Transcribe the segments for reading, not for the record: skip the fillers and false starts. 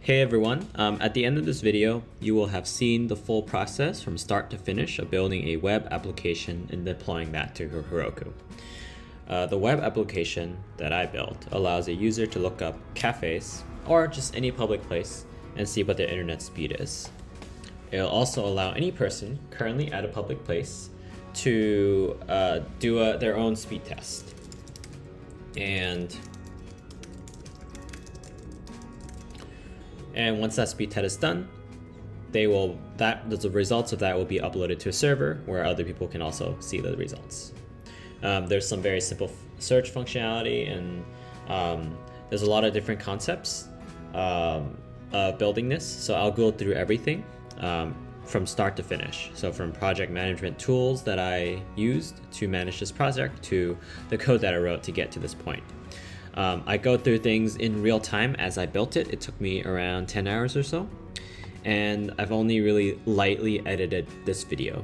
Hey everyone, at the end of this video, you will have seen the full process from start to finish of building a web application and deploying that to Heroku. The web application that I built allows a user to look up cafes or just any public place and see what their internet speed is. It'll also allow any person currently at a public place to do their own speed test. And once that speed test is done, the results of that will be uploaded to a server where other people can also see the results. There's some very simple search functionality, and there's a lot of different concepts of building this. So I'll go through everything from start to finish. So from project management tools that I used to manage this project to the code that I wrote to get to this point. I go through things in real time as I built it. It took me around 10 hours or so. And I've only really lightly edited this video.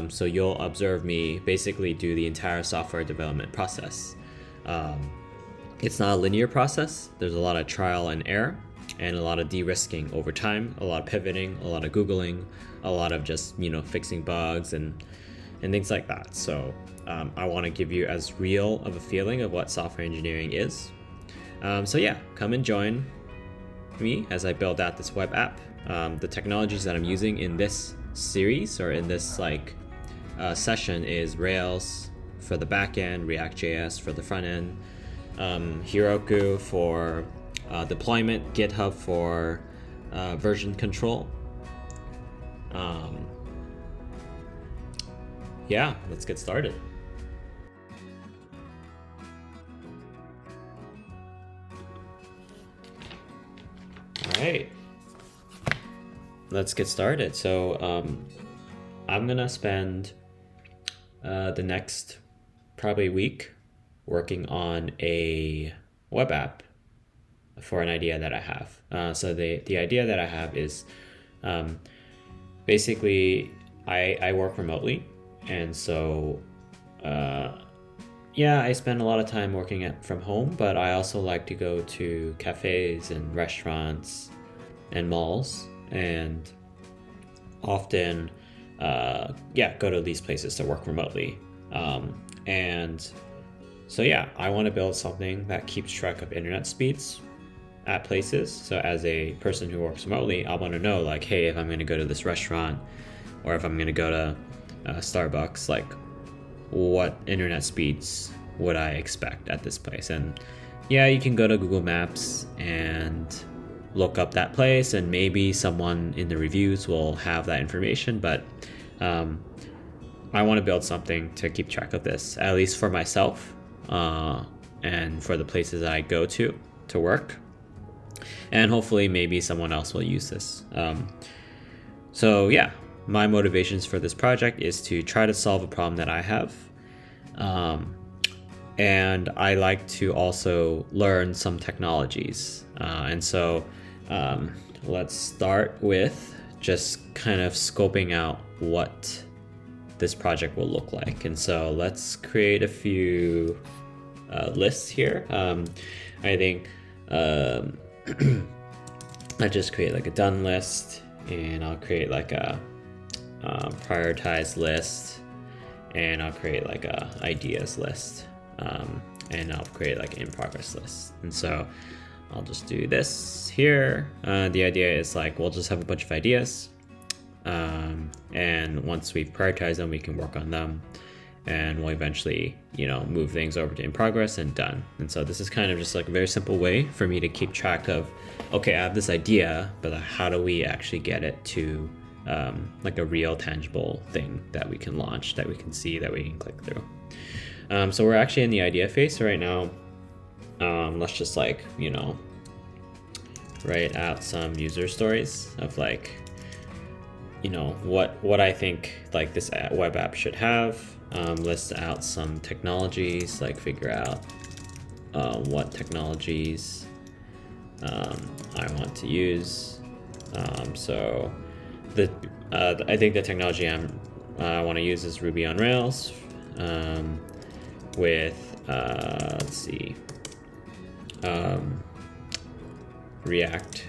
So you'll observe me basically do the entire software development process. It's not a linear process. There's a lot of trial and error and a lot of de-risking over time, a lot of pivoting, a lot of Googling, a lot of just, fixing bugs and things like that. So I want to give you as real of a feeling of what software engineering is. So yeah, come and join me as I build out this web app. The technologies that I'm using in this series or in this session is Rails for the backend, reactjs for the front end, Heroku for deployment, GitHub for version control. Yeah, let's get started. All right, let's get started. So I'm gonna spend the next probably week working on a web app for an idea that I have. So the idea that I have is basically I work remotely. And so, I spend a lot of time working from home, but I also like to go to cafes and restaurants and malls, and often, go to these places to work remotely. And so, I want to build something that keeps track of internet speeds at places. So as a person who works remotely, I want to know, like, hey, if I'm going to go to this restaurant or if I'm going to go to Starbucks, like what internet speeds would I expect at this place? And you can go to Google Maps and look up that place, and maybe someone in the reviews will have that information, but I want to build something to keep track of this, at least for myself and for the places that I go to work, and hopefully maybe someone else will use this. My motivations for this project is to try to solve a problem that I have. And I like to also learn some technologies. Let's start with just kind of scoping out what this project will look like. And so let's create a few lists here. I think I just create like a done list, and I'll create like a prioritize list, and I'll create like a ideas list, and I'll create like an in progress list. And so I'll just do this here. The idea is like we'll just have a bunch of ideas, and once we've prioritized them, we can work on them, and we'll eventually move things over to in progress and done. And so this is kind of just like a very simple way for me to keep track of, okay, I have this idea, but how do we actually get it to like a real tangible thing that we can launch, that we can see, that we can click through. So we're actually in the idea phase right now. Let's just write out some user stories of like, what I think like this web app should have. List out some technologies, like figure out what technologies I want to use. I think the technology I want to use is Ruby on Rails with React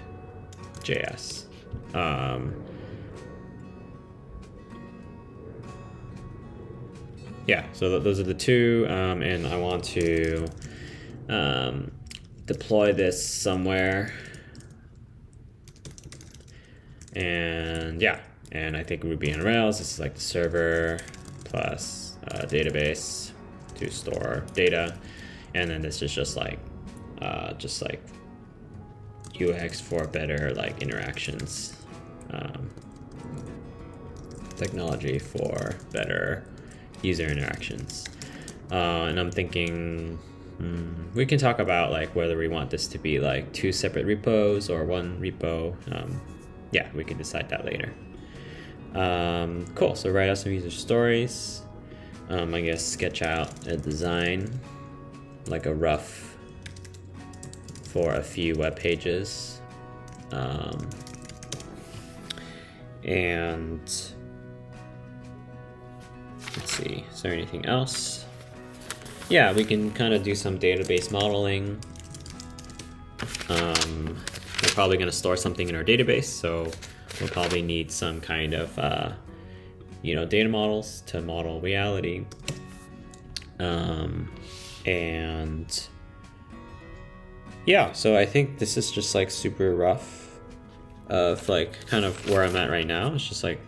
reactjs. Yeah, so those are the two, and I want to deploy this somewhere. And yeah, and I think Ruby on Rails, this is like the server plus database to store data. And then this is just like UX for better like interactions, technology for better user interactions. And I'm thinking we can talk about like whether we want this to be like 2 separate repos or 1 repo. Yeah, we can decide that later. Cool, so write out some user stories. I guess sketch out a design, like a rough for a few web pages. And let's see, is there anything else? Yeah, we can kind of do some database modeling. We're probably going to store something in our database, so we'll probably need some kind of data models to model reality. And yeah, so I think this is just like super rough of like kind of where I'm at right now. It's just like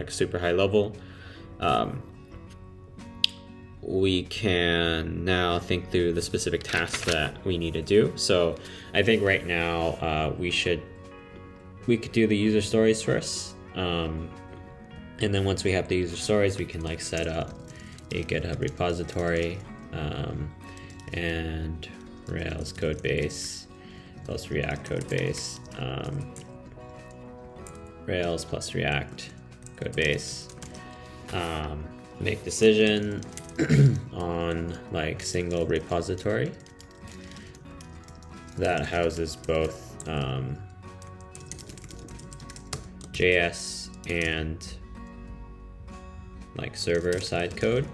super high level. We can now think through the specific tasks that we need to do. So I think right now we could do the user stories first. And then once we have the user stories, we can like set up a GitHub repository and Rails codebase plus React codebase, Rails plus React codebase, make decision on like single repository that houses both JS and like server side code,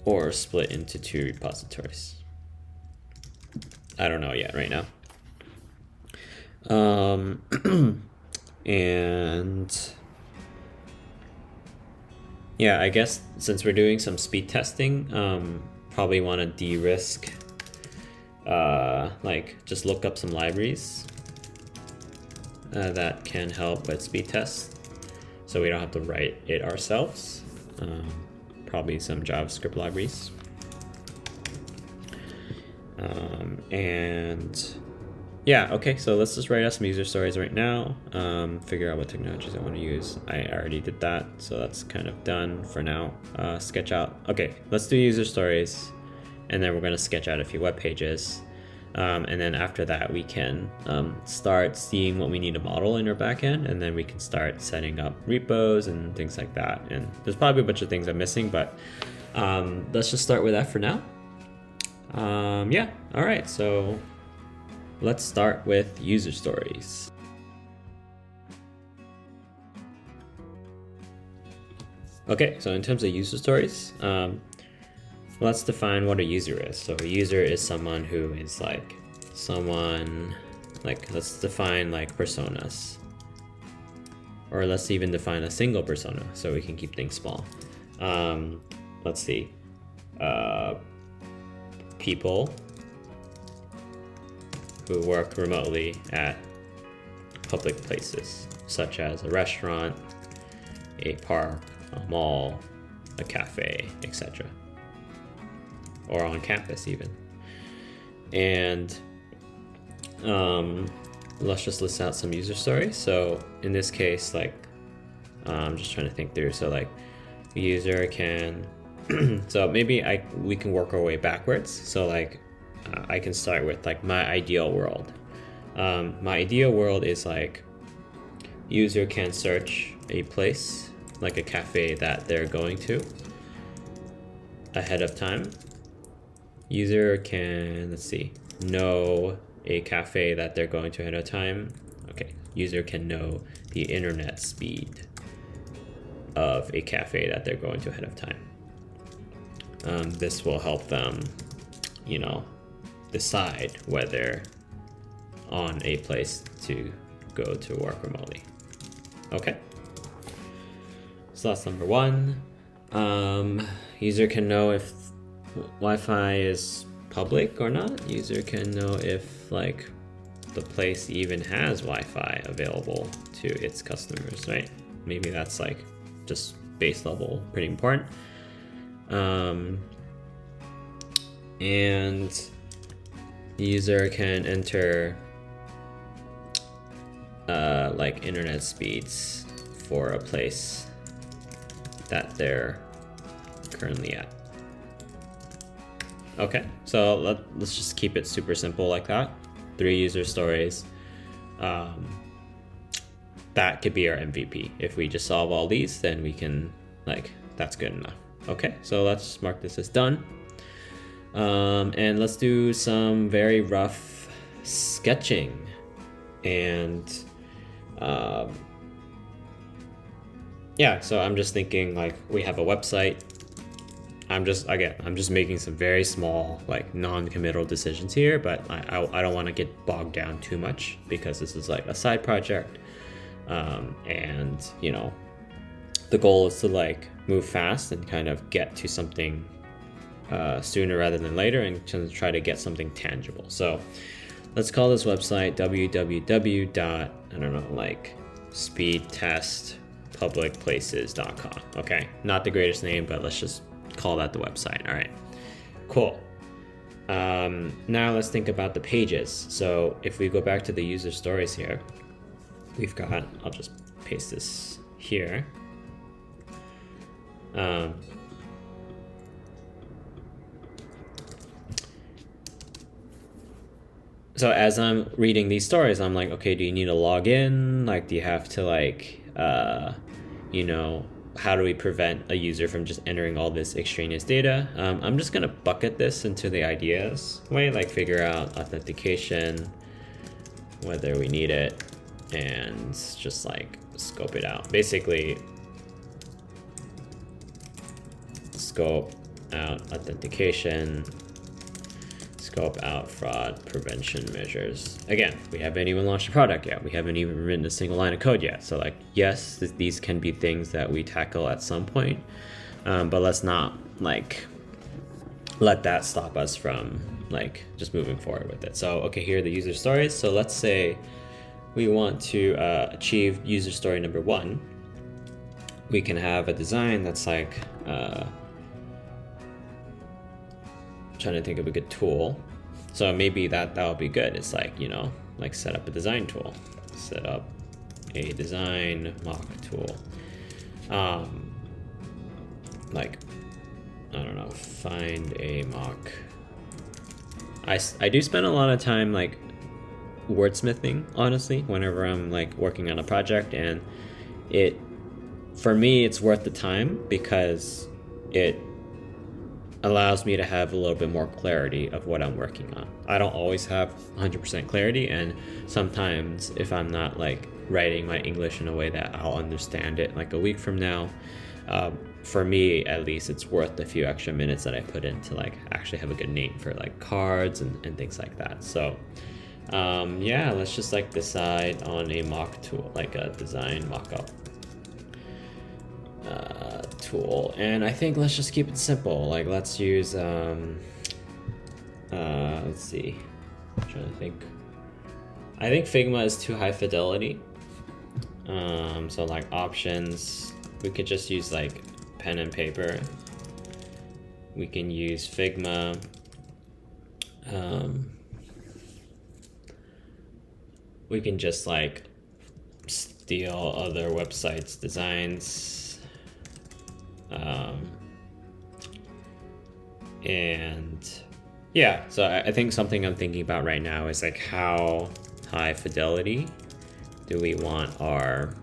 or split into 2 repositories. I don't know yet right now. And yeah, I guess since we're doing some speed testing, probably want to de-risk, like just look up some libraries that can help with speed tests, so we don't have to write it ourselves. Probably some JavaScript libraries. And yeah, okay, so let's just write out some user stories right now, figure out what technologies I want to use. I already did that, so that's kind of done for now. Sketch out, okay, let's do user stories, and then we're going to sketch out a few web pages. And then after that, we can start seeing what we need to model in our backend, and then we can start setting up repos and things like that. And there's probably a bunch of things I'm missing, but let's just start with that for now. Yeah, all right, so let's start with user stories. Okay, so in terms of user stories, let's define what a user is. So a user is someone who is like let's define like personas, or let's even define a single persona so we can keep things small. Let's see, people who work remotely at public places, such as a restaurant, a park, a mall, a cafe, etc. Or on campus even. And let's just list out some user stories. So in this case, like I'm just trying to think through. So like a user can, so maybe we can work our way backwards. So like I can start with like my ideal world. My ideal world is like user can search a place, like a cafe that they're going to ahead of time. User can, let's see, know a cafe that they're going to ahead of time. Okay, user can know the internet speed of a cafe that they're going to ahead of time. This will help them, decide whether on a place to go to work remotely. Okay. So that's number one. User can know if Wi-Fi is public or not. User can know if like the place even has Wi-Fi available to its customers, right? Maybe that's like just base level, pretty important. And the user can enter like internet speeds for a place that they're currently at. Okay, so let's just keep it super simple like that. 3 user stories. That could be our MVP. If we just solve all these, then we can, like, that's good enough. Okay, so let's mark this as done. And let's do some very rough sketching. And yeah, so I'm just thinking like we have a website. I'm just making some very small, like non-committal decisions here, but I don't want to get bogged down too much because this is like a side project. And you know, the goal is to like move fast and kind of get to something sooner rather than later and try to get something tangible. So let's call this website www.speedtestpublicplaces.com. Okay, not the greatest name, but let's just call that the website. All right, cool. Now let's think about the pages. So if we go back to the user stories here, we've got, I'll just paste this here. So as I'm reading these stories, I'm like, okay, do you need to log in? Like, do you have to like, you know, how do we prevent a user from just entering all this extraneous data? I'm just gonna bucket this into the ideas way, like figure out authentication, whether we need it, and just like scope it out. Basically, scope out authentication, scope out fraud prevention measures. Again, we haven't even launched a product yet. We haven't even written a single line of code yet. So like, yes, these can be things that we tackle at some point, but let's not like let that stop us from like just moving forward with it. So okay, here are the user stories. So let's say we want to achieve user story number 1. We can have a design that's like, trying to think of a good tool. So maybe that would be good. It's like, you know, like set up a design tool, set up a design mock tool. Like, I don't know, find a mock. I do spend a lot of time like wordsmithing, honestly, whenever I'm like working on a project, and for me, it's worth the time because it allows me to have a little bit more clarity of what I'm working on. I don't always have 100% clarity, and sometimes if I'm not like writing my English in a way that I'll understand it like a week from now, for me at least, it's worth a few extra minutes that I put in to like actually have a good name for like cards and things like that. So yeah, let's just like decide on a mock tool, like a design mockup tool, and I think let's just keep it simple. Like let's use let's see, I'm trying to think. I think Figma is too high fidelity, so like options, we could just use like pen and paper. We can use Figma. We can just like steal other websites' designs. And yeah, so I think something I'm thinking about right now is like how high fidelity do we want our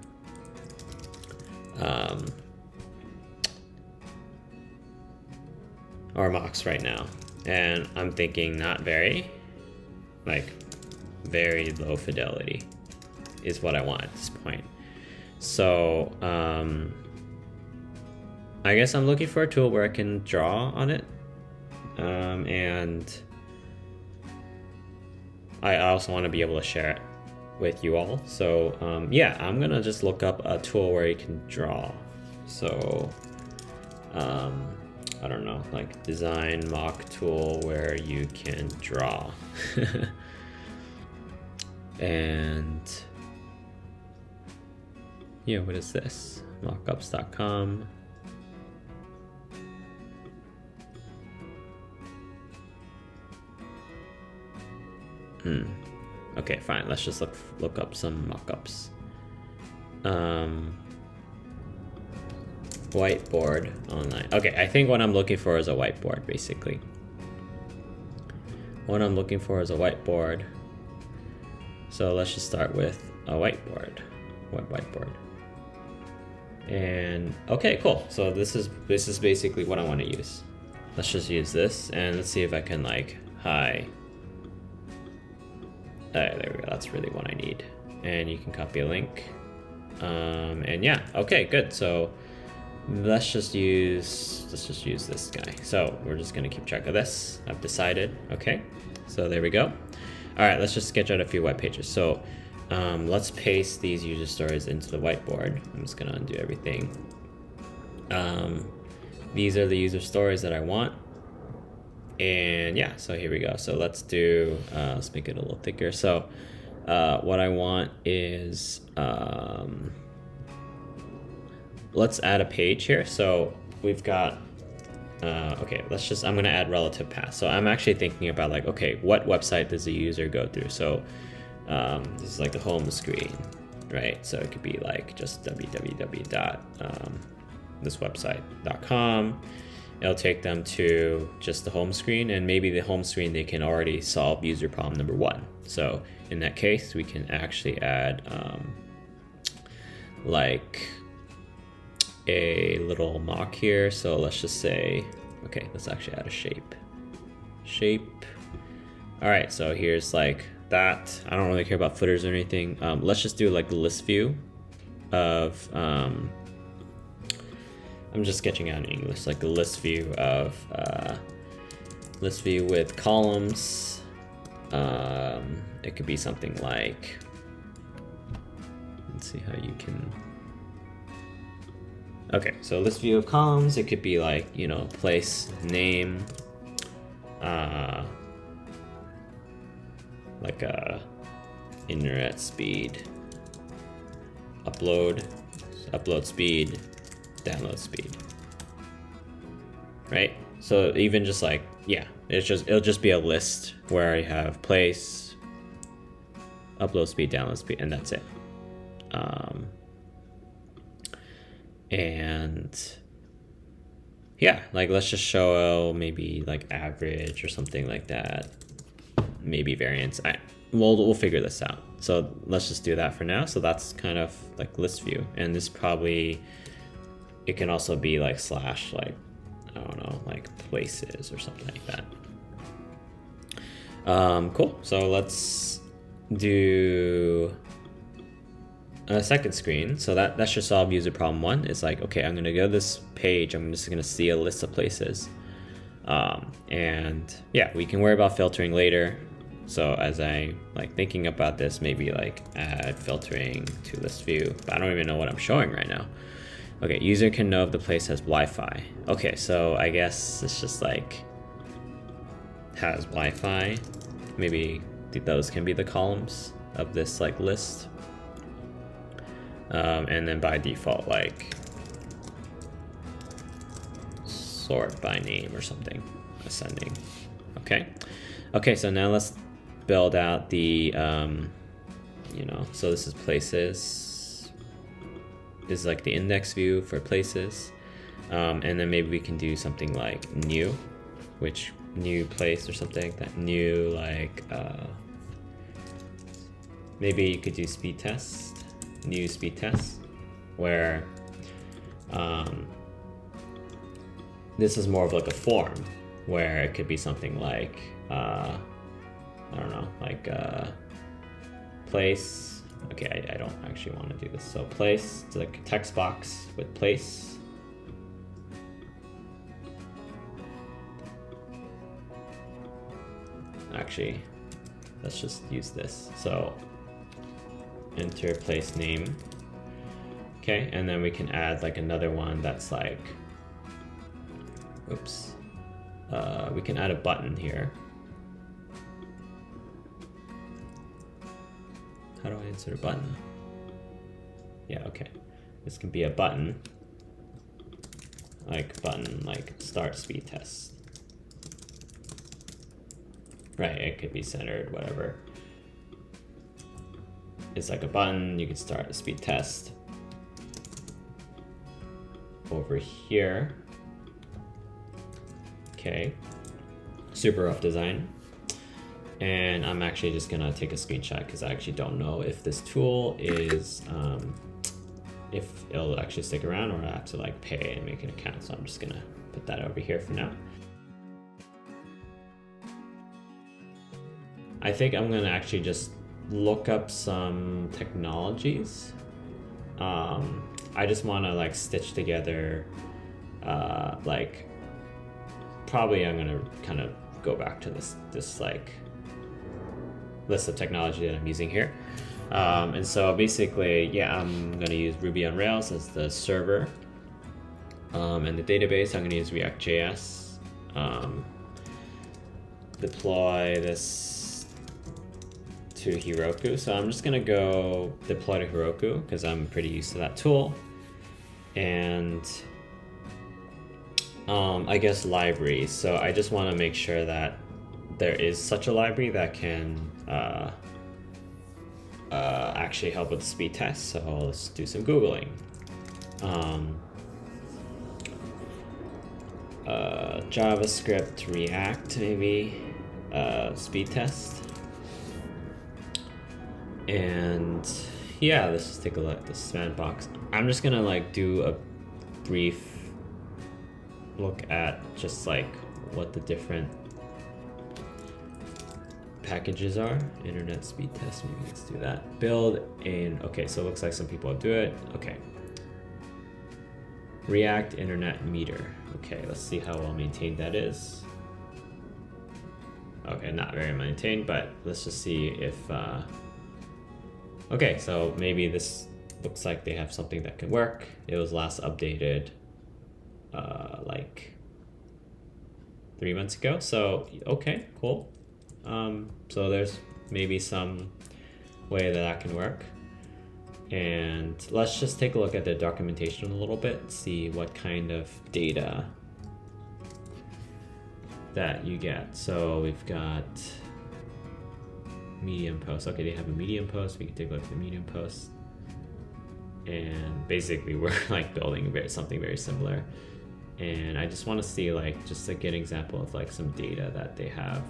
mocks right now, and I'm thinking not very, like very low fidelity is what I want at this point. So I guess I'm looking for a tool where I can draw on it, and I also want to be able to share it with you all. So yeah, I'm gonna just look up a tool where you can draw. So I don't know, like design mock tool where you can draw. And yeah, what is this? Mockups.com. Okay, fine. Let's just look up some mockups. Whiteboard online. Okay, I think what I'm looking for is a whiteboard, basically. What I'm looking for is a whiteboard. So let's just start with a whiteboard. What whiteboard? And okay, cool. So this is basically what I want to use. Let's just use this and let's see if I can like hi. There we go. That's really what I need. And you can copy a link. And yeah, okay, good. So let's just use this guy. So we're just gonna keep track of this. I've decided. Okay, so there we go. All right, let's just sketch out a few web pages. So let's paste these user stories into the whiteboard. I'm just gonna undo everything. These are the user stories that I want. And yeah, so here we go. So let's do, let's make it a little thicker. So what I want is, let's add a page here. So we've got, okay, I'm gonna add relative path. So I'm actually thinking about like, okay, what website does the user go through? So this is like the home screen, right? So it could be like just www.thiswebsite.com. It'll take them to just the home screen, and maybe the home screen, they can already solve user problem number 1. So in that case, we can actually add like a little mock here. So let's just say, okay, let's actually add a shape. All right, so here's like that. I don't really care about footers or anything. Let's just do like the list view of, I'm just sketching out in English, like the list view of, list view with columns. It could be something like, let's see how you can, okay, so list view of columns, it could be like, you know, place, name, like internet speed, upload speed, download speed, right? So even just like, yeah, it'll just be a list where I have place, upload speed, download speed, and that's it. And yeah, like let's just show maybe like average or something like that, maybe variance. We'll figure this out. So let's just do that for now. So that's kind of like list view, and this probably, it can also be like slash, like, I don't know, like places or something like that. Cool. So let's do a second screen. So that should solve user problem 1. It's like, okay, I'm gonna go to this page. I'm just gonna see a list of places. And yeah, we can worry about filtering later. So as I like thinking about this, maybe like add filtering to list view, but I don't even know what I'm showing right now. Okay, user can know if the place has Wi-Fi. Okay, so I guess it's just like has Wi-Fi. Maybe those can be the columns of this like list. And then by default, like sort by name or something, ascending. Okay. Okay, so now let's build out the, you know, so this is places. This is like the index view for places. And then maybe we can do something like new, which new place or something like that. New, like, maybe you could do speed test, new speed test, where this is more of like a form where it could be something like, I don't know, like place. Okay, I don't actually want to do this. So place, it's like a text box with place. Actually, let's just use this. So enter place name. Okay, and then we can add like another one that's like, oops, we can add a button here. How do I insert a button? Yeah, okay. This can be a button, like start speed test. Right, it could be centered, whatever. It's like a button, you can start a speed test. Over here. Okay, super rough design. And I'm actually just gonna take a screenshot because I actually don't know if this tool is, if it'll actually stick around or I have to like pay and make an account. So I'm just gonna put that over here for now. I think I'm gonna actually just look up some technologies. I just wanna like stitch together, like, probably I'm gonna kind of go back to this like list of technology that I'm using here. And so basically, yeah, I'm gonna use Ruby on Rails as the server. And the database, I'm gonna use reactjs. Deploy this to Heroku. So I'm just gonna go deploy to Heroku because I'm pretty used to that tool. And I guess libraries. So I just wanna make sure that there is such a library that can actually help with the speed test. So let's do some Googling. JavaScript, React, maybe, speed test. And yeah, let's just take a look at the sandbox. I'm just gonna like do a brief look at just like what the different packages are. Internet speed test, maybe let's do that. Build in, okay, so it looks like some people do it. Okay. React Internet Meter. Okay, let's see how well maintained that is. Okay, not very maintained, but let's just see if, okay, so maybe this looks like they have something that can work. It was last updated like 3 months ago. So, okay, cool. So there's maybe some way that can work. And let's just take a look at the documentation a little bit, see what kind of data that you get. So we've got medium post. Okay, they have a medium post. We can take a look at the medium post. And basically we're like building something very similar. And I just want to see like, just to get an example of like some data that they have.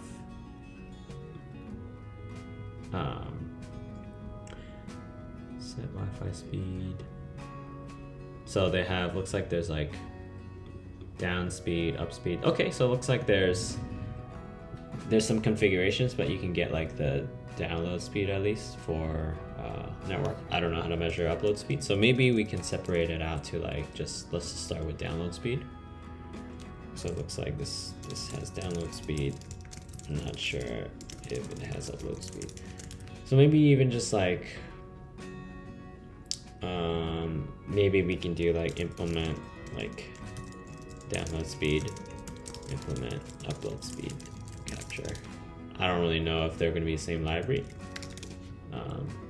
Set Wi-Fi speed. So they have, looks like there's like down speed, up speed. Okay, so it looks like there's some configurations, but you can get like the download speed at least for network. I don't know how to measure upload speed, so maybe we can separate it out to like let's just start with download speed. So it looks like this has download speed. I'm not sure if it has upload speed. So maybe even just like maybe we can do like implement like download speed, implement upload speed capture. I don't really know if they're going to be the same library.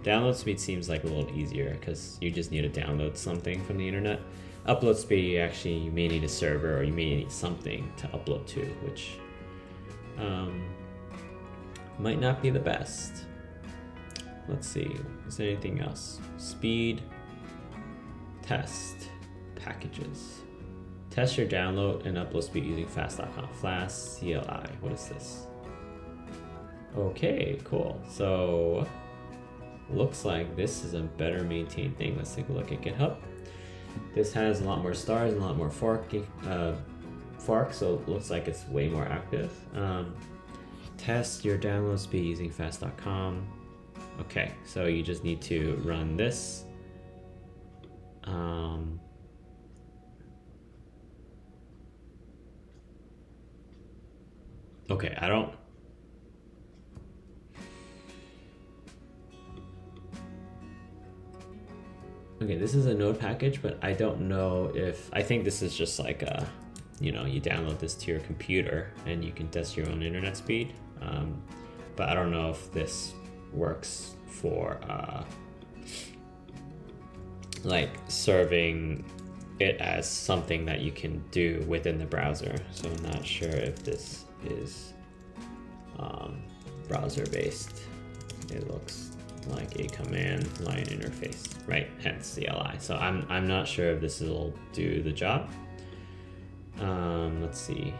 Download speed seems like a little easier because you just need to download something from the internet. Upload speed, you may need a server or you may need something to upload to, which might not be the best. Let's see, is there anything else? Speed, test, packages. Test your download and upload speed using fast.com. Fast CLI, what is this? Okay, cool. So looks like this is a better maintained thing. Let's take a look at GitHub. This has a lot more stars and a lot more fork, so it looks like it's way more active. Test your download speed using fast.com. Okay, so you just need to run this. Okay, Okay, this is a node package, but I don't know if, I think this is just like a, you know, you download this to your computer and you can test your own internet speed. But I don't know if this works for like serving it as something that you can do within the browser. So I'm not sure if this is browser based. It looks like a command line interface, right? Hence CLI. So I'm not sure if this will do the job. Let's see.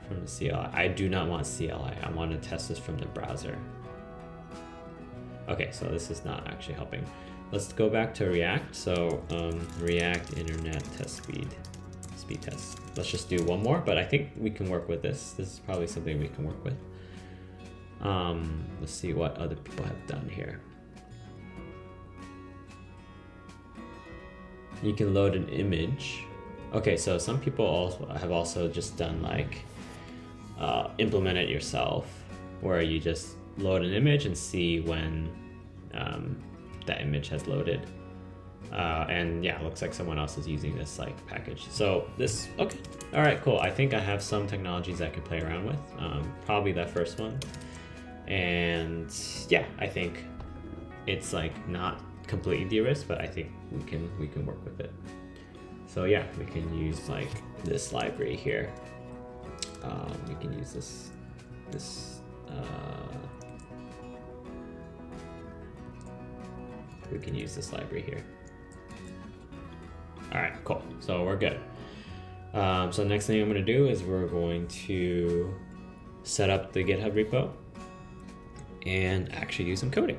From the CLI, I do not want CLI. I want to test this from the browser. Okay, so this is not actually helping. Let's go back to React. So React internet test speed test. Let's just do one more, but I think we can work with this. This is probably something we can work with. Let's see what other people have done here. You can load an image. Okay, so some people also have just done like implement it yourself, where you just load an image and see when that image has loaded. And yeah, it looks like someone else is using this like package. So this, okay, all right, cool. I think I have some technologies I can play around with. Probably that first one. And yeah, I think it's like not completely de-risked, but I think we can work with it. So yeah, we can use like this library here. We can use this we can use this library here. All right, cool. So we're good. So next thing I'm going to do is we're going to set up the GitHub repo and actually do some coding.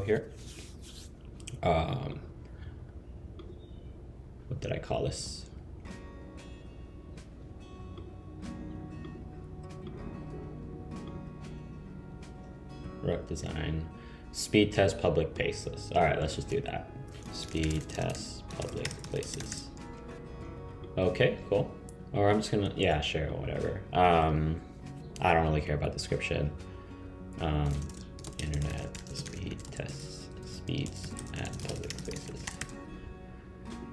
Here. What did I call this? Rep design, speed test public places. All right, let's just do that. Speed test public places. Okay, cool. Or I'm just gonna, yeah, sure, whatever. I don't really care about description. Internet speed test speeds at public places.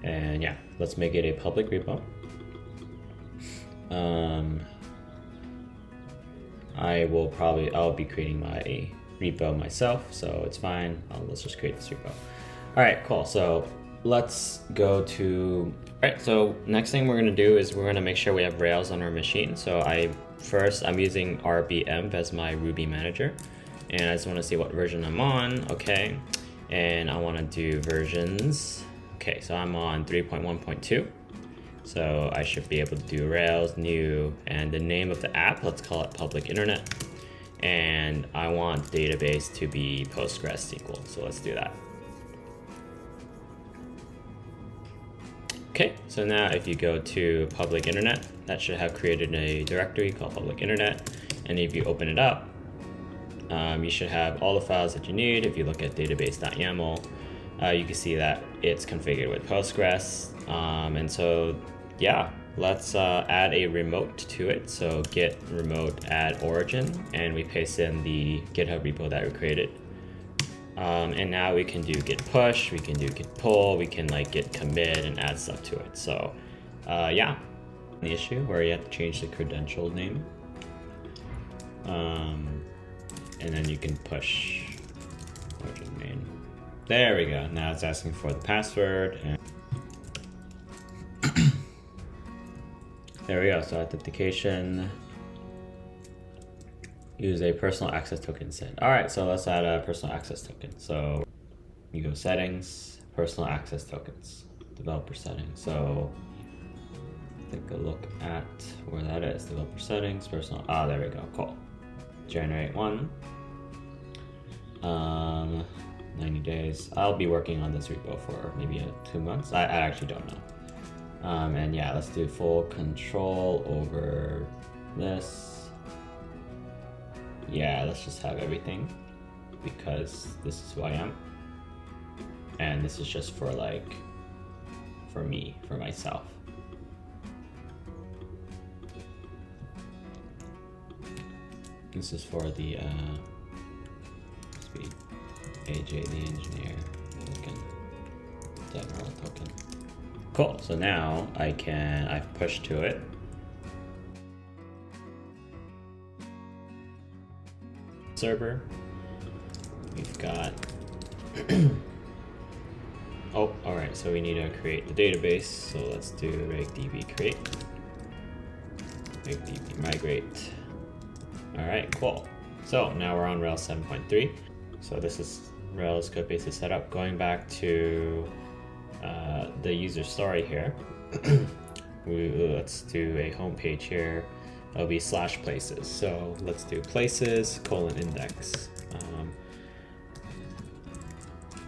And yeah, let's make it a public repo. I'll be creating my repo myself, so it's fine. Let's just create this repo. All right, cool. So let's go to, all right, so next thing we're gonna do is we're gonna make sure we have Rails on our machine. So I'm using RBM as my Ruby manager, and I just wanna see what version I'm on, okay. And I wanna do versions. Okay, so I'm on 3.1.2. So I should be able to do Rails, new, and the name of the app, let's call it public internet. And I want database to be postgresql, so let's do that. Okay, so now if you go to public internet, that should have created a directory called public internet. And if you open it up, you should have all the files that you need. If you look at database.yaml, you can see that it's configured with Postgres. And so, yeah, let's add a remote to it. So git remote add origin, and we paste in the GitHub repo that we created. And now we can do git push, we can do git pull, we can like git commit and add stuff to it. So yeah, the issue where you have to change the credential name. And then you can push origin main. There we go. Now it's asking for the password. And there we go. So authentication. Use a personal access token send. All right, so let's add a personal access token. So you go settings, personal access tokens, developer settings. So take a look at where that is. Developer settings, personal. Ah, there we go. Cool. Generate one. 90 days. I'll be working on this repo for maybe 2 months. I actually don't know. And yeah, let's do full control over this. Yeah, let's just have everything because this is who I am. And this is just for like, for me, for myself. This is for the speed. AJ the engineer token, general token. Cool. So now I've pushed to it. Server. We've got. Oh, all right. So we need to create the database. So let's do reactdb create. Reactdb migrate. All right, cool. So now we're on Rails 7.3. So this is Rails codebase is set up. Going back to the user story here. Let's do a home page here. It'll be /places. So let's do places : index.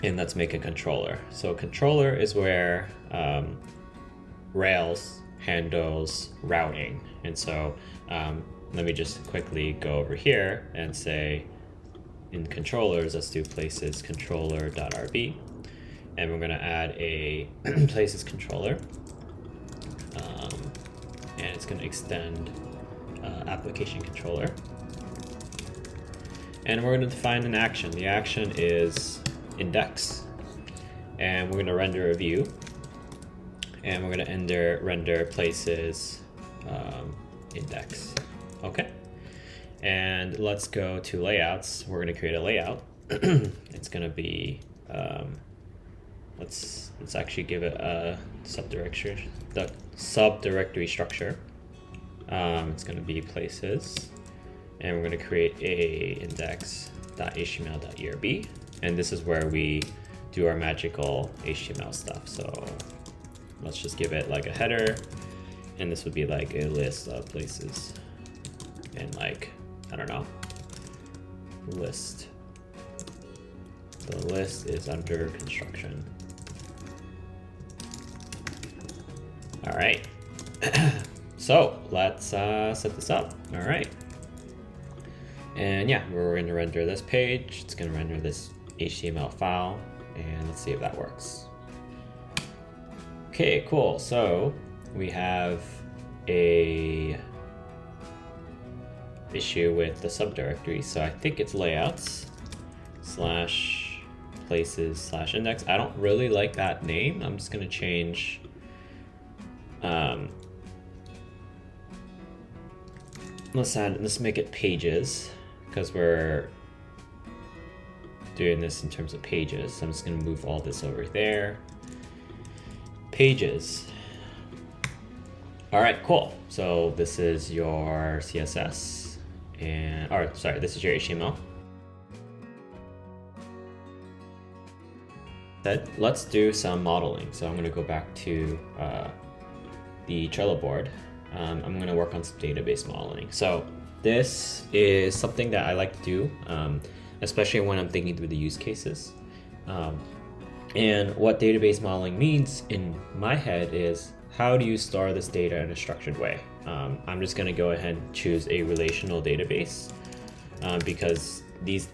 And let's make a controller. So controller is where Rails handles routing. And so let me just quickly go over here and say in controllers, let's do places controller.rb. And we're gonna add a places controller. And it's gonna extend application controller. And we're gonna define an action. The action is index, and we're going to render a view, and we're going to render places index. Okay, and let's go to layouts. We're going to create a layout. It's going to be let's actually give it a subdirectory structure. It's going to be places, and we're going to create a index.html.erb. And this is where we do our magical HTML stuff. So let's just give it like a header. And this would be like a list of places. And like, I don't know, list. The list is under construction. All right. So let's set this up. All right. And yeah, we're going to render this page. It's going to render this HTML file, and let's see if that works. Okay, cool. So we have a issue with the subdirectory. So I think it's layouts /places/index. I don't really like that name. I'm just gonna change let's make it pages, because we're doing this in terms of pages. So I'm just going to move all this over there. Pages. All right, cool. So this is your CSS, and this is your HTML. Let's do some modeling. So I'm going to go back to the Trello board. I'm going to work on some database modeling. So this is something that I like to do, especially when I'm thinking through the use cases. And what database modeling means in my head is, how do you store this data in a structured way? I'm just going to go ahead and choose a relational database because these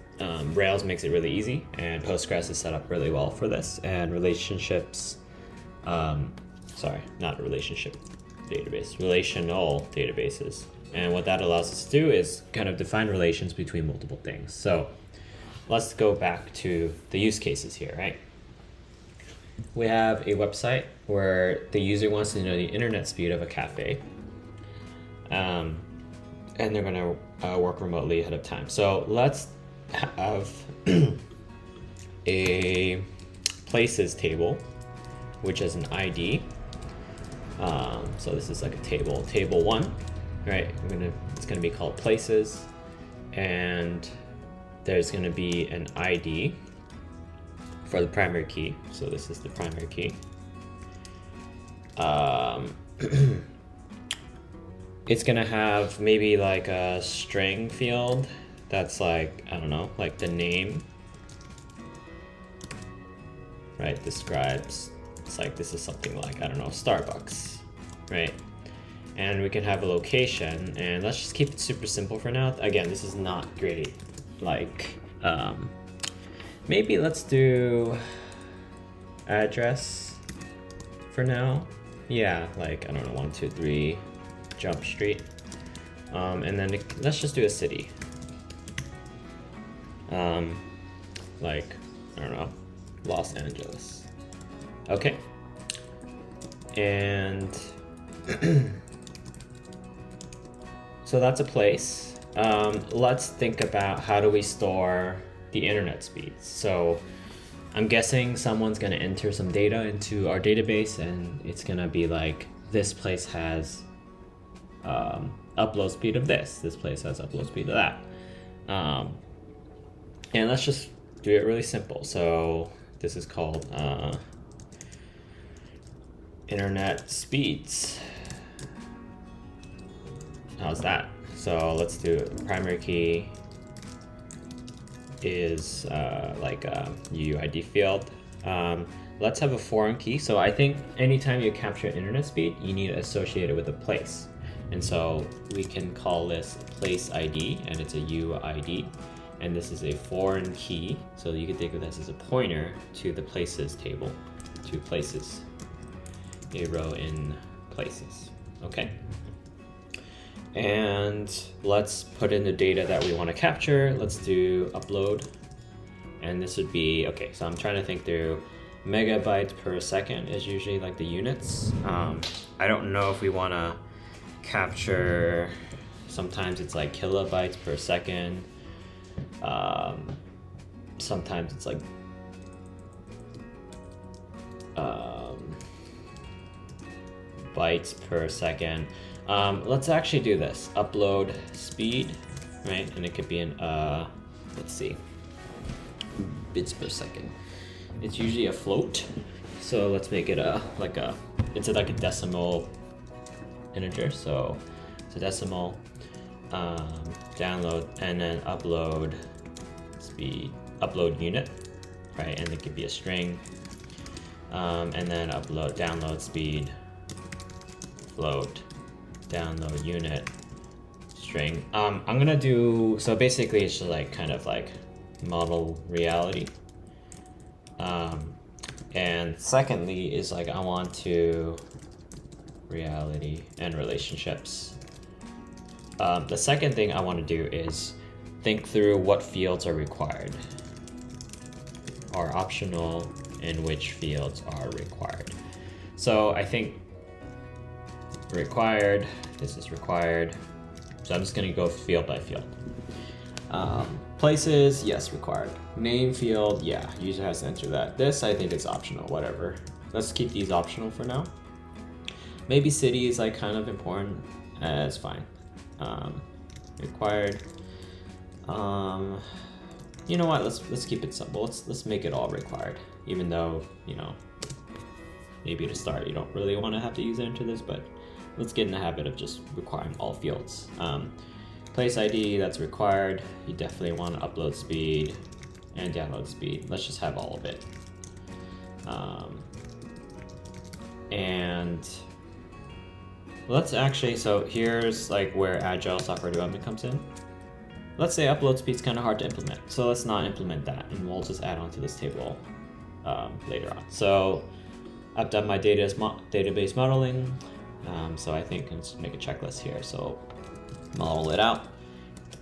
Rails makes it really easy, and Postgres is set up really well for this. And relationships, not relationship database, relational databases. And what that allows us to do is kind of define relations between multiple things. So let's go back to the use cases here, right? We have a website where the user wants to know the internet speed of a cafe. And they're going to work remotely ahead of time. So let's have a places table, which is an ID. So this is like a table 1, right? It's going to be called places, and there's going to be an ID for the primary key. So this is the primary key. It's going to have maybe like a string field that's like, I don't know, like the name, right? Describes, it's like, this is something like, I don't know, Starbucks, right? And we can have a location, and let's just keep it super simple for now. Again, this is not great. Like, maybe let's do address for now. Yeah, like, I don't know, 123 Jump Street. And then let's just do a city. like, I don't know, Los Angeles. Okay. And so that's a place. Let's think about how do we store the internet speeds. So I'm guessing someone's gonna enter some data into our database, and it's gonna be like, this place has upload speed of this place has upload speed of that. And let's just do it really simple. So this is called internet speeds. How's that? So let's do primary key is like a UUID field. Let's have a foreign key. So I think anytime you capture internet speed, you need to associate it with a place. And so we can call this place ID, and it's a UID. And this is a foreign key. So you can think of this as a pointer to the places table, to places, a row in places. Okay. And let's put in the data that we want to capture. Let's do upload. And this would be, okay, so I'm trying to think through. Megabytes per second is usually like the units. I don't know if we want to capture, sometimes it's like kilobytes per second. Sometimes it's like bytes per second. Let's actually do this. Upload speed, right? And it could be in, let's see, bits per second. It's usually a float. So let's make it it's like a decimal integer. So it's a decimal, download, and then upload speed, upload unit, right? And it could be a string, and then download speed, float, download unit, string. I'm gonna do, so basically it's just like kind of like model reality. And secondly is like I want to reality and relationships. The second thing I want to do is think through what fields are required, are optional, and which fields are required. So I think required, this is required. So I'm just going to go field by field. Places, yes, required. Name field, yeah, user has to enter that. This, I think, is optional, whatever. Let's keep these optional for now. Maybe city is like kind of important. It's fine. Required. You know what? Let's keep it simple. Let's make it all required. Even though, you know, maybe to start you don't really want to have to use enter this, but let's get in the habit of just requiring all fields. Place ID, that's required. You definitely want to upload speed and download speed. Let's just have all of it. And let's actually, so here's like where agile software development comes in. Let's say upload speed's kind of hard to implement, so let's not implement that, and we'll just add on to this table later on. So I've done my database modeling, so I think let's make a checklist here. So model it out,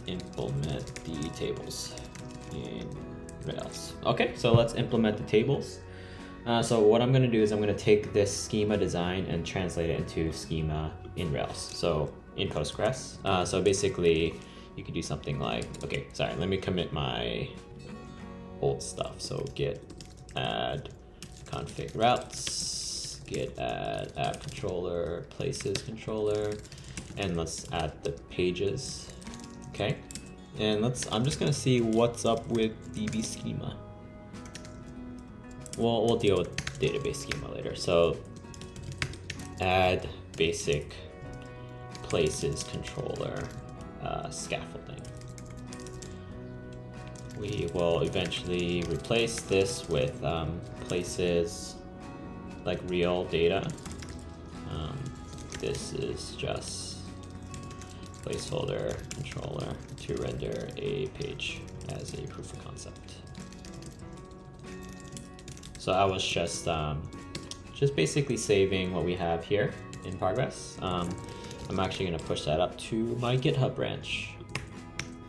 implement the tables in Rails. Okay, so let's implement the tables. So what I'm going to do is I'm going to take this schema design and translate it into schema in Rails, so in Postgres. So basically you could do something like, okay, sorry, let me commit my old stuff. So git add config routes, git add app controller, places controller, and let's add the pages. Okay, and I'm just gonna see what's up with DB schema. We'll deal with database schema later. So add basic places controller scaffolding. We will eventually replace this with places like real data. This is just placeholder controller to render a page as a proof of concept. So I was just basically saving what we have here in progress. I'm actually going to push that up to my GitHub branch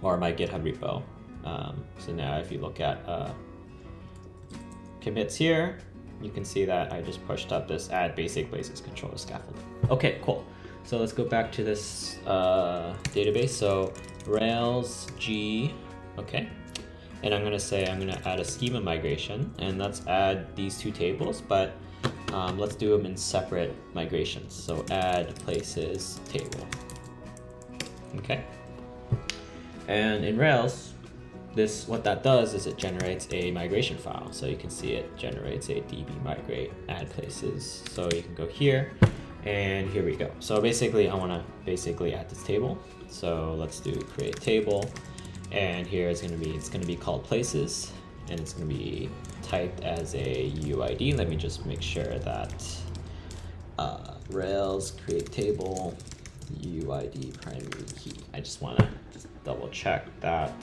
or my GitHub repo. So now if you look at commits here, you can see that I just pushed up this add basic basis controller scaffold. Okay, cool. So let's go back to this database. So Rails G, okay. And I'm gonna say I'm gonna add a schema migration, and let's add these two tables, but let's do them in separate migrations. So add places table, okay. And in Rails, what that does is it generates a migration file. So you can see it generates a db migrate add places. So you can go here, and here we go. So basically I want to add this table. So let's do create table, and here it's going to be called places, and it's going to be typed as a UID. Let me just make sure that Rails create table UID primary key. I just want to double check that.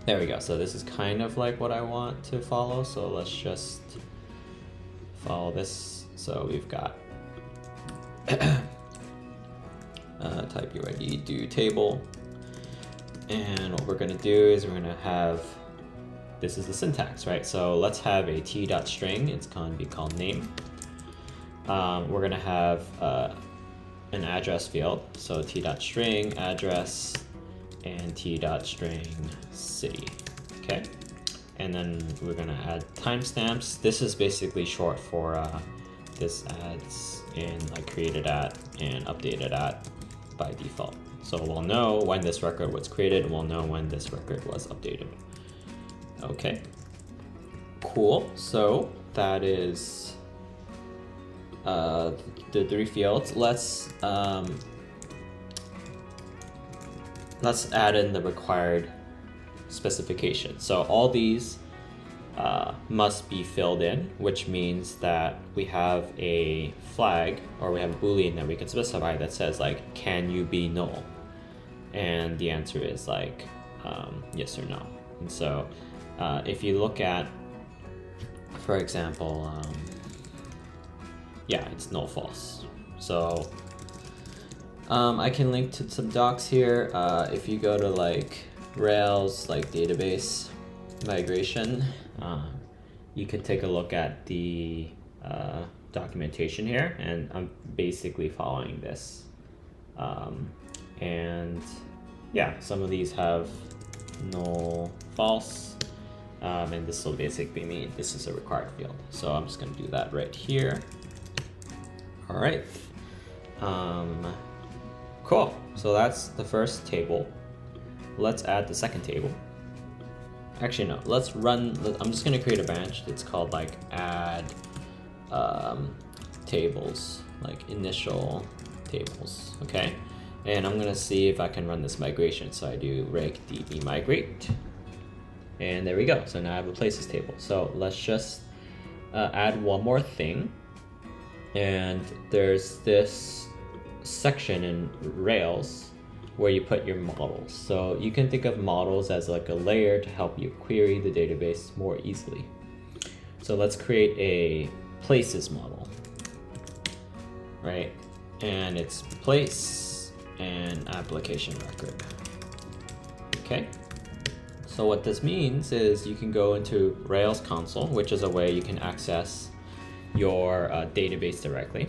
There we go. So this is kind of like what I want to follow. So let's just follow this. So we've got type UID do table, and what we're going to do is we're going to have, this is the syntax, right? So let's have a t.string. It's going to be called name. We're going to have an address field. So t.string address and t.string city, okay? And then we're gonna add timestamps. This is basically short for this adds in like created at and updated at by default. So we'll know when this record was created, and we'll know when this record was updated. Okay, cool. So that is the three fields. Let's add in the required specification. So all these must be filled in, which means that we have a flag, or we have a Boolean that we can specify that says like, can you be null? And the answer is like yes or no. And so if you look at, for example, yeah, it's null false. So I can link to some docs here. If you go to like Rails, like database migration, you could take a look at the documentation here, and I'm basically following this. And yeah, some of these have null false, and this will basically mean this is a required field. So I'm just gonna do that right here. All right. Cool. So that's the first table. Let's add the second table. Actually, no. Let's run. I'm just gonna create a branch. It's called like add tables, like initial tables. Okay. And I'm gonna see if I can run this migration. So I do reg db migrate, and there we go. So now I have a places table. So let's just add one more thing. And there's this section in Rails where you put your models. So you can think of models as like a layer to help you query the database more easily. So let's create a places model, right? And it's place and application record. Okay. So what this means is you can go into Rails console, which is a way you can access your database directly,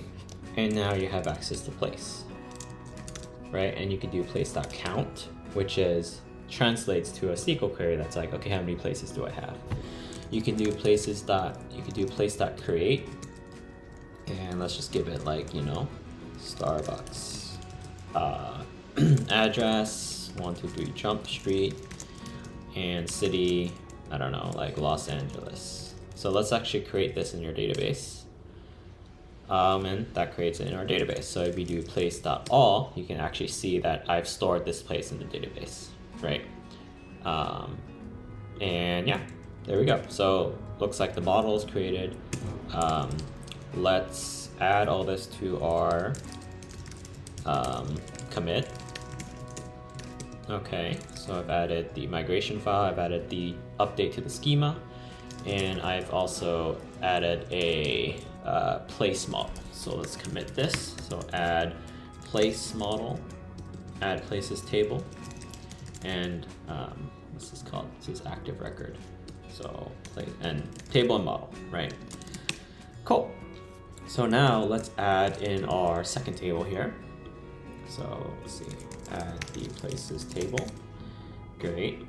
and now you have access to place, right? And you can do place.count, which translates to a SQL query that's like, okay, how many places do I have? You can do place.create, and let's just give it like, you know, Starbucks, address 123 Jump Street, and city, I don't know, like Los Angeles. So let's actually create this in your database. And that creates it in our database. So if you do place.all, you can actually see that I've stored this place in the database, right? And yeah, there we go. So looks like the model is created. Let's add all this to our commit. Okay, so I've added the migration file, I've added the update to the schema, and I've also added a place model. So let's commit this. So add place model, add places table, and this is ActiveRecord. So and table and model, right? Cool. So now let's add in our second table here. So let's see, add the places table. Great.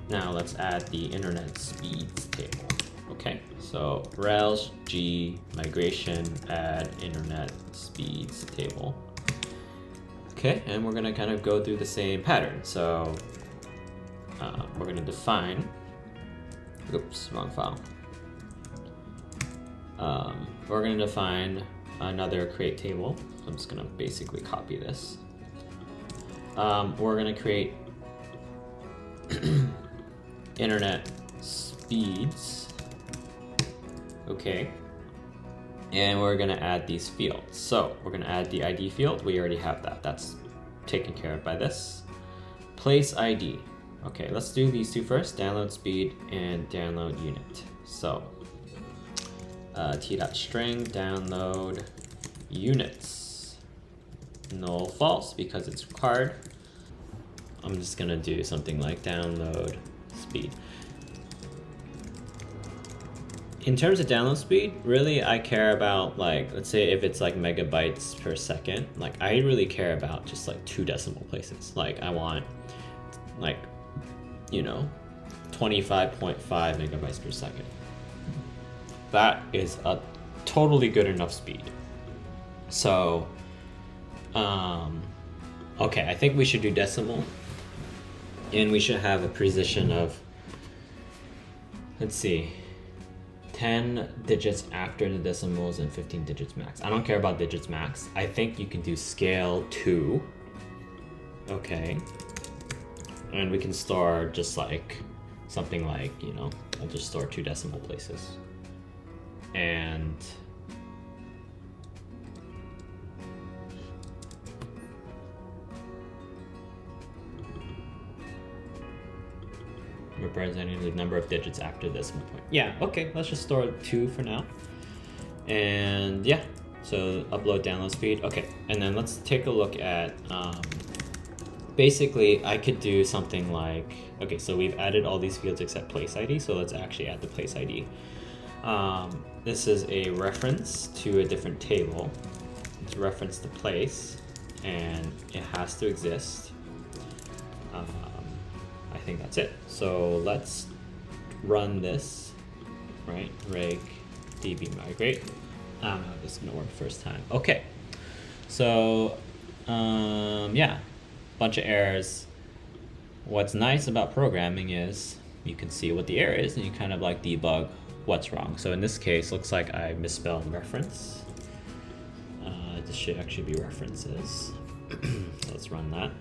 Now let's add the internet speeds table. Okay, so Rails G migration add internet speeds table. Okay, and we're gonna kind of go through the same pattern. So we're gonna define, oops, wrong file. We're gonna define another create table. So I'm just gonna basically copy this. We're gonna create internet speeds. Okay. And we're gonna add these fields. So we're gonna add the ID field. We already have that. That's taken care of by this. Place ID. Okay, let's do these two first, download speed and download unit. So t.string download units. Null false because it's required. I'm just gonna do something like download speed. In terms of download speed, really I care about, like, let's say if it's like megabytes per second, like I really care about just like 2 decimal places. Like I want like, you know, 25.5 megabytes per second. That is a totally good enough speed. So, okay, I think we should do decimal, and we should have a precision of, let's see, 10 digits after the decimals and 15 digits max. I don't care about digits max. I think you can do scale 2. Okay. And we can store just like something like, you know, I'll just store 2 decimal places. And representing the number of digits after decimal point. Yeah, okay, let's just store 2 for now. And yeah, so upload download speed. Okay, and then let's take a look at, basically I could do something like, okay, so we've added all these fields except place ID, so let's actually add the place ID. This is a reference to a different table. It's reference to place, and it has to exist. I think that's it. So let's run this, right? Reg db migrate. I don't know if this is gonna work first time. Okay, so yeah, bunch of errors. What's nice about programming is you can see what the error is and you kind of like debug what's wrong. So in this case, looks like I misspelled reference. This should actually be references. Let's run that.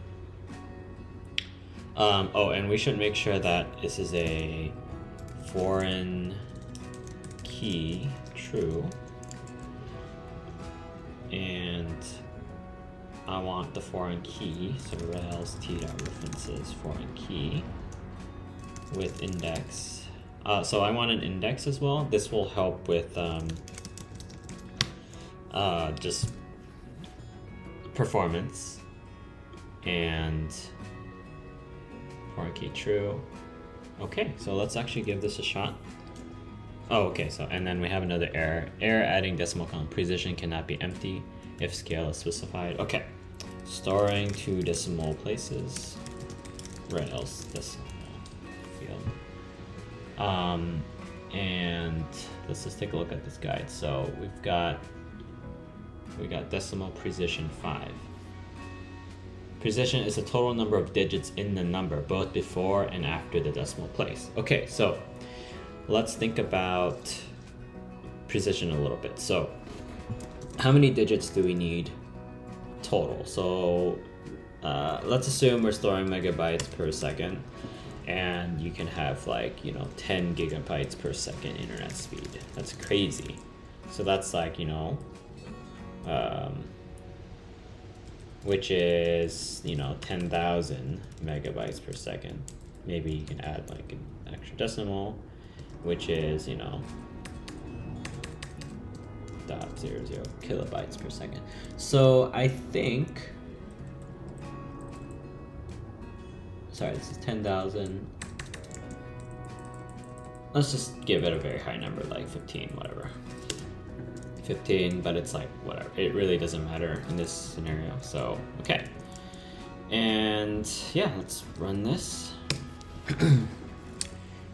Oh, and we should make sure that this is a foreign key true. And I want the foreign key, so Rails t.references foreign key with index. So I want an index as well. This will help with just performance. And foreign key true. Okay, so let's actually give this a shot. Oh, okay, so, and then we have another error. Error adding decimal column. Precision cannot be empty if scale is specified. Okay, storing 2 decimal places. Rails decimal field. And let's just take a look at this guide. So we got decimal precision 5. Precision is the total number of digits in the number, both before and after the decimal place. Okay, so let's think about precision a little bit. So how many digits do we need total? So let's assume we're storing megabytes per second, and you can have like, you know, 10 gigabytes per second internet speed. That's crazy. So that's like, you know, which is, you know, 10,000 megabytes per second. Maybe you can add like an extra decimal, which is, you know, 0.00 kilobytes per second. So I think sorry, this is 10,000. Let's just give it a very high number, like 15, whatever. 15, but it's like, whatever. It really doesn't matter in this scenario, so, okay. And yeah, let's run this.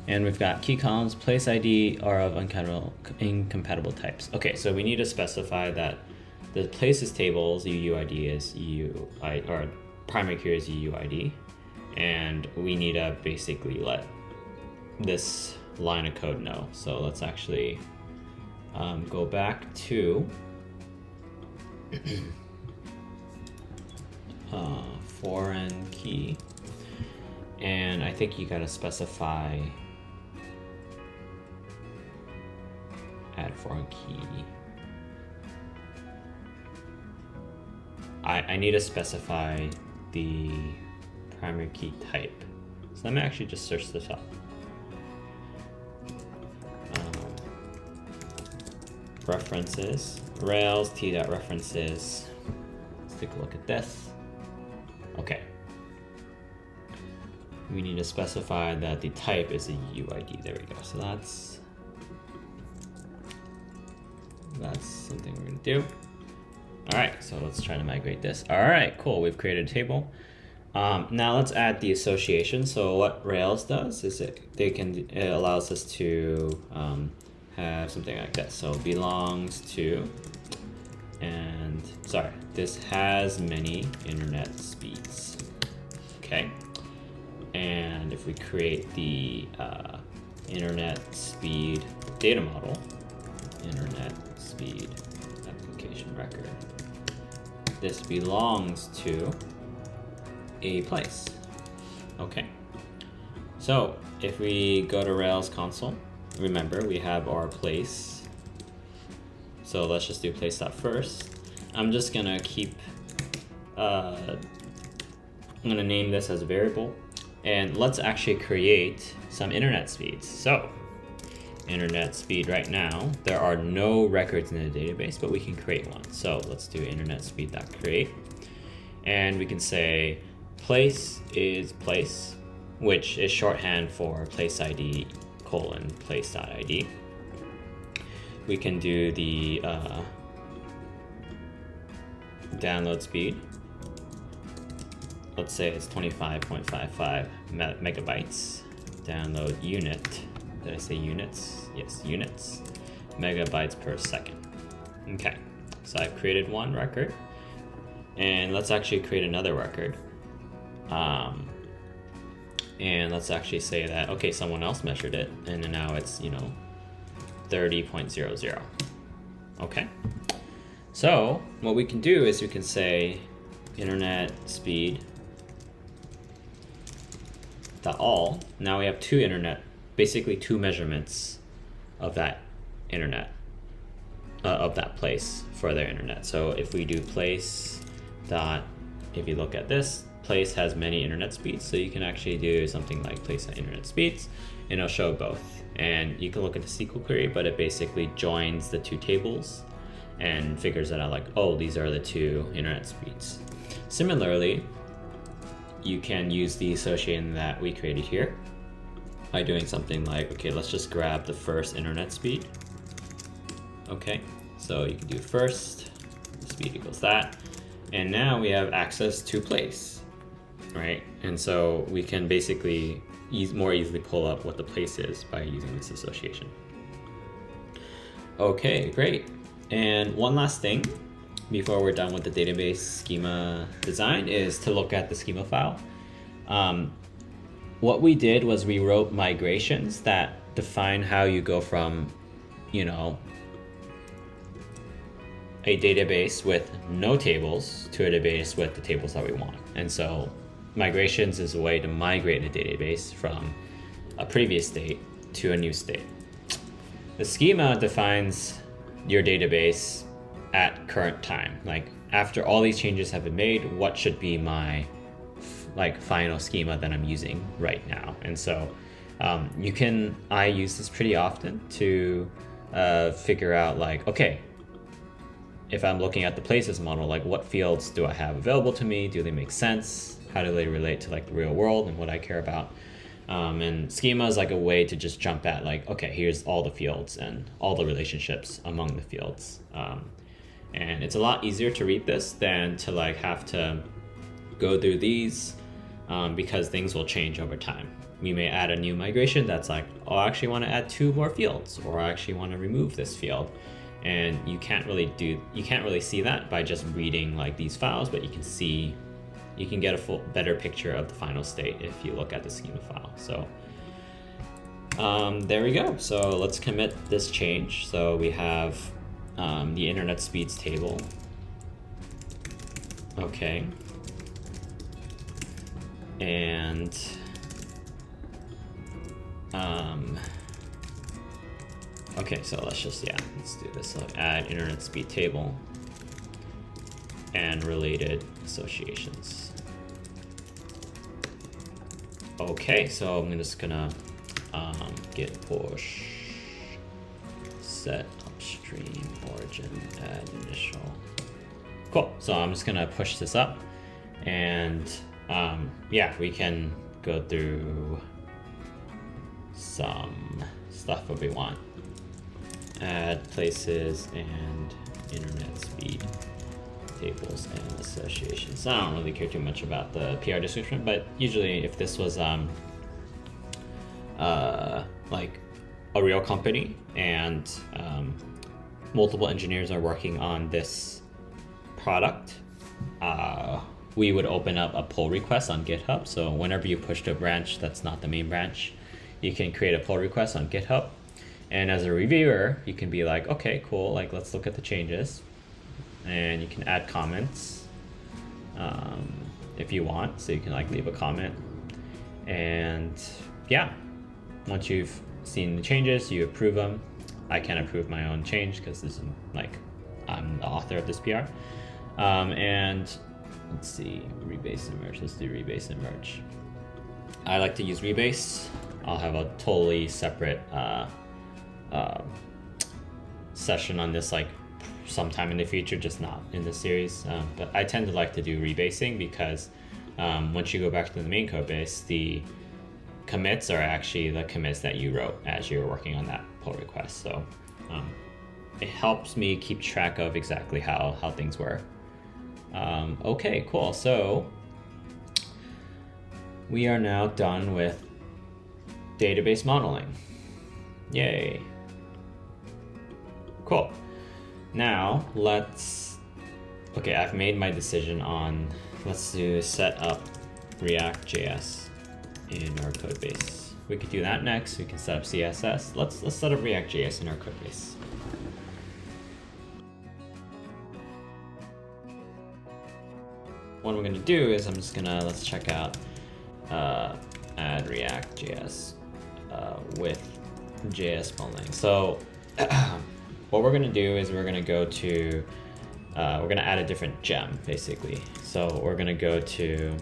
And we've got key columns, place ID are of incompatible types. Okay, so we need to specify that the places tables UUID is UUID, or primary key is UUID, and we need to basically let this line of code know. So let's actually go back to foreign key, and I think you gotta specify add foreign key. I need to specify the primary key type. So let me actually just search this up. References, Rails, t.references. Let's take a look at this. Okay. We need to specify that the type is a UUID. There we go. So that's something we're gonna do. All right, so let's try to migrate this. All right, cool. We've created a table. Now let's add the association. So what Rails does is it allows us to have something like this. So belongs to, and sorry, this has many internet speeds. Okay, and if we create the internet speed data model, internet speed application record, this belongs to a place. Okay, so if we go to Rails console, remember we have our place. So let's just do place.first. I'm just gonna keep, I'm gonna name this as a variable, and let's actually create some internet speeds. So internet speed right now, there are no records in the database, but we can create one. So let's do internet speed.create, and we can say place is place, which is shorthand for place ID colon place.id. We can do the download speed. Let's say it's 25.55 megabytes. Download unit. Did I say units? Yes, units. Megabytes per second. Okay, so I've created one record, and let's actually create another record. And let's actually say that, okay, someone else measured it, and now it's, 30.00. Okay, so what we can do is we can say internet speed .all. Now we have basically two measurements of that internet, of that place for their internet. So if we do place dot, if you look at this, place has many internet speeds, so you can actually do something like place at internet speeds, and it'll show both. And you can look at the SQL query, but it basically joins the two tables and figures it out like, oh, these are the two internet speeds. Similarly, you can use the association that we created here by doing something like, okay, let's just grab the first internet speed. Okay, so you can do first, speed equals that, and now we have access to place. Right, and so we can basically more easily pull up what the place is by using this association. Okay, great. And one last thing before we're done with the database schema design is to look at the schema file. What we did was we wrote migrations that define how you go from, a database with no tables to a database with the tables that we want. And so migrations is a way to migrate a database from a previous state to a new state. The schema defines your database at current time. Like after all these changes have been made, what should be my final schema that I'm using right now? And so I use this pretty often to figure out like, okay, if I'm looking at the places model, like what fields do I have available to me? Do they make sense? how do they relate to like the real world and what I care about. And schema is like a way to just jump at like, okay, here's all the fields and all the relationships among the fields. And it's a lot easier to read this than to like have to go through these because things will change over time. We may add a new migration that's like, oh, I actually want to add 2 more fields, or I actually want to remove this field. And you can't really see that by just reading like these files, but you can get a better picture of the final state if you look at the schema file. So there we go. So let's commit this change. So we have the internet speeds table. Okay. And okay, so let's do this. So add internet speed table and related associations. Okay, so I'm just gonna git push set upstream origin add initial. Cool. So I'm just gonna push this up, and yeah, we can go through some stuff that we want. Add places and internet speed tables and associations. I don't really care too much about the PR description, but usually if this was like a real company and multiple engineers are working on this product, we would open up a pull request on GitHub. So whenever you push to a branch that's not the main branch, you can create a pull request on GitHub. And as a reviewer, you can be like, okay, cool, like let's look at the changes. And you can add comments if you want. So you can like leave a comment. And yeah, once you've seen the changes, you approve them. I can approve my own change because this is like, I'm the author of this PR. And let's see, rebase and merge. Let's do rebase and merge. I like to use rebase. I'll have a totally separate session on this like sometime in the future, just not in this series. But I tend to like to do rebasing because once you go back to the main code base, the commits are actually the commits that you wrote as you were working on that pull request. So it helps me keep track of exactly how things were. Okay, cool. So we are now done with database modeling. Yay. Cool. Now okay, I've made my decision on, let's do set up reactjs in our code base. We could do that next. We can set up CSS. Let's set up reactjs in our code base. What I'm gonna do is let's check out add reactjs with jsbundling. So what we're gonna do is we're gonna go to, we're gonna add a different gem basically. So we're gonna go to,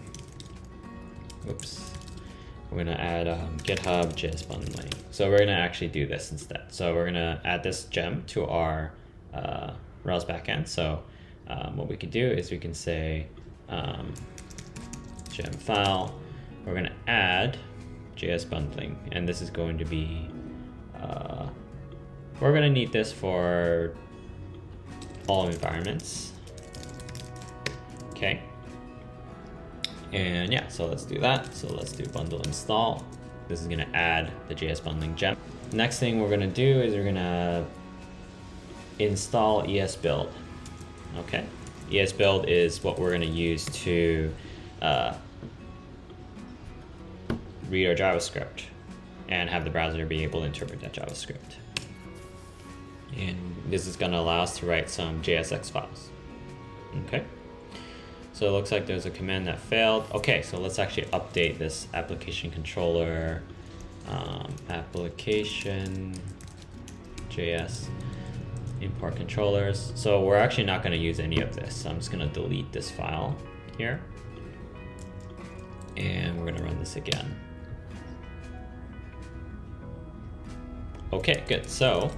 we're gonna add GitHub jsbundling. So we're gonna actually do this instead. So we're gonna add this gem to our Rails backend. So what we can do is we can say gem file, we're gonna add jsbundling, and this is going to be, we're gonna need this for all environments. Okay. And yeah, so let's do that. So let's do bundle install. This is gonna add the jsbundling gem. Next thing we're gonna do is we're gonna install EsBuild. Okay. EsBuild is what we're gonna use to read our JavaScript and have the browser be able to interpret that JavaScript. And this is gonna allow us to write some JSX files. Okay. So it looks like there's a command that failed. Okay, so let's actually update this application controller, application JS import controllers. So we're actually not going to use any of this. So I'm just going to delete this file here, and we're going to run this again. Okay, good. So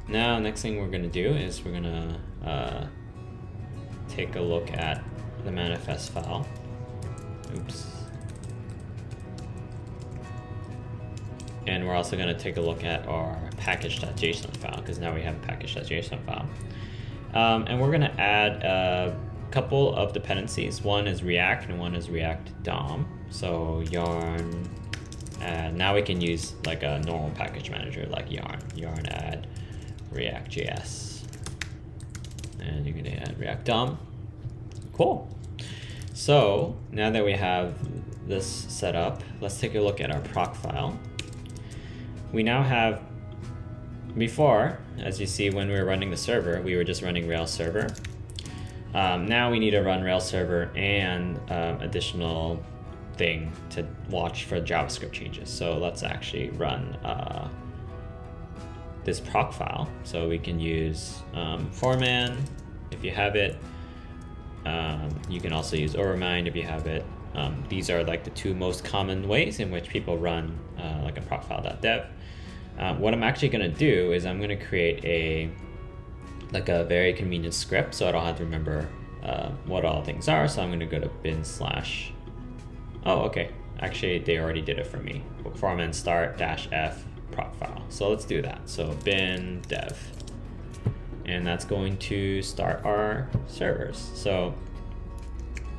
now next thing we're going to do is we're going to take a look at the manifest file. Oops. And we're also going to take a look at our package.json file, because now we have a package.json file. And we're going to add a couple of dependencies. One is React and one is React DOM. So yarn, now we can use like a normal package manager like yarn add reactjs. And you're going to add React DOM. Cool. So now that we have this set up, let's take a look at our proc file. We now have, before, as you see when we were running the server, we were just running Rails server. Now we need to run Rails server and additional thing to watch for JavaScript changes. So let's actually run this proc file. So we can use forman if you have it. You can also use overmind if you have it. These are like the two most common ways in which people run like a procfile.dev. What I'm actually going to do is I'm going to create a very convenient script, so I don't have to remember what all things are. So I'm going to go to bin / oh, okay. Actually, they already did it for me. Forman start -f procfile. So let's do that. So bin dev, and that's going to start our servers. So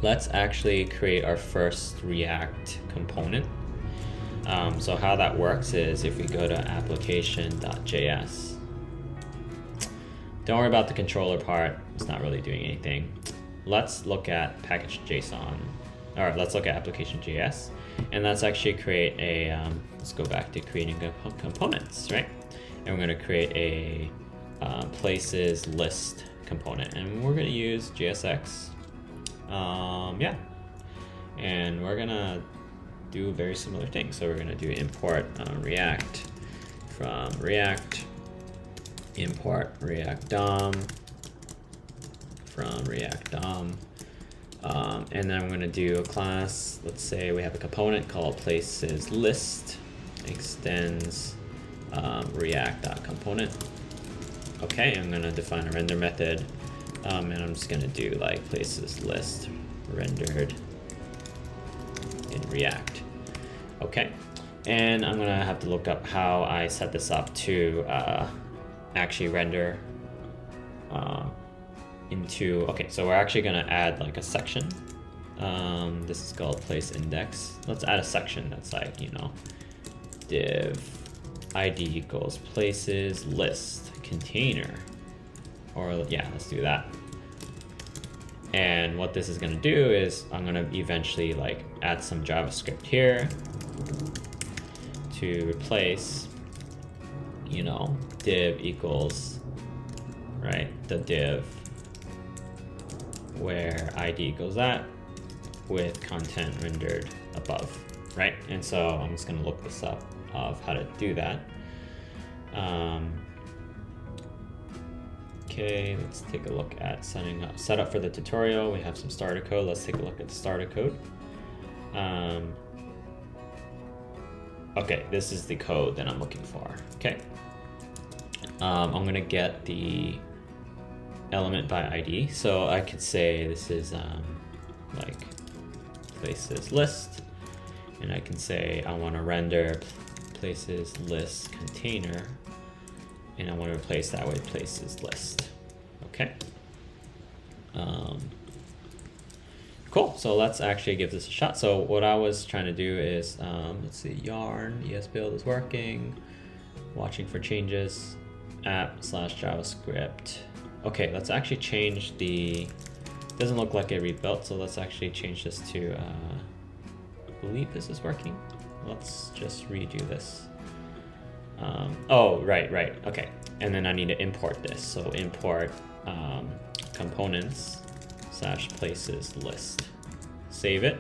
let's actually create our first React component. So how that works is if we go to application.js, don't worry about the controller part, it's not really doing anything. Let's look at package.json, or let's look at application.js, and let's actually create a, let's go back to creating components, right? And we're going to create a places list component, and we're going to use JSX. Yeah, and we're going to do a very similar thing. So we're going to do import React from React, import React DOM from React DOM, and then I'm going to do a class. Let's say we have a component called places list extends react.component. Okay, I'm going to define a render method, and I'm just going to do like places list rendered in React. Okay, and I'm gonna have to look up how I set this up to actually render into, okay, so we're actually gonna add like a section. This is called place index. Let's add a section that's like, you know, div id equals places list container, or yeah, let's do that. And what this is going to do is I'm going to eventually like add some JavaScript here to replace, you know, div equals, right, the div where id equals that with content rendered above, right? And so I'm just going to look this up of how to do that. Okay, let's take a look at setup for the tutorial. We have some starter code. Let's take a look at the starter code. Okay, this is the code that I'm looking for. Okay, I'm gonna get the element by ID. So I could say this is like places list, and I can say I want to render places list container, and I want to replace that with places list. Okay. Cool. So let's actually give this a shot. So what I was trying to do is, let's see, yarn EsBuild is working. Watching for changes. app/JavaScript. Okay, let's actually change the. Doesn't look like it rebuilt, so let's actually change this to. I believe this is working. Let's just redo this. Oh, right, okay. And then I need to import this. So import components / places list. Save it.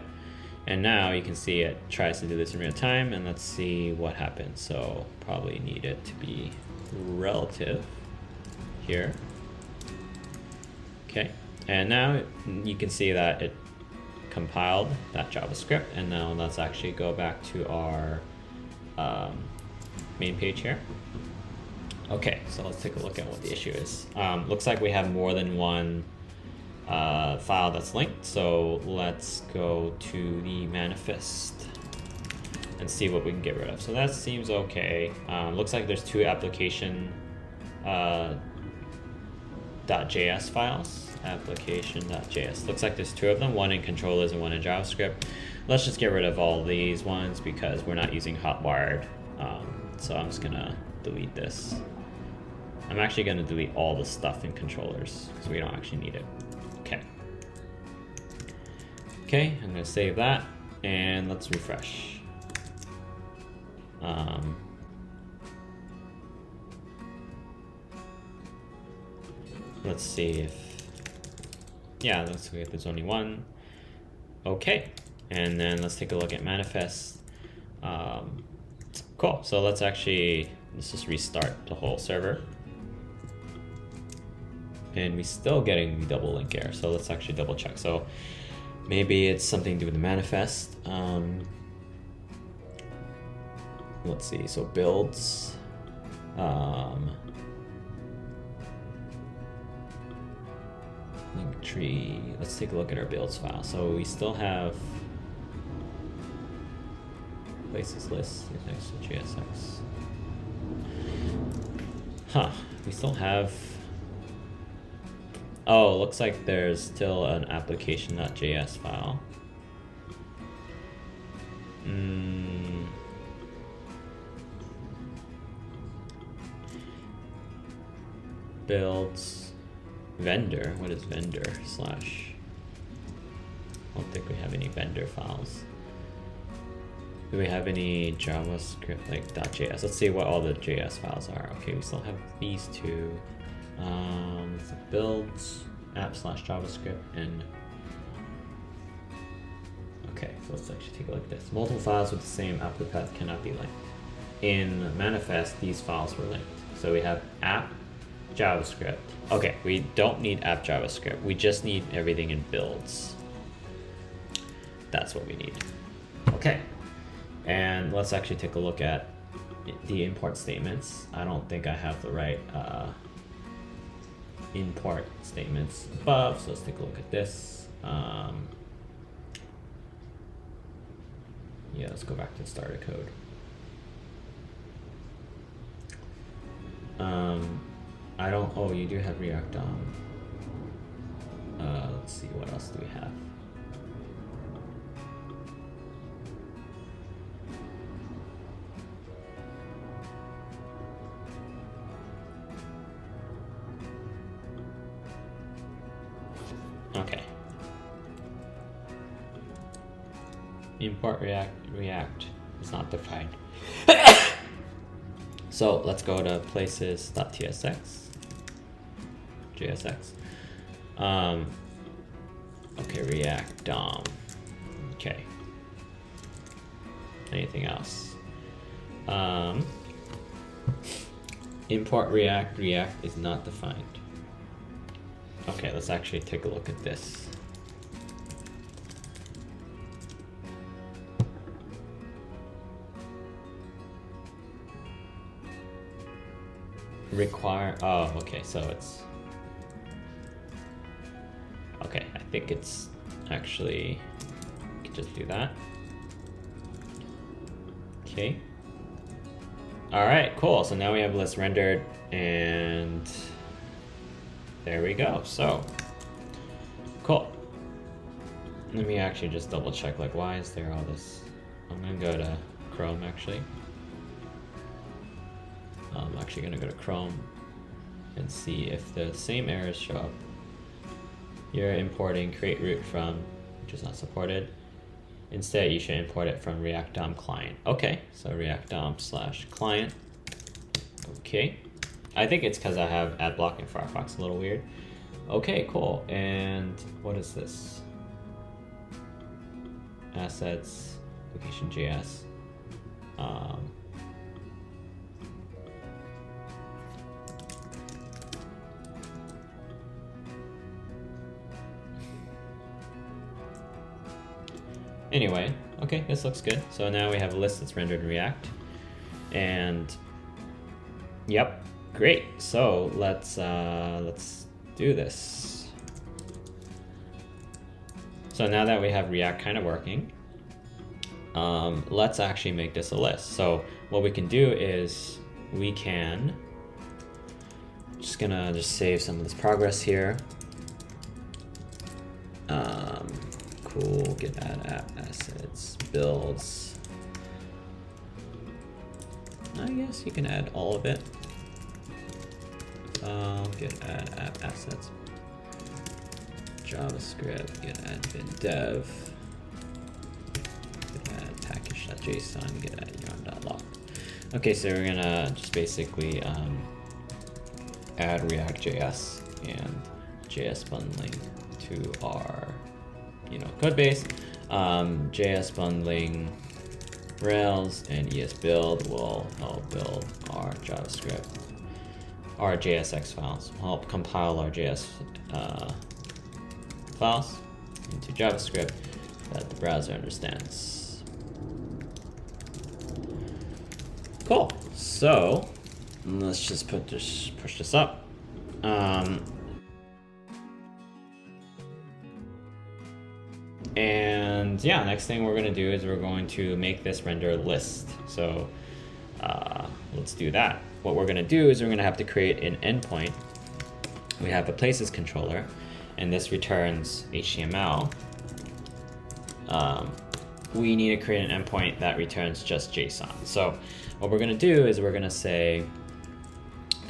And now you can see it tries to do this in real time, and let's see what happens. So probably need it to be relative here. Okay. And now you can see that it compiled that JavaScript, and now let's actually go back to our main page here. Okay, so let's take a look at what the issue is. Looks like we have more than one file that's linked. So let's go to the manifest and see what we can get rid of. So that seems okay. Looks like there's two application .js files. Application.js. Looks like there's two of them, one in controllers and one in JavaScript. Let's just get rid of all these ones because we're not using hotwired. So I'm just gonna delete this. I'm actually gonna delete all the stuff in controllers because we don't actually need it. Okay. Okay, I'm gonna save that and let's refresh. Let's see if, yeah, let's see if there's only one. Okay, and then let's take a look at manifest. Cool, so let's just restart the whole server. And we're still getting the double link error, so let's actually double check. So maybe it's something to do with the manifest. Let's see, so builds. Link tree. Let's take a look at our builds file. So we still have places list next to JSX. Huh, we still have, oh, looks like there's still an application.js file. Builds vendor. What is vendor slash? I don't think we have any vendor files. Do we have any JavaScript like .js? Let's see what all the JS files are. Okay, we still have these two. It's like builds app slash JavaScript and. Okay, so let's actually take a look at this. Multiple files with the same output path cannot be linked. In manifest, these files were linked. So we have app JavaScript. Okay, we don't need app JavaScript. We just need everything in builds. That's what we need. Okay, and let's actually take a look at the import statements. I don't think I have the right import statements above, so let's take a look at this. Yeah, let's go back to the starter code. I don't, oh, you do have React DOM. Let's see, what else do we have? Okay. Import React is not defined. So let's go to places.tsx, JSX. Okay, React DOM. Okay. Anything else? Import React is not defined. Okay, let's actually take a look at this. Require, oh, okay, so it's, okay, I think it's actually, we can just do that. Okay. All right, cool. So now we have list rendered and there we go. So cool. Let me actually just double check, like, why is there all this? I'm gonna go to Chrome actually. I'm actually gonna go to Chrome and see if the same errors show up. You're importing create root from, which is not supported. Instead, you should import it from React DOM client. Okay, so React DOM / client. Okay, I think it's because I have ad block in Firefox, a little weird. Okay, cool. And what is this? Assets, application.js. Anyway, okay, this looks good. So now we have a list that's rendered in React. And yep, great. So let's do this. So now that we have React kind of working, let's actually make this a list. So what we can do is we can, just gonna save some of this progress here. Cool, git add app assets, builds. I guess you can add all of it. Git add app assets, JavaScript, git add bin dev, git add package.json, git add yarn.log. Okay, so we're gonna just basically add reactjs and jsbundling to our code base. jsbundling-rails and EsBuild will help build our JavaScript, our JSX files, help compile our JS files into JavaScript that the browser understands. Cool. So let's just push this up. And yeah, next thing we're going to do is we're going to make this render list. So let's do that. What we're going to do is we're going to have to create an endpoint. We have a places controller, and this returns HTML. We need to create an endpoint that returns just JSON. So what we're going to do is we're going to say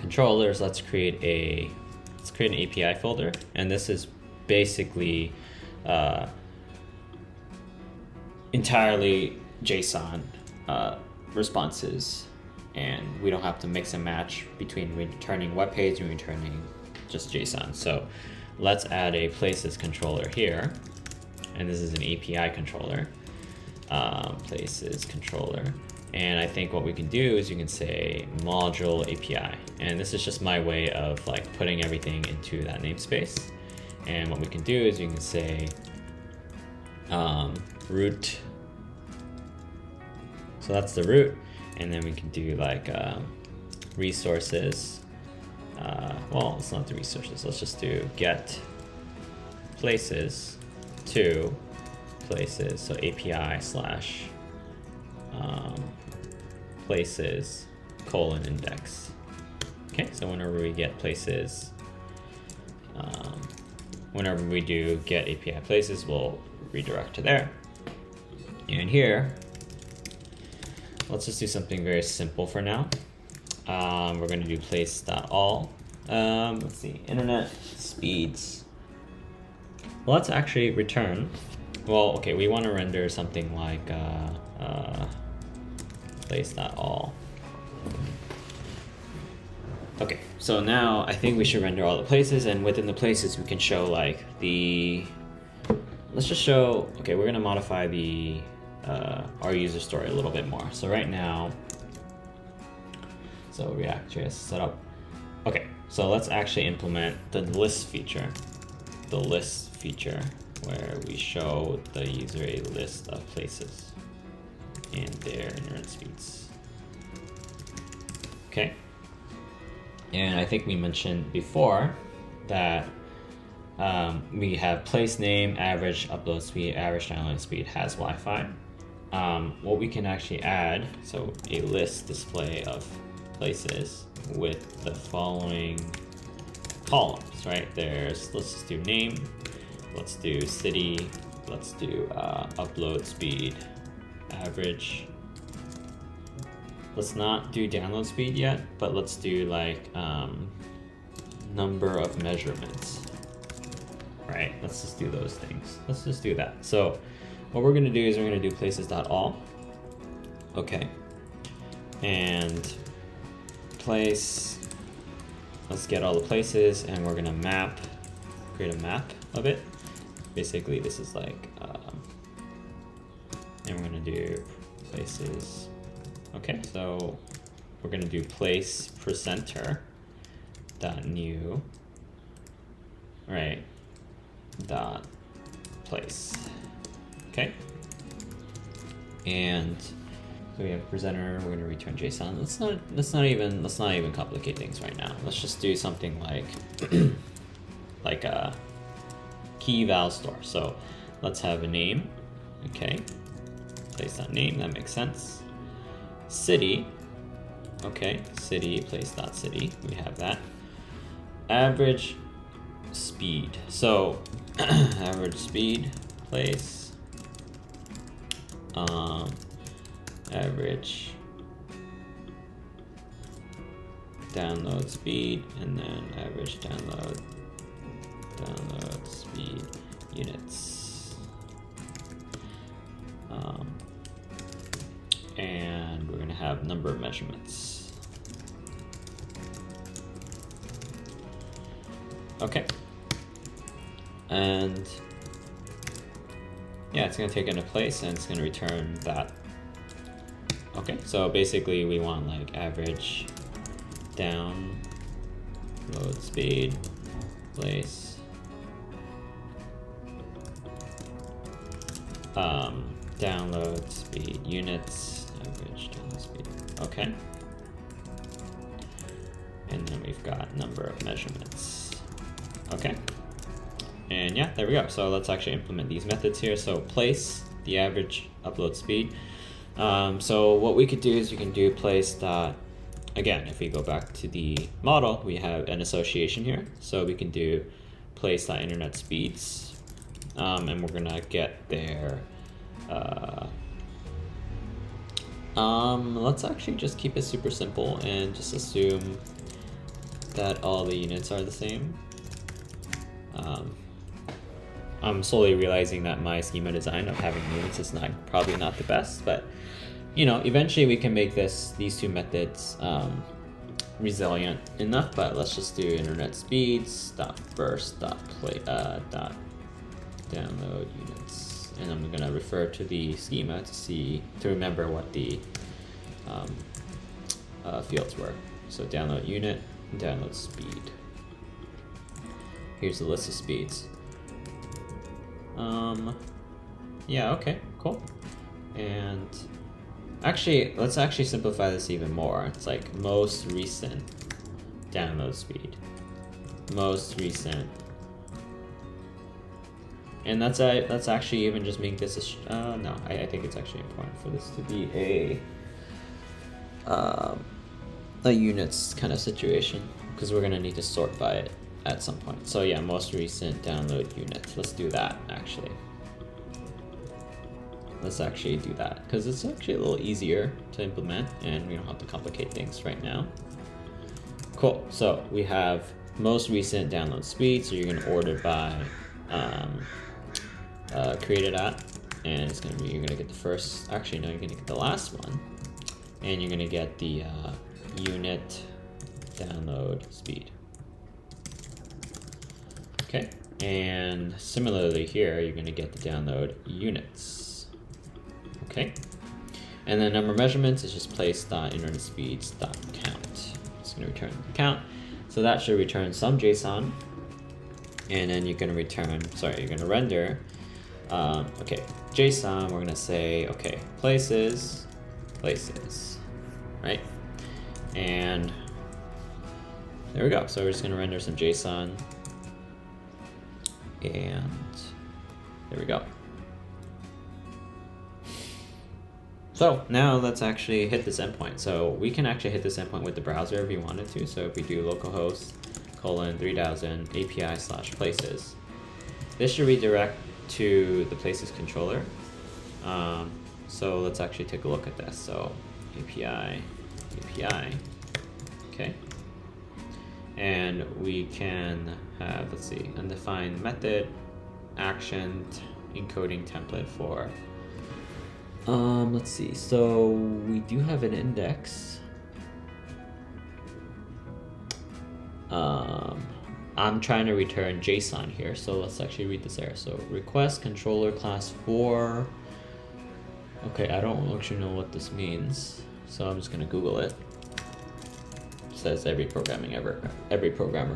controllers, let's create an API folder, and this is basically entirely JSON responses, and we don't have to mix and match between returning web page and returning just JSON. So let's add a places controller here, and this is an API controller, places controller. And I think what we can do is you can say module API, and this is just my way of like putting everything into that namespace. And what we can do is you can say root. So that's the root, and then we can do like resources. Well, it's not the resources. Let's just do get places to places. So API slash places : index. Okay, so whenever we get places, whenever we do get API places, we'll redirect to there. And here, let's just do something very simple for now. We're going to do place.all. Let's see, internet speeds. Well, let's actually return. Well, okay, we want to render something like place.all. Okay, so now I think we should render all the places, and within the places we can show like the, let's just show, okay, we're gonna modify the our user story a little bit more. So right now, so reactjs setup. Okay, so let's actually implement the list feature. The list feature where we show the user a list of places and their internet speeds. Okay. And I think we mentioned before that we have place name, average upload speed, average download speed has Wi-Fi. What we can actually add, so a list display of places with the following columns, right? There's, let's just do name, let's do city, let's do upload speed, average. Let's not do download speed yet, but let's do like number of measurements, right? Let's just do those things. Let's just do that. So what we're gonna do is we're gonna do places.all. Okay. And place, let's get all the places, and we're gonna create a map of it. Basically, this is like, and we're gonna do places. Okay, so we're gonna do place presenter dot new, right, dot place. Okay, and so we have presenter. We're gonna return JSON. Let's not even complicate things right now. Let's just do something like like a key val store. So let's have a name. Okay, place that name, that makes sense. City, okay, city, place dot city, we have that. Average speed, so average speed, place, average download speed, and then average download speed units. And we're gonna have number of measurements. Okay. And yeah, it's gonna take into place and it's gonna return that. Okay, so basically we want like average download speed, place, download speed units, average download speed. Okay. And then we've got number of measurements. Okay. And yeah, there we go. So let's actually implement these methods here. So place the average upload speed. So what we could do is we can do place dot, again, if we go back to the model, we have an association here. So we can do place dot internet speeds, and we're gonna get their, let's actually just keep it super simple and just assume that all the units are the same. I'm slowly realizing that my schema design of having units is probably not the best, but you know, eventually we can make these two methods resilient enough. But let's just do internet speeds dot first dot download units, and I'm gonna refer to the schema to remember what the fields were. So download unit, download speed. Here's the list of speeds. Yeah, okay, cool. And actually, let's actually simplify this even more. It's like most recent download speed, most recent. And that's actually even just make this no, I think it's actually important for this to be a units kind of situation, because we're gonna need to sort by it at some point. So yeah, most recent download units. Let's do that actually. Let's actually do that because it's actually a little easier to implement and we don't have to complicate things right now. Cool, so we have most recent download speed. So you're gonna order by created at, and it's gonna be, you're gonna get the first, actually no, you're gonna get the last one, and you're gonna get the unit download speed. Okay, and similarly here, you're gonna get the download units. Okay, and then number of measurements is just place.internet speeds.count. It's gonna return the count. So that should return some JSON, and then you're gonna return, you're gonna render, okay, JSON, we're gonna say, okay, places, right? And there we go. So we're just gonna render some JSON, and there we go. So now let's actually hit this endpoint. So we can actually hit this endpoint with the browser if we wanted to. So if we do localhost :3000 API/places, this should redirect to the places controller. So let's actually take a look at this. So API, okay. And we can have, let's see, undefined method, action, encoding template for, let's see, so we do have an index. I'm trying to return JSON here, so let's actually read this error. So request controller class 4. Okay, I don't actually know what this means, so I'm just gonna Google it. It says every programmer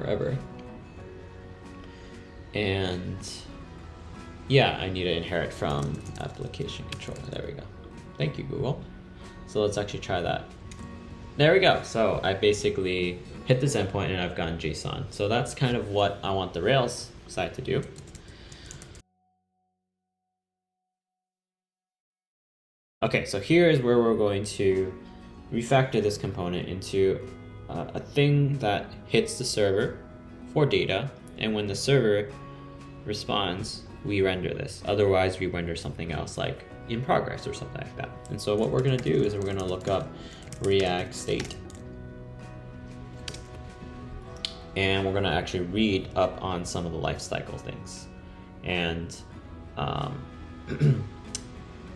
ever. And yeah, I need to inherit from application controller. There we go. Thank you, Google. So let's actually try that. There we go. So I basically hit this endpoint and I've gotten JSON. So that's kind of what I want the Rails side to do. Okay, so here is where we're going to refactor this component into a thing that hits the server for data, and when the server responds, we render this. Otherwise, we render something else like in progress or something like that. And so what we're going to do is we're going to look up reactState, and we're going to actually read up on some of the lifecycle things. And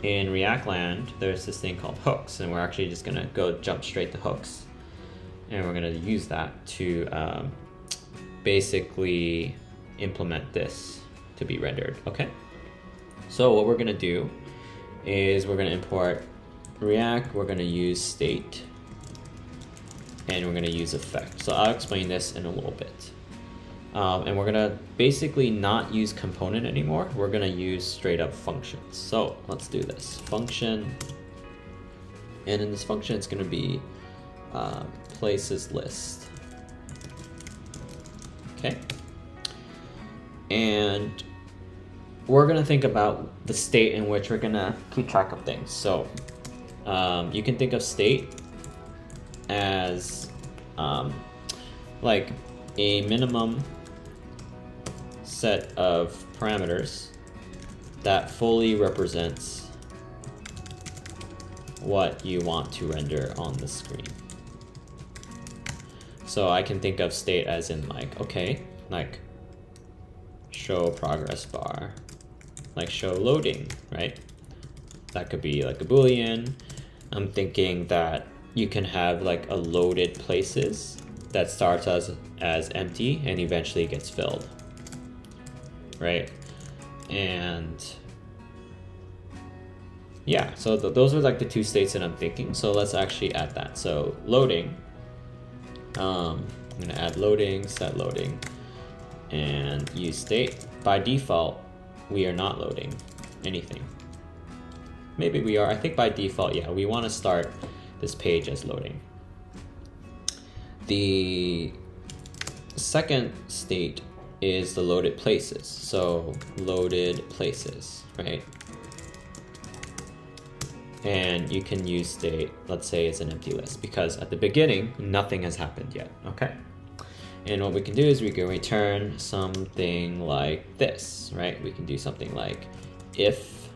in React land, there's this thing called hooks, and we're actually just going to jump straight to hooks, and we're going to use that to basically implement this to be rendered. Okay, so what we're going to do is we're going to import React, we're going to use state, and we're going to use effect. So I'll explain this in a little bit. And we're going to basically not use component anymore. We're going to use straight up functions. So let's do this. Function, and in this function it's going to be places list. Okay, and we're going to think about the state in which we're going to keep track of things. So you can think of state as like a minimum set of parameters that fully represents what you want to render on the screen. So I can think of state as in like, okay, like show progress bar, like show loading, right? That could be like a Boolean. I'm thinking that you can have like a loaded places that starts as empty and eventually gets filled, right? And yeah, so those are like the two states that I'm thinking. So let's actually add that. So loading, I'm gonna add loading, set loading, and use state. By default, we are not loading anything. Maybe we are. I think by default, yeah, we want to start this page as loading. The second state is the loaded places. So loaded places, right? And you can use state, let's say it's an empty list, because at the beginning, nothing has happened yet, okay? And what we can do is we can return something like this, right? We can do something like if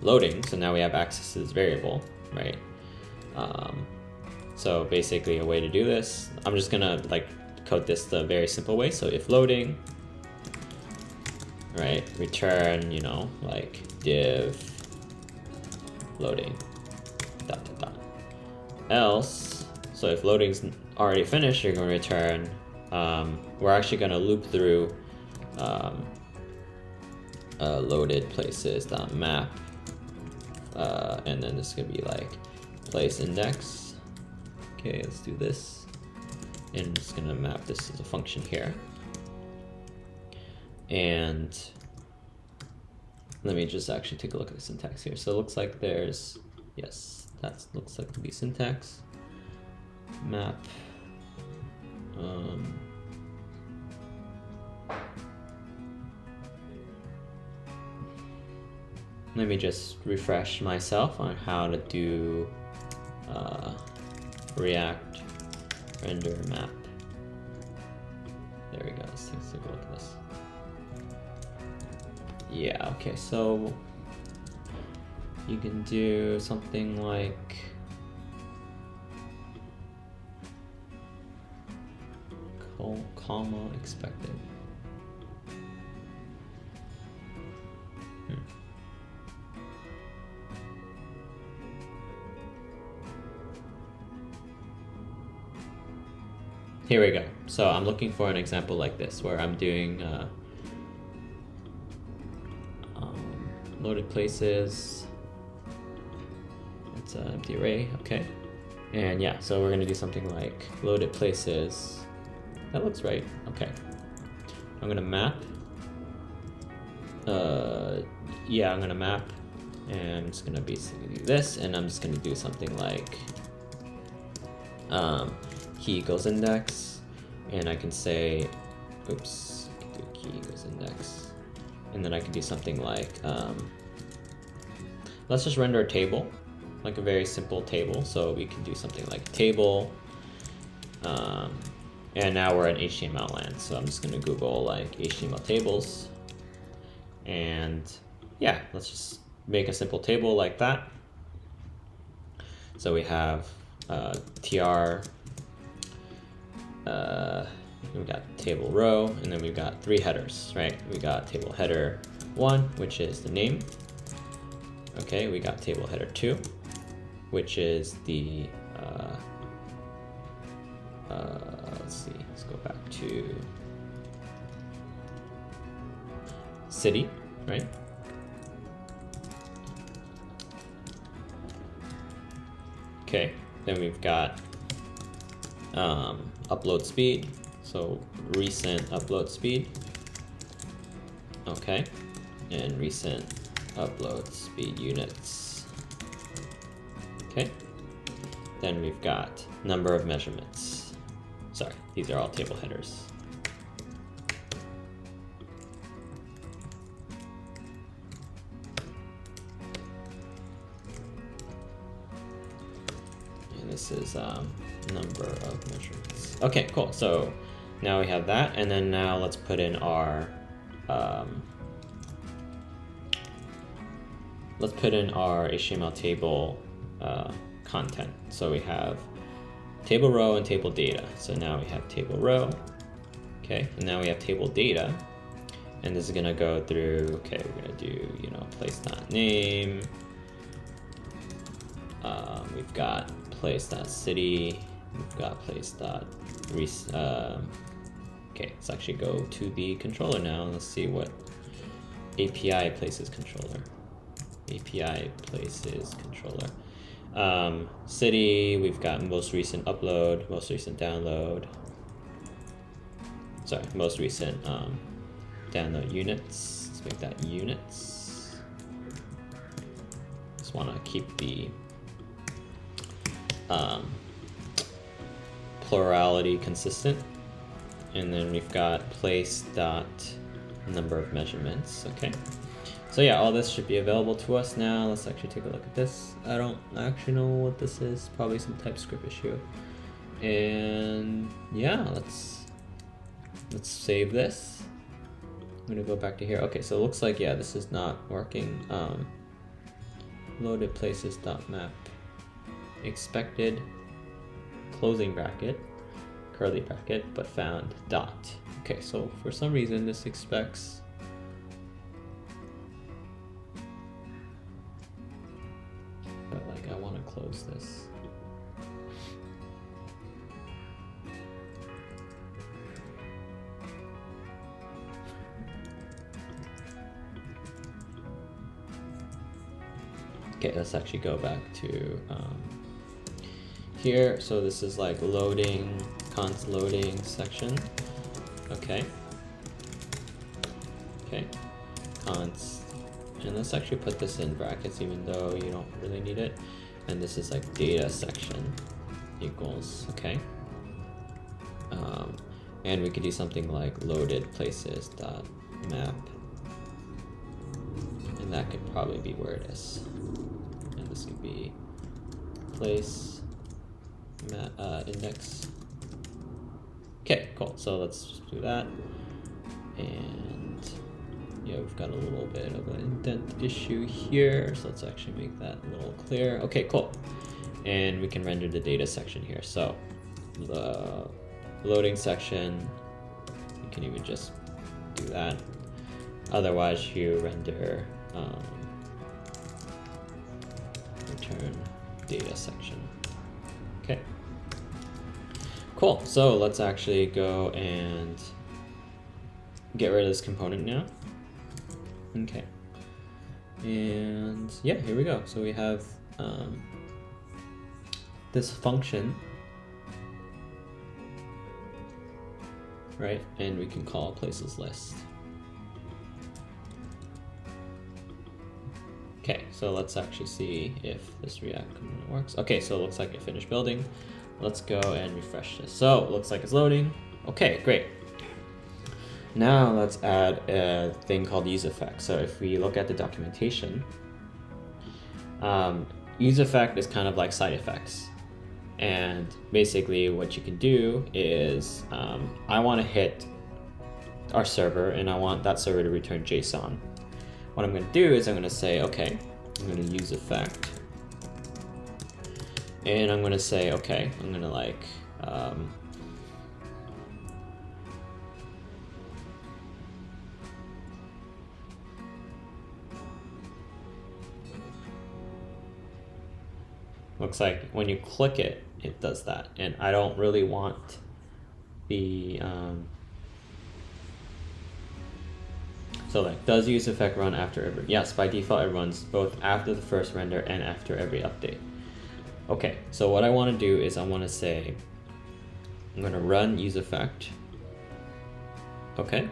loading, so now we have access to this variable, right? So basically a way to do this, I'm just gonna like code this the very simple way. So if loading, right, return, you know, like div loading, dot, dot, dot. Else, so if loading's already finished, you're gonna return, we're actually gonna loop through loaded places dot map, and then this is gonna be like place index. Okay, let's do this, and I'm just gonna map this as a function here. And let me just actually take a look at the syntax here. So it looks like there's, yes, that looks like to be syntax. Map. Let me just refresh myself on how to do React render map. There we go. Let's take a look at this. Yeah, okay, so you can do something like comma expected. Here we go. So I'm looking for an example like this where I'm doing loaded places. It's an empty array, okay. And yeah, so we're gonna do something like loaded places. That looks right, okay. I'm gonna map. Yeah, I'm gonna map, and I'm just gonna basically do this, and I'm just gonna do something like key equals index, and I can say, oops, I can do key equals index, and then I can do something like let's just render a table, like a very simple table. So we can do something like table. And now we're in HTML land. So I'm just gonna Google like HTML tables. And yeah, let's just make a simple table like that. So we have tr, we've got table row, and then we've got 3 headers, right? We got table header 1, which is the name. Okay, we got table header 2, which is the, let's see, let's go back to city, right? Okay, then we've got upload speed, so recent upload speed. Okay, and recent upload speed units. Okay, then we've got number of measurements. Sorry, these are all table headers. This is number of measurements. Okay, cool. So now we have that, and then now let's put in our HTML table content. So we have table row and table data. So now we have table row. Okay, and now we have table data, and this is gonna go through. Okay, we're gonna do place.name. We've got place.city, we've got okay, let's actually go to the controller now. Let's see what API places controller. API places controller. City, we've got most recent upload, most recent download. Sorry, most recent download units. Let's make that units. Just want to keep the plurality consistent, and then we've got place dot number of measurements. Okay, so yeah, all this should be available to us now. Let's actually take a look at this. I don't actually know what this is, probably some TypeScript issue. And yeah, let's save this. I'm gonna go back to here. Okay, so it looks like, yeah, this is not working. Loaded places dot map expected closing bracket curly bracket but found dot. Okay, so for some reason this expects but like I want to close this. Okay, let's actually go back to here. So this is like loading, const loading section. Okay. Okay. Const, and let's actually put this in brackets even though you don't really need it. And this is like data section equals, okay. And we could do something like loaded places dot map, and that could probably be where it is. And this could be place index. Okay, cool. So let's just do that. And yeah, we've got a little bit of an indent issue here. So let's actually make that a little clear. Okay, cool. And we can render the data section here. So the loading section, you can even just do that. Otherwise, you render return data section. Okay. Cool. So let's actually go and get rid of this component now. Okay. And yeah, here we go. So we have this function, right? And we can call places list. Okay, so let's actually see if this React component works. Okay, so it looks like it finished building. Let's go and refresh this. So it looks like it's loading. Okay, great. Now let's add a thing called useEffect. So if we look at the documentation, useEffect is kind of like side effects. And basically what you can do is I want to hit our server and I want that server to return JSON. What I'm going to do is I'm going to say, okay, I'm going to use effect. And I'm going to say, okay, I'm going to like, looks like when you click it, it does that. And I don't really want the, so like, does useEffect run after every, yes, by default it runs both after the first render and after every update. Okay, so what I want to do is I want to say, I'm going to run useEffect. Okay,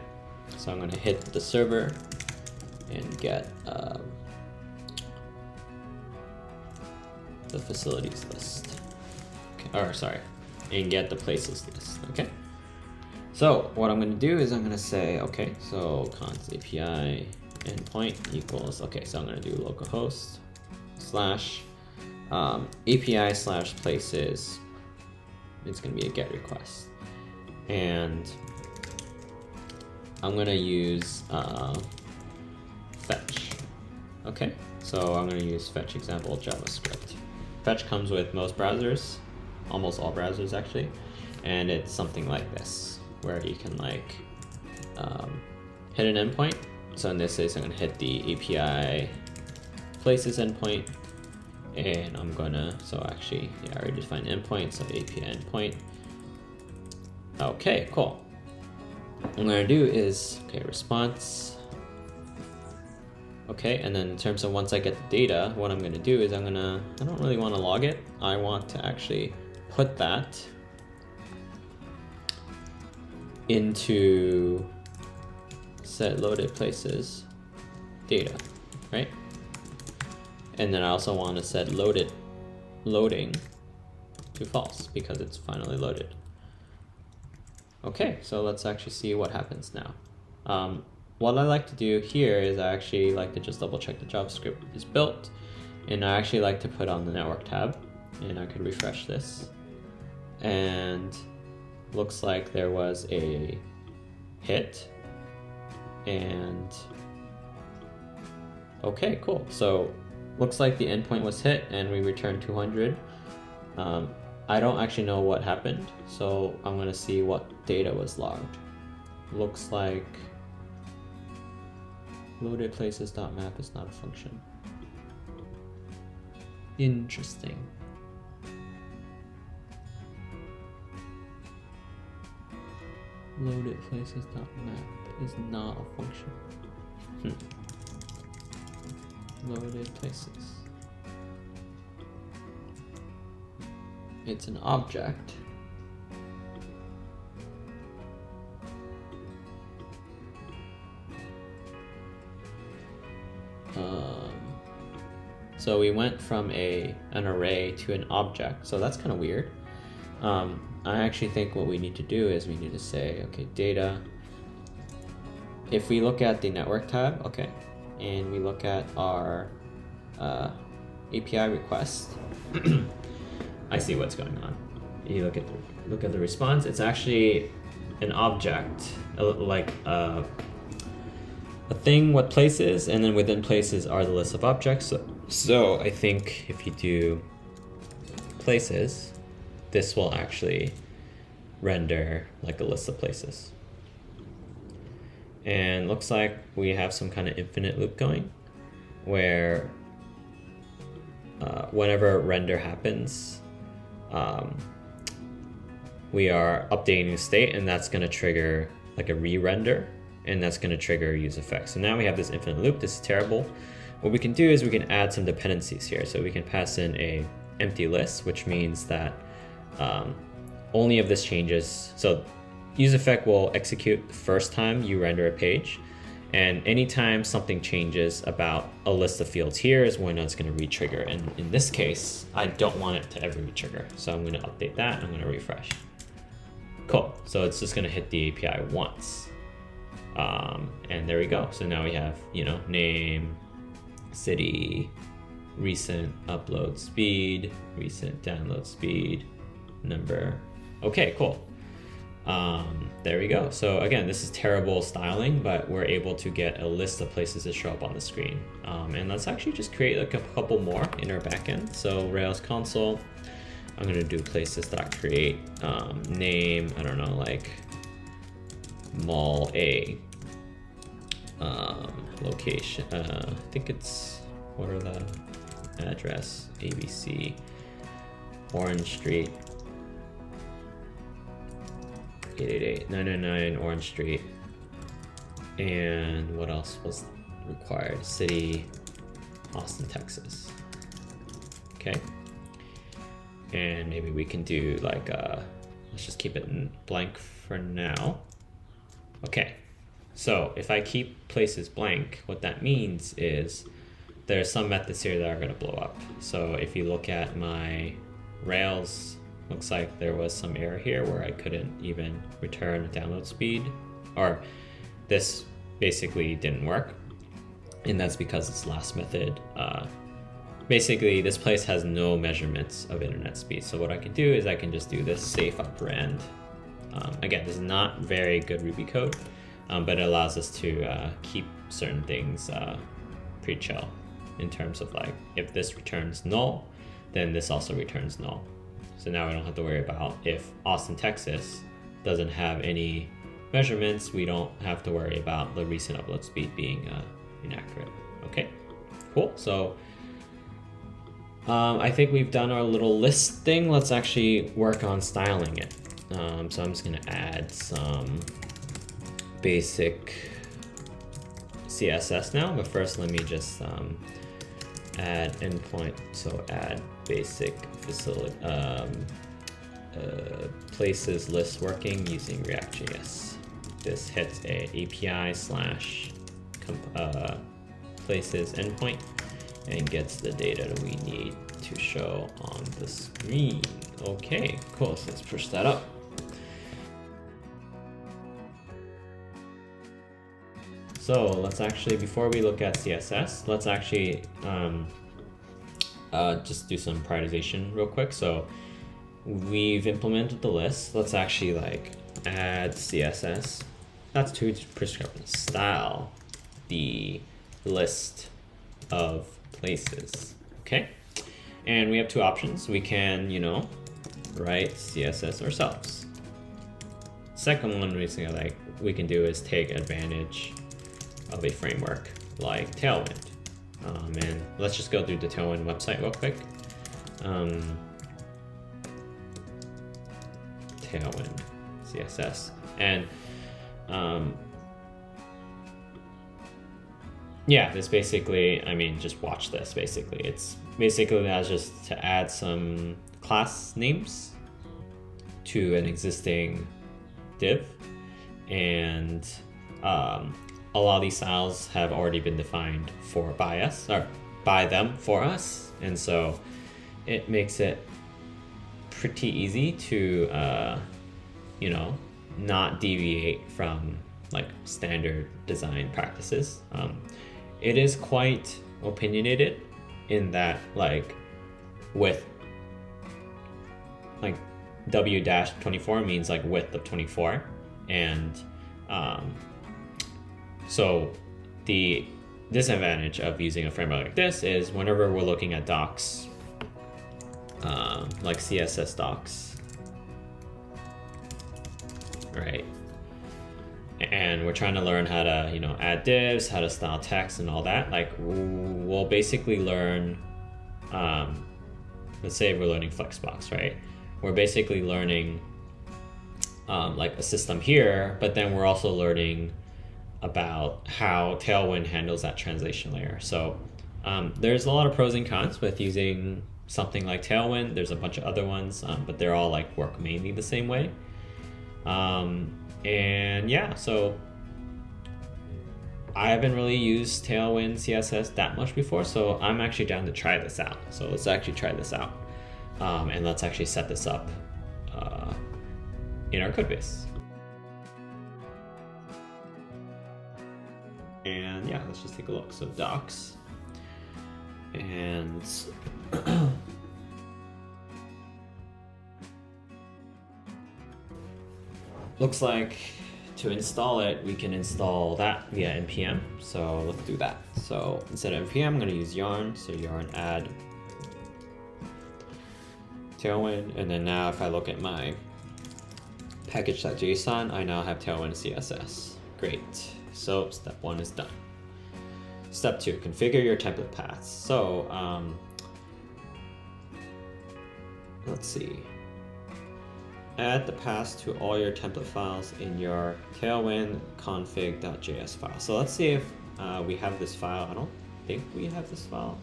so I'm going to hit the server and get the facilities list. Okay, or sorry, and get the places list. Okay. So what I'm going to do is I'm going to say, okay, so const API endpoint equals, okay, so I'm going to do localhost slash API slash places. It's going to be a get request. And I'm going to use fetch. Okay, so I'm going to use fetch example JavaScript. Fetch comes with most browsers, almost all browsers actually, and it's something like this, where you can like hit an endpoint. So in this case, I'm gonna hit the API places endpoint, and I'm gonna, so actually, yeah, I already defined endpoint, so API endpoint. Okay, cool. What I'm gonna do is, okay, response. Okay, and then in terms of once I get the data, what I'm gonna do is I don't really wanna log it. I want to actually put that into set loaded places data, right? And then I also want to set loading to false because it's finally loaded. Okay, so let's actually see what happens now. What I like to do here is I actually like to just double check the JavaScript is built, and I actually like to put on the network tab, and I could refresh this, and looks like there was a hit, and okay, cool. So looks like the endpoint was hit and we returned 200. I don't actually know what happened, so I'm gonna see what data was logged. Looks like loaded places.map is not a function. Interesting. Loaded places.map is not a function. Loaded places. It's an object. So we went from an array to an object, so that's kind of weird. I actually think what we need to do is we need to say, okay, data. If we look at the network tab, okay, and we look at our API request, I see what's going on. You look at the response. It's actually an object, like a thing with places, and then within places are the list of objects. So I think if you do places, this will actually render like a list of places. And looks like we have some kind of infinite loop going, where whenever render happens, we are updating the state, and that's going to trigger like a re-render, and that's going to trigger useEffect. So now we have this infinite loop. This is terrible. What we can do is we can add some dependencies here. So we can pass in a empty list, which means that only if this changes. So useEffect will execute the first time you render a page, and anytime something changes about a list of fields here is when it's going to re-trigger. And in this case, I don't want it to ever re-trigger. So I'm going to update that. I'm going to refresh. Cool. So it's just going to hit the API once. And there we go. So now we have, name, city, recent upload speed, recent download speed, number. Okay, cool. There we go. So again, this is terrible styling, but we're able to get a list of places to show up on the screen. And let's actually just create like a couple more in our backend. So Rails console, I'm gonna do places.create, name, I don't know, like mall A, location, I think it's, what are the address, ABC, Orange Street, 888-999 Orange Street. And what else was required? City, Austin, Texas. Okay. And maybe we can do like, let's just keep it blank for now. Okay. So if I keep places blank, what that means is there's some methods here that are going to blow up. So if you look at my Rails, looks like there was some error here where I couldn't even return download speed, or this basically didn't work. And that's because this last method, basically this place has no measurements of internet speed. So what I can do is I can just do this safe operand. Again, this is not very good Ruby code, but it allows us to keep certain things pretty chill in terms of like, if this returns null, then this also returns null. So now we don't have to worry about if Austin, Texas doesn't have any measurements, we don't have to worry about the recent upload speed being inaccurate. Okay, cool. So I think we've done our little list thing. Let's actually work on styling it. So I'm just gonna add some basic CSS now, but first let me just add endpoint. So add basic facility places list working using reactjs. This hits a API / places endpoint and gets the data that we need to show on the screen. Okay, cool. So let's push that up. So let's actually, before we look at CSS, let's actually just do some prioritization real quick. So we've implemented the list. Let's actually like add CSS. That's too prescriptive. Style the list of places. Okay. And we have two options. We can, write CSS ourselves. Second one, basically, we can do is take advantage of a framework like Tailwind. And let's just go through the Tailwind website real quick. Tailwind CSS. And yeah, this basically, just watch this basically. It's basically that's just to add some class names to an existing div. And a lot of these styles have already been defined by us, or by them for us. And so it makes it pretty easy to, not deviate from like standard design practices. It is quite opinionated in that width, W-24 means like width of 24. And so the disadvantage of using a framework like this is whenever we're looking at docs, like CSS docs, right? And we're trying to learn how to, add divs, how to style text and all that. We'll basically learn, let's say we're learning Flexbox, right? We're basically learning a system here, but then we're also learning about how Tailwind handles that translation layer. So there's a lot of pros and cons with using something like Tailwind. There's a bunch of other ones, but they're all work mainly the same way. And yeah, so I haven't really used Tailwind CSS that much before, so I'm actually down to try this out. So let's actually try this out. And let's actually set this up in our codebase. And yeah, let's just take a look. So docs, And looks like to install it, we can install that via npm. So let's do that. So instead of npm, I'm going to use yarn. So yarn add Tailwind. And then now if I look at my package.json, I now have Tailwind CSS. Great. So step 1 is done. Step 2, configure your template paths. So let's see. Add the paths to all your template files in your tailwind.config.js file. So let's see if we have this file. I don't think we have this file.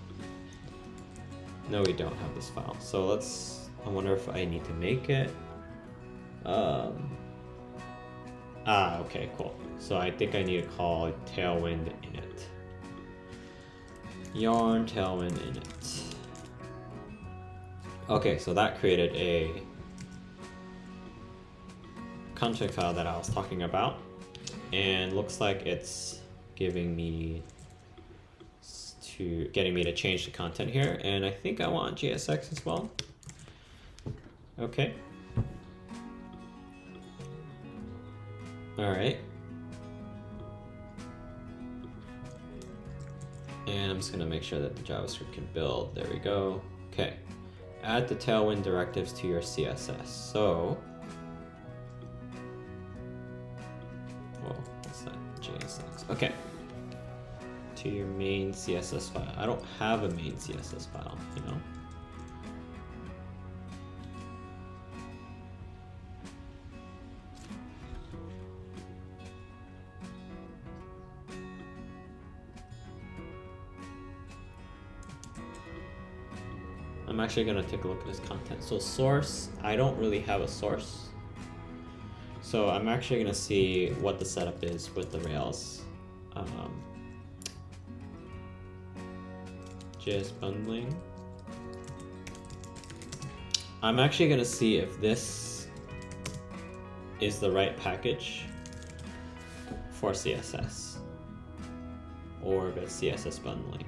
No, we don't have this file. So let's, I wonder if I need to make it. Okay, cool. So I think I need to call tailwind init. Yarn tailwind init. Okay, so that created a config file that I was talking about, and looks like it's giving me getting me to change the content here, and I think I want JSX as well. Okay. All right. And I'm just gonna make sure that the JavaScript can build. There we go. Okay. Add the Tailwind directives to your CSS. So, whoa, what's that? JSX. Okay. To your main CSS file. I don't have a main CSS file, you know? I'm actually gonna take a look at this content. So source, I don't really have a source. So I'm actually gonna see what the setup is with the Rails. JSbundling. I'm actually gonna see if this is the right package for CSS, or if it's CSS bundling.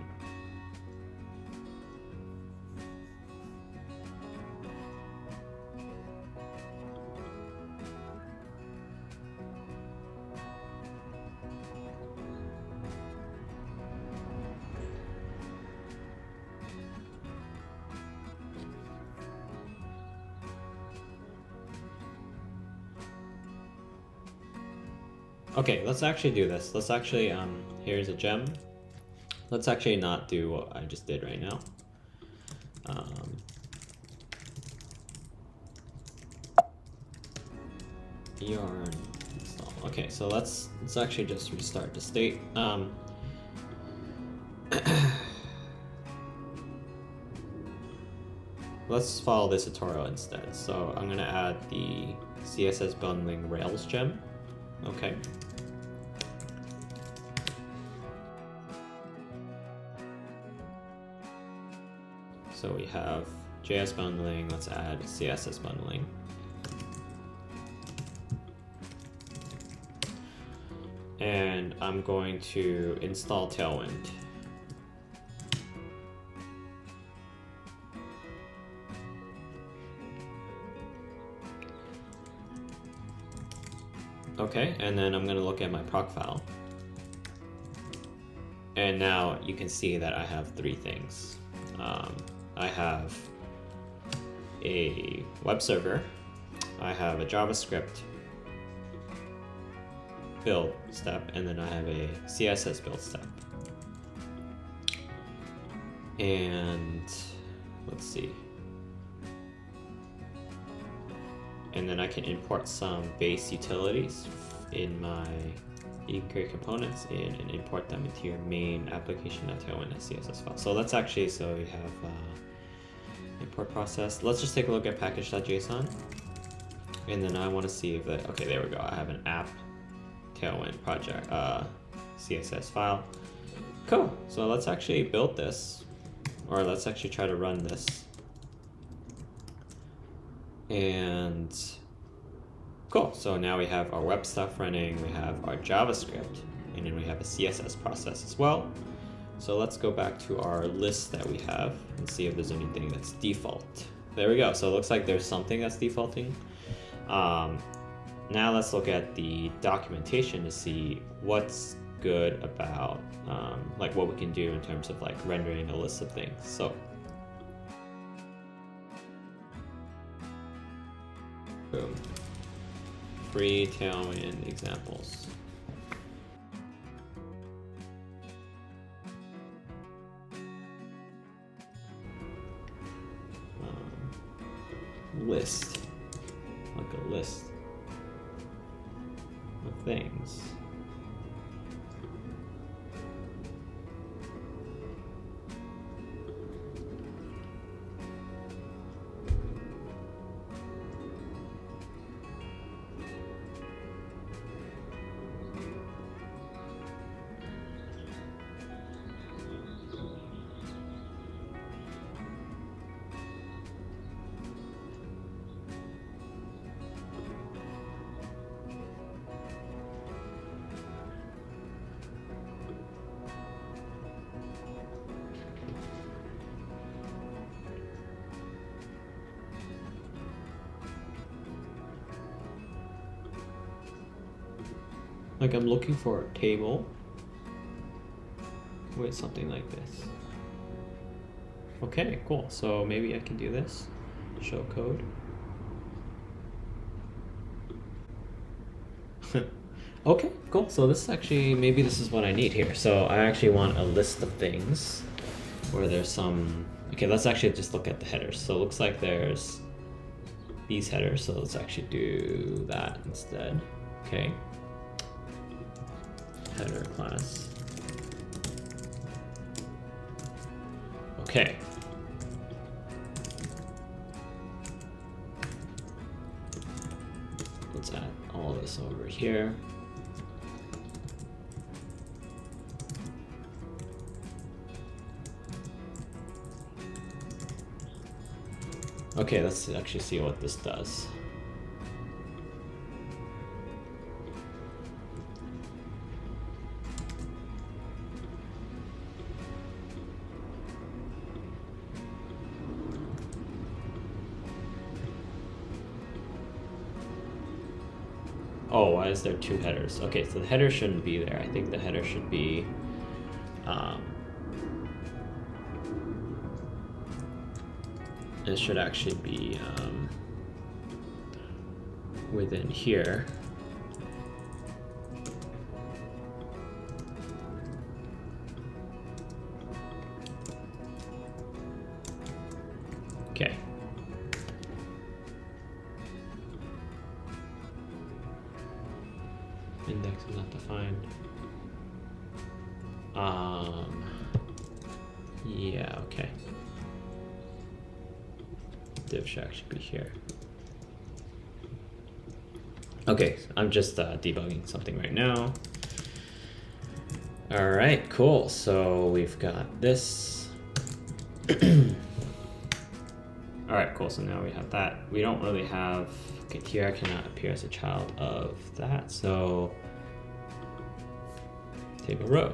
Okay, let's actually do this. Let's actually, here's a gem. Let's actually not do what I just did right now. Yarn install. Okay, so let's actually just restart the state. Let's follow this tutorial instead. So I'm gonna add the cssbundling-rails gem. Okay. So we have JS bundling, let's add CSS bundling. And I'm going to install Tailwind. Okay, and then I'm gonna look at my proc file. And now you can see that I have 3 things. I have a web server, I have a JavaScript build step, and then I have a CSS build step. And let's see. And then I can import some base utilities in my Ican components and import them into your main application.tailwind.css file. So let's actually, so we have import process. Let's just take a look at package.json. And then I want to see if that, okay, there we go. I have an app Tailwind project CSS file. Cool. So let's actually build this, or let's actually try to run this. And cool, so now we have our web stuff running, we have our JavaScript, and then we have a CSS process as well. So let's go back to our list that we have and see if there's anything that's default. There we go. So it looks like there's something that's defaulting. Now let's look at the documentation to see what's good about like what we can do in terms of like rendering a list of things. So boom, free Tailwind examples. List, like a list of things. Like I'm looking for a table with something like this. Okay, cool. So maybe I can do this. Show code. Okay, cool. So this is actually, maybe this is what I need here. So I actually want a list of things where there's some, okay, let's actually just look at the headers. So it looks like there's these headers. So let's actually do that instead. Okay. Header class. Okay. Let's add all this over here. Okay, let's actually see what this does. Oh, why is there two headers? Okay, so the header shouldn't be there. I think the header should be it should actually be within here. Okay. Index is not defined. Yeah, okay. Div should actually be here. Okay, I'm just debugging something right now. All right, cool. So we've got this. All right, cool. So now we have that. We don't really have, okay, TR cannot appear as a child of that. So table row.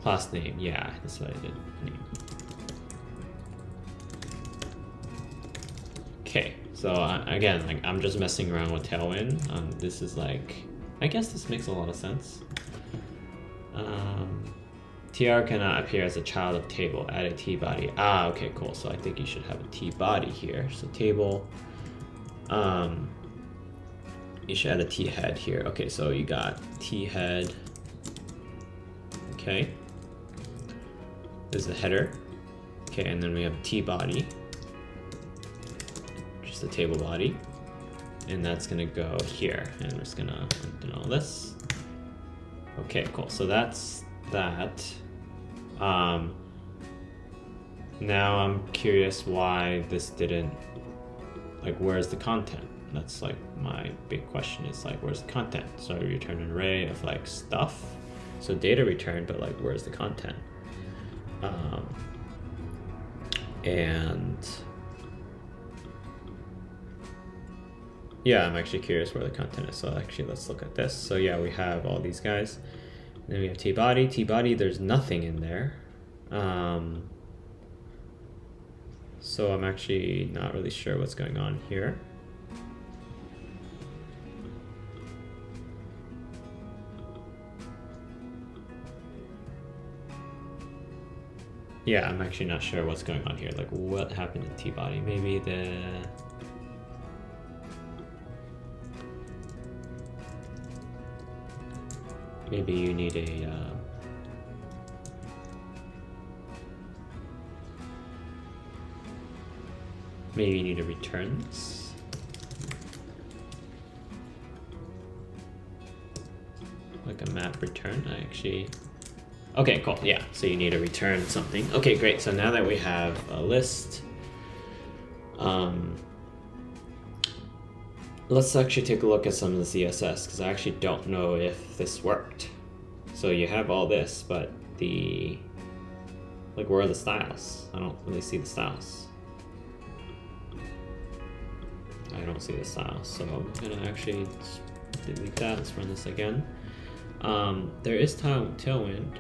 Class name, yeah, that's what I did. Name. Okay, so again, like I'm just messing around with Tailwind. This is like, I guess this makes a lot of sense. TR cannot appear as a child of table. Add a T body. Ah, okay, cool. So I think you should have a T body here. So table. You should add a T head here. Okay, so you got T head. Okay. This is the header. Okay, and then we have T body. Just a table body. And that's gonna go here. And we're just gonna do all this. Okay, cool. So that's that. Now I'm curious why this didn't, like, where's the content? That's like my big question is like, where's the content? So I return an array of like stuff. So data return, but like, where's the content? Yeah, I'm actually curious where the content is. So actually, let's look at this. So yeah, we have all these guys. And then we have tbody. Tbody, there's nothing in there. So I'm actually not really sure what's going on here. Yeah, I'm actually not sure what's going on here. Like, what happened to tbody? Maybe maybe you need a maybe you need to return this. Like a map return. I actually. Okay, cool. Yeah, so you need to return something. Okay, great. So now that we have a list, let's actually take a look at some of the CSS, because I actually don't know if this worked. So you have all this, but where are the styles? I don't really see the styles. I don't see the styles, so I'm gonna actually delete that. Let's run this again. There is Tailwind.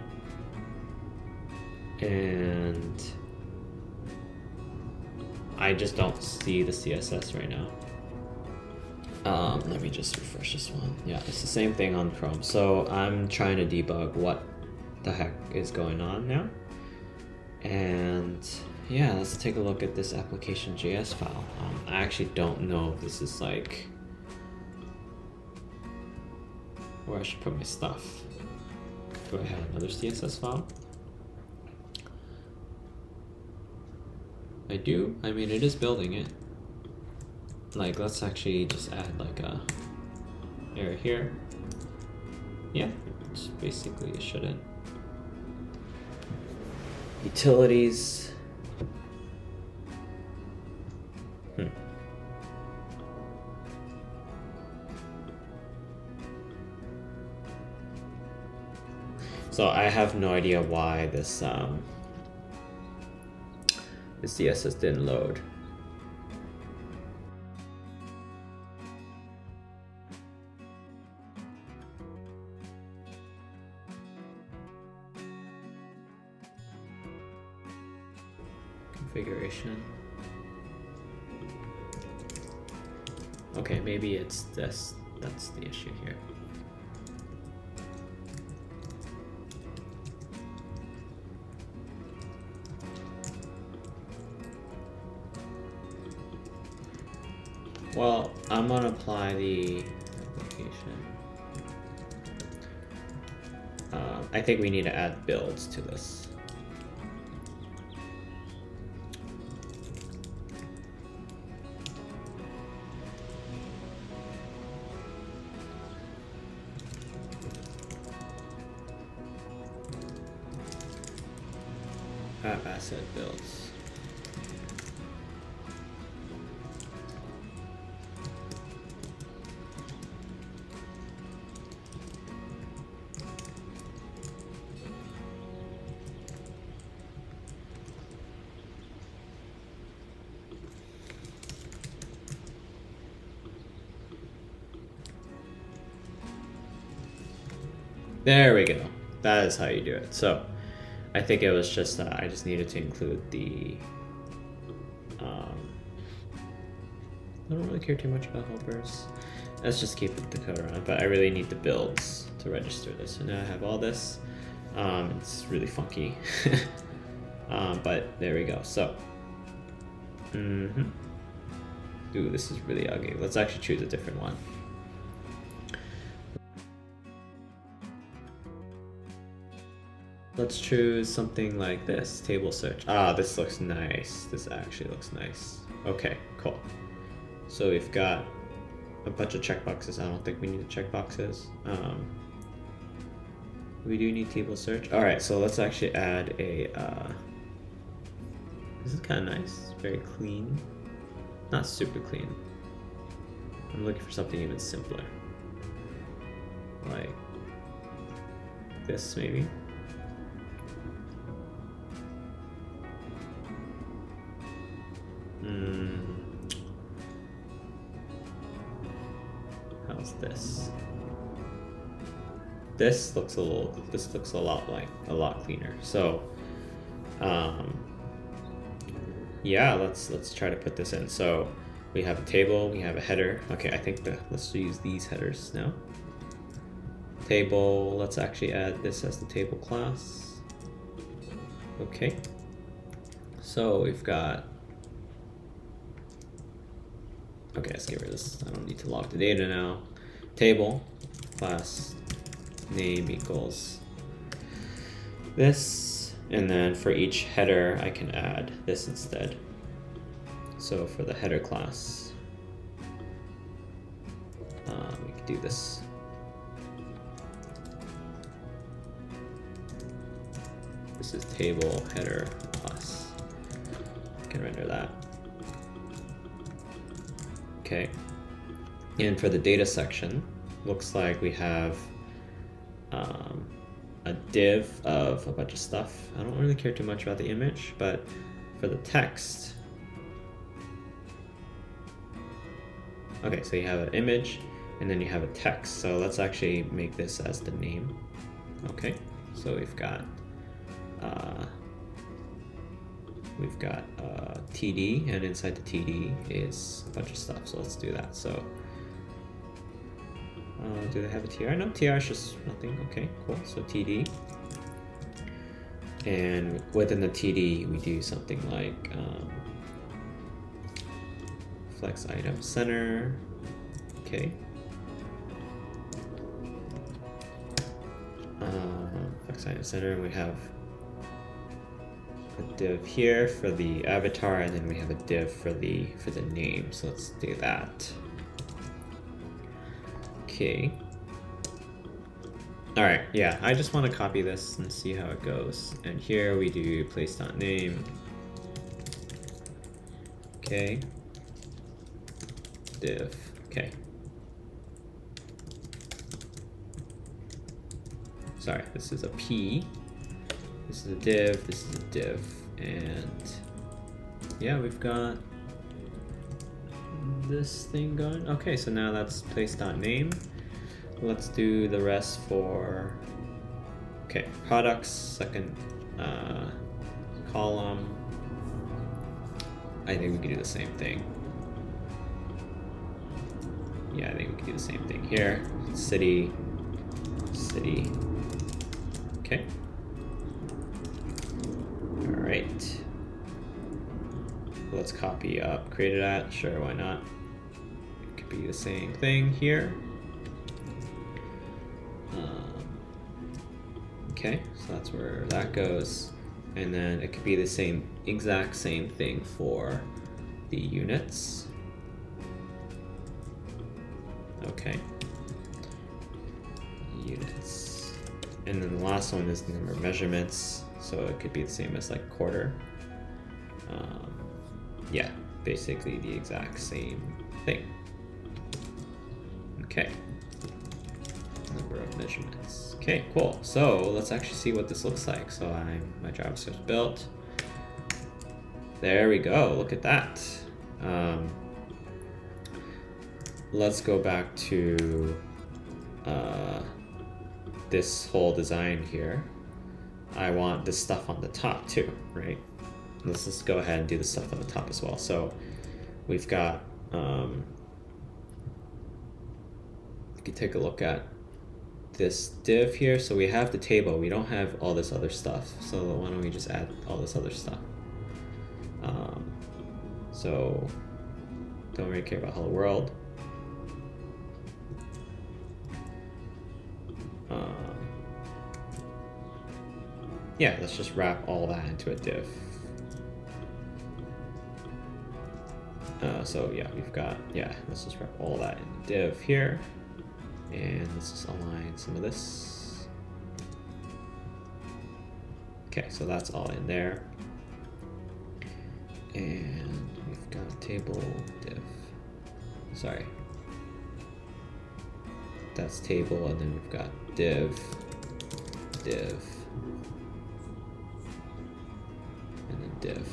And I just don't see the CSS right now. Let me just refresh this one. Yeah, it's the same thing on Chrome. So I'm trying to debug what the heck is going on now. And yeah, let's take a look at this application.js file. I actually don't know if this is like where I should put my stuff. Do I have another CSS file? I do. I mean, it is building it. Like, let's actually just add like a error here. Yeah, it's basically it shouldn't. Utilities. So I have no idea why this the CSS didn't load. Configuration. Okay, maybe it's this. That's the issue here. Well, I'm gonna apply the application. I think we need to add builds to this. App asset builds. There we go. That is how you do it. So I think it was just I just needed to include the I don't really care too much about helpers. Let's just keep the code around, but I really need the builds to register this. So now I have all this. It's really funky. But there we go. So ooh, this is really ugly. Let's actually choose a different one. Let's choose something like this, table search. Ah, this looks nice. This actually looks nice. Okay, cool. So we've got a bunch of checkboxes. I don't think we need the checkboxes. We do need table search. All right, so let's actually add a, this is kind of nice, it's very clean. Not super clean. I'm looking for something even simpler. Like this maybe. is this. This looks a lot cleaner. So yeah, let's try to put this in. So we have a table, we have a header. Okay, I think let's use these headers now. Table, let's actually add this as the table class. Okay, so we've got, okay, let's get rid of this. I don't need to log the data now. Table class name equals this, and then for each header I can add this instead. So for the header class, we can do this. This is table header class. I can render that. Okay. And for the data section, looks like we have a div of a bunch of stuff. I don't really care too much about the image, but for the text, okay, so you have an image and then you have a text. So let's actually make this as the name. Okay, so we've got TD, and inside the TD is a bunch of stuff. So let's do that. So do they have a TR? No, TR is just nothing. Okay, cool. So TD, and within the TD we do something like flex item center. Okay. Flex item center. We have a div here for the avatar, and then we have a div for the name. So let's do that. Okay. All right. Yeah, I just want to copy this and see how it goes. And here we do place.name. Okay. Div. Okay. Sorry, this is a P. This is a div, this is a div, and yeah, we've got this thing going. Okay, so now that's place.name. Let's do the rest for, okay, products, second column. I think we could do the same thing. Yeah, I think we could do the same thing here. City. Okay. All right. Let's copy up created at. Sure, why not? It could be the same thing here. Okay, so that's where that goes. And then it could be the exact same thing for the units. Okay. Units. And then the last one is the number of measurements. So it could be the same as like quarter. Yeah, basically the exact same thing. Okay. Number of measurements. Okay, cool. So let's actually see what this looks like. So my JavaScript's built. There we go. Look at that. Let's go back to this whole design here. I want this stuff on the top too, right? Let's just go ahead and do the stuff on the top as well. So we've got, you can take a look at this div here. So we have the table, we don't have all this other stuff. So why don't we just add all this other stuff? So don't really care about hello world. Yeah, let's just wrap all that into a div. So yeah, we've got, yeah, let's just wrap all that in the div here. And let's just align some of this. Okay, so that's all in there. And we've got a table div. Sorry. That's table, and then we've got div, and then div.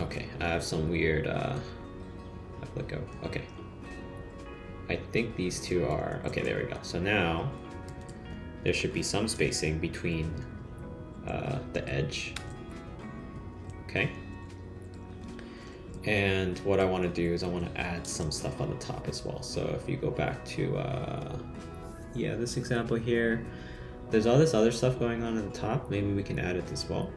Okay, I have some weird okay. I think these two are, okay, there we go. So now there should be some spacing between the edge. Okay. And what I want to do is I want to add some stuff on the top as well. So if you go back to, yeah, this example here, there's all this other stuff going on at the top. Maybe we can add it as well.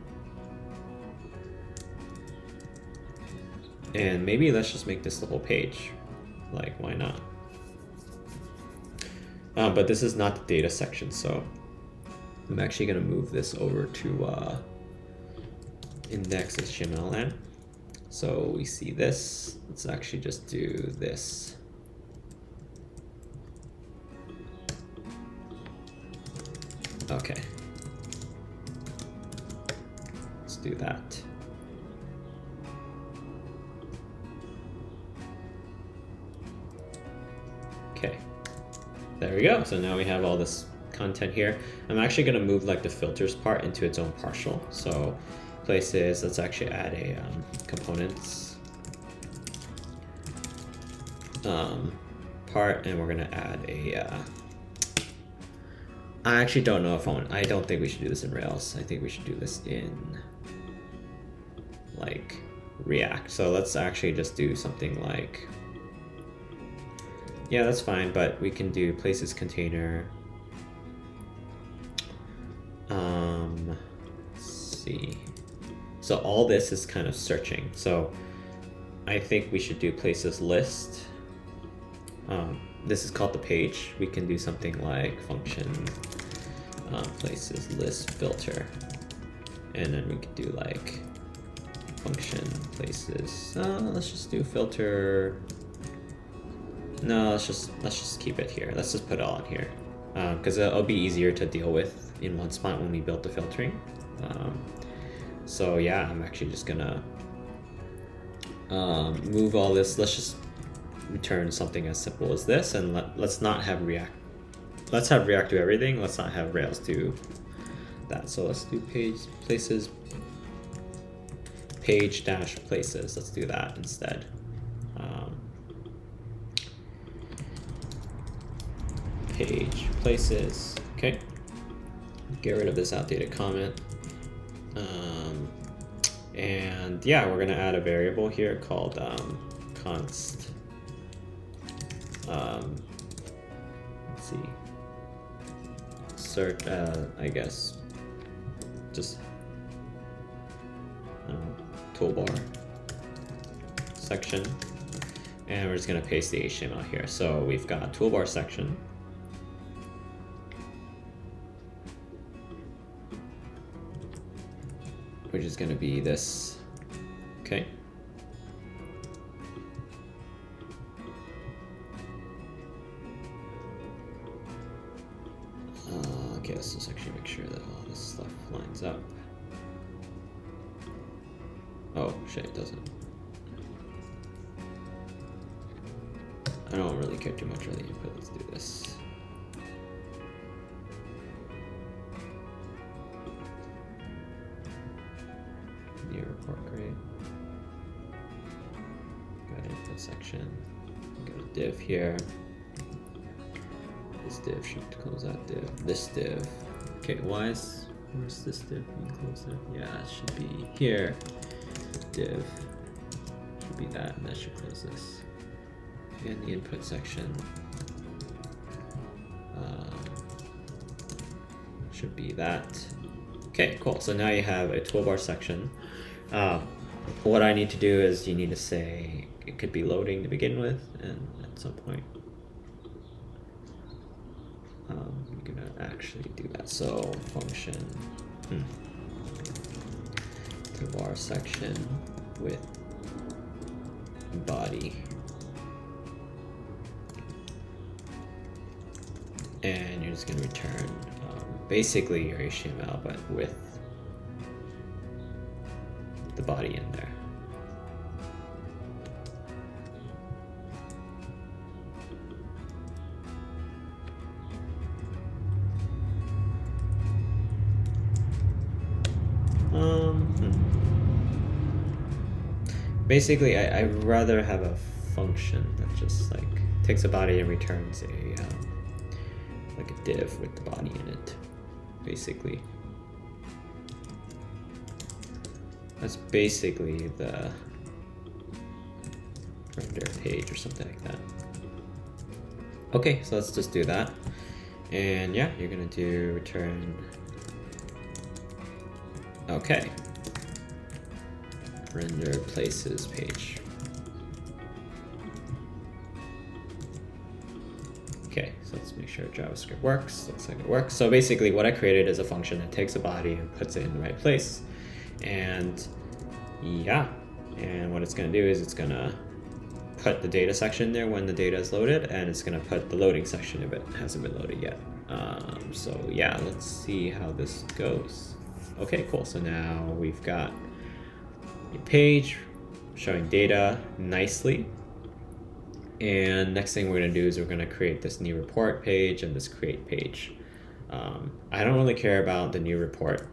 And maybe let's just make this the whole page. Like, why not? But this is not the data section, so I'm actually going to move this over to index.html. So we see this. Let's actually just do this. Okay. Let's do that. Okay. There we go. So now we have all this content here. I'm actually going to move like the filters part into its own partial. So places, let's actually add a components part, and we're going to add a I actually don't know if I don't think we should do this in Rails. I think we should do this in like React. So let's actually just do something like, yeah, that's fine, but we can do places container. Let's see. So all this is kind of searching. So I think we should do places list. This is called the page. We can do something like function places list filter, and then we could do like function places. Let's just do filter. No, let's just keep it here. Let's just put it all in here because it'll be easier to deal with in one spot when we build the filtering. So yeah, I'm actually just gonna move all this. Let's just return something as simple as this, and let's not have React. Let's have React do everything. Let's not have Rails do that. So let's do places page dash places. Let's do that instead. Page places. Okay. Get rid of this outdated comment. And yeah, we're gonna add a variable here called const. Let's see. Search. I guess. Just. Toolbar. Section. And we're just gonna paste the HTML here. So we've got toolbar section. Which is going to be this. Okay. Okay, let's just actually make sure that all this stuff lines up. Oh shit, it doesn't. I don't really care too much for the input. Let's do this. Report, great. Got input section. Got a div here. This div should close that div. This div. Okay, where's this div being closed in? Yeah, it should be here. Div should be that, and that should close this. And the input section should be that. Okay, cool. So now you have a toolbar section. What I need to do is you need to say it could be loading to begin with, and at some point I'm gonna actually do that. So function toolbar section with body, and you're just gonna return basically your HTML but with the body in there. basically, I'd rather have a function that just like takes a body and returns a like a div with the body in it, basically. That's basically the render page or something like that. Okay, so let's just do that. And yeah, you're gonna do return. Okay. Render places page. Okay, so let's make sure JavaScript works. Looks like it works. So basically what I created is a function that takes a body and puts it in the right place. And yeah, and what it's gonna do is it's gonna put the data section there when the data is loaded, and it's gonna put the loading section if it hasn't been loaded yet. So yeah, let's see how this goes. Okay, cool. So now we've got a page showing data nicely. And next thing we're gonna do is we're gonna create this new report page and this create page. I don't really care about the new report.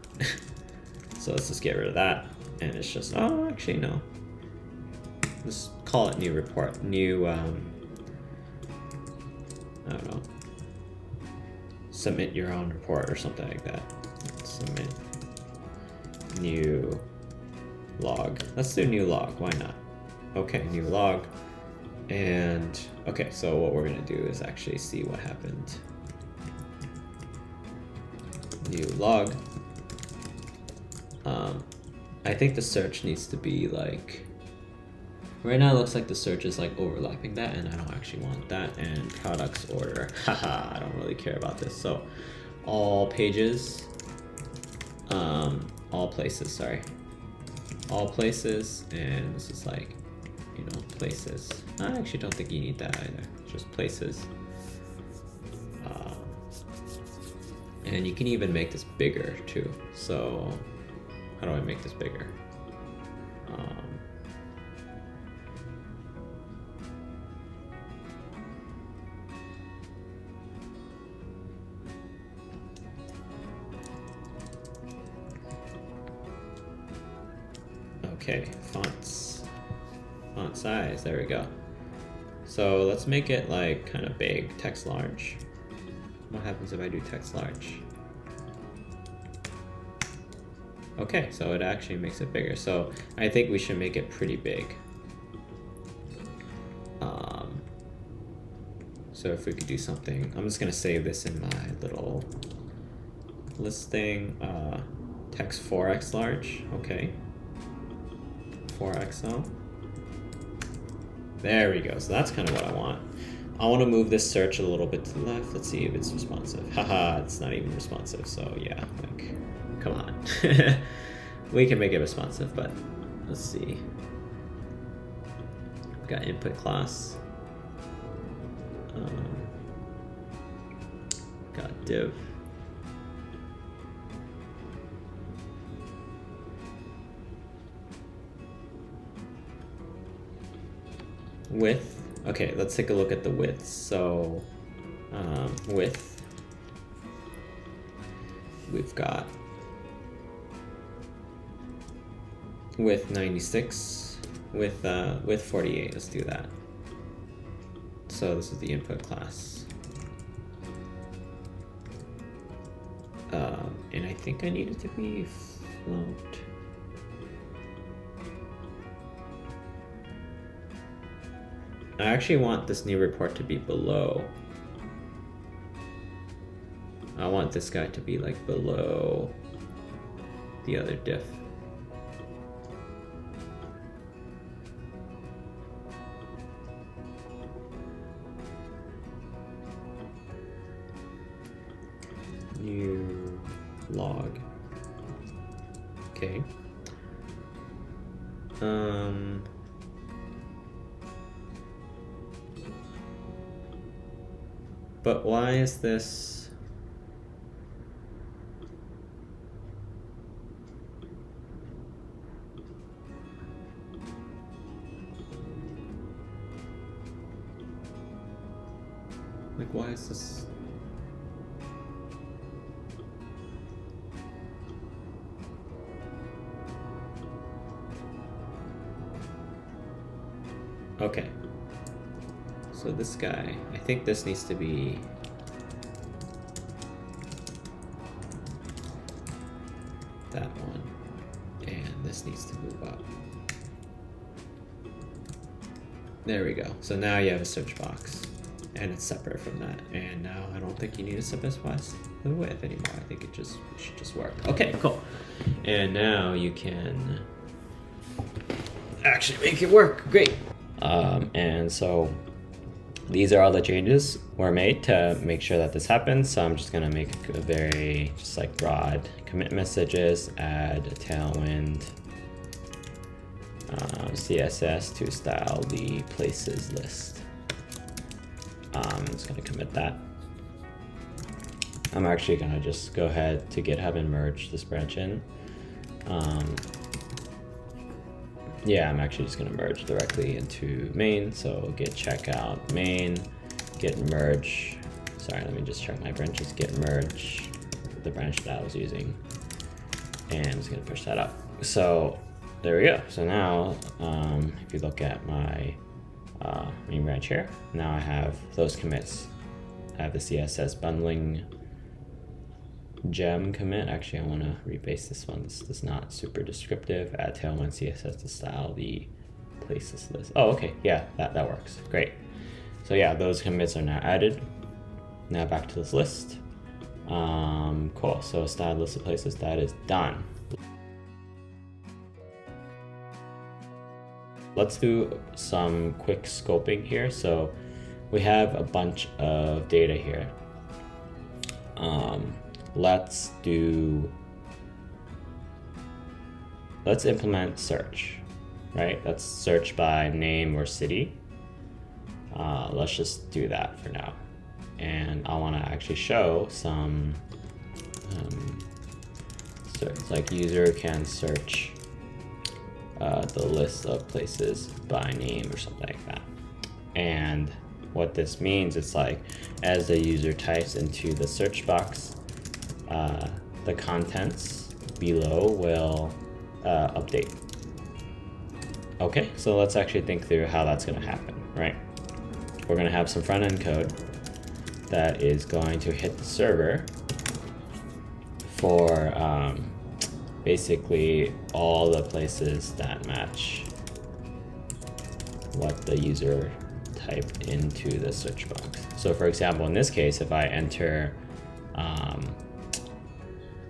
So let's just get rid of that. And it's just, oh, actually no. Let's call it new report, new, I don't know, submit your own report or something like that. Submit new log. Let's do new log, why not? Okay, new log. And okay, so what we're gonna do is actually see what happened. New log. I think the search needs to be like, right now it looks like the search is like overlapping that, and I don't actually want that. And products order, haha, I don't really care about this. So all pages, all places, sorry. All places, and this is like, you know, places. I actually don't think you need that either, just places. And you can even make this bigger too. So how do I make this bigger? Okay, fonts. Font size, there we go. So let's make it like kind of big, text large. What happens if I do text large? Okay, so it actually makes it bigger. So I think we should make it pretty big. So if we could do something, I'm just gonna save this in my little listing. Text 4x large, okay. 4XL. There we go, so that's kind of what I want. I want to move this search a little bit to the left. Let's see if it's responsive. Haha, it's not even responsive, so yeah, like, come on. We can make it responsive, but let's see. We've got input class. Got div. Width. Okay, let's take a look at the width. So width, we've got width 96, width 48. Let's do that. So this is the input class. And I think I need it to be float. I actually want this new report to be below. I want this guy to be like below the other diff. New log. Okay. But why is this? Like, why is this? Okay. So this guy, I think this needs to be that one, and this needs to move up. There we go. So now you have a search box, and it's separate from that. And now I don't think you need to specify the width anymore. I think it should just work. Okay, cool. And now you can actually make it work. Great. And so these are all the changes were made to make sure that this happens. So I'm just gonna make a very just like broad commit messages, add a Tailwind CSS to style the places list. I'm just gonna commit that. I'm actually gonna just go ahead to GitHub and merge this branch in. Yeah, I'm actually just gonna merge directly into main. So git checkout main, git merge. Sorry, let me just check my branches. Git merge, the branch that I was using. And I'm just gonna push that up. So there we go. So now, if you look at my main branch here, now I have those commits. I have the CSS bundling gem commit. Actually, I want to rebase this one. This is not super descriptive. Add Tailwind CSS to style the places list. Oh, okay. Yeah, that works. Great. So yeah, those commits are now added. Now back to this list. Cool. So style list of places, that is done. Let's do some quick scoping here. So we have a bunch of data here. Let's implement search, right? Let's search by name or city. Let's just do that for now. And I want to actually show some search, like user can search the list of places by name or something like that. And what this means, it's like as the user types into the search box, the contents below will update. Okay, so let's actually think through how that's going to happen, right? We're going to have some front-end code that is going to hit the server for basically all the places that match what the user typed into the search box. So for example, in this case, if I enter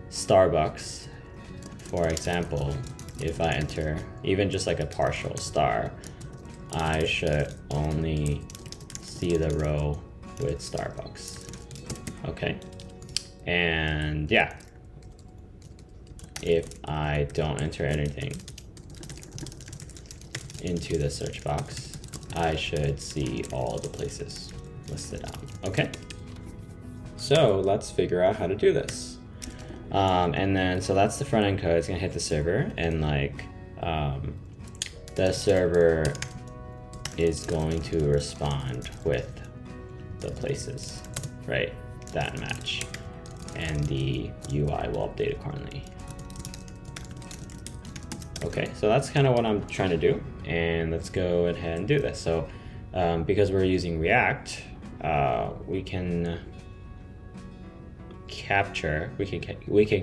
Starbucks, for example, if I enter even just like a partial star, I should only see the row with Starbucks. Okay. And yeah, if I don't enter anything into the search box, I should see all the places listed out. Okay. So let's figure out how to do this. And then, so that's the front end code. It's gonna hit the server, and like the server is going to respond with the places, right, that match, and the UI will update accordingly. Okay, so that's kind of what I'm trying to do, and let's go ahead and do this. So because we're using React, we can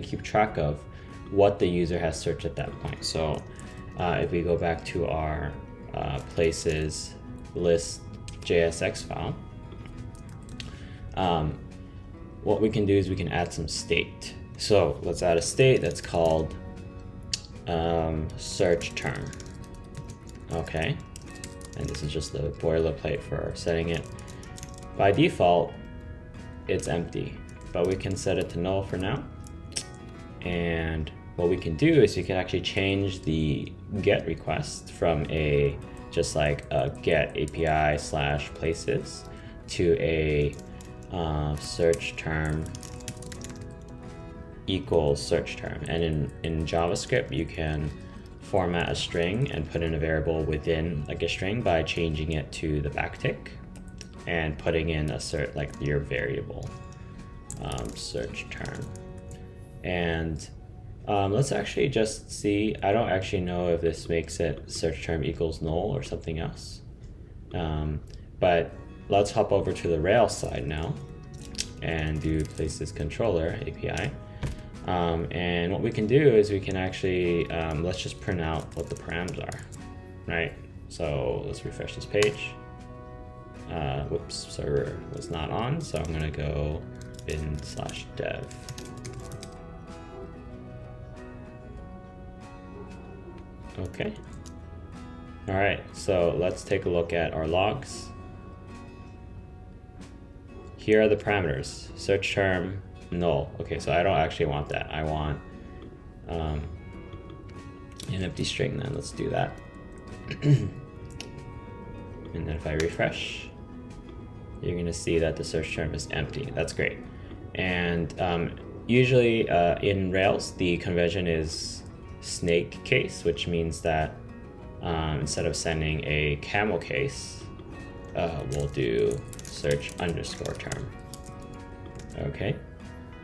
keep track of what the user has searched at that point. So if we go back to our places list JSX file, what we can do is we can add some state. So let's add a state that's called search term. Okay, and this is just the boilerplate for setting it. By default, it's empty, but we can set it to null for now. And what we can do is you can actually change the GET request from just like a GET API / places to a search term equals search term. And in JavaScript, you can format a string and put in a variable within like a string by changing it to the backtick and putting in like your variable search term. And let's actually just see. I don't actually know if this makes it search term equals null or something else. But let's hop over to the Rails side now and do places controller API. And what we can do is we can actually, let's just print out what the params are, right? So let's refresh this page. Whoops, server was not on, so I'm gonna go bin/dev. Okay. All right, so let's take a look at our logs. Here are the parameters. Search term, null. Okay, so I don't actually want that. I want an empty string then. Let's do that. And then if I refresh, you're gonna see that the search term is empty. That's great. And usually in Rails, the convention is snake case, which means that instead of sending a camel case, we'll do search underscore term. Okay,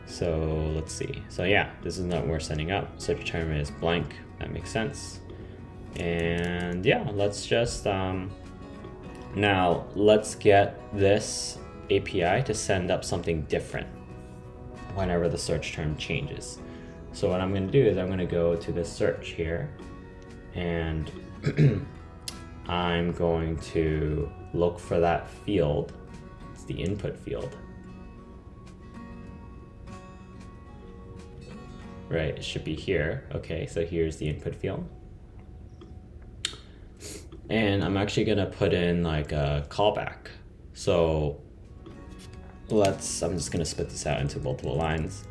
so let's see. So yeah, this is not what we're sending up. Search term is blank. That makes sense. And yeah, let's just now let's get this API to send up something different whenever the search term changes. So what I'm going to do is I'm going to go to this search here, and I'm going to look for that field. It's the input field. Right, it should be here. Okay, so here's the input field. And I'm actually gonna put in like a callback. So I'm just gonna split this out into multiple lines.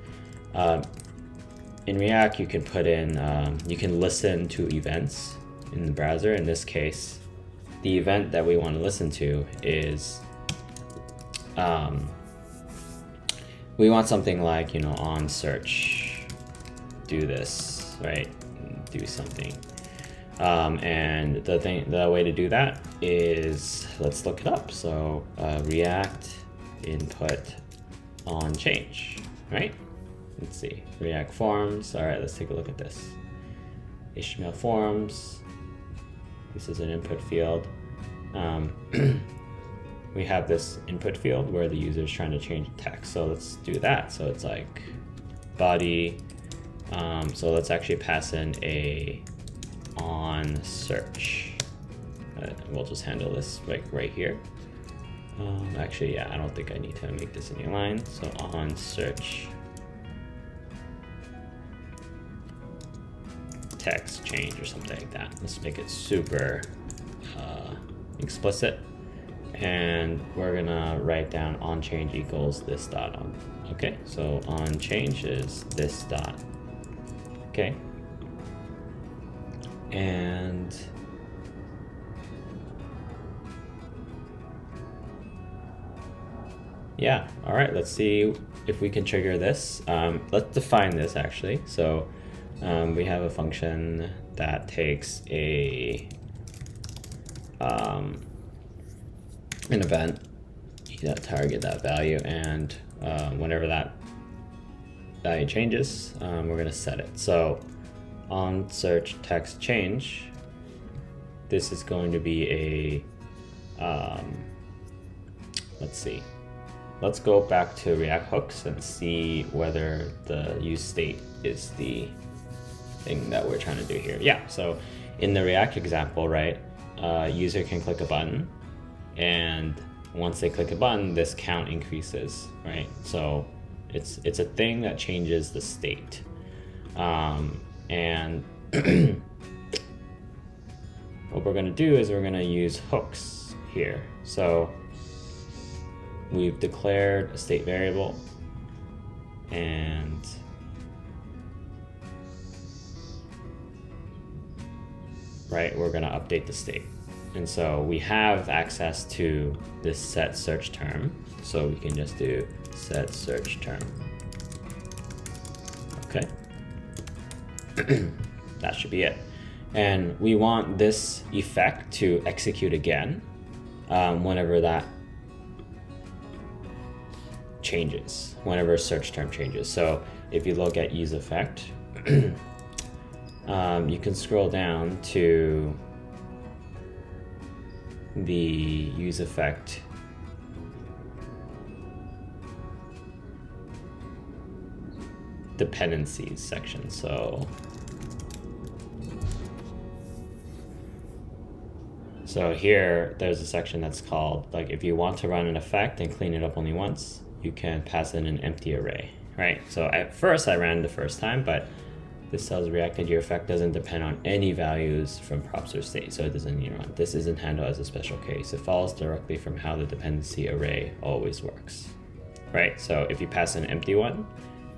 In React, you can put in, you can listen to events in the browser. In this case, the event that we want to listen to is, we want something like, on search, do this, right? Do something. And the way to do that is, let's look it up. So React input on change, right? Let's see, React forms. All right, let's take a look at this. HTML forms. This is an input field. We have this input field where the user is trying to change the text. So let's do that. So it's like body. So let's actually pass in a on search. We'll just handle this like right here. Actually, yeah, I don't think I need to make this a new line. So on search text change or something like that. Let's make it super explicit. And we're gonna write down on change equals this dot on. Okay, so on change is this dot. Okay. And yeah, all right, let's see if we can trigger this. Let's define this actually. So we have a function that takes an event, target that value, and whenever that value changes, we're going to set it. So on search text change, this is going to be a, let's see, let's go back to React hooks and see whether the useState is the thing that we're trying to do here. Yeah, so in the React example, right, user can click a button, and once they click a button, this count increases, right? So it's a thing that changes the state. And what we're gonna do is we're gonna use hooks here. So we've declared a state variable, and right, we're gonna update the state. And so we have access to this set search term. So we can just do set search term. Okay. That should be it. And we want this effect to execute again whenever that changes, whenever search term changes. So if you look at useEffect, you can scroll down to the useEffect dependencies section. So here, there's a section that's called, like, if you want to run an effect and clean it up only once, you can pass in an empty array, right? So at first I ran the first time, but this tells React that your effect doesn't depend on any values from props or state, so it doesn't need to run. This isn't handled as a special case. It follows directly from how the dependency array always works, right? So if you pass an empty one,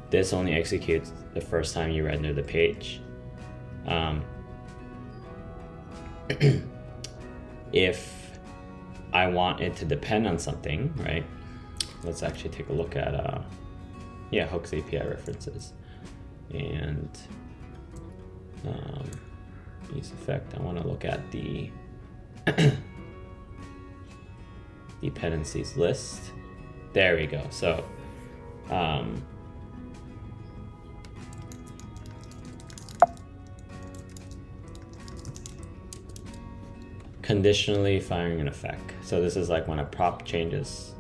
this only executes the first time you render the page. If I want it to depend on something, right? Let's actually take a look at hooks API references and useEffect. I want to look at the dependencies list. There we go. So conditionally firing an effect. So this is like when a prop changes.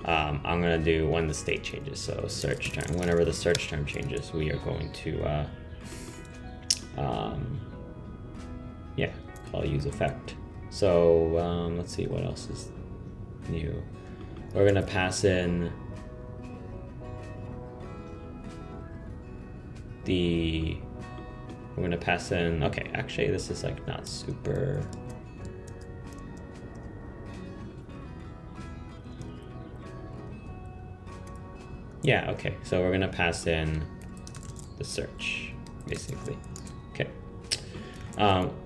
I'm gonna do when the state changes. So search term, whenever the search term changes, we are going to call useEffect. So let's see what else is new. We're gonna pass in okay, actually this is like not super. Yeah, okay, so we're gonna pass in the search, basically. Okay.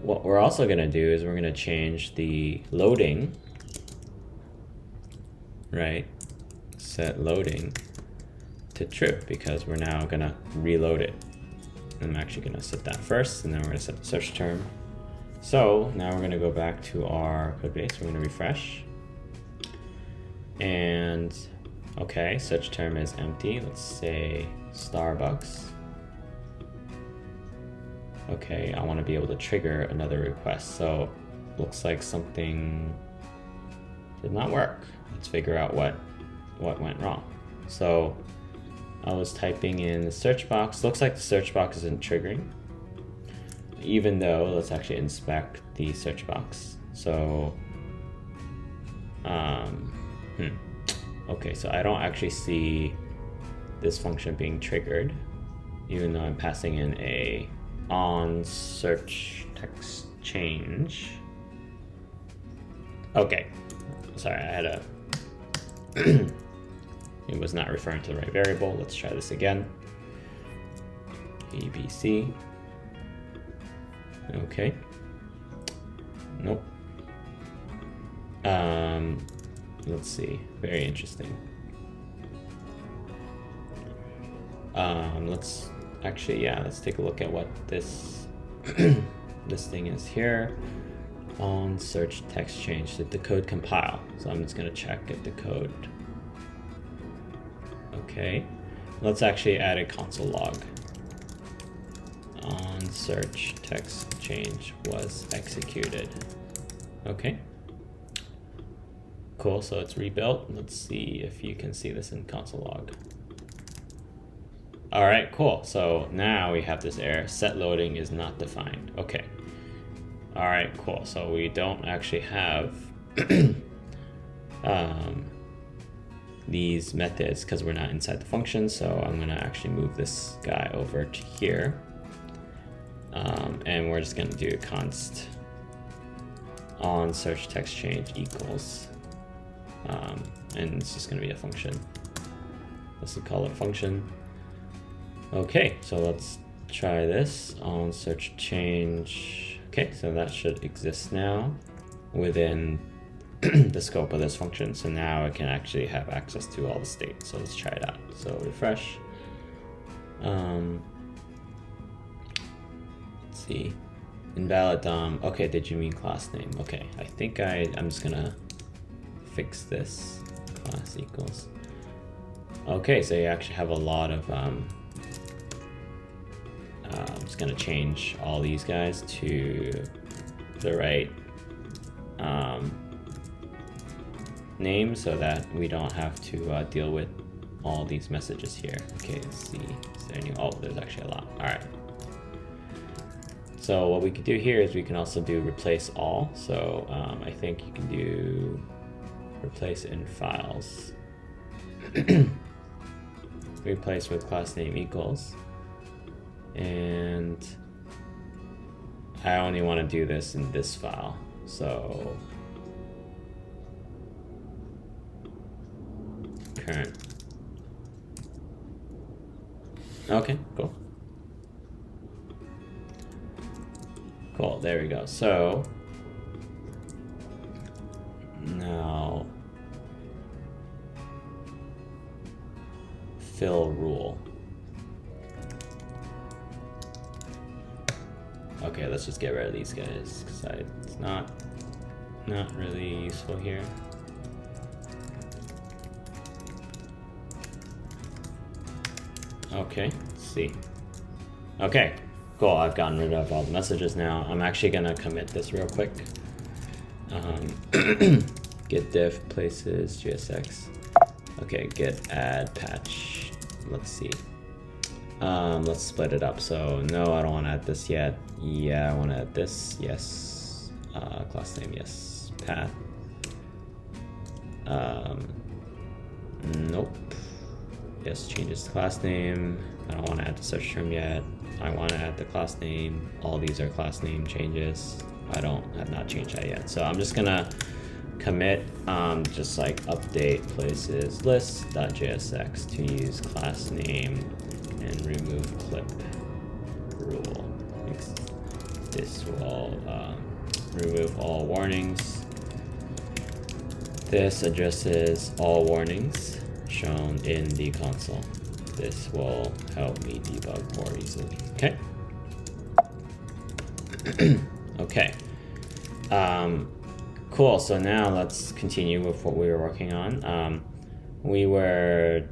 What we're also gonna do is we're gonna change the loading, right? Set loading to true, because we're now gonna reload it. I'm actually gonna set that first, and then we're gonna set the search term. So now we're gonna go back to our code base. We're gonna refresh. And okay, search term is empty. Let's say Starbucks. Okay, I wanna be able to trigger another request. So looks like something did not work. Let's figure out what went wrong. So I was typing in the search box. Looks like the search box isn't triggering, even though, let's actually inspect the search box. So, okay, so I don't actually see this function being triggered, even though I'm passing in a on search text change. Okay, sorry, I had a it was not referring to the right variable. Let's try this again. ABC. Okay. Nope. Let's see. Very interesting. Let's actually, let's take a look at what this this thing is here. On search text change. Did the code compile? So I'm just gonna check if the code. Okay, let's actually add a console log. On search text change was executed. Okay, cool, so it's rebuilt. Let's see if you can see this in console log. All right, cool, so now we have this error, set loading is not defined. Okay, all right, cool, so we don't actually have these methods because we're not inside the function. So I'm gonna actually move this guy over to here, and we're just gonna do const on search text change equals, and it's just gonna be a function. Let's call it a function. Okay, so let's try this on search change. Okay, so that should exist now within the scope of this function. So now I can actually have access to all the state. So let's try that. So refresh. Let's see. Invalid DOM. Okay, did you mean class name? Okay, I think I'm just gonna fix this. Class equals. Okay, so you actually have a lot of I'm just gonna change all these guys to the right name so that we don't have to deal with all these messages here. Okay, let's see. Is there any? Oh, there's actually a lot. All right. So what we could do here is we can also do replace all. So I think you can do replace in files. Replace with class name equals. And I only want to do this in this file. So current. Okay, cool. Cool, there we go. So now fill rule. Okay, let's just get rid of these guys because it's not really useful here. Okay, let's see. Okay, cool, I've gotten rid of all the messages now. I'm actually gonna commit this real quick. Git diff places JSX. Okay, git add patch. Let's see. Let's split it up. So no, I don't want to add this yet. Yeah, I want to add this. Yes. Class name, yes. Path. Nope. Yes, changes to class name. I don't want to add the search term yet. I want to add the class name. All these are class name changes. I have not changed that yet. So I'm just gonna commit just like update places list.jsx to use class name and remove clip rule. This will remove all warnings. This addresses all warnings shown in the console. This will help me debug more easily. Okay. Okay. Cool. So now let's continue with what we were working on. We were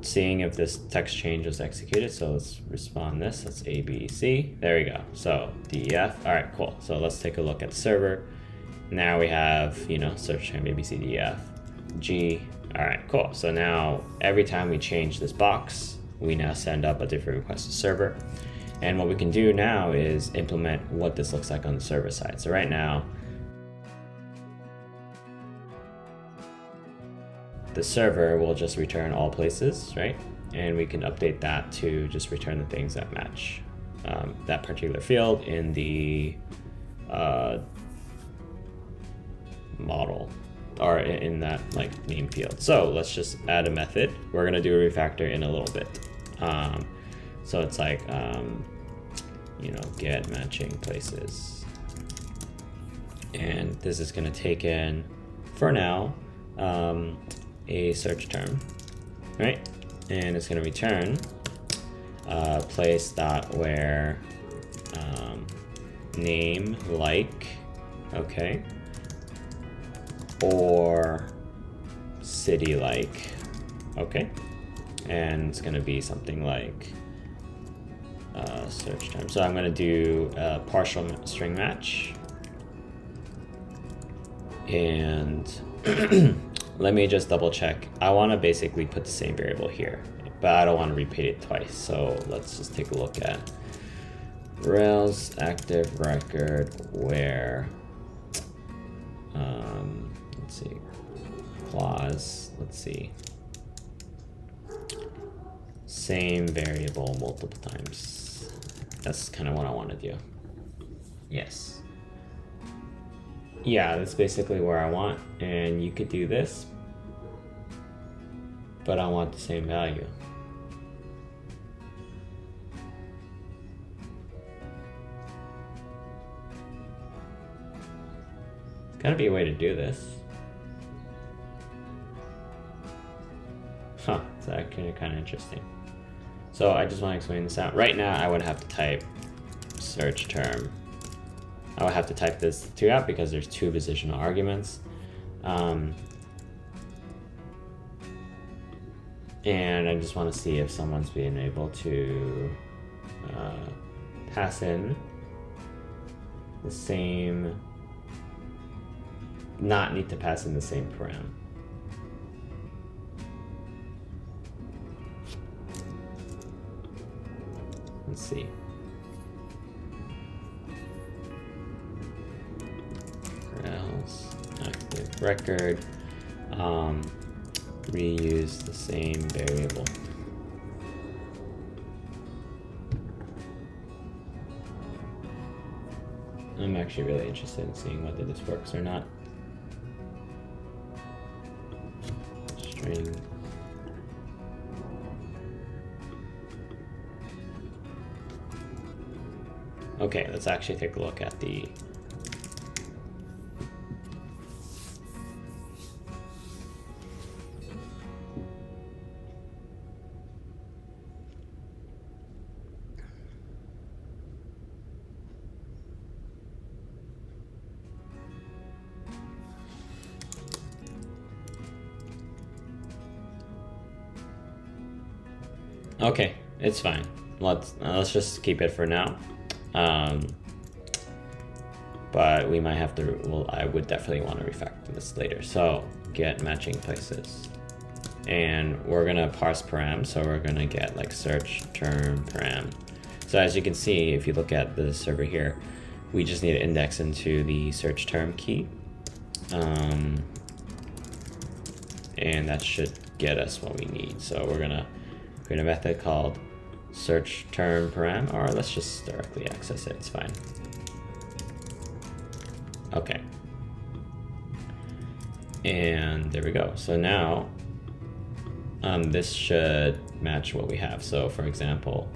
seeing if this text change was executed. So let's respond this. That's ABC. There we go. So DEF. All right, cool. So let's take a look at the server. Now we have, search term ABCDEF, G. All right, cool. So now every time we change this box, we now send up a different request to server. And what we can do now is implement what this looks like on the server side. So right now, the server will just return all places, right? And we can update that to just return the things that match that particular field in the model or in that name field. So let's just add a method. We're gonna do a refactor in a little bit. So it's get matching places. And this is gonna take in, for now, a search term, right? And it's gonna return place.where name okay, or city okay, and it's gonna be something like search term. So I'm gonna do a partial string match, and let me just double check. I want to basically put the same variable here, but I don't want to repeat it twice. So let's just take a look at Rails ActiveRecord where let's see, clause, let's see, same variable multiple times. That's kind of what I want to do. Yes. Yeah, that's basically where I want, and you could do this, but I want the same value. There's gotta be a way to do this. Huh, it's actually kind of interesting. So I just want to explain this out. Right now, I would have to type search term. I would have to type this 2 out because there's 2 positional arguments. And I just want to see if someone's being able to pass in the same not need to pass in the same param. Let's see. Rails, ActiveRecord, reuse the same variable. I'm actually really interested in seeing whether this works or not. String. Okay, let's actually take a look at the okay, it's fine. Let's just keep it for now. But we might have to, well, I would definitely want to refactor this later. So get matching places. And we're gonna parse param, so we're gonna get like search term param. So as you can see, if you look at the server here, we just need to index into the search term key. And that should get us what we need. So we're gonna create a method called search term param, or let's just directly access it, it's fine. Okay. And there we go. So now this should match what we have. So for example,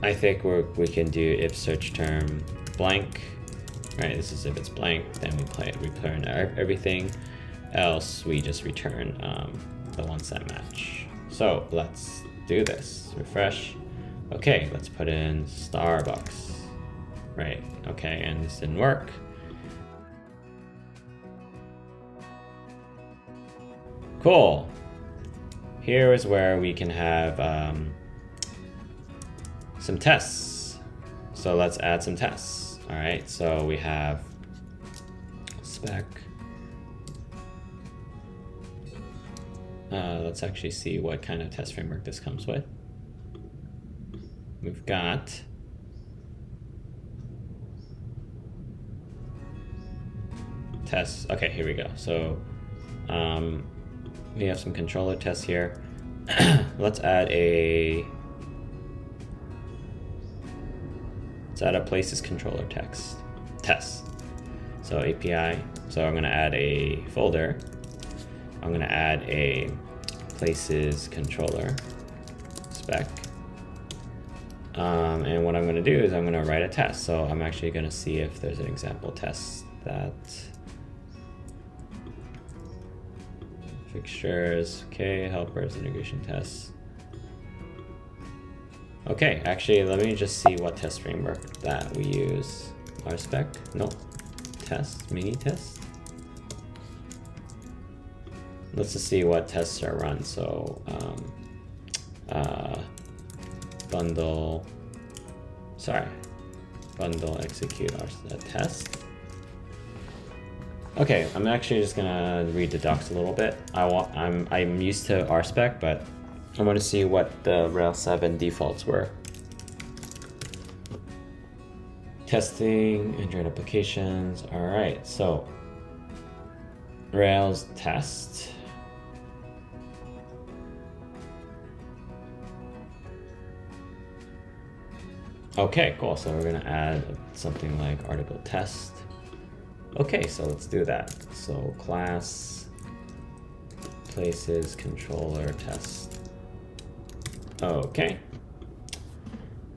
I think we can do if search term blank, right? This is if it's blank, then we return everything else. We just return the ones that match. So let's do this. Refresh. Okay, let's put in Starbucks. Right. Okay, and this didn't work. Cool. Here is where we can have some tests. So let's add some tests. All right, so we have spec. Let's actually see what kind of test framework this comes with. We've got tests. Okay, here we go. So we have some controller tests here. Let's add a places controller test. So API. So I'm gonna add a folder. I'm gonna add a places controller spec. And what I'm gonna do is I'm gonna write a test. So I'm actually gonna see if there's an example test that fixtures, okay, helpers, integration tests. Okay, actually, let me just see what test framework that we use. RSpec, no, test, mini test. Let's just see what tests are run. So bundle execute our test. Okay, I'm actually just gonna read the docs a little bit. I'm used to RSpec, but I want to see what the Rails 7 defaults were. Testing, Android applications. All right, so Rails test. Okay, cool. So we're gonna add something like article test. Okay, so let's do that. So class places controller test. Okay.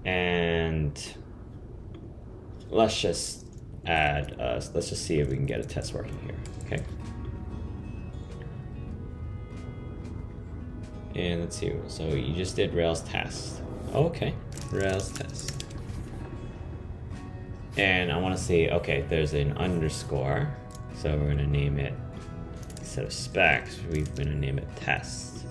And let's just add, let's just see if we can get a test working here, okay? And let's see, so you just did Rails test. Okay, Rails test. And I want to see, okay, there's an underscore. So we're gonna name it, instead of specs, we're gonna name it test.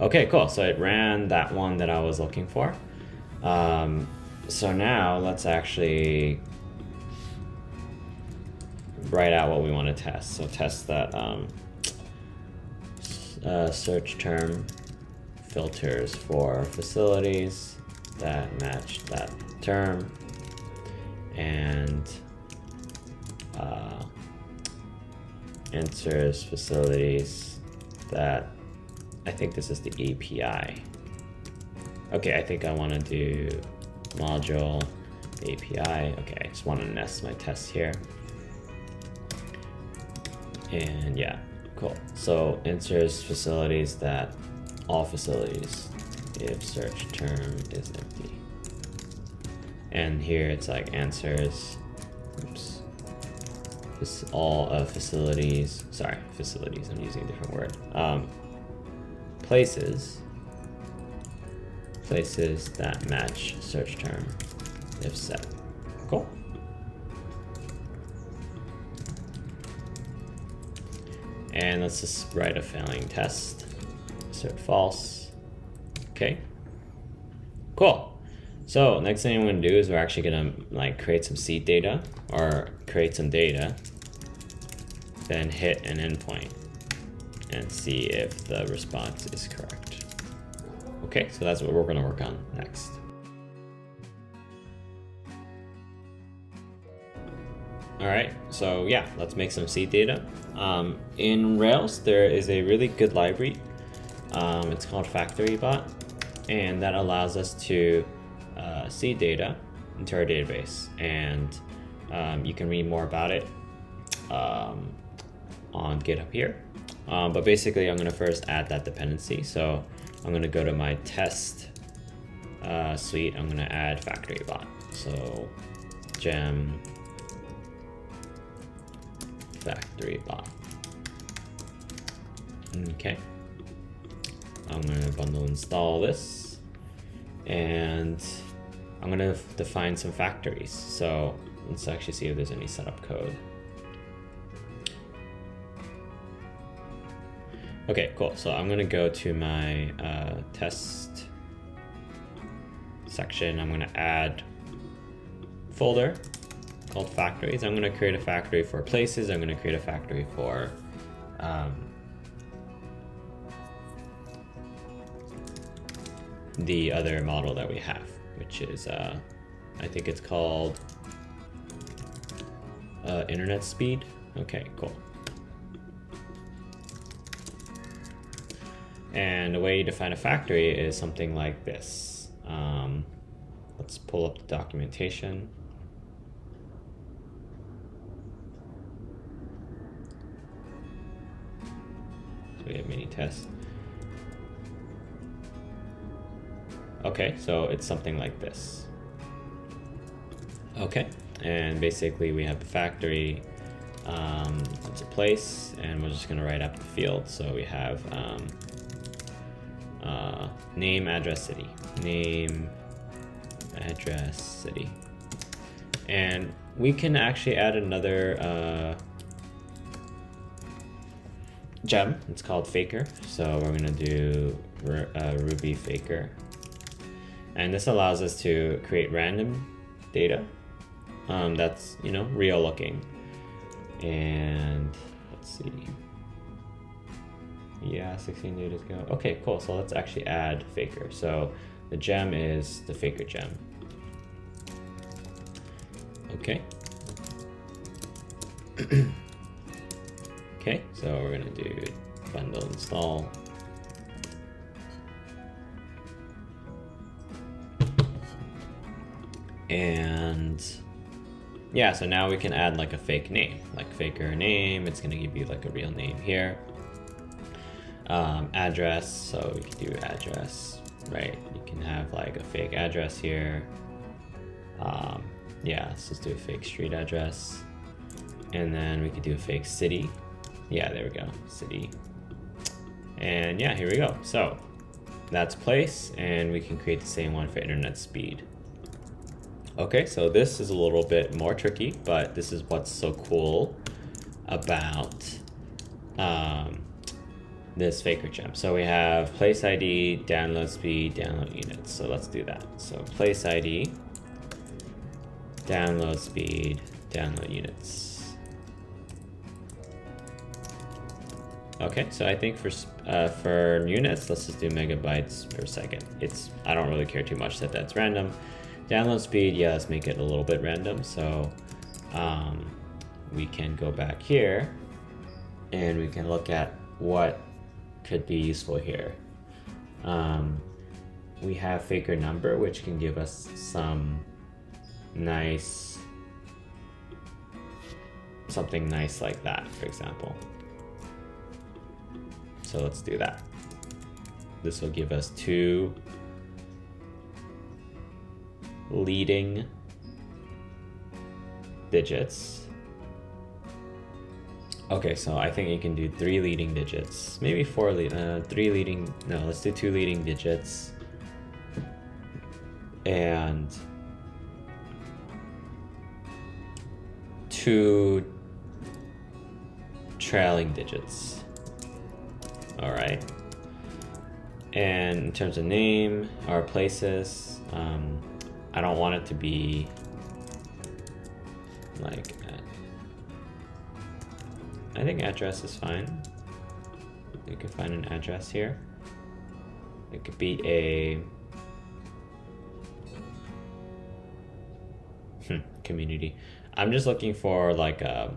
Okay, cool, so it ran that one that I was looking for. So now let's actually write out what we want to test. So test that search term filters for facilities that match that term, and answers facilities that, I think this is the API. Okay, I think I want to do module API. Okay, I just want to nest my tests here. And yeah, cool. So answers facilities that all facilities if search term is empty. And here it's like answers, oops, this all facilities, sorry, facilities, I'm using a different word. Places that match search term if set. Cool. And let's just write a failing test. Assert false. Okay. Cool. So next thing I'm going to do is we're actually going to like create some seed data or create some data, then hit an endpoint and see if the response is correct. Okay, so that's what we're going to work on next. All right, so yeah, let's make some seed data. In Rails, there is a really good library. It's called FactoryBot, and that allows us to seed data into our database. And you can read more about it on GitHub here. But basically, I'm going to first add that dependency. So I'm going to go to my test suite. I'm going to add FactoryBot. So gem FactoryBot. Okay. I'm going to bundle install this, and I'm going to define some factories. So let's actually see if there's any setup code. Okay, cool. So I'm going to go to my test section. I'm going to add folder called factories. I'm going to create a factory for places. I'm going to create a factory for the other model that we have, which is I think it's called internet speed. Okay, cool. And the way you define a factory is something like this. Let's pull up the documentation. So we have mini tests. Okay, so it's something like this. Okay, and basically we have the factory, it's a place, and we're just gonna write up the field. So we have name, address, city, name, address, city. And we can actually add another gem. It's called faker. So we're gonna do Ruby faker. And this allows us to create random data that's, you know, real looking. And let's see. Yeah, 16 data to go. Okay, cool. So let's actually add faker. So the gem is the faker gem. Okay. Okay, so we're gonna do bundle install. And yeah, so now we can add like a fake name, like faker name. It's gonna give you like a real name here. Address, so we can do address, right? You can have like a fake address here. Yeah, let's just do a fake street address. And then we could do a fake city. Yeah, there we go, city. And yeah, here we go. So that's place, and we can create the same one for internet speed. Okay, so this is a little bit more tricky, but this is what's so cool about this faker gem. So we have place ID, download speed, download units. So let's do that. So place ID, download speed, download units. Okay, so I think for units, let's just do megabytes per second. I don't really care too much that that's random. Download speed, yeah, let's make it a little bit random. So we can go back here and we can look at what could be useful here. We have faker number, which can give us some nice, something nice like that, for example. So let's do that. This will give us 2 leading digits. Okay, so I think you can do 3 leading digits, maybe 3 leading, no, let's do 2 leading digits and 2 trailing digits. All right. And in terms of name, our places, I don't want it to be like, I think address is fine. You can find an address here. It could be a community. I'm just looking for like a,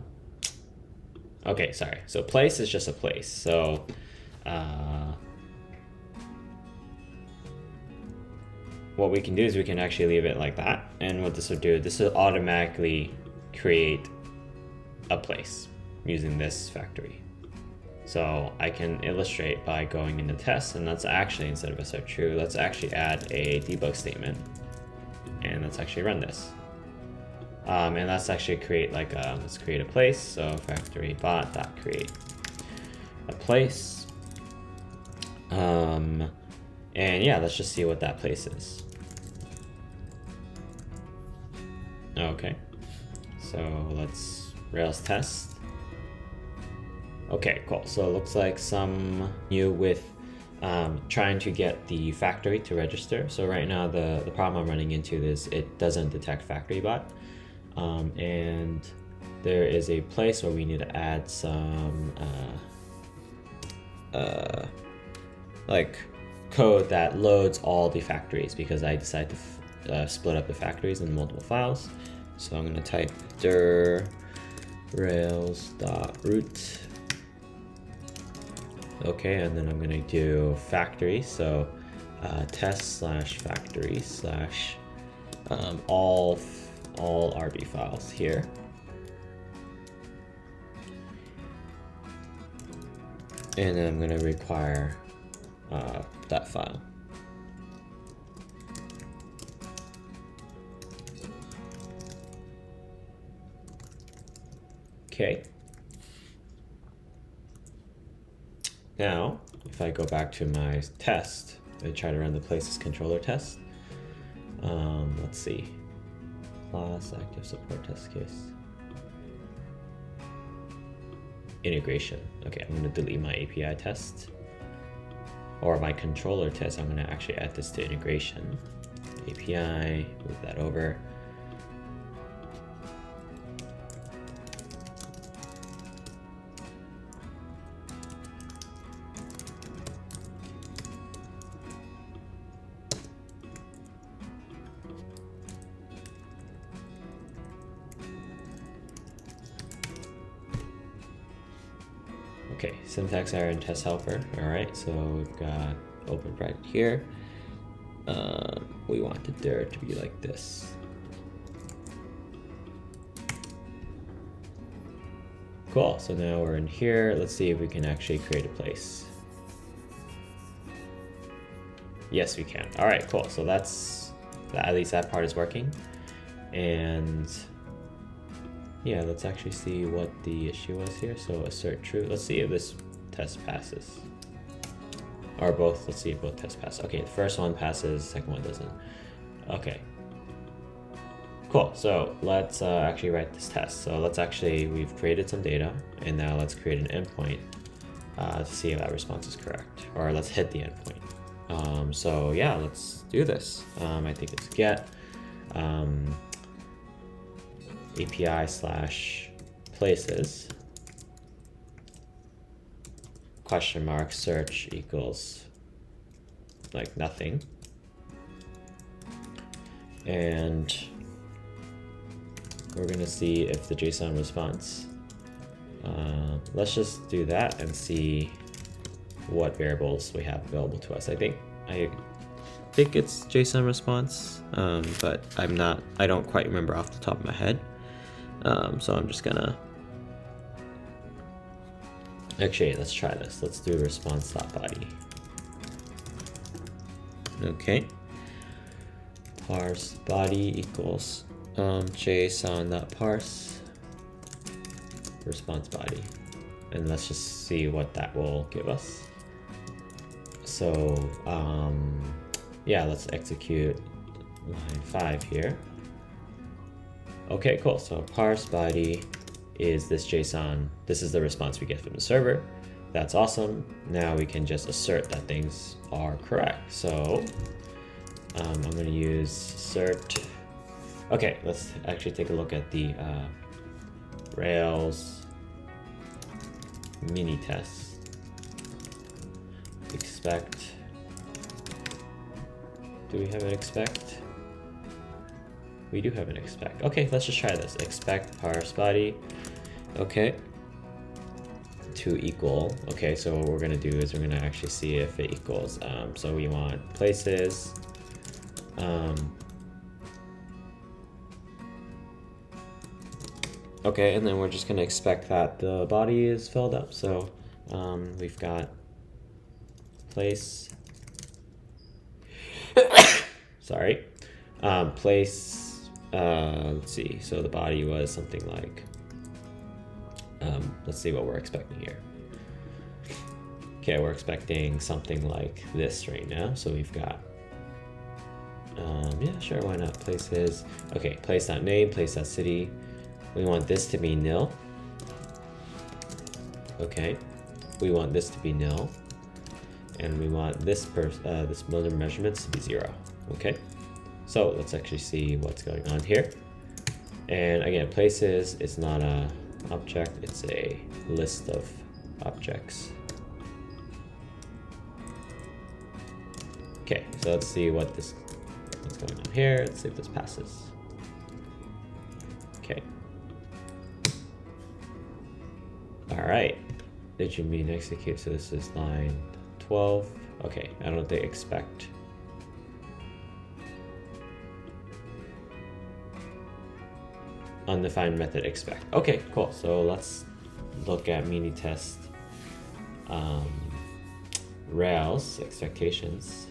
okay, sorry. So place is just a place. So what we can do is we can actually leave it like that. And what this will do, this will automatically create a place using this factory. So I can illustrate by going into tests, and let's actually, instead of a set true, let's actually add a debug statement. And let's actually run this. And let's actually create like, let's create a place. So factory bot.create a place. And yeah, let's just see what that place is. Okay, so let's Rails test. Okay, cool. So it looks like some new with trying to get the factory to register. So right now the problem I'm running into is it doesn't detect factory bot. And there is a place where we need to add some like code that loads all the factories, because I decided to split up the factories in multiple files. So I'm going to type dir rails.root. Okay, and then I'm going to do factory. So test/factory/ all RB files here. And then I'm going to require that file. Okay. Now, if I go back to my test, I try to run the places controller test. Let's see. Class active support test case. Integration. Okay, I'm going to delete my API test. Or my controller test. I'm going to actually add this to integration. API, move that over. Okay, syntax error and test helper. All right, so we've got open bracket here. We want the dir to be like this. Cool, so now we're in here. Let's see if we can actually create a place. Yes, we can. All right, cool. So that's, at least that part is working. And yeah, let's actually see what the issue was here. So assert true. Let's see if this test passes. Or both, let's see if both tests pass. Okay, the first one passes, second one doesn't. Okay. Cool, so let's actually write this test. So let's actually, we've created some data, and now let's create an endpoint to see if that response is correct. Or let's hit the endpoint. So yeah, let's do this. I think it's get API/places question mark search equals like nothing, and we're gonna see if the JSON response. Let's just do that and see what variables we have available to us. I think it's JSON response, but I don't quite remember off the top of my head. So I'm just gonna, actually, let's try this. Let's do response.body. Okay. Parse body equals JSON.parse response body. And let's just see what that will give us. So, yeah, let's execute line 5 here. Okay, cool. So parse body is this JSON. This is the response we get from the server. That's awesome. Now we can just assert that things are correct. So I'm going to use assert. Okay, let's actually take a look at the Rails mini test. Expect. Do we have an expect? We do have an expect. Okay, let's just try this. Expect parse body. Okay. To equal. Okay, so what we're gonna do is we're gonna actually see if it equals. So we want places. Okay, and then we're just gonna expect that the body is filled up. So we've got place. Sorry. Place. Let's see. So the body was something like. Let's see what we're expecting here. Okay, we're expecting something like this right now. So we've got. Yeah, sure. Why not? Places. Okay, place.name, place.city. We want this to be nil. Okay. We want this to be nil. And we want this this measurements to be 0. Okay. So let's actually see what's going on here. And again, places is not a object, it's a list of objects. Okay, so let's see what's going on here. Let's see if this passes. Okay. All right. Did you mean execute? So this is line 12. Okay, I don't think expect. Undefined method expect. Okay, cool. So let's look at mini test Rails expectations.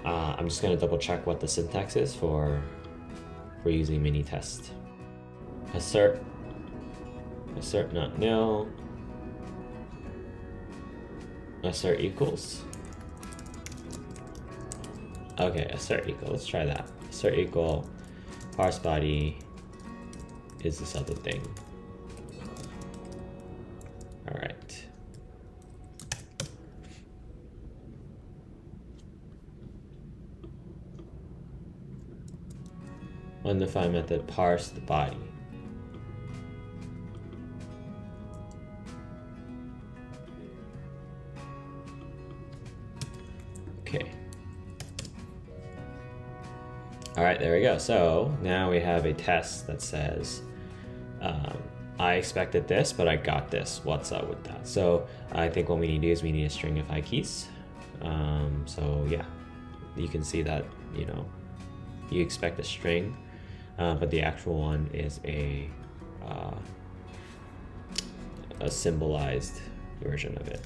I'm just gonna double check what the syntax is for using mini test. Assert not nil. Assert equals. Okay, assert equal. Let's try that. Assert equal. Parse body is this other thing. All right. Undefined method parse the body. Okay. All right, there we go. So now we have a test that says, I expected this, but I got this. What's up with that? So I think what we need to do is we need a stringify keys. So yeah, you can see that, you know, you expect a string, but the actual one is a symbolized version of it.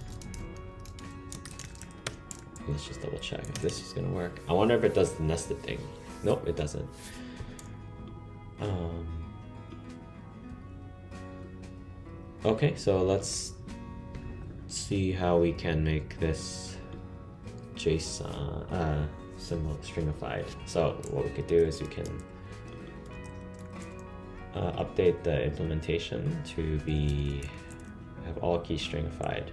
Let's just double check if this is gonna work. I wonder if it does the nested thing. Nope, it doesn't. Okay, so let's see how we can make this JSON symbol stringified. So what we could do is we can update the implementation to have all keys stringified,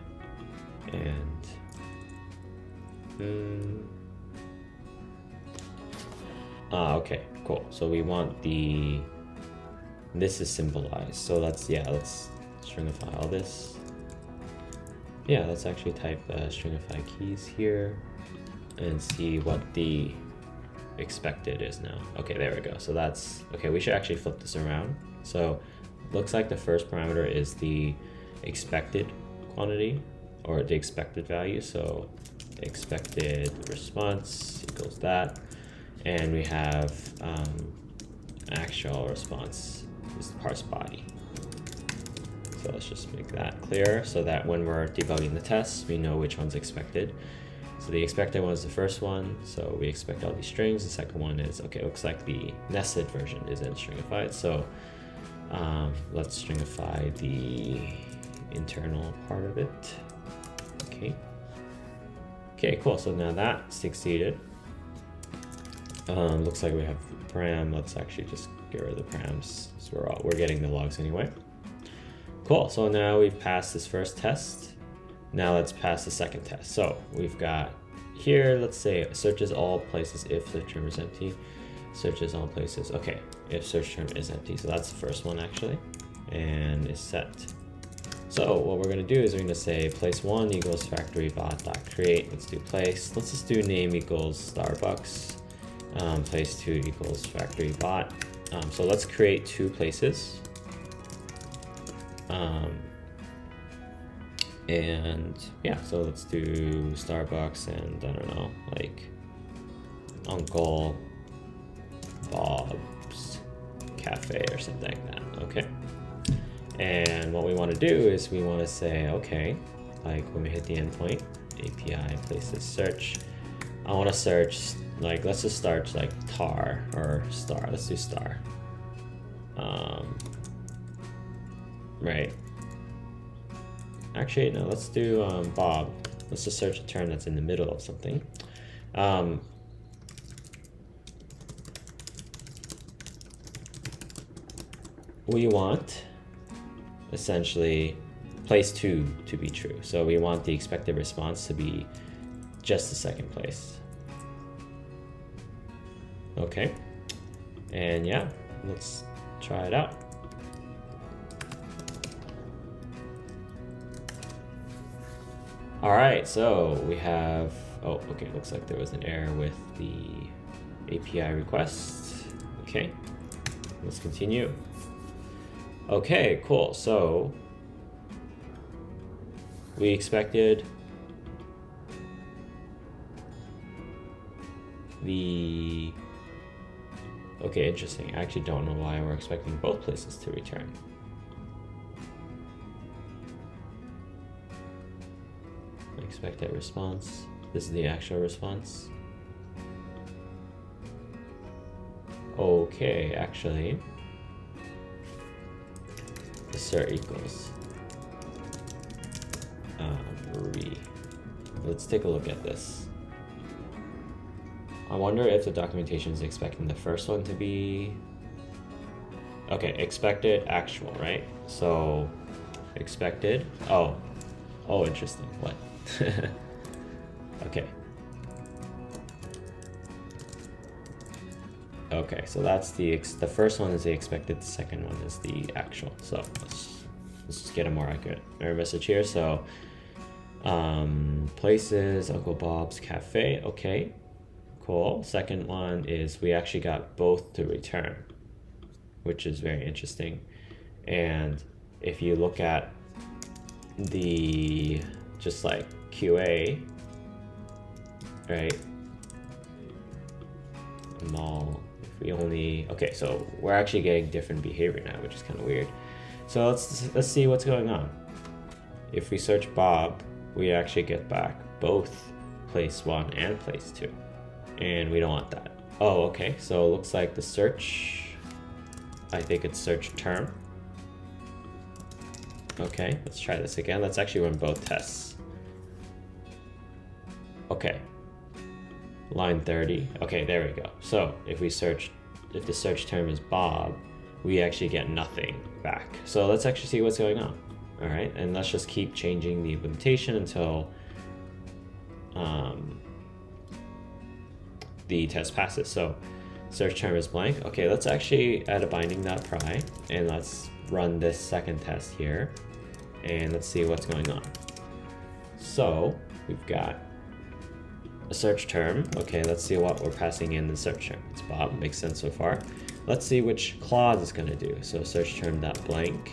and okay, cool. So we want the this is symbolized. So let's stringify all this. Yeah, let's actually type stringify keys here and see what the expected is now. Okay, there we go. So that's okay. We should actually flip this around. So looks like the first parameter is the expected quantity or the expected value. So expected response equals that, and we have actual response is the parse body. So let's just make that clear so that when we're debugging the tests, we know which one's expected. So the expected one is the first one, so we expect all these strings. The second one is, okay, it looks like the nested version isn't stringified, so let's stringify the internal part of it. Okay, cool, so now that succeeded. Looks like we have param. Let's actually just get rid of the params, so we're getting the logs anyway. Cool, so now we've passed this first test. Now let's pass the second test. So we've got here, let's say searches all places if search term is empty. Searches all places, okay, if search term is empty. So that's the first one actually, and is set. So what we're gonna do is we're gonna say place1 equals factory bot.create. Let's do place. Let's just do name equals Starbucks. Place2 equals factory bot. So let's create 2 places. And yeah, so let's do Starbucks and I don't know, like Uncle Bob's Cafe or something like that. Okay. And what we want to do is we want to say, okay, like when we hit the endpoint, API places search. I want to search, like, let's just start like tar or star. Let's do star. Right. Actually, no, let's do Bob. Let's just search a term that's in the middle of something. We want essentially place2 to be true. So we want the expected response to be just the second place. Okay. And yeah, let's try it out. All right, so we have, oh, okay, looks like there was an error with the API request. Okay, let's continue. Okay, cool, so we expected the, okay, interesting. I actually don't know why we're expecting both places to return. Expected response. This is the actual response. Okay, actually, assert equals Let's take a look at this. I wonder if the documentation is expecting the first one to be, okay, expected actual, right? So expected, oh, interesting, what? Okay. Okay, so that's the first one is the expected, the second one is the actual. So let's just get a more accurate error message here. So places, Uncle Bob's Cafe, okay, cool. Second one is we actually got both to return, which is very interesting. And if you look at the just like QA, right? Mall, if we only, okay, so we're actually getting different behavior now, which is kind of weird. So let's see what's going on. If we search Bob, we actually get back both place 1 and place 2, and we don't want that. Oh, okay, so it looks like the search, I think it's search term. Okay, let's try this again. Let's actually run both tests. Okay, line 30. Okay, there we go. So if we search, if the search term is Bob, we actually get nothing back. So let's actually see what's going on. All right, and let's just keep changing the implementation until the test passes. So search term is blank. Okay, let's actually add a binding.pry and let's run this second test here and let's see what's going on. So we've got a search term. Okay, let's see what we're passing in the search term. It's Bob, makes sense so far. Let's see which clause it's going to do. So search term.blank.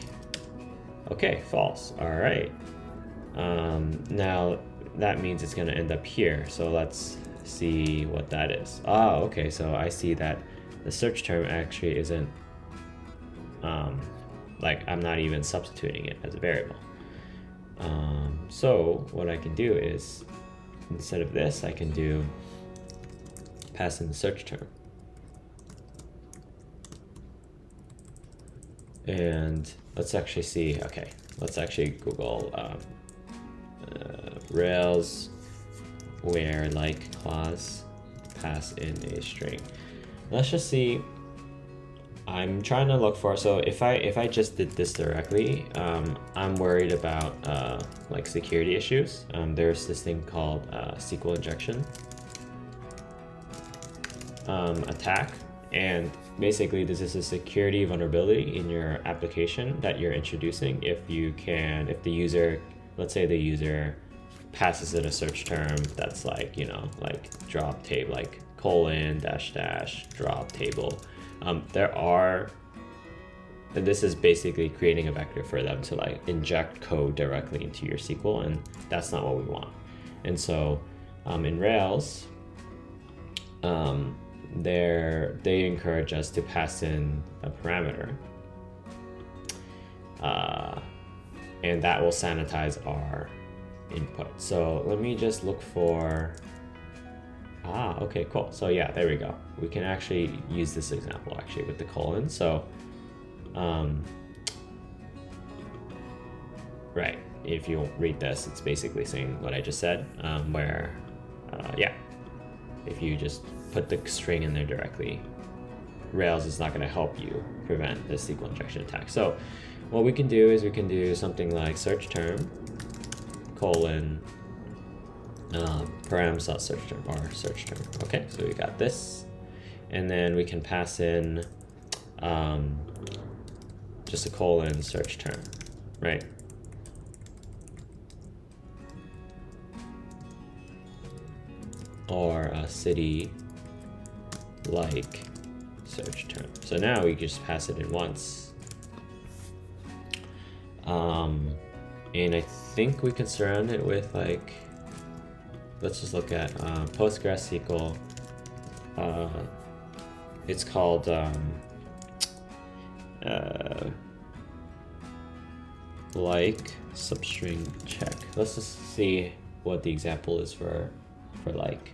Okay, false. All right. Now that means it's going to end up here. So let's see what that is. Ah, okay. So I see that the search term actually isn't like I'm not even substituting it as a variable. So what I can do is instead of this, I can do pass in the search term. And let's actually see, okay, let's actually Google Rails where like clause pass in a string. Let's just see. I'm trying to look for, so if I just did this directly, I'm worried about like security issues. There's this thing called SQL injection attack, and basically this is a security vulnerability in your application that you're introducing if the user, let's say the user passes in a search term that's like, you know, like drop table, like colon dash dash drop table. And this is basically creating a vector for them to like inject code directly into your SQL, and that's not what we want. And so in Rails, they encourage us to pass in a parameter, and that will sanitize our input. So let me just look for, okay, cool. So yeah, there we go. We can actually use this example actually with the colon. So, right, if you read this, it's basically saying what I just said, where, yeah, if you just put the string in there directly, Rails is not going to help you prevent the SQL injection attack. So what we can do is we can do something like search term colon params.search term or search term. Okay, so we got this, and then we can pass in just a colon search term, right? Or a city like search term. So now we just pass it in once. And I think we can surround it with like, let's just look at postgresql. It's called like substring check. Let's just see what the example is for like.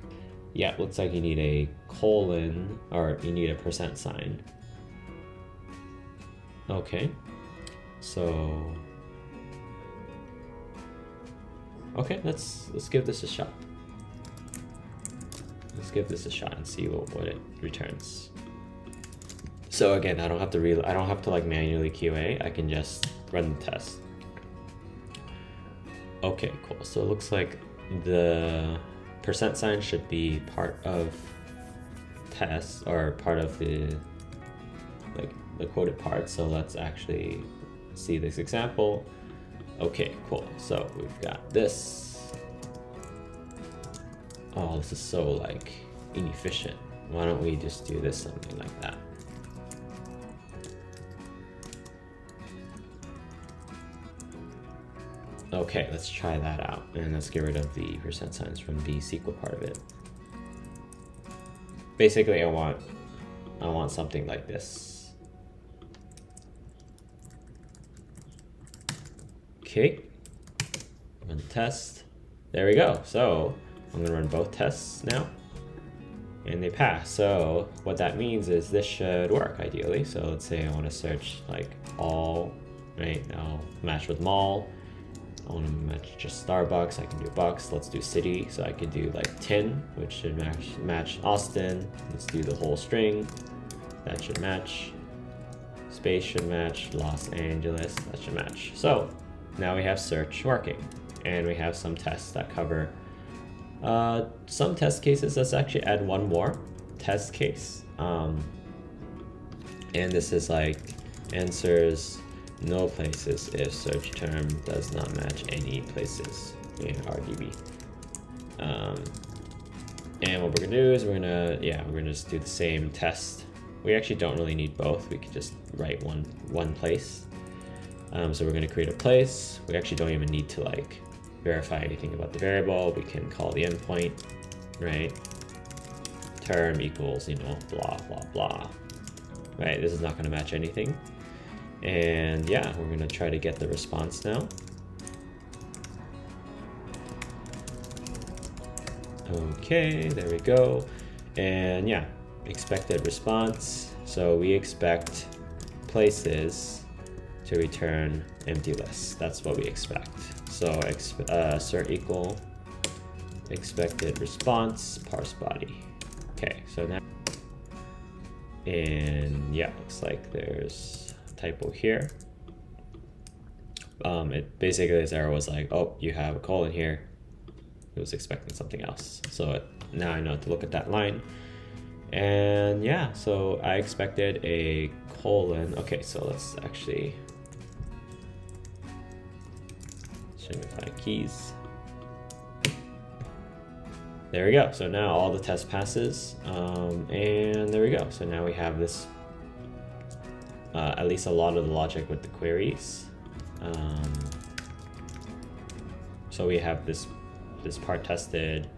Yeah, it looks like you need a colon, or you need a %sign. Okay, so okay, let's give this a shot. Let's give this a shot and see what it returns. So again, I don't have to like manually QA. I can just run the test. Okay, cool. So it looks like the %sign should be part of test, or part of the quoted part. So let's actually see this example. Okay, cool. So we've got this. Oh, this is so like inefficient. Why don't we just do this, something like that? Okay, let's try that out, and let's get rid of the %signs from the SQL part of it. Basically, I want something like this. Okay, run the test. There we go. So I'm gonna run both tests now, and they pass. So what that means is this should work ideally. So let's say I want to search like all, right? I'll match with mall. I want to match just Starbucks. I can do Bucks. Let's do city. So I could do like tin, which should match Austin. Let's do the whole string. That should match. Space should match Los Angeles. That should match. So now we have search working, and we have some tests that cover some test cases. Let's actually add one more test case. And this is like answers no places if search term does not match any places in RDB. And what we're gonna do is we're gonna just do the same test. We actually don't really need both. We could just write one place. So we're gonna create a place. We actually don't even need to like verify anything about the variable. We can call the endpoint, right? Term equals, blah, blah, blah, right? This is not gonna match anything. And yeah, we're gonna try to get the response now. Okay, there we go. And yeah, expected response. So we expect places to return empty lists. That's what we expect. So assert equal expected response parse body. Okay, so now, and yeah, looks like there's a typo here. It basically, this error was like, oh, you have a colon here. It was expecting something else. So now I know to look at that line. And yeah, so I expected a colon. Okay, so let's actually signify keys. There we go. So now all the test passes, and there we go. So now we have this, at least a lot of the logic with the queries. So we have this part tested.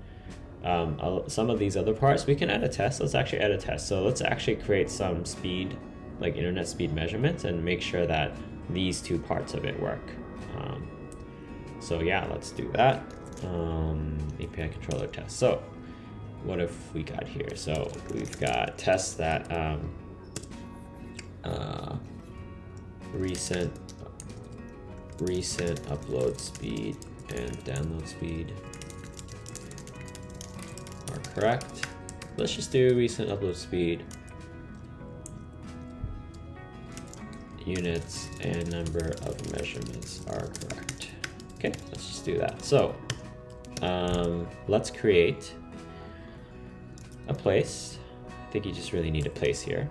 Some of these other parts, we can add a test. Let's actually add a test. So let's actually create some speed, like internet speed measurements, and make sure that these two parts of it work. So yeah, let's do that. API controller test. So what have we got here? So we've got tests that recent upload speed and download speed are correct. Let's just do recent upload speed, units, and number of measurements are correct. Okay, let's just do that. So let's create a place. I think you just really need a place here,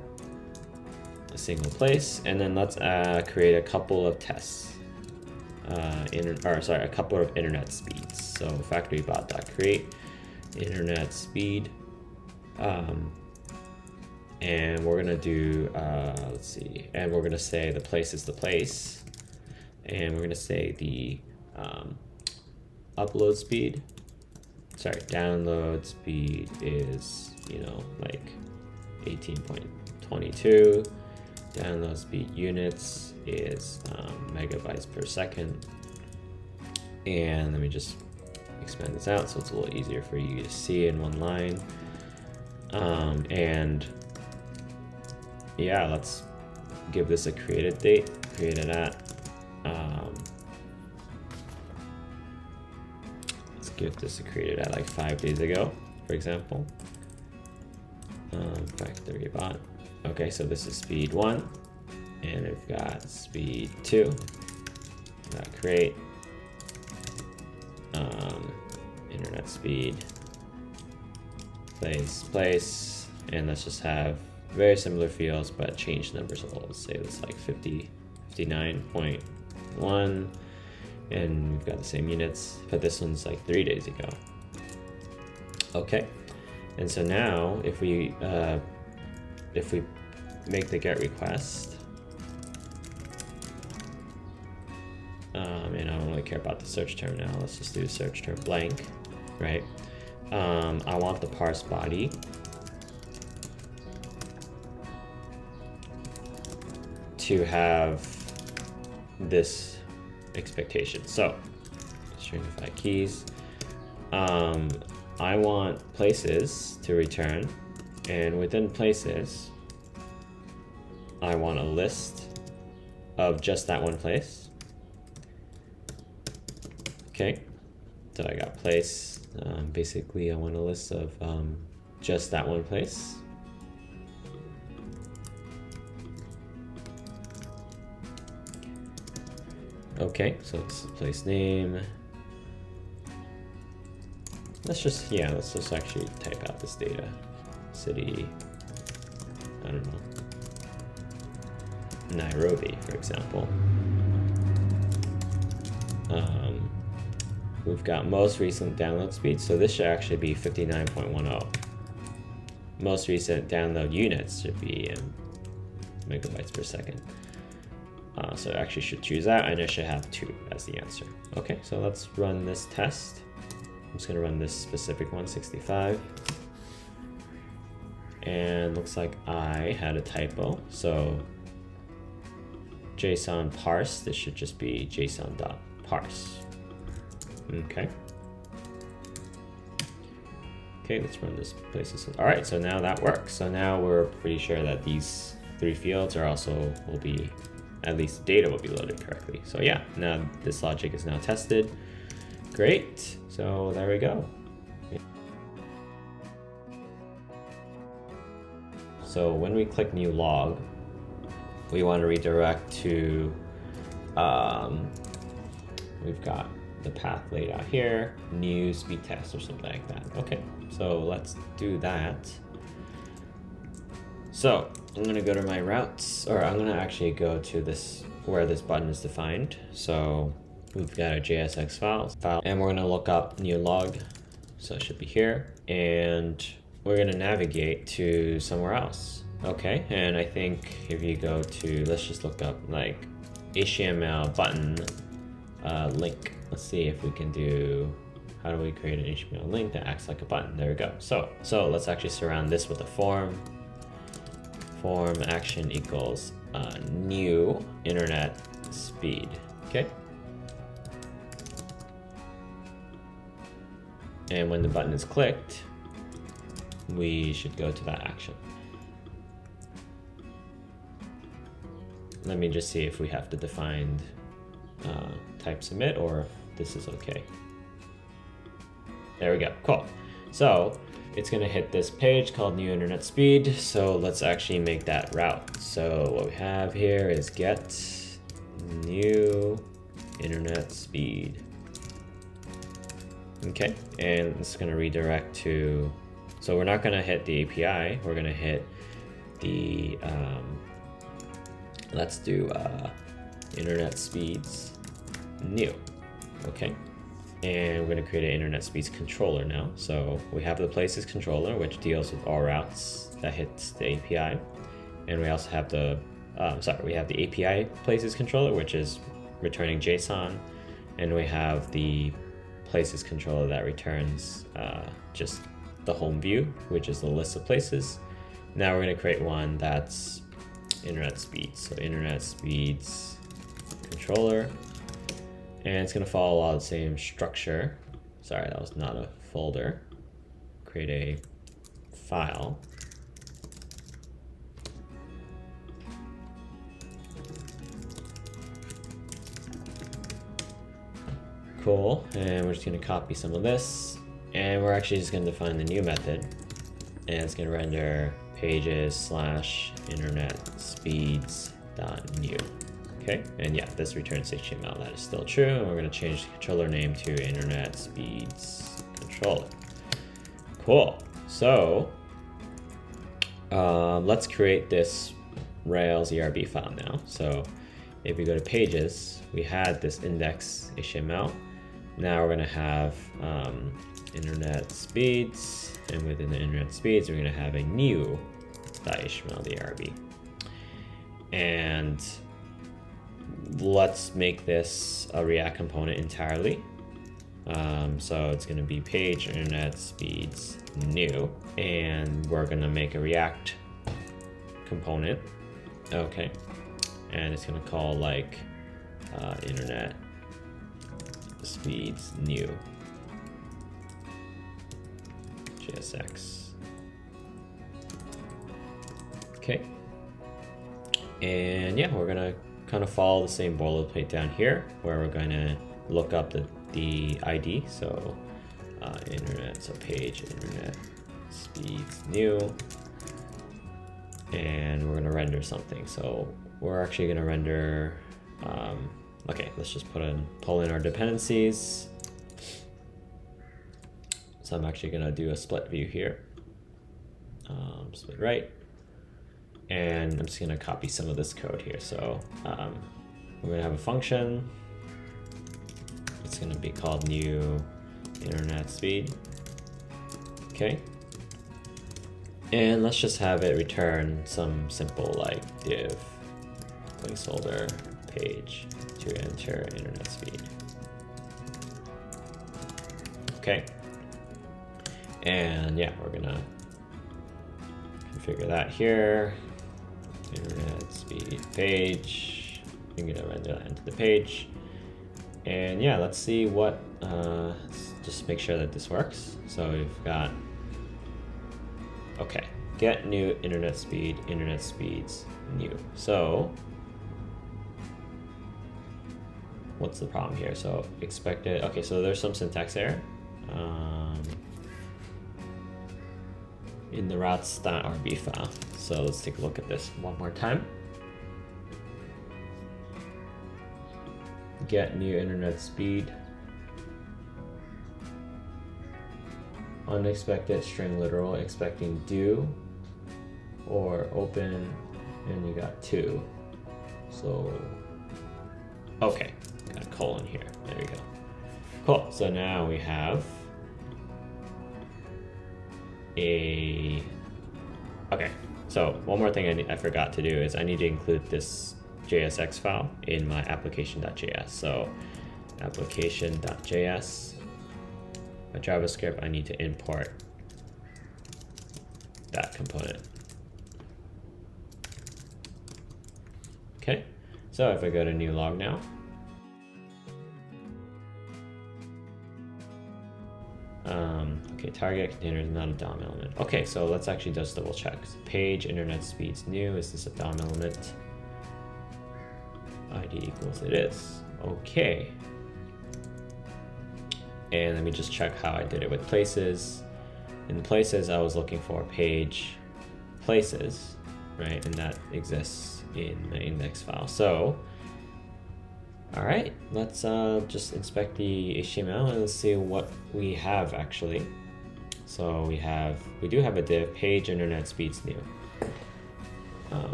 a single place, and then let's create a couple of tests, a couple of internet speeds. So factorybot.create internet speed, and we're gonna do let's see, and we're gonna say the place is the place, and we're gonna say the download speed is, like 18.22. Download speed units is megabytes per second. And let me just expand this out so it's a little easier for you to see in one line. And yeah, let's give this a created date, created at, let's give this a created at like 5 days ago, for example. Factory bot. Okay, so this is speed 1, and we've got speed 2. Create internet speed place, and let's just have very similar fields but change numbers a little. Let's say it's like 59.1, and we've got the same units, but this one's like 3 days ago. Okay, and so now if we make the get request, and I don't really care about the search term now, let's just do search term blank, right? I want the parse body to have this expectation. So stringify keys. I want places to return, and within places, I want a list of just that one place. Okay, so I got place. Basically, I want a list of just that one place. Okay, so this is place name. Let's just actually type out this data. City, I don't know, Nairobi, for example. We've got most recent download speed, so this should actually be 59.10. Most recent download units should be in megabytes per second. So it actually should choose that, and it should have 2 as the answer. Okay, so let's run this test. I'm just gonna run this specific one, 65. And looks like I had a typo. So JSON parse, this should just be json.parse. Okay. Okay, let's run this places. All right, so now that works. So now we're pretty sure that these 3 fields are also will be, at least the data will be loaded correctly. So yeah, now this logic is now tested. Great, so there we go. So when we click new log, we want to redirect to, we've got the path laid out here, new speed test or something like that. Okay, so let's do that. So I'm gonna go to my routes, or I'm gonna actually go to this, where this button is defined. So we've got a JSX file, and we're gonna look up new log. So it should be here, and we're gonna navigate to somewhere else. Okay, and I think if you go to, let's just look up like HTML button link. Let's see if we can do, how do we create an HTML link that acts like a button? There we go. So let's actually surround this with a form. Form action equals new internet speed. Okay. And when the button is clicked, we should go to that action. Let me just see if we have to define type submit or if this is okay. There we go, cool. So it's gonna hit this page called new internet speed. So let's actually make that route. So what we have here is get new internet speed. Okay, and it's gonna redirect to, so we're not gonna hit the API, we're gonna hit the, let's do internet speeds new. Okay, and we're gonna create an internet speeds controller now. So we have the places controller, which deals with all routes that hits the API. And we also have the, we have the API places controller, which is returning JSON. And we have the places controller that returns just the home view, which is the list of places. Now we're gonna create one that's internet speeds. So internet speeds controller, and it's gonna follow a lot of the same structure. Sorry, that was not a folder. Create a file. Cool, and we're just gonna copy some of this, and we're actually just gonna define the new method, and it's gonna render pages / internet speeds .new. Okay, and yeah, this returns HTML. That is still true, and we're gonna change the controller name to internet speeds controller. Cool. So let's create this Rails ERB file now. So if we go to pages, we had this index HTML. Now we're gonna have internet speeds, and within the internet speeds, we're gonna have a new .html ERB. And let's make this a React component entirely. So it's gonna be page internet speeds new, and we're gonna make a React component. Okay, and it's gonna call like internet speeds new JSX. Okay, and yeah, we're gonna kind of follow the same boilerplate down here, where we're going to look up the ID. So internet, so page internet speeds new, and we're going to render something. So we're actually going to render, okay, let's just pull in our dependencies. So I'm actually going to do a split view here, split right, And I'm just gonna copy some of this code here. So we're gonna have a function. It's gonna be called new internet speed. Okay. And let's just have it return some simple like div placeholder page to enter internet speed. Okay. And yeah, we're gonna configure that here. Internet speed page. I'm gonna render that into the page. And yeah, let's see what, let's just make sure that this works. So we've got, okay, get new internet speeds new. So what's the problem here? So expected, okay, so there's some syntax error in the routes.rb file. So let's take a look at this one more time. Get new internet speed. Unexpected string literal, expecting do or open, and you got 2. So, okay, got a colon here. There we go. Cool. So now we have a. Okay. So one more thing I forgot to do is I need to include this JSX file in my application.js. So application.js, my JavaScript, I need to import that component. Okay, so if I go to new log now, okay, target container is not a DOM element. Okay, so let's actually just double check. Page internet speeds new, is this a DOM element? ID equals it is. Okay. And let me just check how I did it with places. In places, I was looking for page places, right? And that exists in my index file. So, all right, let's just inspect the HTML and let's see what we have actually. So we do have a div page internet speeds new.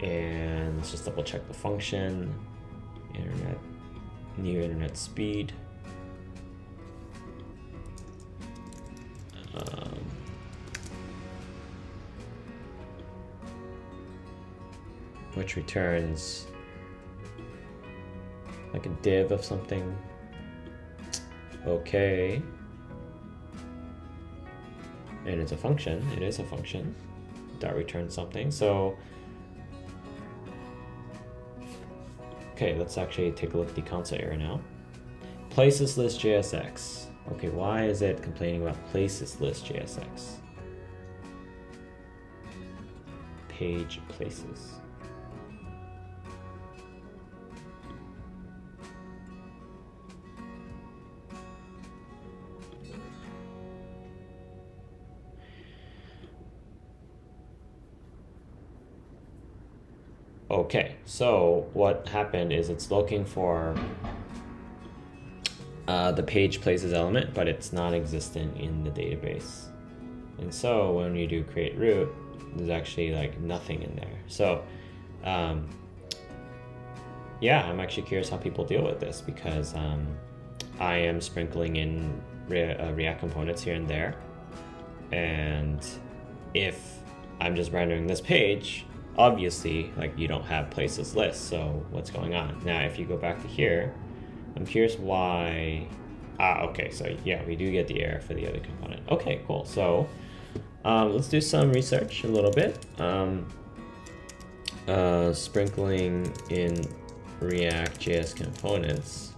And let's just double check the function, new internet speed. Which returns like a div of something. Okay. And it's a function, it is a function that returns something. So, okay, let's actually take a look at the console error now. Places list JSX. Okay, why is it complaining about places list JSX? Page places. Okay, so what happened is it's looking for the page places element, but it's not existent in the database. And so when you do create root, there's actually like nothing in there. So yeah, I'm actually curious how people deal with this, because I am sprinkling in React components here and there. And if I'm just rendering this page, obviously, like, you don't have places list, so what's going on? Now, if you go back to here, I'm curious why. Okay, so yeah, we do get the error for the other component. Okay, cool. So let's do some research a little bit. Sprinkling in reactjs components,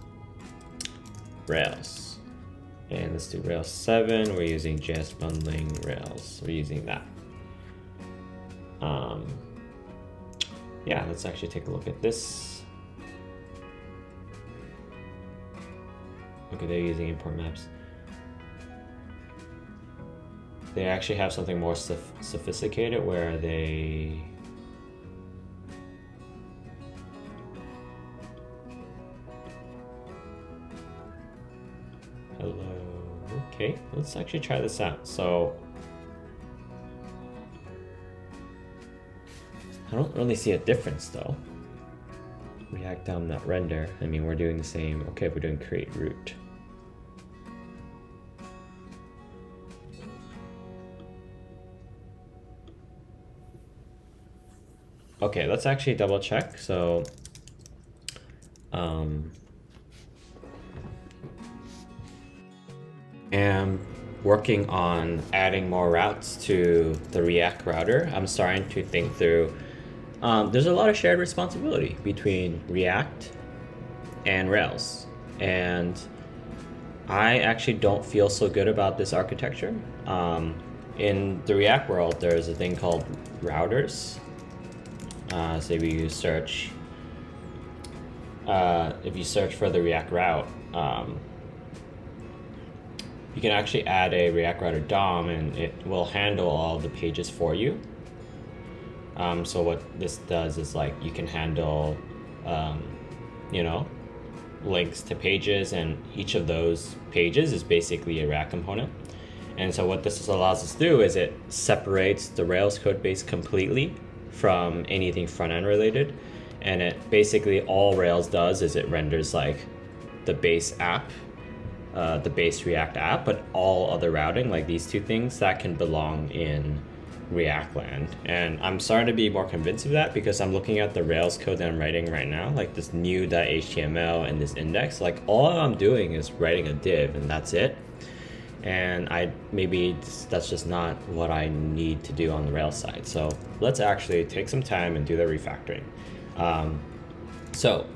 Rails. And let's do Rails 7. We're using jsbundling-rails. We're using that. Yeah, let's actually take a look at this. Okay, they're using import maps. They actually have something more sophisticated where they... Hello. Okay, let's actually try this out. So don't really see a difference though. React DOM.render. I mean, we're doing the same. Okay, we're doing create root. Okay, let's actually double check. So, am working on adding more routes to the React router. I'm starting to think through, there's a lot of shared responsibility between React and Rails. And I actually don't feel so good about this architecture. In the React world, there's a thing called routers. So if you search, for the React route, you can actually add a React router DOM and it will handle all of the pages for you. So what this does is like you can handle, links to pages, and each of those pages is basically a React component. And so what this allows us to do is it separates the Rails code base completely from anything front-end related, and it basically, all Rails does is it renders like the base app, the base React app, but all other routing, like these two things, that can belong in React land. And I'm starting to be more convinced of that because I'm looking at the Rails code that I'm writing right now, like this new.html and this index, like all I'm doing is writing a div and that's it. And maybe that's just not what I need to do on the Rails side. So let's actually take some time and do the refactoring. So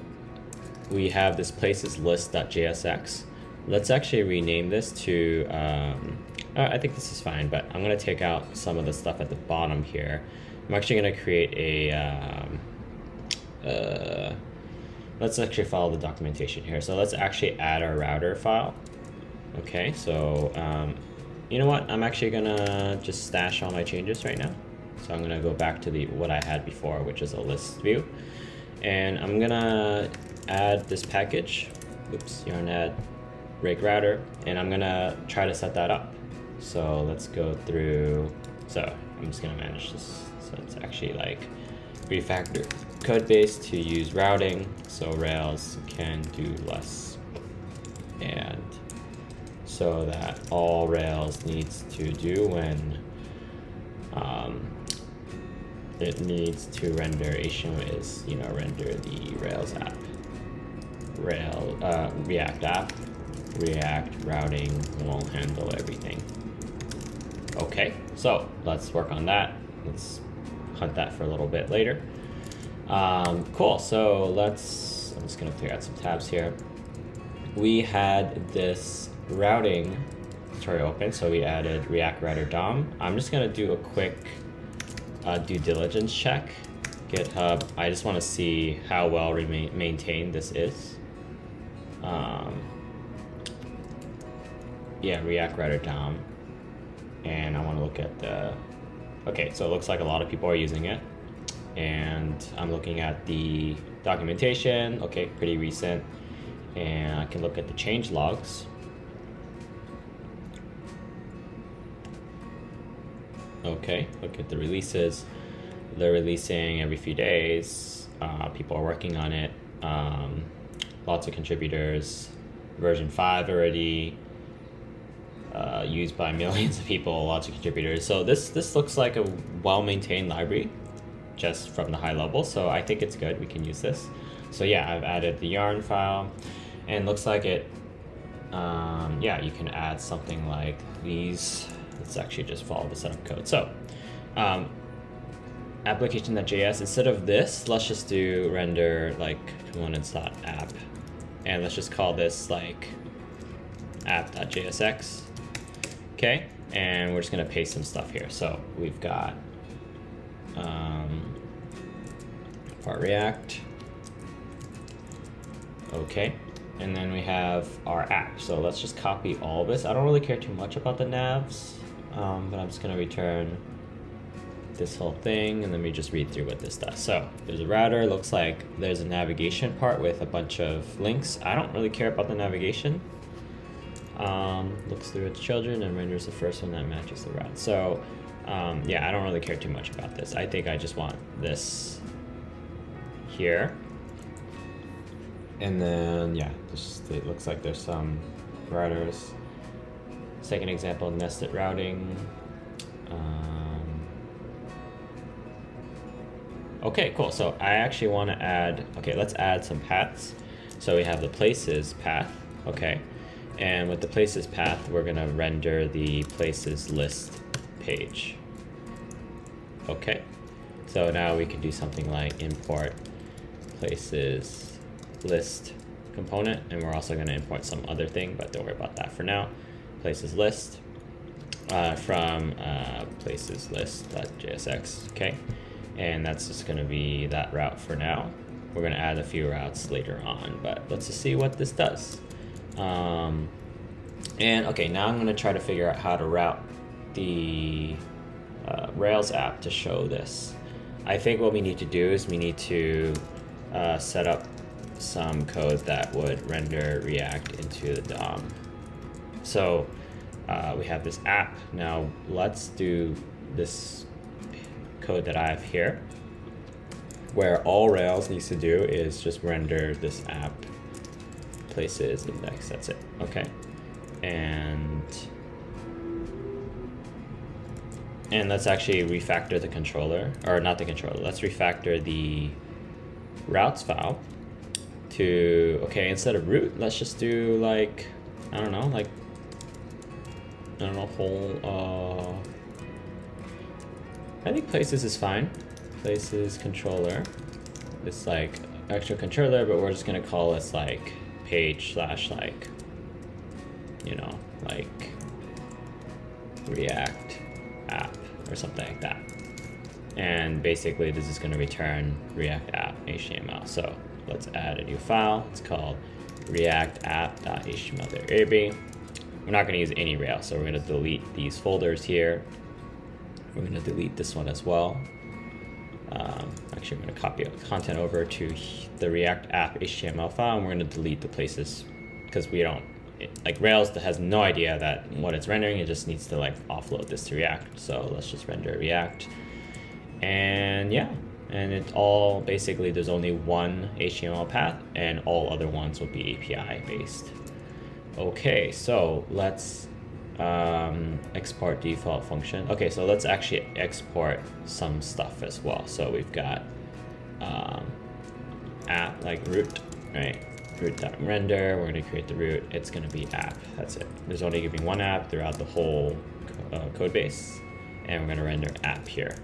we have this places list.jsx. Let's actually rename this to, I think this is fine, but I'm gonna take out some of the stuff at the bottom here. I'm actually gonna create a, let's actually follow the documentation here. So let's actually add our router file. Okay, so you know what? I'm actually gonna just stash all my changes right now. So I'm gonna go back to what I had before, which is a list view. And I'm gonna add this package, yarn add rake router, and I'm gonna try to set that up. So let's go through, so I'm just gonna manage this. So it's actually like refactor code base to use routing, so Rails can do less. And so that all Rails needs to do when it needs to render HTML is, render the Rails app, React app, React routing will handle everything. Okay, so let's work on that. Let's hunt that for a little bit later. Cool, so I'm just gonna clear out some tabs here. We had this routing tutorial open, so we added React router DOM. I'm just gonna do a quick due diligence check. GitHub, I just wanna see how well maintained this is. Yeah, React router DOM. And I wanna look at okay, so it looks like a lot of people are using it. And I'm looking at the documentation, okay, pretty recent. And I can look at the change logs. Okay, look at the releases. They're releasing every few days. People are working on it. Lots of contributors. Version 5 already used by millions of people, lots of contributors. So this looks like a well-maintained library just from the high level. So I think it's good, we can use this. So yeah, I've added the yarn file and looks like it, yeah, you can add something like these. Let's actually just follow the setup code. So application.js, instead of this, let's just do render like components.app. And let's just call this like app.jsx. Okay, and we're just gonna paste some stuff here. So we've got part React. Okay, and then we have our app. So let's just copy all of this. I don't really care too much about the navs, but I'm just gonna return this whole thing, and then we just read through what this does. So there's a router, looks like there's a navigation part with a bunch of links. I don't really care about the navigation. Looks through its children and renders the first one that matches the route. So Yeah, I don't really care too much about this. I think I just want this here. And then, yeah, just it looks like there's some routers. Second example, nested routing. Okay, cool. So I actually want to add, okay, let's add some paths. So we have the places path, okay. And with the places path, we're gonna render the places list page. Okay, so now we can do something like import places list component, and we're also gonna import some other thing, but don't worry about that for now. Places list from places list.jsx, okay. And that's just gonna be that route for now. We're gonna add a few routes later on, but let's just see what this does. And okay, now I'm gonna try to figure out how to route the Rails app to show this. I think what we need to do is we need to set up some code that would render React into the DOM. So we have this app. Now let's do this code that I have here, where all Rails needs to do is just render this app places index. That's it. Okay, and let's actually refactor the controller, or not the controller. Let's refactor the routes file to, okay, instead of root, let's just do like, I don't know, like, I don't know, whole, I think places is fine. Places controller. It's like extra controller, but we're just gonna call this like page slash like, you know, like React app or something like that. And basically this is gonna return React app HTML. So let's add a new file. It's called react app.html. We're not gonna use any Rails, so we're gonna delete these folders here. We're gonna delete this one as well. Actually, I'm gonna copy content over to the React app HTML file, and we're gonna delete the places because we don't, like Rails has no idea that what it's rendering. It just needs to like offload this to React. So let's just render React. And yeah, and it's all basically, there's only one HTML path and all other ones will be API based. Okay, so let's export default function. Okay, so let's actually export some stuff as well. So we've got app like root, right? Root.render, we're gonna create the root. It's gonna be app, that's it. There's only gonna be one app throughout the whole code base, and we're gonna render app here.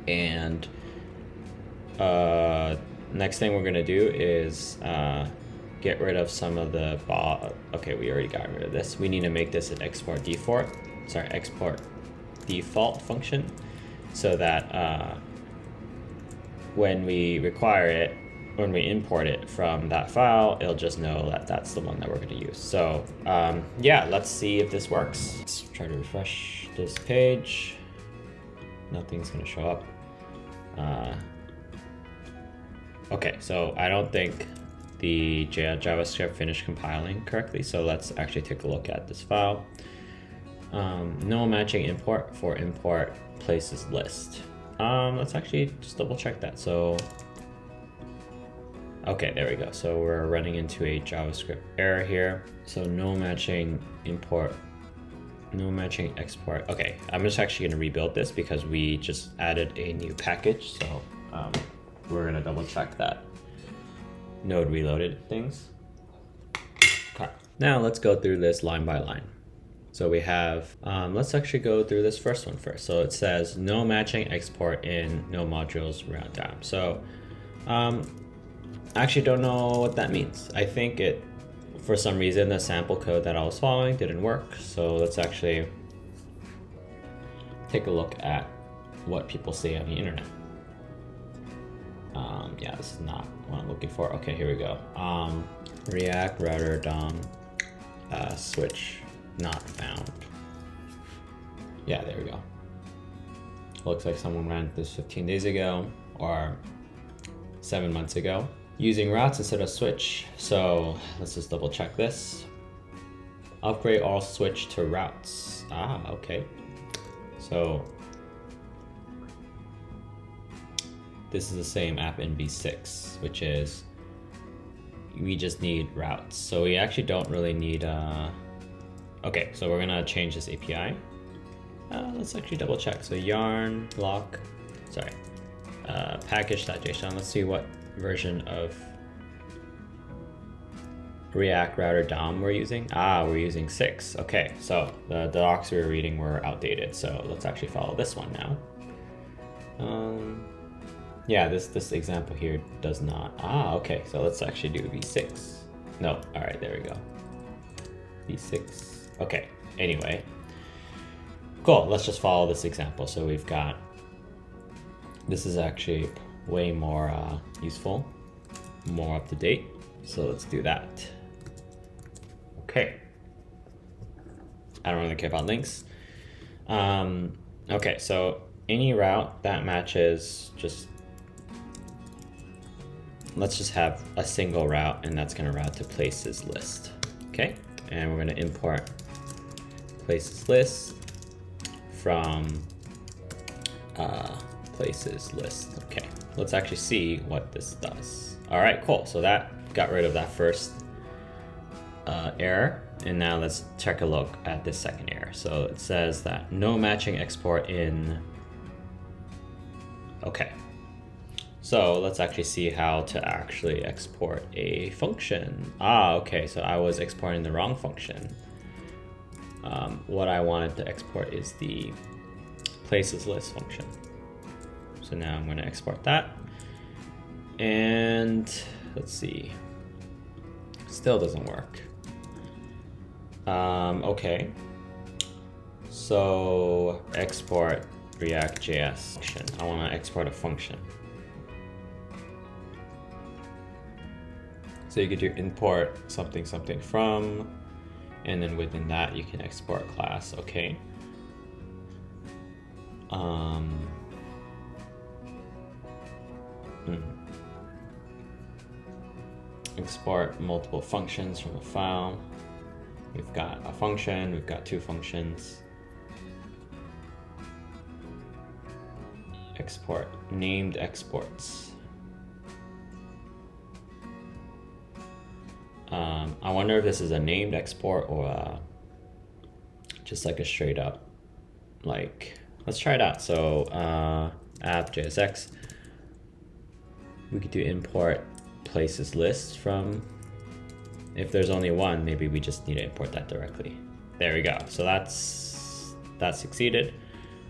And next thing we're gonna do is get rid of some of the okay, we already got rid of this. We need to make this an export default function, so that when we require it, when we import it from that file, it'll just know that that's the one that we're going to use. So yeah, let's see if this works. Let's try to refresh this page. Nothing's going to show up. Okay, so I don't think the JavaScript finished compiling correctly. So let's actually take a look at this file. No matching import for import places list. Let's actually just double check that. So okay, there we go. So we're running into a JavaScript error here. So no matching import, no matching export. Okay, I'm just actually gonna rebuild this because we just added a new package. So we're gonna double check that node reloaded things. Okay, now let's go through this line by line. So we have, let's actually go through this first one first. So it says no matching export in no modules runtime. So I actually don't know what that means. I think it, for some reason, the sample code that I was following didn't work. So let's actually take a look at what people say on the internet. Yeah, this is not what I'm looking for. Okay, here we go. React router DOM switch not found. Yeah, there we go. Looks like someone ran this 15 days ago or 7 months ago using routes instead of switch. So let's just double check this. Upgrade all switch to routes. Ah, okay. So this is the same app in v6, which is we just need routes. So we actually don't really need, okay, so we're gonna change this API. Let's actually double check. So yarn block, sorry, package.json. Let's see what version of React router DOM we're using. We're using 6. Okay, so the docs we were reading were outdated. So let's actually follow this one now. Yeah, this example here does not. Okay, so let's actually do v6. No, all right, there we go. v6, okay, anyway. Cool, let's just follow this example. So we've got, this is actually way more useful, more up to date. So let's do that. Okay. I don't really care about links. Okay, so any route that matches just, let's just have a single route, and that's gonna route to places list. Okay, and we're gonna import places list from places list. Okay, let's actually see what this does. All right, cool. So that got rid of that first error, and now let's take a look at this second error. So it says that no matching export in. Okay, so let's actually see how to actually export a function. Okay, so I was exporting the wrong function. What I wanted to export is the places list function. So now I'm going to export that, and let's see, still doesn't work. Okay, so export reactjs function. I want to export a function. So you could do import something from, and then within that you can export class. Okay. Export multiple functions from a file. We've got a function, we've got 2 functions. Export named exports. I wonder if this is a named export or just like a straight up, like, let's try it out. So app.jsx, we could do import places list from, if there's only one, maybe we just need to import that directly. There we go. So that succeeded.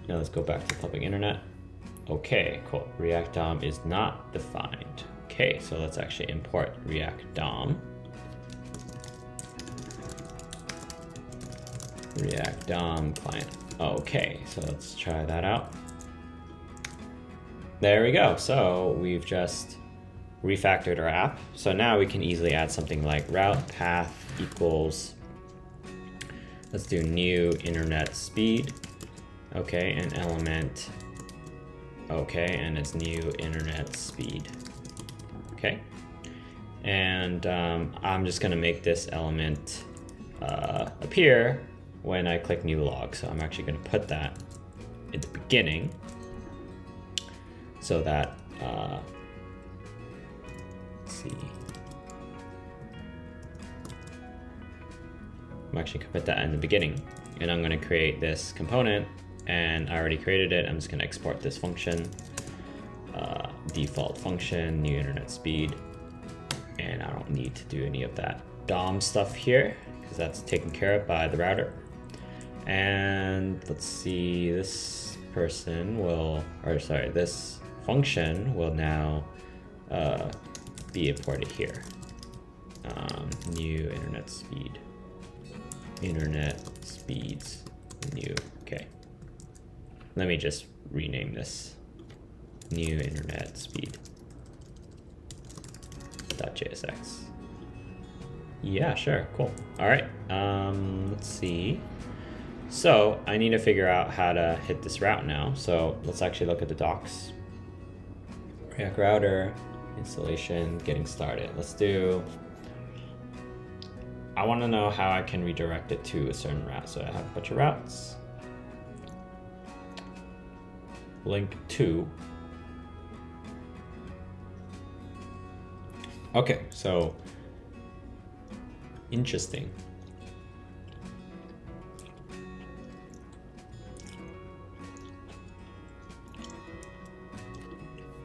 Now let's go back to public internet. Okay, cool. React DOM is not defined. Okay, so let's actually import React DOM. React DOM client. Okay, so let's try that out. There we go. So we've just refactored our app. So now we can easily add something like route path equals, let's do new internet speed. Okay, and element. Okay, and it's new internet speed. Okay, and I'm just gonna make this element appear when I click new log. So I'm actually gonna put that in the beginning so that, let's see. I'm actually gonna put that in the beginning, and I'm gonna create this component, and I already created it. I'm just gonna export this function, default function, new internet speed, and I don't need to do any of that DOM stuff here because that's taken care of by the router. And let's see, this person will, or sorry, this function will now be imported here. New internet speed, internet speeds, new, okay. Let me just rename this new internet speed .jsx. Yeah, sure, cool. All right, let's see. So I need to figure out how to hit this route now. So let's actually look at the docs. React router, installation, getting started. Let's do, I want to know how I can redirect it to a certain route. So I have a bunch of routes. link to. Okay, so interesting.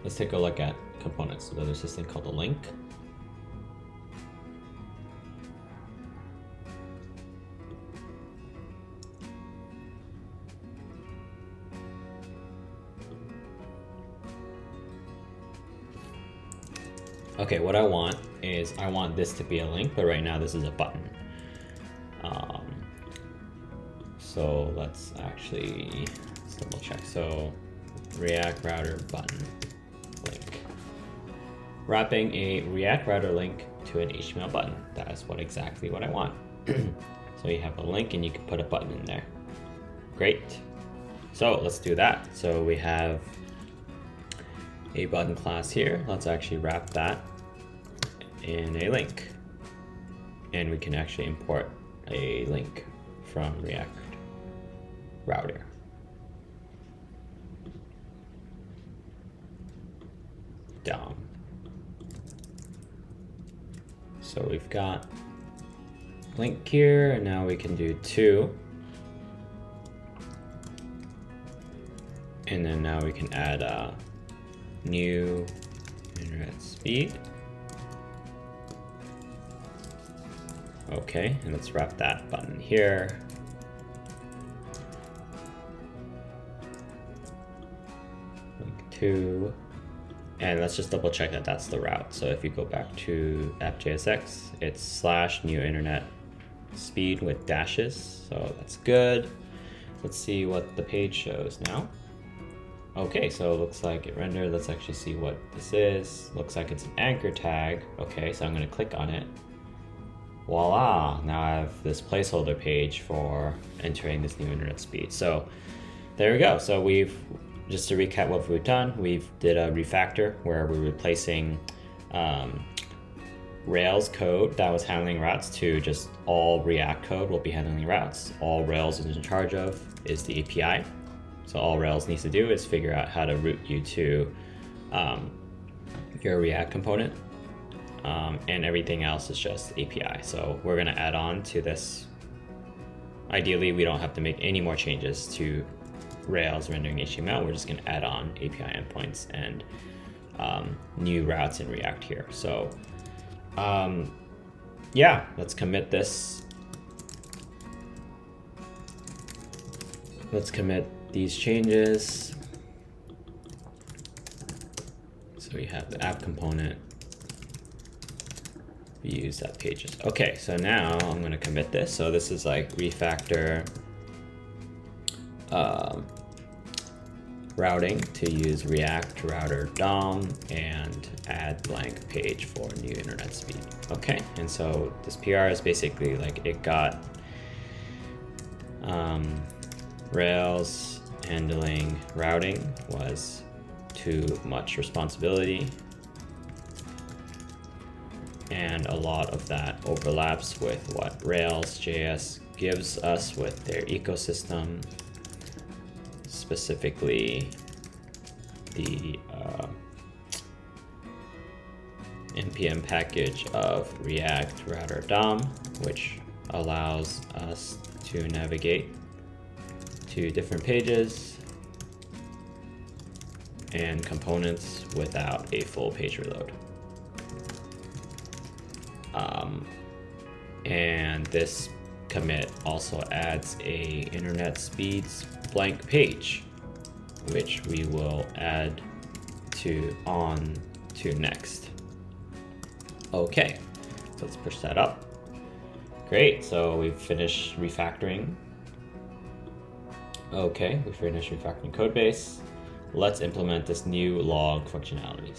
Let's take a look at components. So there's this thing called a link. Okay, what I want is I want this to be a link, but right now this is a button. So let's double check. So React router button link. Wrapping a React router link to an HTML button. That is exactly what I want. So you have a link and you can put a button in there. Great. So let's do that. So we have a button class here. Let's actually wrap that in a link. And we can actually import a link from React router. DOM. So we've got link here, and now we can do to. And then now we can add a new internet speed. Okay, and let's wrap that button here. Link to, and let's just double check that that's the route. So if you go back to app.jsx, it's / new internet speed with dashes. So that's good. Let's see what the page shows now. Okay, so it looks like it rendered. Let's actually see what this is. Looks like it's an anchor tag. Okay, so I'm gonna click on it. Voila, now I have this placeholder page for entering this new internet speed. So there we go. So just to recap what we've done, did a refactor where we're replacing Rails code that was handling routes to just all React code will be handling routes. All Rails is in charge of is the API. So all Rails needs to do is figure out how to route you to your React component. And everything else is just API. So we're gonna add on to this. Ideally, we don't have to make any more changes to Rails rendering HTML. We're just gonna add on API endpoints and new routes in React here. So yeah, let's commit this. Let's commit these changes. So we have the app component. We use that pages. Okay, so now I'm gonna commit this. So this is like refactor routing to use React router DOM and add blank page for new internet speed. Okay, and so this PR is basically like it got Rails handling routing was too much responsibility. And a lot of that overlaps with what Rails.js gives us with their ecosystem, specifically the npm package of React router DOM, which allows us to navigate to different pages and components without a full page reload. And this commit also adds a internet speeds blank page, which we will add on to next. Okay, so let's push that up. Great, so we've finished refactoring. Okay, we finished refactoring codebase. Let's implement this new log functionality.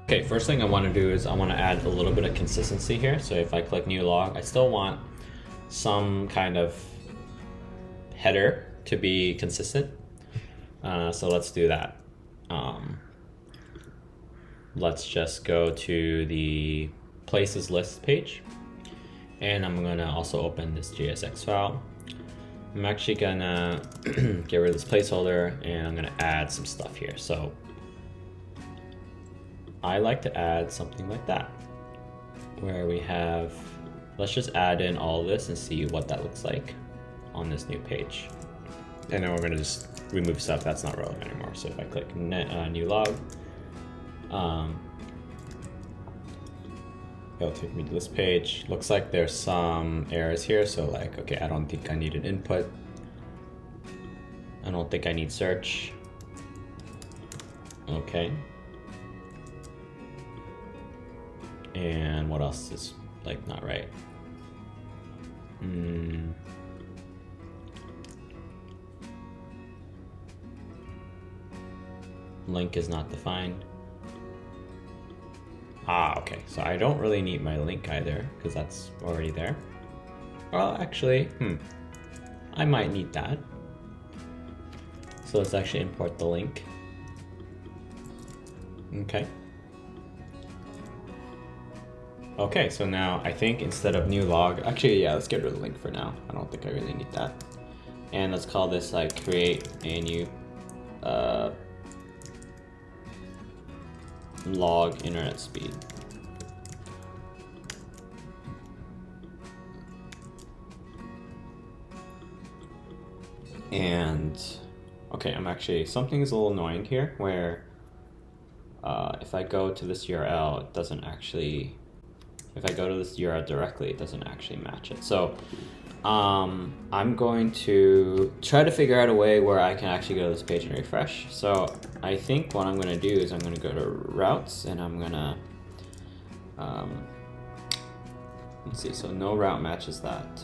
Okay, first thing I want to do is I want to add a little bit of consistency here. So if I click new log, I still want some kind of header to be consistent. So let's do that. Let's just go to the places list page. And I'm going to also open this JSX file. I'm actually gonna get rid of this placeholder and I'm gonna add some stuff here. So I like to add something like that, where we have, let's just add in all of this and see what that looks like on this new page. And then we're gonna just remove stuff that's not relevant anymore. So if I click new log, it'll take me to this page. Looks like there's some errors here. So like, okay, I don't think I need an input. I don't think I need search. Okay. And what else is like not right? Link is not defined. Okay, so I don't really need my link either because that's already there. Well, actually, I might need that. So let's actually import the link. Okay. Okay, so now I think instead of new log, actually, yeah, let's get rid of the link for now. I don't think I really need that. And let's call this like create a new log internet speed. And okay, something is a little annoying here where if I go to this URL, it doesn't actually, if I go to this URL directly, it doesn't actually match it. So I'm going to try to figure out a way where I can actually go to this page and refresh. So I think what I'm going to do is I'm going to go to routes and I'm going to, let's see, so no route matches that.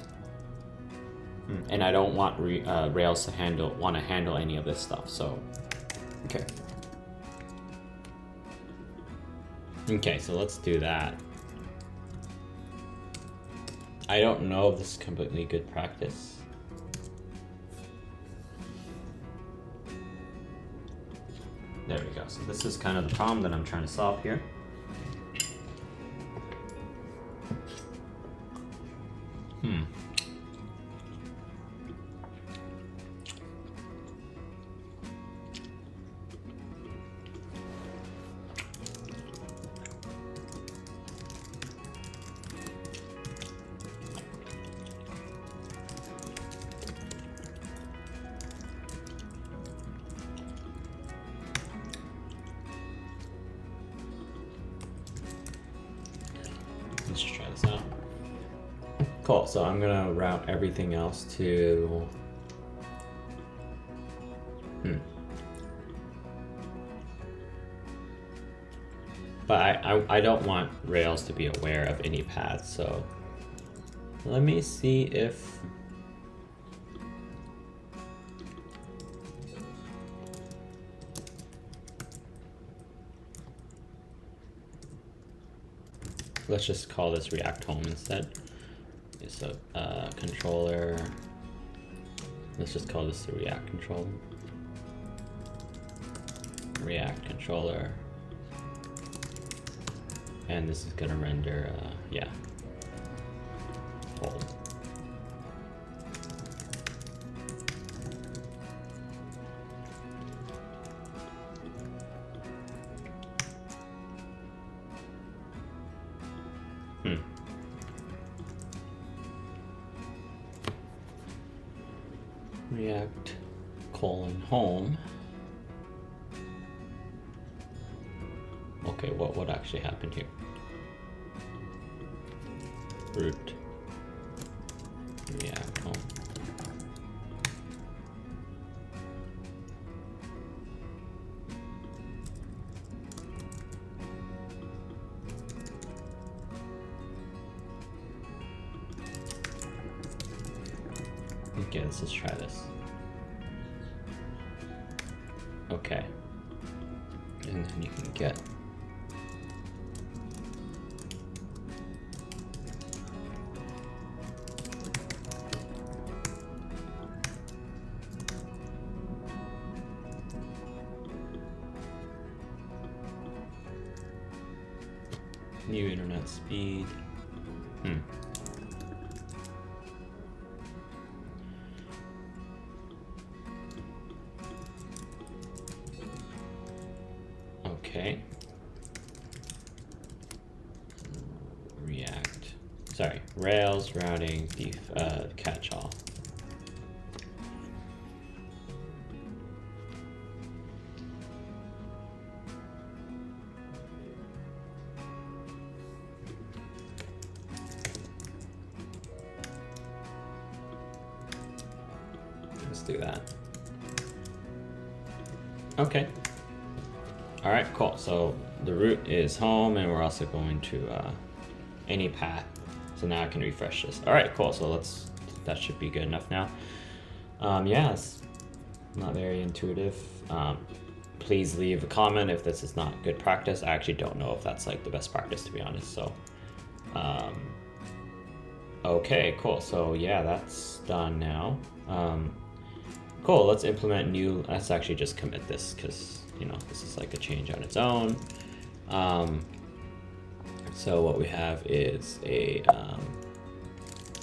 And I don't want Rails to handle any of this stuff. So, okay. Okay, so let's do that. I don't know if this is completely good practice. There we go. So this is kind of the problem that I'm trying to solve here. Let's try this out. Cool, so I'm gonna route everything else to But I don't want Rails to be aware of any paths, so let me see if let's just call this React home instead. It's a controller. Let's just call this the React controller. React controller. And this is gonna render, hold. React :home. Okay, what actually happened here? Root React home. Okay, let's just try this. Okay. And then you can get new internet speed. Okay. Rails routing catch-all. Let's do that. Okay. All right, cool. So the root is home, and we're also going to any path. So now I can refresh this. All right, cool. So that should be good enough now. Yeah, it's not very intuitive. Please leave a comment if this is not good practice. I actually don't know if that's like the best practice, to be honest. So, okay, cool. So yeah, that's done now. Cool, let's implement new. Let's actually just commit this because, you know, this is like a change on its own. So what we have is a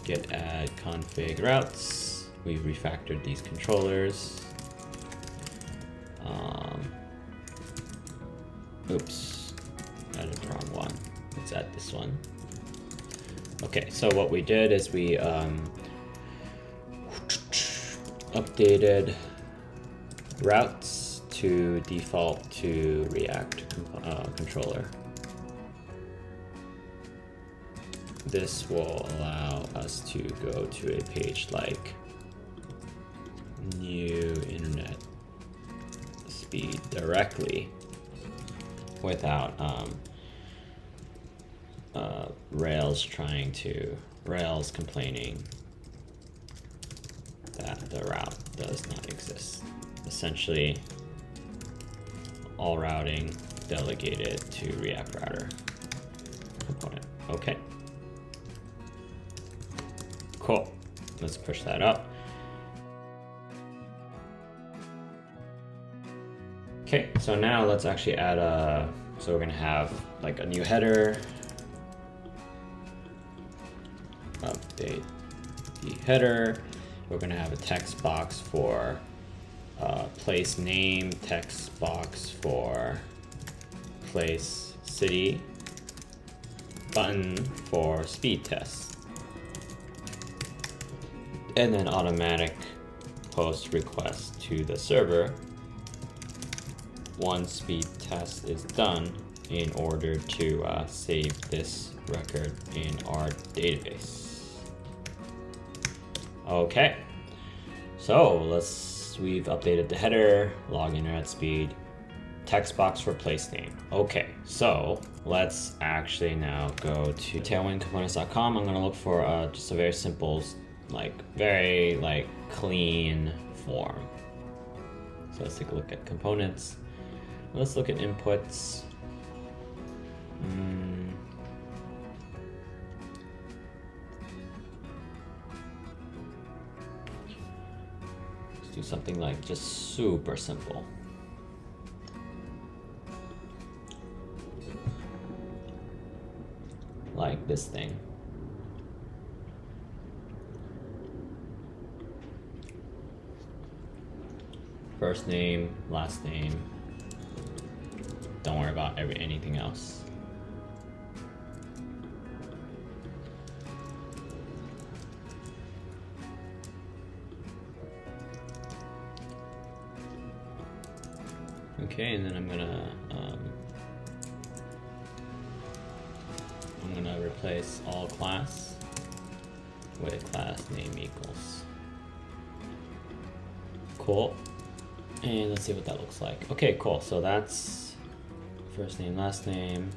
git add config routes. We've refactored these controllers. Oops, added the wrong one. Let's add this one. Okay, so what we did is we updated routes to default to React controller. This will allow us to go to a page like new internet speed directly without Rails complaining that the route does not exist. Essentially, all routing delegated to React Router component. Okay. Cool. Let's push that up. Okay, so now let's actually add so we're gonna have like a new header. Update the header. We're gonna have a text box for place name, text box for place city, button for speed test, and then automatic post request to the server once speed test is done in order to save this record in our database. Okay, so we've updated the header, log internet speed, text box for place name. Okay, so let's actually now go to tailwindcomponents.com. I'm gonna look for just a very simple, very clean form. So let's take a look at components. Let's look at inputs. Let's do something like just super simple. Like this thing. First name, last name. Don't worry about anything else. Okay, and then I'm gonna replace all class with class name equals. Cool. And let's see what that looks like. Okay, cool. So that's first name, last name.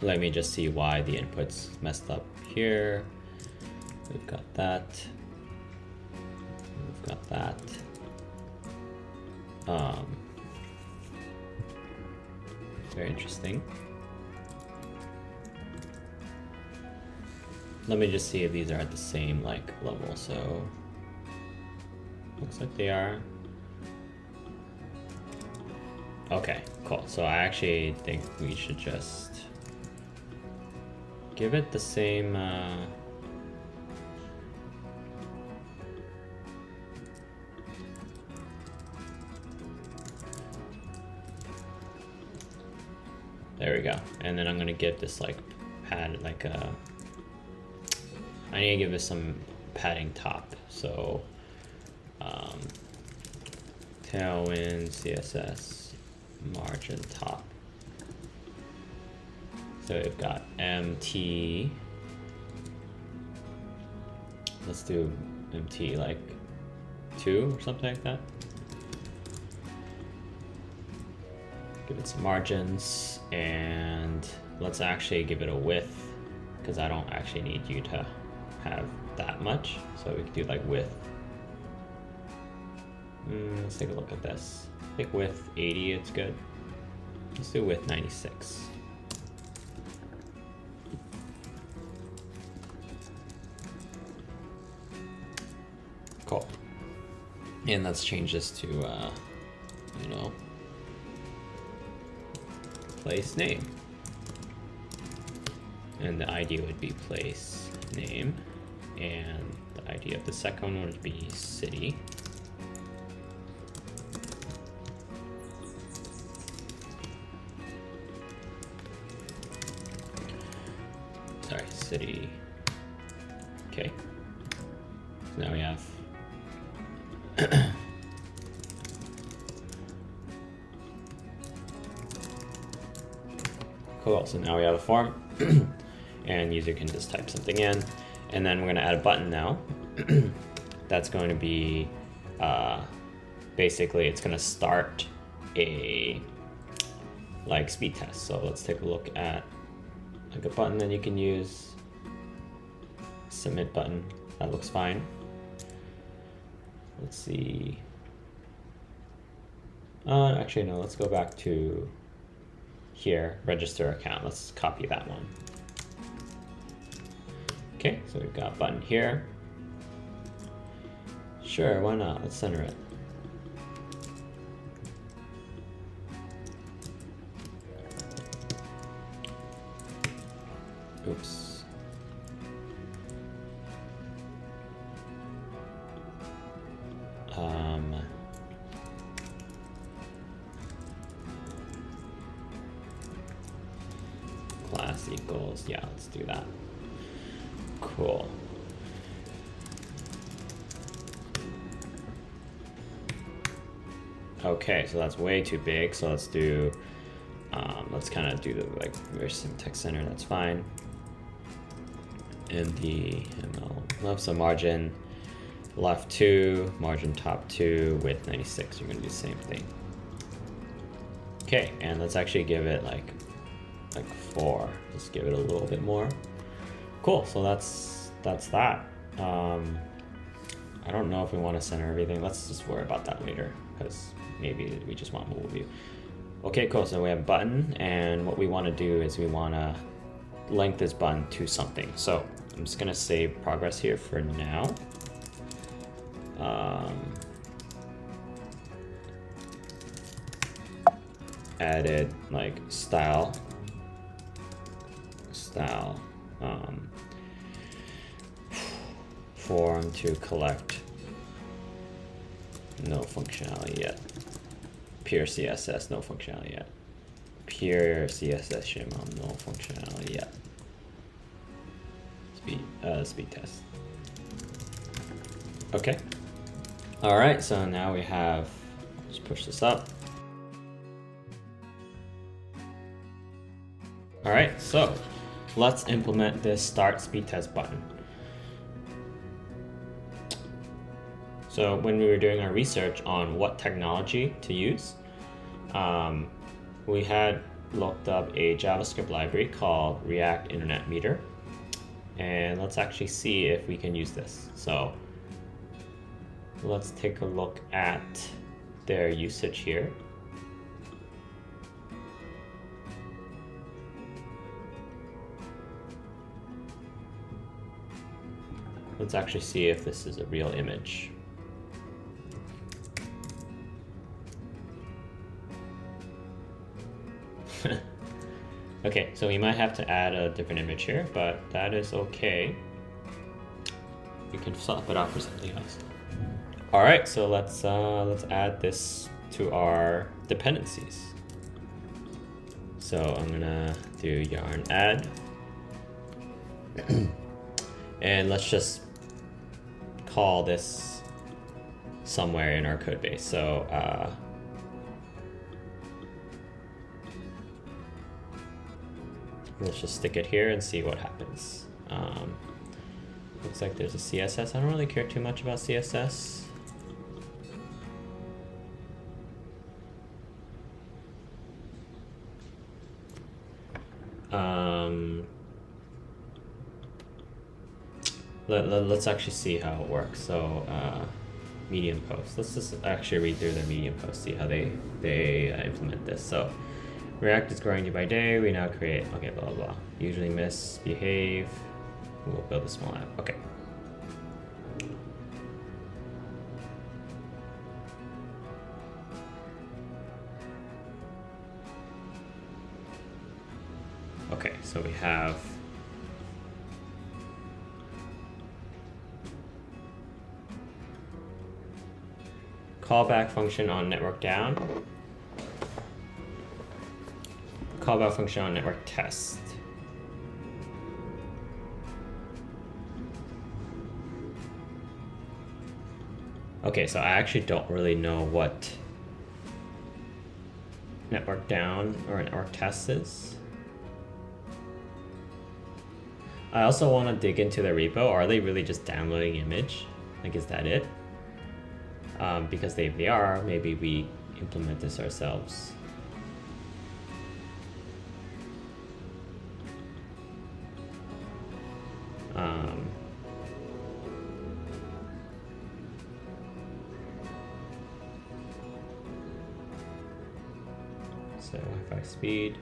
Let me just see why the input's messed up here. We've got that. We've got that. Very interesting. Let me just see if these are at the same level. So looks like they are. Okay, cool. So I actually think we should just give it the same. There we go. And then I'm gonna give this like pad, like I need to give this some padding top. So Tailwind CSS margin top. So we've got MT. Let's do MT like 2 or something like that. Give it some margins, and let's actually give it a width, because I don't actually need you to have that much. So we could do like width. Let's take a look at this. I think width 80, it's good. Let's do width 96. Cool. And let's change this to, you know, place name. And the ID would be place name. And the ID of the second one would be city. Sorry, city. Okay. So now we have cool. So now we have a form, and user can just type something in, and then we're going to add a button now. That's going to be basically it's going to start a like speed test. So let's take a look at like a button that you can use. Submit button. That looks fine. Let's see. Actually, no, let's go back to here, register account. Let's copy that one. Okay, so we've got a button here. Sure, why not? Let's center it. Oops. Class equals, yeah, let's do that. Cool. Okay, so that's way too big. So let's do, let's kind of do the like reverse syntax center. That's fine. And the ML left, so margin left 2, margin top 2, width 96. You're gonna do the same thing. Okay, and let's actually give it like 4. Just give it a little bit more. Cool. So that's that. I don't know if we want to center everything. Let's just worry about that later, because maybe we just want mobile view. Okay, cool. So we have a button, and what we want to do is we want to link this button to something. So I'm just gonna save progress here for now. Added like style form to collect, no functionality yet. Pure CSS, no functionality yet. Pure CSS schema, no functionality yet. Speed test. Okay. All right, so now we have, let's push this up. All right, so let's implement this start speed test button. So when we were doing our research on what technology to use, we had looked up a JavaScript library called React Internet Meter. And let's actually see if we can use this. So let's take a look at their usage here. Let's actually see if this is a real image. Okay, so we might have to add a different image here, but that is okay. We can swap it out for something else. All right, so let's add this to our dependencies. So I'm gonna do yarn add, and let's just call this somewhere in our code base. So let's just stick it here and see what happens. Looks like there's a CSS. I don't really care too much about CSS. Let's actually see how it works. So medium post. Let's just actually read through their medium post, see how they implement this. So React is growing day by day. We now create, okay, blah, blah, blah. Usually misbehave. We'll build a small app. Okay. Okay, so we have callback function on network down, callback function on network test. Okay, so I actually don't really know what network down or network test is. I also want to dig into the repo. Are they really just downloading image? Like, is that it? Because they are, maybe we implement this ourselves. So Wi-Fi speed.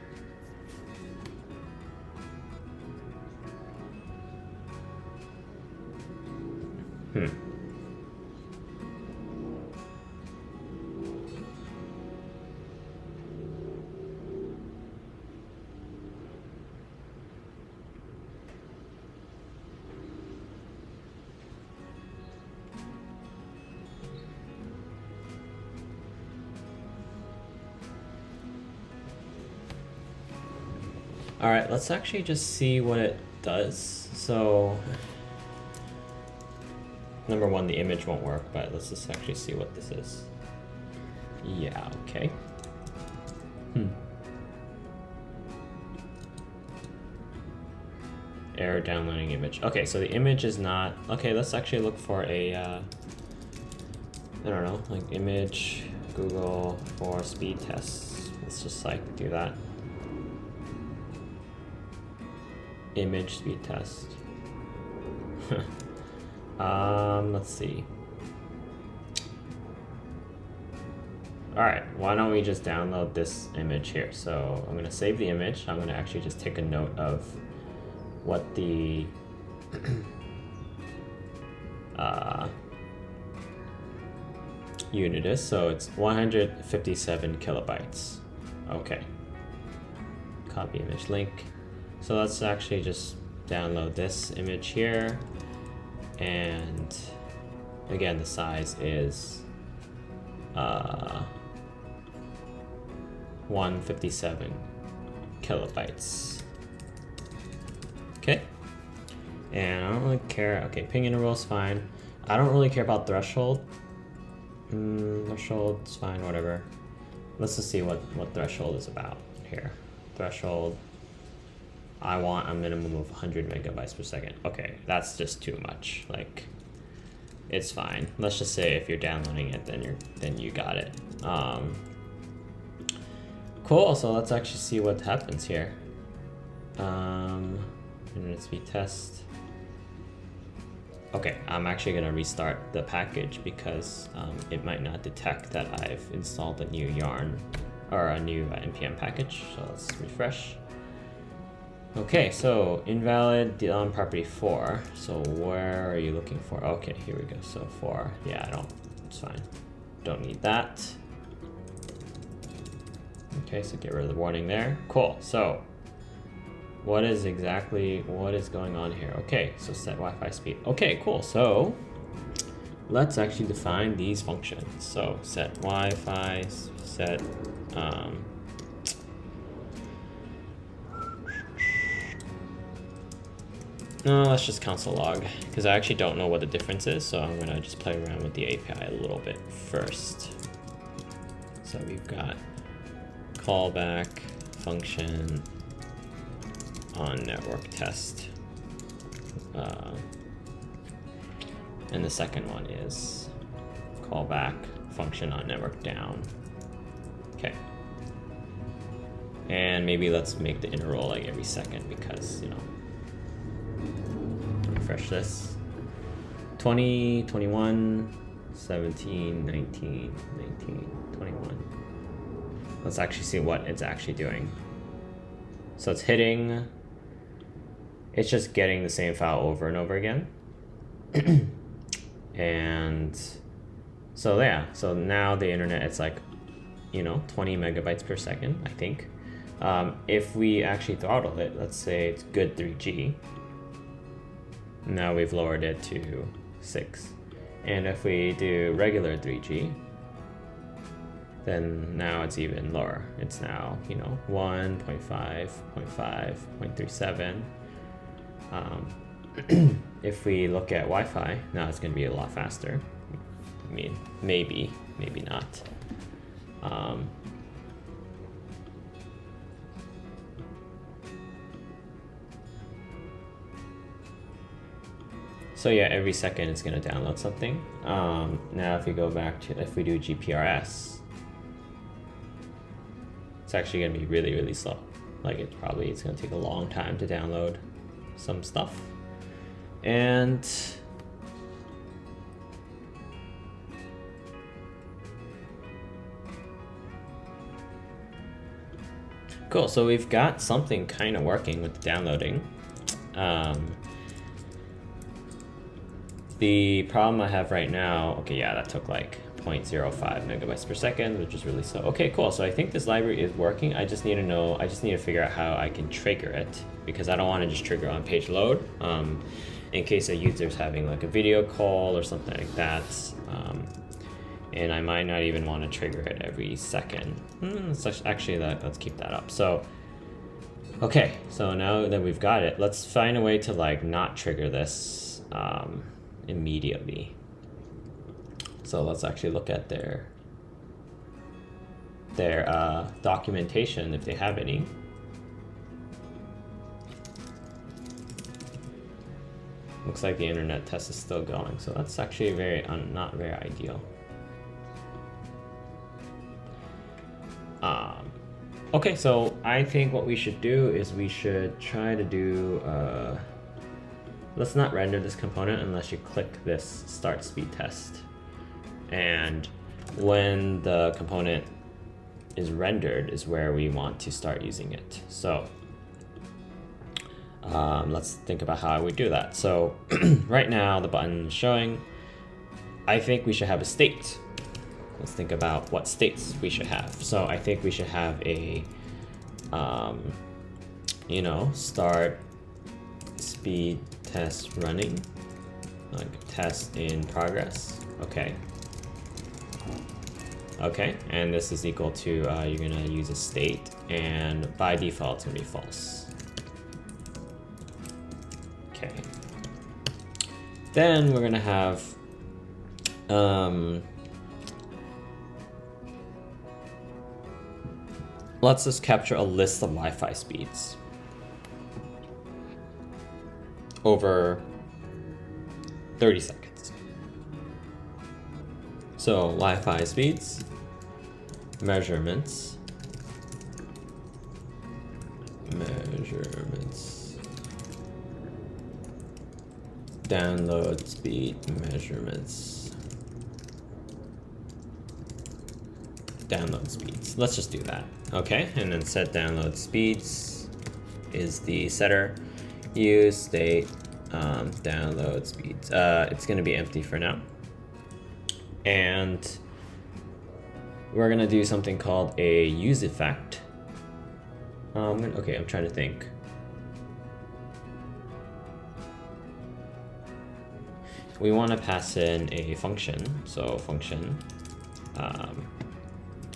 All right, let's actually just see what it does. So, number one, the image won't work, but let's just actually see what this is. Yeah, okay. Error downloading image. Okay, so the image is not, okay, let's actually look for a, I don't know, like image Google for speed tests. Let's just like do that. Image speed test. Let's see. All right, why don't we just download this image here? So I'm gonna save the image. I'm gonna actually just take a note of what the unit is. So it's 157 kilobytes. Okay. Copy image link. So let's actually just download this image here. And again, the size is 157 kilobytes. Okay. And I don't really care. Okay, ping interval is fine. I don't really care about threshold. Threshold's fine, whatever. Let's just see what threshold is about here. Threshold. I want a minimum of 100 megabytes per second. Okay, that's just too much. Like, it's fine. Let's just say if you're downloading it, then you got it. Cool. So let's actually see what happens here. Internet speed test. Okay, I'm actually gonna restart the package because it might not detect that I've installed a new yarn or a new npm package. So let's refresh. Okay, so invalid property 4. So where are you looking for? Okay, here we go. So 4. Yeah, it's fine. Don't need that. Okay, so get rid of the warning there. Cool. So what is going on here? Okay, so set Wi-Fi speed. Okay, cool. So let's actually define these functions. So set Wi-Fi, set no, let's just console log, because I actually don't know what the difference is, so I'm gonna just play around with the API a little bit first. So we've got callback function on network test. And the second one is callback function on network down. Okay. And maybe let's make the interval like every second because, you know, refresh this. 20, 21, 17, 19, 19, 21. Let's actually see what it's actually doing. So it's hitting, it's just getting the same file over and over again. And so yeah, so now the internet, it's like, you know, 20 megabytes per second, I think. If we actually throttle it, let's say it's good 3G. Now we've lowered it to 6. And if we do regular 3G, then now it's even lower. It's now, you know, 1, 0.5, 0.5, 0.37. If we look at Wi-Fi, now it's going to be a lot faster. I mean, maybe not. So yeah, every second it's going to download something. Now if we go back to, if we do GPRS, it's actually going to be really, really slow. Like it's going to take a long time to download some stuff. And cool, so we've got something kind of working with the downloading. The problem I have right now, okay, yeah, that took like 0.05 megabytes per second, which is really slow. Okay, cool. So I think this library is working. I just need to figure out how I can trigger it, because I don't want to just trigger on page load in case a user's having like a video call or something like that. And I might not even want to trigger it every second. Let's keep that up. So, okay, so now that we've got it, let's find a way to like not trigger this immediately. So let's actually look at their documentation if they have any. Looks like the internet test is still going, so that's actually not very ideal. Okay, so I think what we should do is we should try to do, let's not render this component unless you click this start speed test. And when the component is rendered is where we want to start using it. So let's think about how we do that. So right now the button is showing. I think we should have a state. Let's think about what states we should have. So I think we should have a, you know, start speed test running, like test in progress. Okay. Okay, and this is equal to, you're gonna use a state, and by default it's gonna be false. Okay. Then we're gonna have, let's just capture a list of Wi-Fi speeds over 30 seconds. So Wi-Fi speeds, measurements, download speed, measurements, download speeds. Let's just do that. Okay, and then set download speeds is the setter. useState download speeds. It's going to be empty for now. And we're going to do something called a useEffect. Okay, I'm trying to think. we want to pass in a function. So function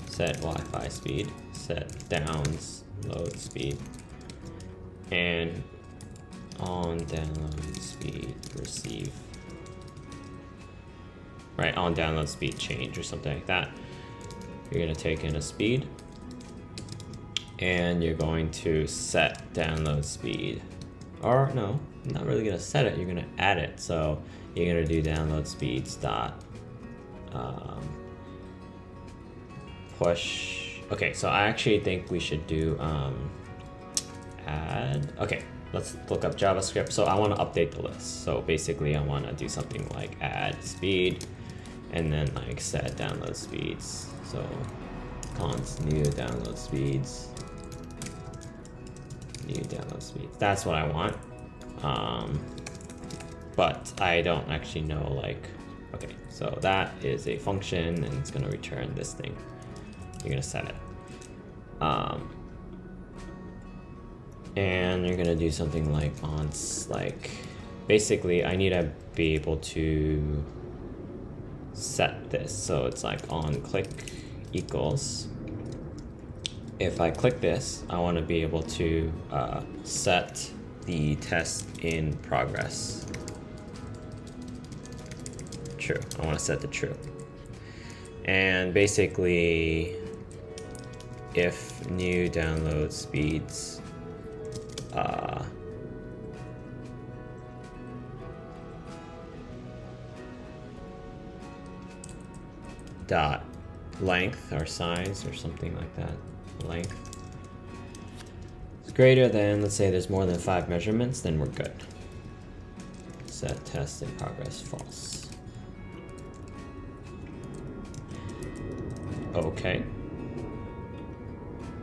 set Wi-Fi speed, set download speed, and on download speed receive. Right, on download speed change or something like that. You're going to take in a speed, and you're going to set download speed. Or no, I'm not really going to set it, you're going to add it. So you're going to do download speeds dot push. Okay, so I actually think we should do add. Okay, let's look up JavaScript. So I want to update the list. So basically I want to do something like add speed and then like set download speeds. So const new download speeds, new download speeds. That's what I want. But I don't actually know, like, okay, so that is a function and it's going to return this thing. You're going to set it. And you're going to do something like basically I need to be able to set this. So it's like on click equals. If I click this, I want to be able to set the test in progress. True. I want to set the true. And basically, if new download speeds dot length or size or something like that, length is greater than, let's say there's more than 5 measurements, then we're good. Set test in progress false. Okay.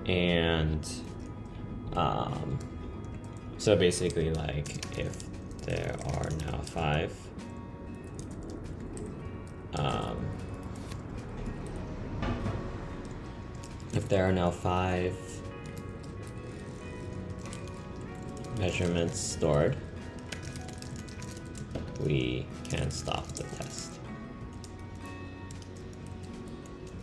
And so basically, like, if there are now 5 if there are now 5 measurements stored, we can stop the test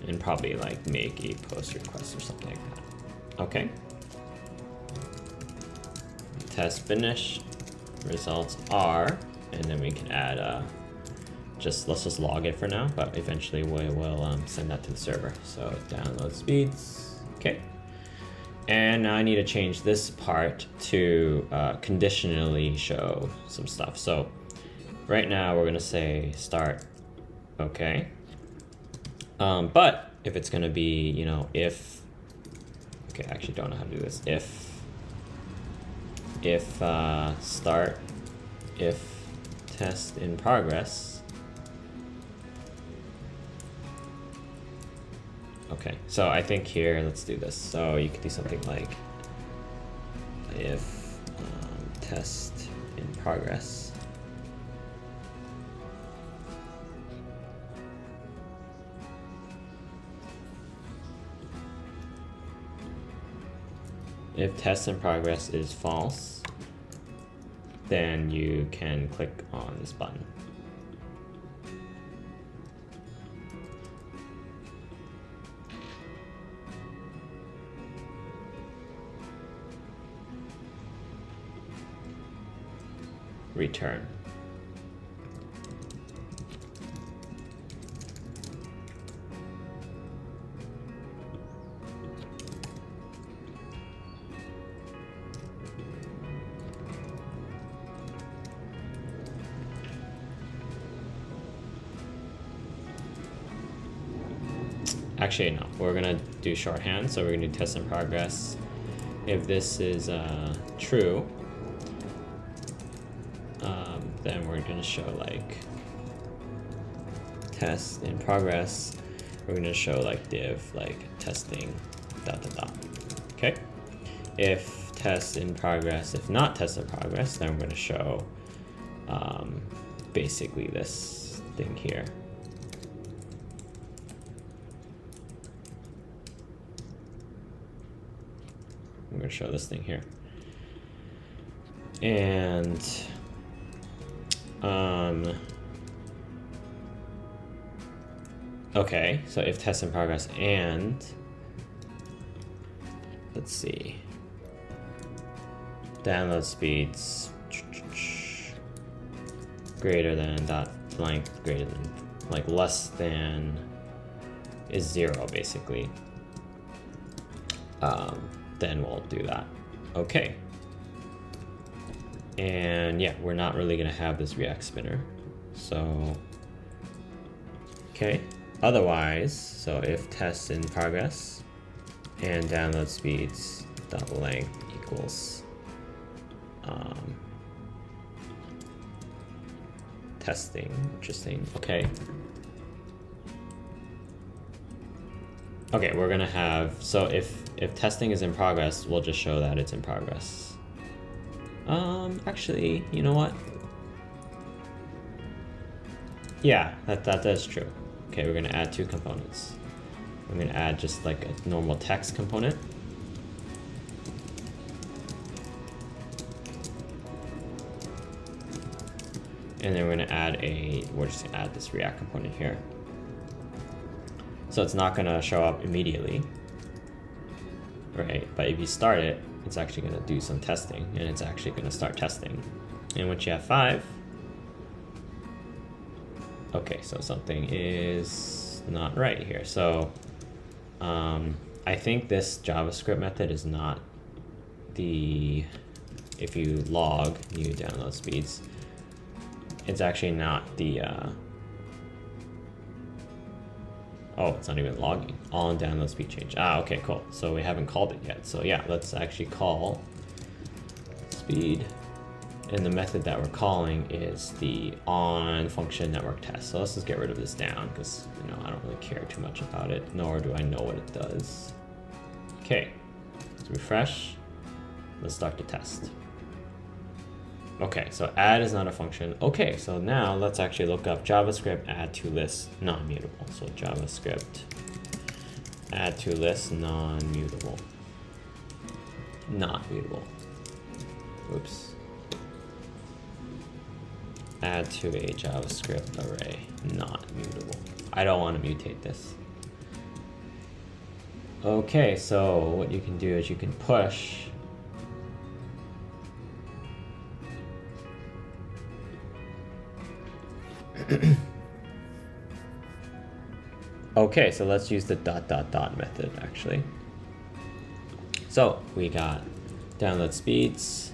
and probably like make a post request or something like that. Okay. Test finished. Results are, and then we can add let's just log it for now, but eventually we will send that to the server. So download speeds. Okay. And now I need to change this part to conditionally show some stuff. So right now we're gonna say start. Okay. But if it's gonna be, you know, if, okay, I actually don't know how to do this. If start, if test in progress. Okay, so I think here, let's do this. So you could do something like if test in progress. If test in progress is false, then you can click on this button. Return. Actually, no, we're gonna do shorthand, so we're gonna do test in progress. If this is true, then we're gonna show like test in progress. We're gonna show like div like testing ... Okay. If test in progress, if not test in progress, then we're gonna show basically this thing here. I'm going to show this thing here. And Okay, so if test in progress and let's see, download speeds greater than dot length greater than, like less than is 0 basically, then we'll do that. Okay. And yeah, we're not really gonna have this React spinner. So, okay. Otherwise, so if test in progress and download speeds dot length equals testing, interesting, okay. Okay, we're gonna have, so if testing is in progress, we'll just show that it's in progress. Actually, you know what? Yeah, that is true. Okay, we're gonna add 2 components. I'm gonna add just like a normal text component. And then we're gonna add we're just gonna add this React component here. So it's not gonna show up immediately, right? But if you start it, it's actually gonna do some testing, and it's actually gonna start testing. And once you have 5, okay, so something is not right here. So I think this JavaScript method is not the, if you log new download speeds, it's actually not the, oh, it's not even logging. On download speed change. Ah, okay, cool. So we haven't called it yet. So yeah, let's actually call speed. And the method that we're calling is the on function network test. So let's just get rid of this down because, you know, I don't really care too much about it, nor do I know what it does. Okay, let's refresh. Let's start the test. Okay, so add is not a function. Okay, so now let's actually look up JavaScript add to list non-mutable. So JavaScript add to list non-mutable. Not mutable. Oops. Add to a JavaScript array, not mutable. I don't want to mutate this. Okay, so what you can do is you can push okay, so let's use the ... method actually. So we got download speeds ...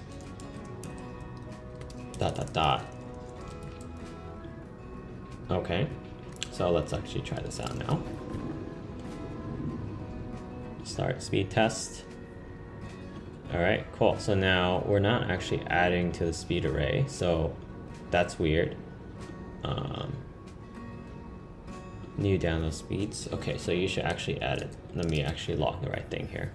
Okay, so let's actually try this out now. Start speed test. All right, cool. So now we're not actually adding to the speed array, so that's weird. New download speeds. Okay, so you should actually add it. Let me actually log the right thing here.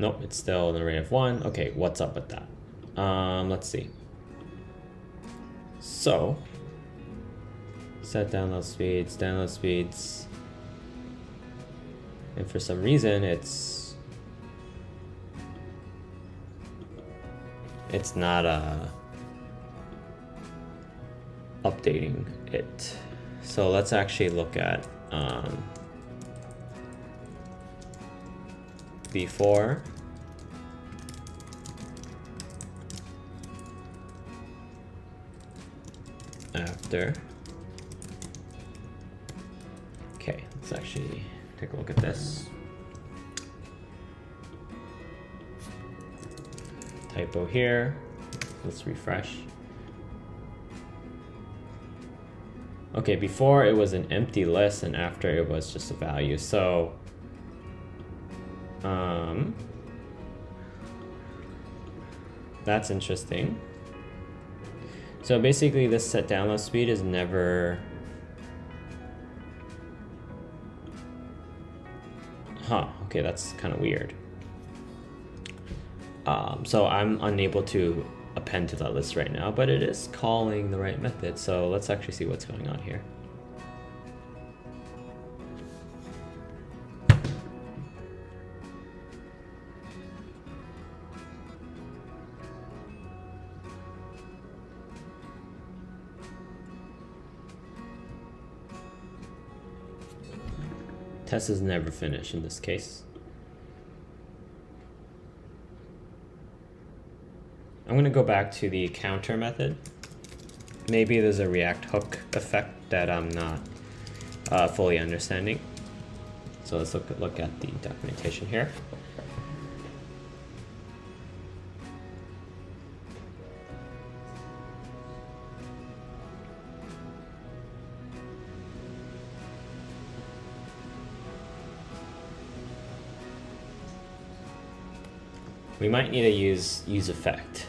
Nope, it's still an array of 1. Okay, what's up with that? Let's see. So, set download speeds, and for some reason it's not updating it. So let's actually look at before, after. Okay, let's actually take a look at this. Typo here. Let's refresh. Okay, before it was an empty list and after it was just a value. So that's interesting. So basically this set download speed is never, okay, that's kind of weird. So I'm unable to append to that list right now, but it is calling the right method. So let's actually see what's going on here. test is never finished in this case. I'm going to go back to the counter method. Maybe there's a React hook effect that I'm not fully understanding. So let's look at the documentation here. We might need to use useEffect.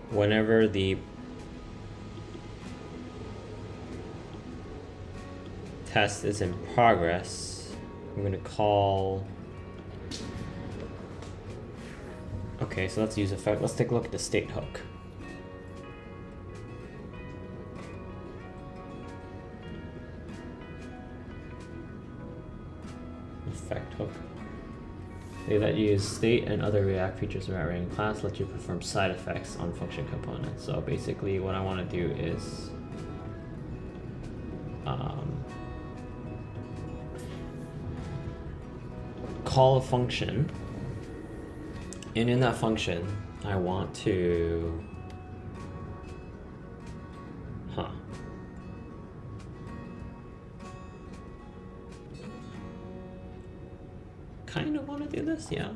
Whenever the test is in progress, I'm going to call. Okay, so let's use effect. Let's take a look at the state hook. Effect hook. They let you use state and other React features without writing class, let you perform side effects on function components. So basically what I want to do is call a function, and in that function I want to kind of want to do this, yeah.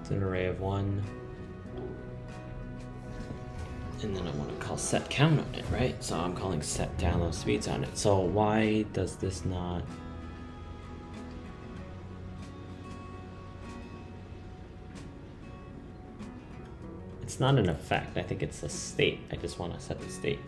It's an array of 1. And then I want to call set count on it, right? So I'm calling set download speeds on it. So why does this not? It's not an effect. I think it's a state. I just want to set the state.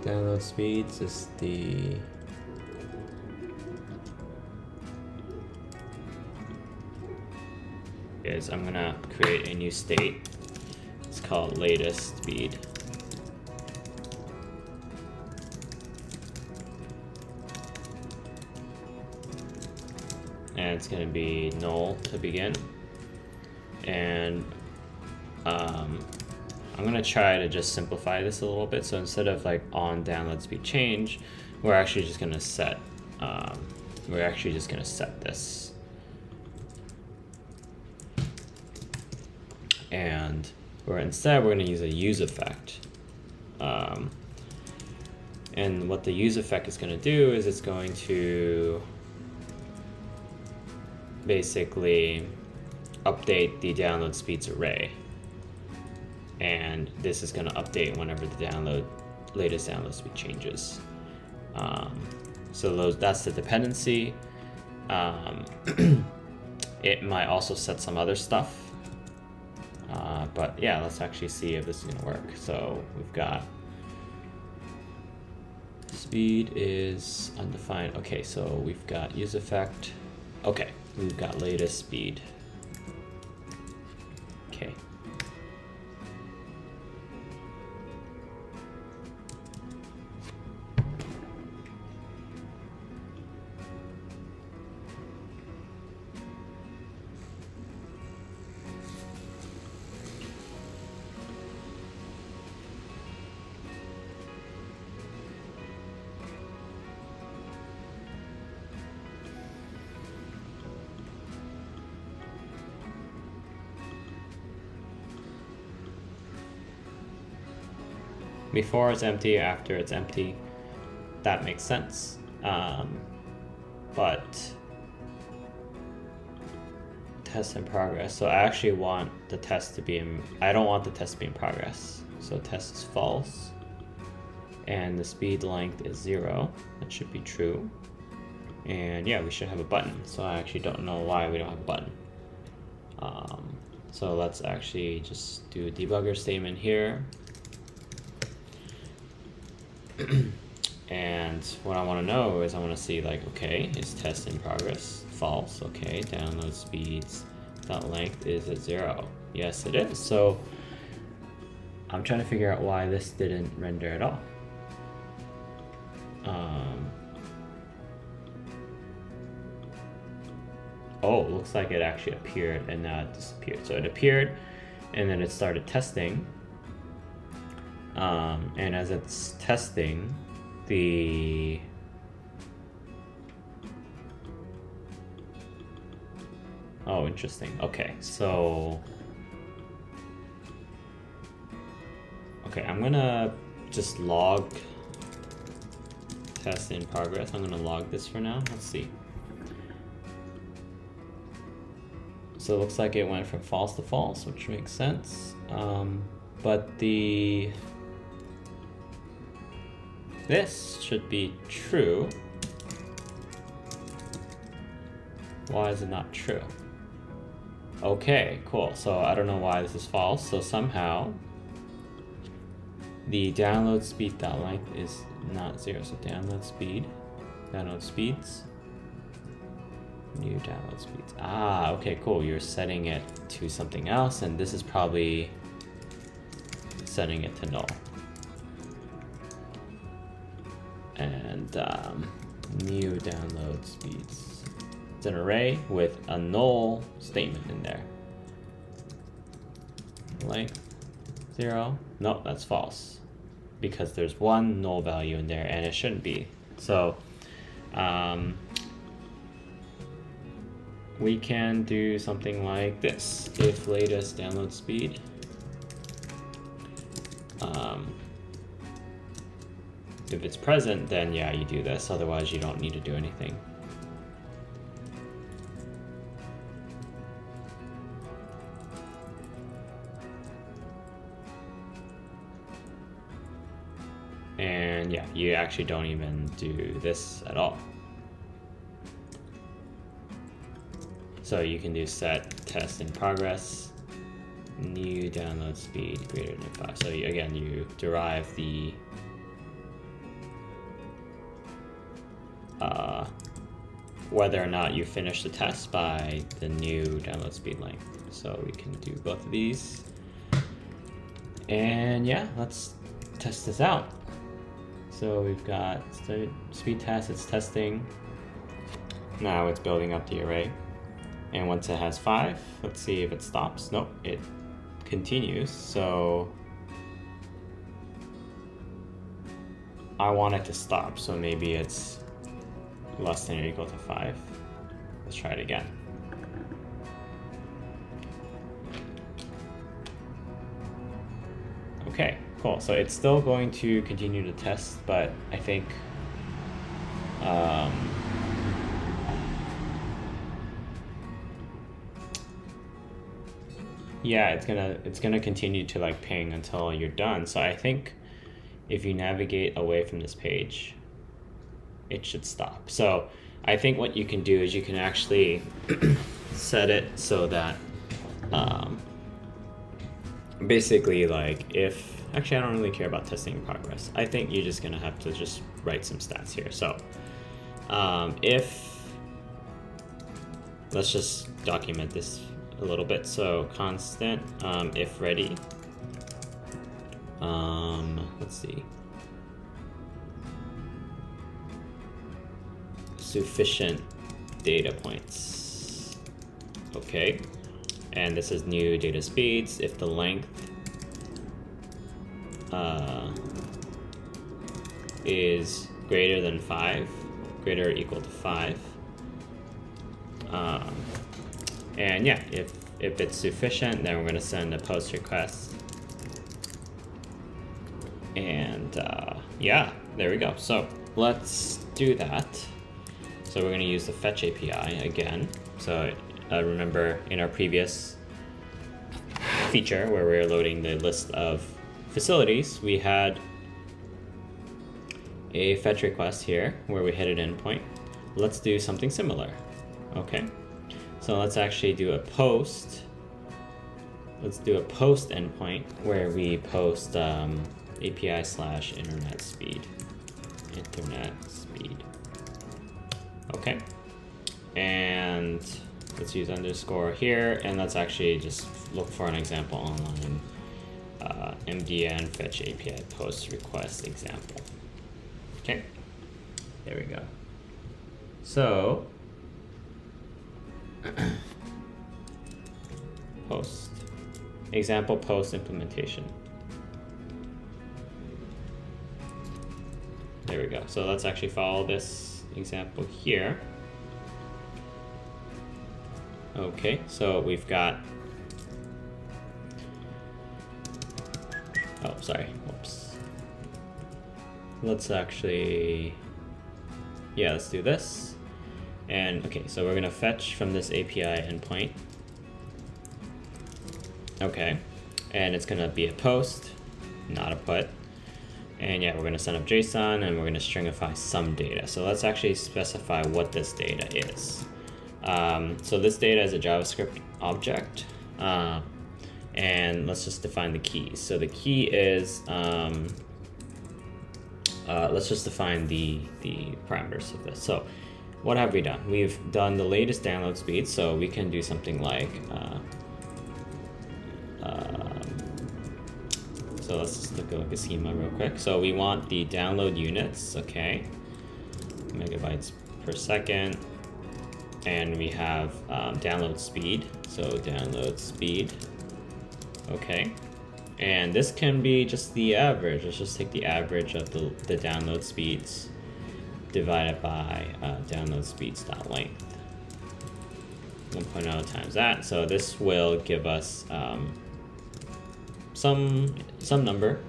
Download speeds is the I'm gonna create a new state. It's called latest speed. And it's gonna be null to begin. And I'm gonna try to just simplify this a little bit. So instead of like on download speed change, we're actually just gonna set this. And instead we're gonna use a useEffect. And what the useEffect is gonna do is it's going to basically update the download speeds array. And this is going to update whenever the latest download speed changes. So that's the dependency. It might also set some other stuff. But yeah, let's actually see if this is going to work. So we've got speed is undefined. Okay, so we've got useEffect. Okay, we've got latest speed. Okay. Before it's empty, after it's empty. That makes sense. But test in progress. So I actually want the test to be in, I don't want the test to be in progress. So test is false. And the speed length is 0. That should be true. And yeah, we should have a button. So I actually don't know why we don't have a button. So let's actually just do a debugger statement here. And what I want to know is I want to see like, okay, is test in progress? False. Okay, download speeds dot length is at 0. Yes, it is. So I'm trying to figure out why this didn't render at all. Oh, looks like it actually appeared and now it disappeared. So it appeared and then it started testing. And as it's testing, oh, interesting. Okay, so I'm gonna just log test in progress. I'm gonna log this for now. Let's see. So it looks like it went from false to false, which makes sense. But this should be true. Why is it not true? Okay, cool. So I don't know why this is false. So somehow the download speed length is not 0. So download speeds, new download speeds. Ah, okay, cool. You're setting it to something else, and this is probably setting it to null. And new download speeds. It's an array with a null statement in there. Length 0. Nope, that's false because there's one null value in there and it shouldn't be. So we can do something like this. If latest download speed if it's present, then yeah, you do this. Otherwise, you don't need to do anything. And yeah, you actually don't even do this at all. So you can do set test in progress, new download speed greater than 5. So again, you derive the whether or not you finish the test by the new download speed length. So we can do both of these. And yeah, let's test this out. So we've got speed test, it's testing. Now it's building up the array. And once it has 5, let's see if it stops. Nope, it continues. So I want it to stop. So maybe it's less than or equal to 5. Let's try it again. Okay, cool. So it's still going to continue to test, but I think yeah, it's gonna continue to like ping until you're done. So I think if you navigate away from this page, it should stop. So I think what you can do is you can actually set it so that basically like if, actually I don't really care about testing in progress. I think you're just gonna have to just write some stats here. So if, let's just document this a little bit. So constant if ready, let's see, sufficient data points. Okay, and this is new data speeds. If the length is greater than 5, greater or equal to 5, and yeah, if it's sufficient, then we're going to send a post request. And yeah, there we go. So let's do that, so we're going to use the fetch API again. So remember in our previous feature where we were loading the list of facilities, we had a fetch request here where we hit an endpoint. Let's do something similar. Okay, so let's actually do a post. Let's do a post endpoint where we post API/internet speed. Okay, and let's use underscore here, and let's actually just look for an example online. MDN fetch API post request example. Okay, there we go. So post example post implementation. There we go. So let's actually follow this example here. Okay, so we've got, oh, sorry, whoops. Let's actually, yeah, let's do this. And okay, so we're gonna fetch from this API endpoint. Okay, and it's gonna be a post, not a put. And yeah, we're gonna send up JSON and we're gonna stringify some data. So let's actually specify what this data is. So this data is a JavaScript object, and let's just define the keys. So the key is, let's just define the parameters of this. So what have we done? We've done the latest download speed, so we can do something like, so let's just look at schema real quick. So we want the download units, okay, megabytes per second, and we have download speed, so download speed, okay, and this can be just the average. Let's just take the average of the download speeds divided by download speeds.length, 1.0 times that. So this will give us some number.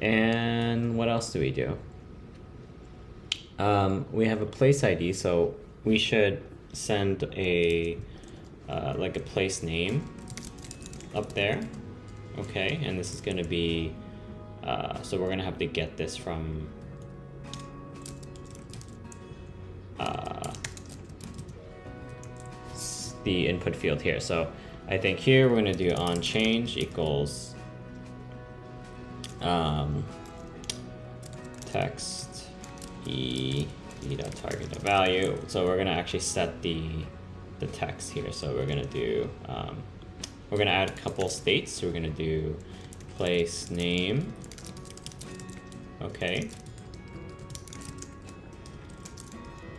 And what else do we do? We have a place ID, so we should send a like a place name up there. Okay, and this is going to be so we're going to have to get this from the input field here. So I think here we're going to do onChange equals text e.target.value. So we're going to actually set the text here. So we're going to do we're going to add a couple states. So we're going to do place name, okay,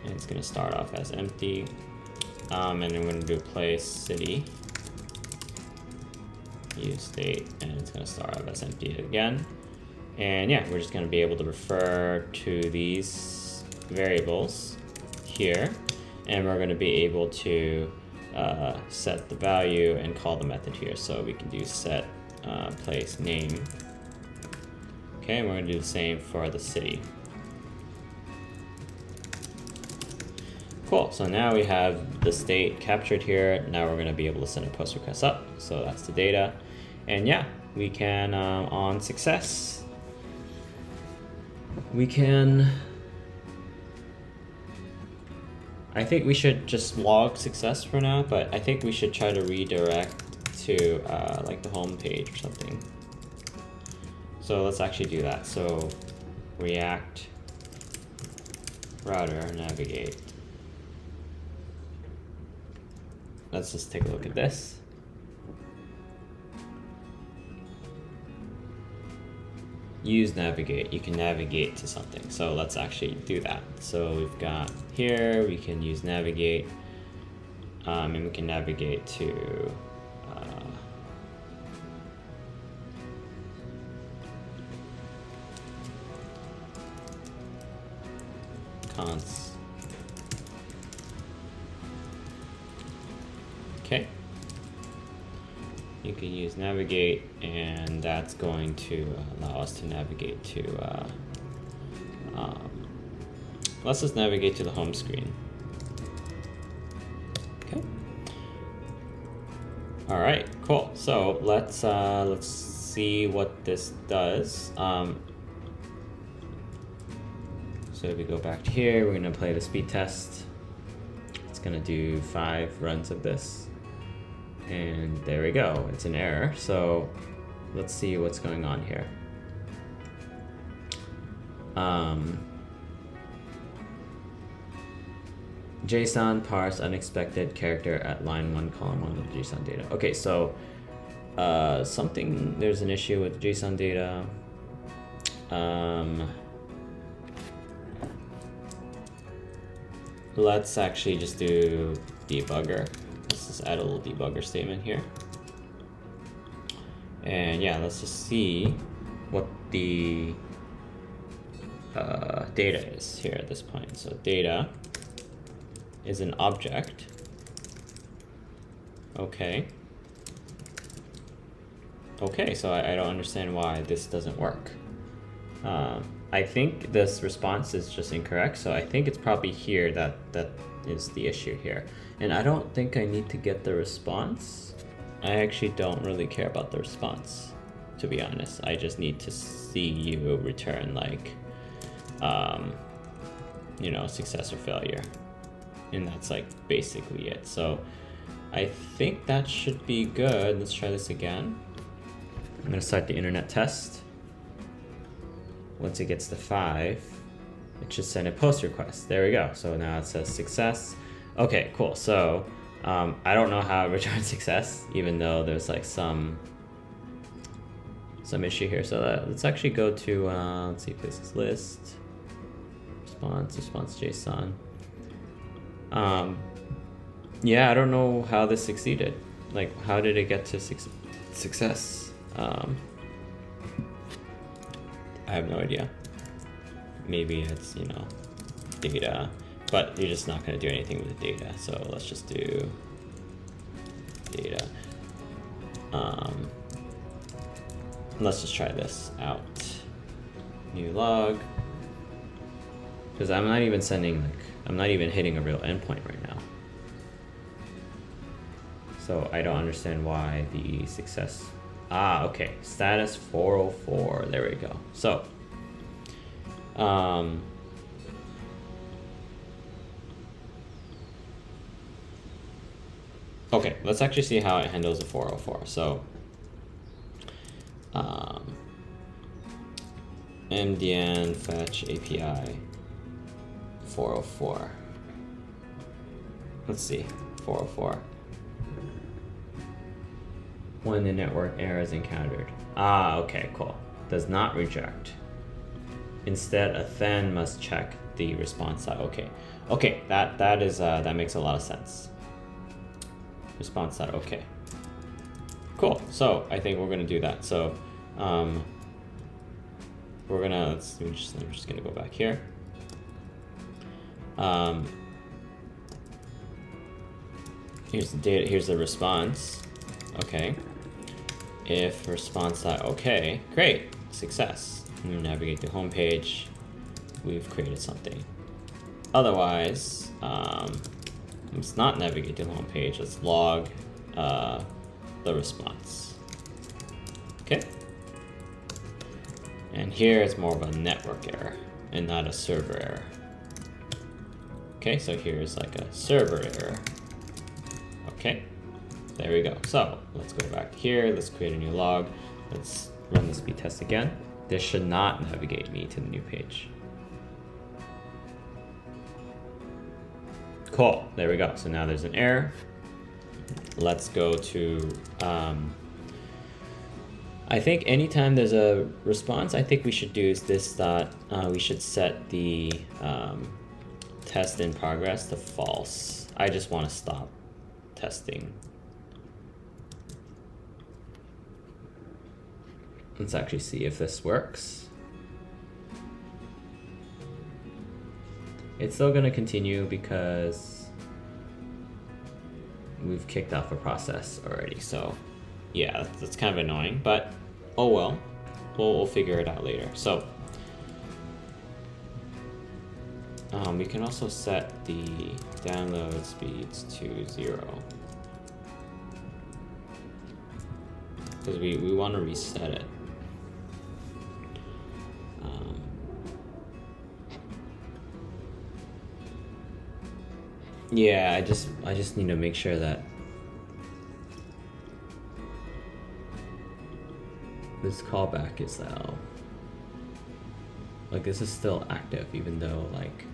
and it's going to start off as empty, and then we're going to do place city useState, and it's going to start off as empty again. And yeah, we're just going to be able to refer to these variables here, and we're going to be able to set the value and call the method here. So we can do set place name. Okay, and we're going to do the same for the city. Cool, so now we have the state captured here. Now we're going to be able to send a post request up. So that's the data. And yeah, we can, on success, we can, I think we should just log success for now, but I think we should try to redirect to like the home page or something. So let's actually do that. So React router navigate. Let's just take a look at this. Use navigate, you can navigate to something. So let's actually do that. So we've got here, we can use navigate, and we can navigate to cons. Okay. You can use navigate, and that's going to allow us to navigate to let's just navigate to the home screen. Okay. All right, cool. So let's see what this does. So if we go back to here, we're gonna play the speed test. It's gonna do 5 runs of this. And there we go, it's an error. So let's see what's going on here. JSON parse unexpected character at line 1, column 1 of JSON data. Okay, so there's an issue with JSON data. Let's actually just do debugger. Let's just add a little debugger statement here. And yeah, let's just see what the data is here at this point. So data is an object. Okay. Okay, so I don't understand why this doesn't work. I think this response is just incorrect, so I think it's probably here that is the issue here. And I don't think I need to get the response. I actually don't really care about the response, to be honest. I just need to see you return like, you know, success or failure. And that's like basically it. So I think that should be good. Let's try this again. I'm gonna start the internet test. Once it gets to 5, it should send a post request. There we go. So now it says success. Okay, cool. So I don't know how it returns success, even though there's like some issue here. So let's actually go to let's see, places list, response JSON. Yeah, I don't know how this succeeded. Like, how did it get to success? I have no idea. Maybe it's, you know, data, but you're just not going to do anything with the data. So let's just do data. Let's just try this out. New log. Because I'm not even sending, like, I'm not even hitting a real endpoint right now. So I don't understand why the success. Ah, okay. Status 404. There we go. So, okay, let's actually see how it handles the 404. So, mdn fetch API 404. Let's see, 404. When the network error is encountered. Ah, okay, cool. Does not reject. Instead, a then must check the response side. Okay, okay, that makes a lot of sense. Response side. Okay. Cool. So I think we're gonna do that. So we're gonna I'm just gonna go back here. Here's the data. Here's the response. Okay. If response dot okay, great, success. We navigate to home page. We've created something. Otherwise, let's not navigate to the home page. Let's log the response. Okay. And here it's more of a network error and not a server error. Okay, so here's like a server error. Okay. There we go. So let's go back here. Let's create a new log. Let's run the speed test again. This should not navigate me to the new page. Cool. There we go. So now there's an error. Let's go to, I think anytime there's a response, I think we should do is this dot, we should set the test in progress to false. I just want to stop testing. Let's actually see if this works. It's still going to continue because we've kicked off a process already. So yeah, that's kind of annoying, but oh well, we'll figure it out later. So We can also set the download speeds to 0. Because we want to reset it. Yeah, I just need to make sure that this callback is like this is still active, even though like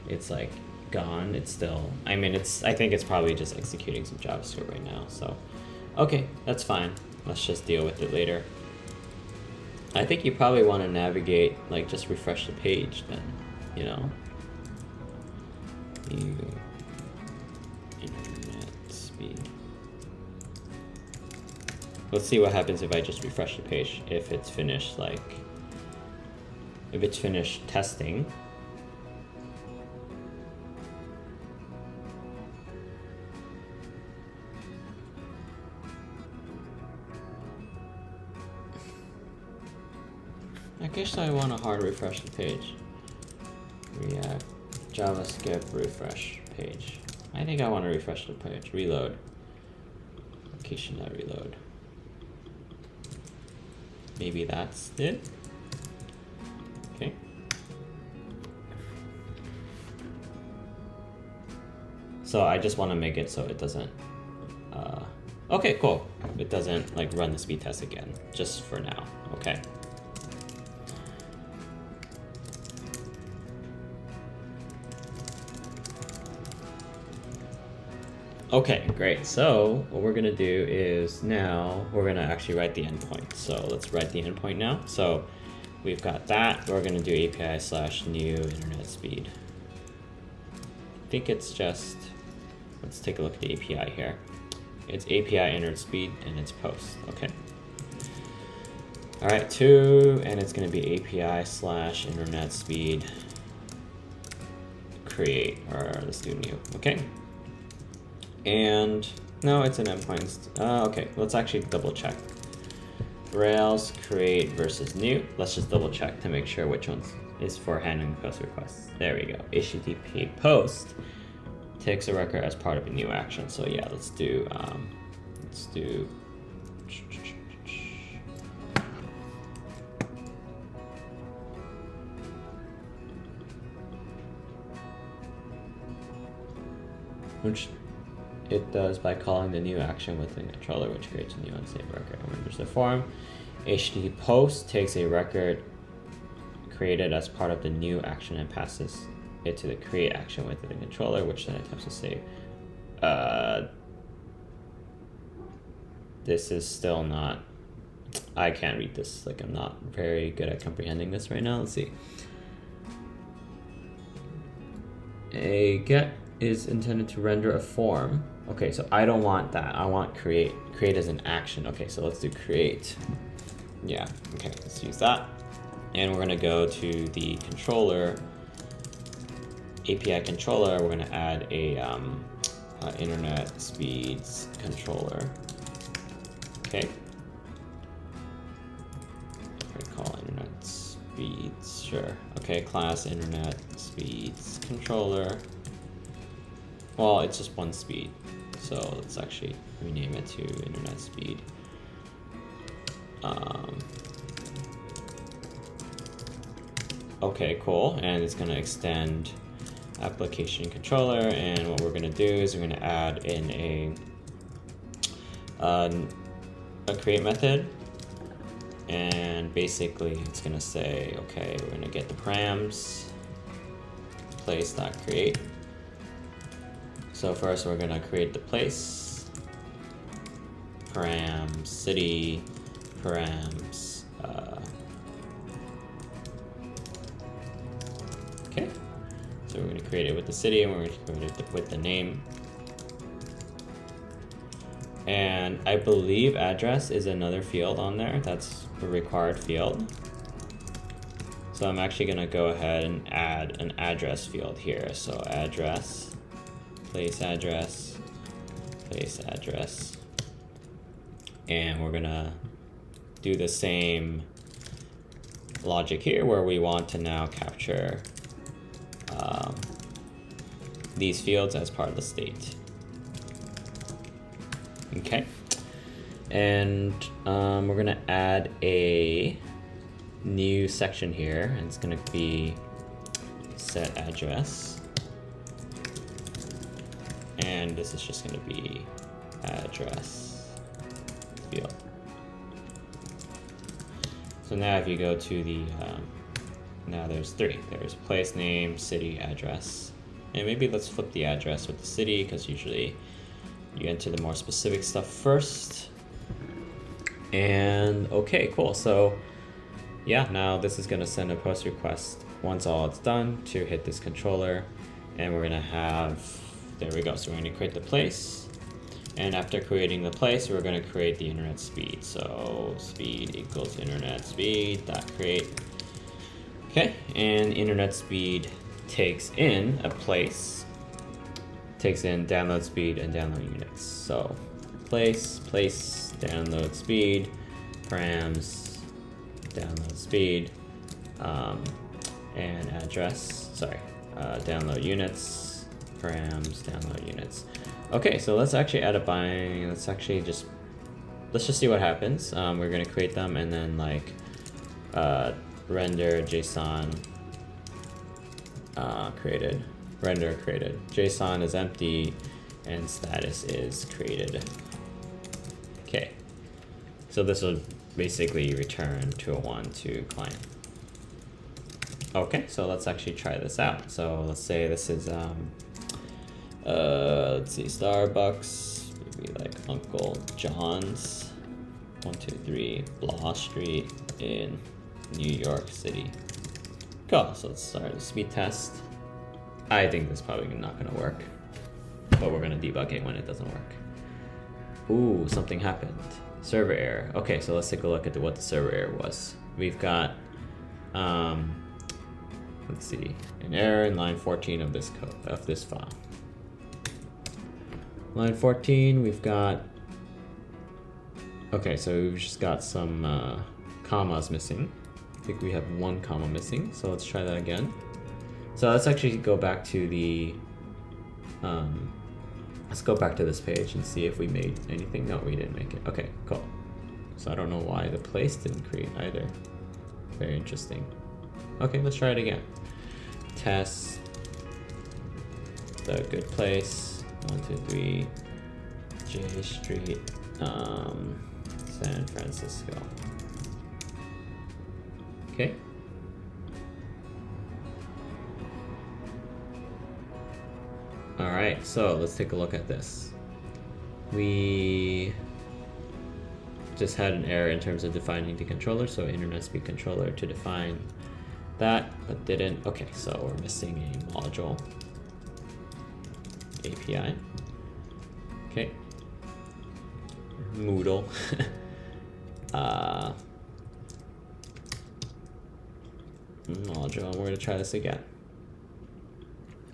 it's like gone. It's still, I mean, I think it's probably just executing some JavaScript right now. So, okay, that's fine. Let's just deal with it later. I think you probably want to navigate, like just refresh the page then, you know? Internet speed. Let's see what happens if I just refresh the page. If it's finished, like, if it's finished testing. I guess I want to hard refresh the page. React JavaScript refresh page. I think I want to refresh the page. Reload. Application.reload. Maybe that's it. Okay. So I just want to make it so it doesn't. Okay, cool. It doesn't like run the speed test again, just for now. Okay. Okay, great. So what we're gonna do is now we're gonna actually write the endpoint. So let's write the endpoint now. So we've got that. We're gonna do API/new internet speed. I think it's just, let's take a look at the API here. It's API internet speed and it's post. Okay. All right, 2, and it's gonna be API/internet speed create, or let's do new. Okay. And no, it's an endpoint. Okay, let's actually double check. Rails create versus new. Let's just double check to make sure which one is for handling post requests. There we go. HTTP post takes a record as part of a new action. So yeah, let's do which it does by calling the new action within the controller, which creates a new unsafe record and renders the form. HTTP post takes a record created as part of the new action and passes it to the create action within the controller, which then attempts to save. This is still not, I can't read this. Like, I'm not very good at comprehending this right now. Let's see. A get is intended to render a form. Okay, so I don't want that. I want create. Create as an action. Okay, so let's do create. Yeah, okay, let's use that. And we're gonna go to the controller, API controller. We're gonna add a internet speeds controller. Okay. We're gonna call internet speeds, sure. Okay, class internet speeds controller. Well, it's just one speed. So let's actually rename it to internet speed. Okay, cool. And it's going to extend application controller. And what we're going to do is we're going to add in a create method. And basically it's going to say, okay, we're going to get the params, place.create. So first we're gonna create the place, params, city, params, okay. So we're gonna create it with the city and we're gonna create it with the name. And I believe address is another field on there. That's a required field. So I'm actually gonna go ahead and add an address field here. So address, place address, and we're gonna do the same logic here where we want to now capture these fields as part of the state. Okay, and we're gonna add a new section here, and it's gonna be set address, and this is just gonna be address field. So now if you go to the, now there's three. There's place name, city, address. And maybe let's flip the address with the city, because usually you enter the more specific stuff first. And okay, cool. So yeah, now this is gonna send a post request once all it's done to hit this controller. And we're gonna have, there we go. So we're gonna create the place. And after creating the place, we're going to create the internet speed. So speed equals internet speed dot create. Okay, and internet speed takes in a place, takes in download speed and download units. So place download speed, params download speed, and address. Sorry, download units, params download units. Okay, so let's actually add a bind. Let's just see what happens. We're gonna create them and then like render JSON created, render created. JSON is empty and status is created. Okay, so this will basically return to a 1 to client. Okay, so let's actually try this out. So let's say this is let's see, Starbucks, maybe like Uncle John's, 123 Blah Street in New York City. Cool, so let's start a speed test. I think this is probably not gonna work, but we're gonna debug it when it doesn't work. Ooh, something happened. Server error. Okay, so let's take a look at what the server error was. We've got, let's see, an error in line 14 of this code, of this file. Line 14, we've got, okay, so we've just got some commas missing. I think we have 1 comma missing, so let's try that again. So let's actually go back to the, let's go back to this page and see if we made anything. No, we didn't make it. Okay, cool. So I don't know why the place didn't create either. Very interesting. Okay, let's try it again. Test the good place. 123 J Street, San Francisco. Okay. All right, so let's take a look at this. We just had an error in terms of defining the controller, so internet speed controller to define that, but didn't. Okay, so we're missing a module. API. Okay. Moodle. Module. We're going to try this again.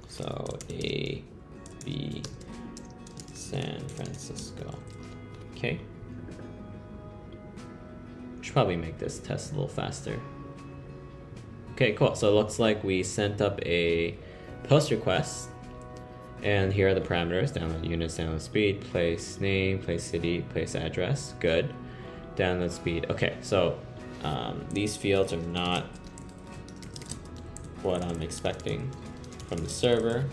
So A, B, San Francisco. Okay. Should probably make this test a little faster. Okay, cool. So it looks like we sent up a post request. And here are the parameters: download units, download speed, place name, place city, place address. Good. Download speed. Okay, so these fields are not what I'm expecting from the server.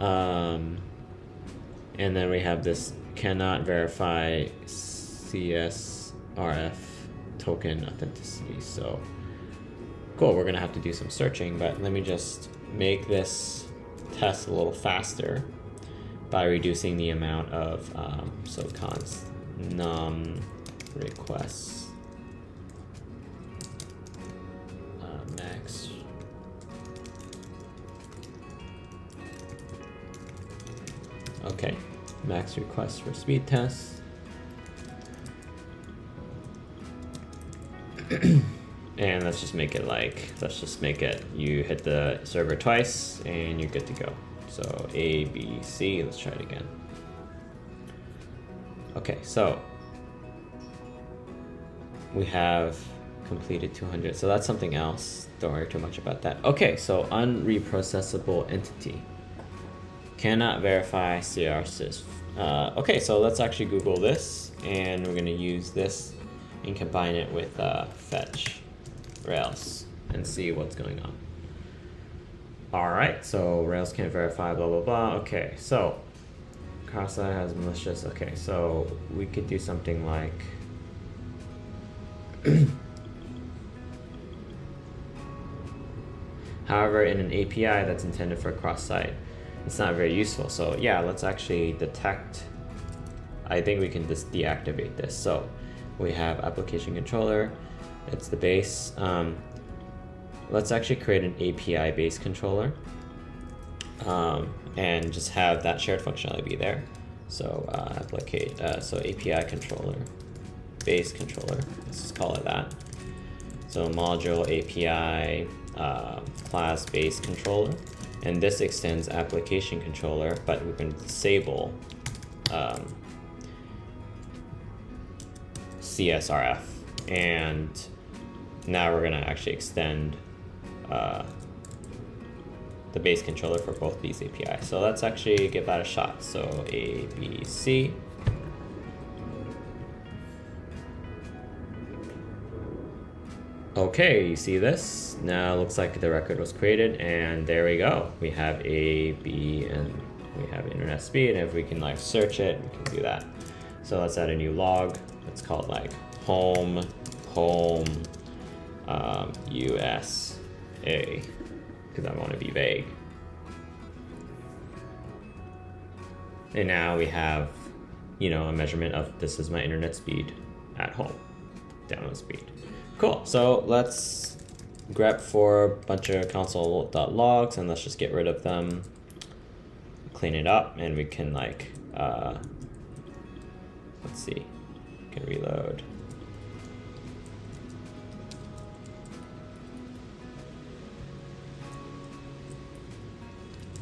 And then we have this cannot verify CSRF token authenticity. So cool, we're gonna have to do some searching, but let me just make this test a little faster by reducing the amount of so const num requests max okay, max requests for speed tests. And let's just make it like, you hit the server twice and you're good to go. So A, B, C, let's try it again. Okay, so we have completed 200. So that's something else. Don't worry too much about that. Okay, so unreprocessable entity. Cannot verify CSRF. Okay, so let's actually Google this, and we're going to use this and combine it with fetch Rails and see what's going on. All right, so Rails can't verify, blah, blah, blah. Okay, so cross-site has malicious. Okay, so we could do something like however, in an API that's intended for cross-site, it's not very useful. So yeah, let's actually detect. I think we can just deactivate this. So we have application controller. It's the base. Let's actually create an API-based controller and just have that shared functionality be there. So so API controller, base controller. Let's just call it that. So module API class base controller, and this extends application controller, but we can disable CSRF, and now we're gonna actually extend the base controller for both these APIs. So let's actually give that a shot. So ABC. Okay, you see this? Now it looks like the record was created, and there we go. We have A, B, and we have internet speed, and if we can like search it, we can do that. So let's add a new log. It's called like home USA, because I want to be vague. And now we have, you know, a measurement of this is my internet speed at home, download speed. Cool, so let's grep for a bunch of console.logs and let's just get rid of them, clean it up, and we can like, let's see, we can reload.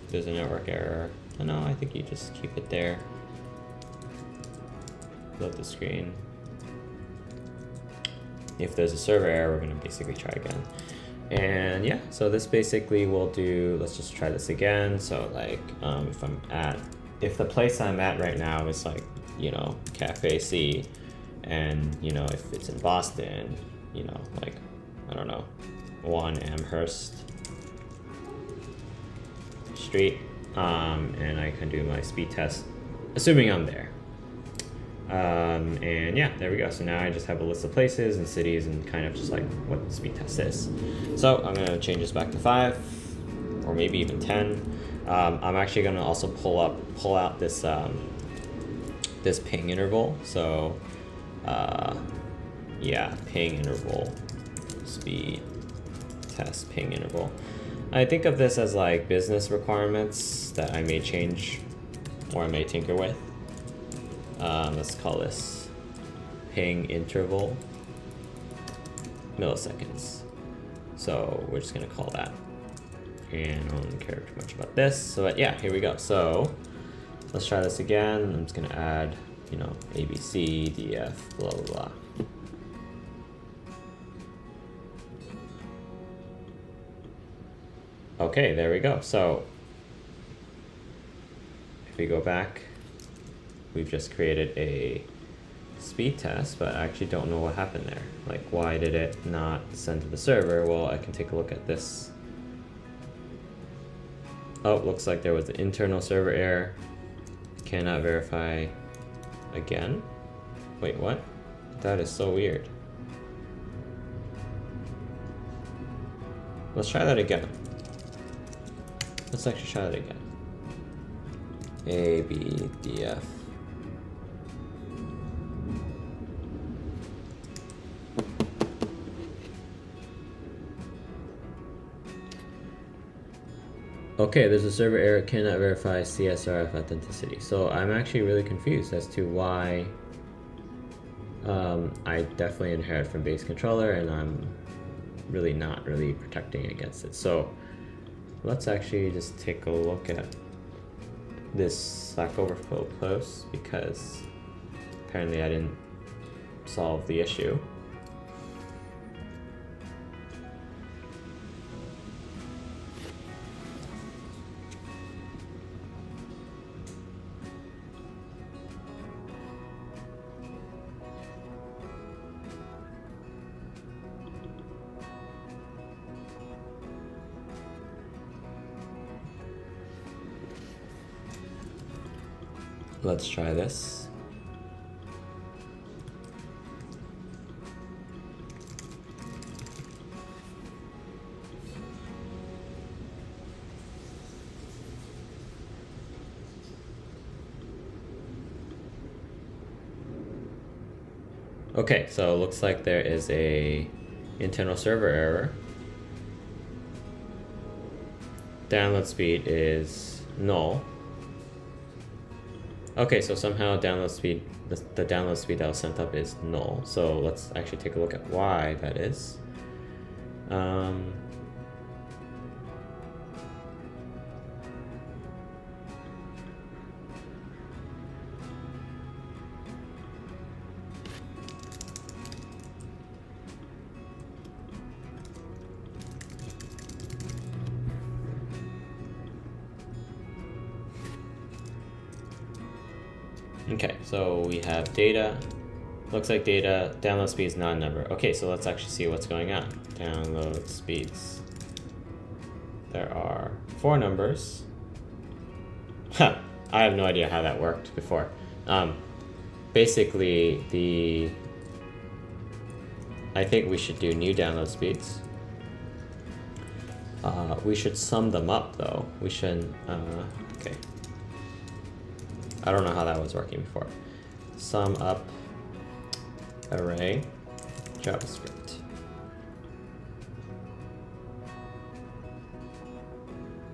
There's a network error. Oh, no, I think you just keep it there. Load the screen. If there's a server error, we're gonna basically try again. And yeah, so this basically will do, let's just try this again. So like, if the place I'm at right now is like, you know, Cafe C, and you know, if it's in Boston, you know, like, I don't know, 1 Amherst Street, and I can do my speed test, assuming I'm there. And yeah, there we go. So now I just have a list of places and cities and kind of just like what the speed test is. So I'm gonna change this back to 5 or maybe even 10. I'm actually gonna also pull out this this ping interval. So yeah, ping interval, speed test ping interval. I think of this as like business requirements that I may change or I may tinker with. Let's call this ping interval milliseconds. So we're just gonna call that, and I don't care too much about this. So yeah, here we go. So let's try this again. I'm just gonna add, you know, ABC, DF, blah, blah, blah. Okay, there we go. So if we go back, we've just created a speed test, but I actually don't know what happened there. Like, why did it not send to the server? Well, I can take a look at this. Oh, looks like there was an internal server error. Cannot verify again. Wait, what? That is so weird. Let's try that again. Let's actually try that again. A, B, D, F. Okay, there's a server error, cannot verify CSRF authenticity. So I'm actually really confused as to why I definitely inherit from base controller and I'm really not really protecting against it. So let's actually just take a look at this Stack Overflow post, because apparently I didn't solve the issue. Let's try this. Okay, so it looks like there is a internal server error. Download speed is null. Okay, so somehow download speed, the download speed that was sent up is null. So let's actually take a look at why that is. Okay, so we have data. Looks like data, download speed is not a number. Okay, so let's actually see what's going on. Download speeds. There are 4 numbers. Huh, I have no idea how that worked before. Basically, I think we should do new download speeds. We should sum them up though. We shouldn't, okay. I don't know how that was working before. Sum up array JavaScript.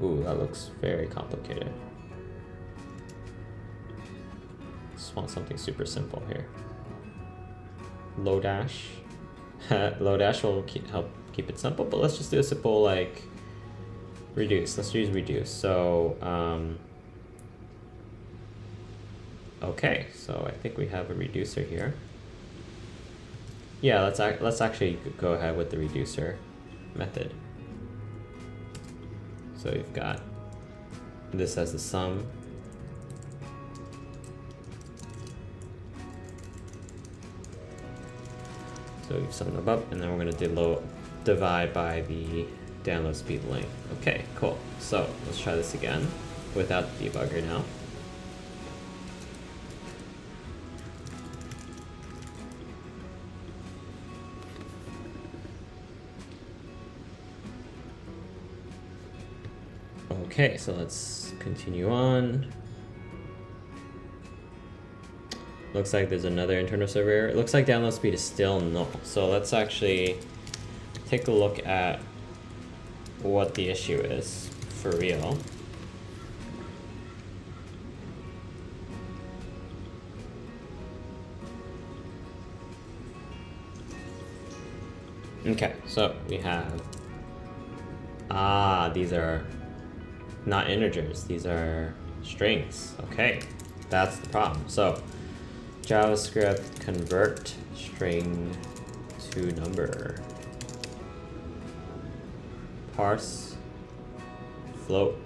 Ooh, that looks very complicated. Just want something super simple here. Lodash. Lodash will help keep it simple, but let's just do a simple like reduce. Let's use reduce. So okay, so I think we have a reducer here. Yeah, let's actually go ahead with the reducer method. So we've got this as the sum. So we've summed them up, and then we're going to divide by the download speed length. Okay, cool. So let's try this again without the debugger now. Okay, so let's continue on. Looks like there's another internal server error. It looks like download speed is still null. So let's actually take a look at what the issue is for real. Okay, so we have, these are not integers, these are strings. Okay, that's the problem. So JavaScript convert string to number. Parse float.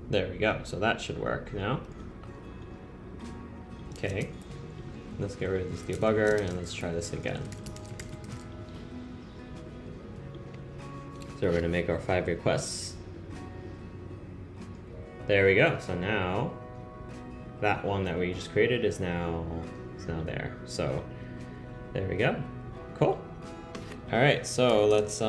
There we go. So that should work now. Okay. Let's get rid of this debugger and let's try this again. So we're going to make our 5 requests. There we go. So now that one that we just created is now there. So there we go. Cool. All right. So let's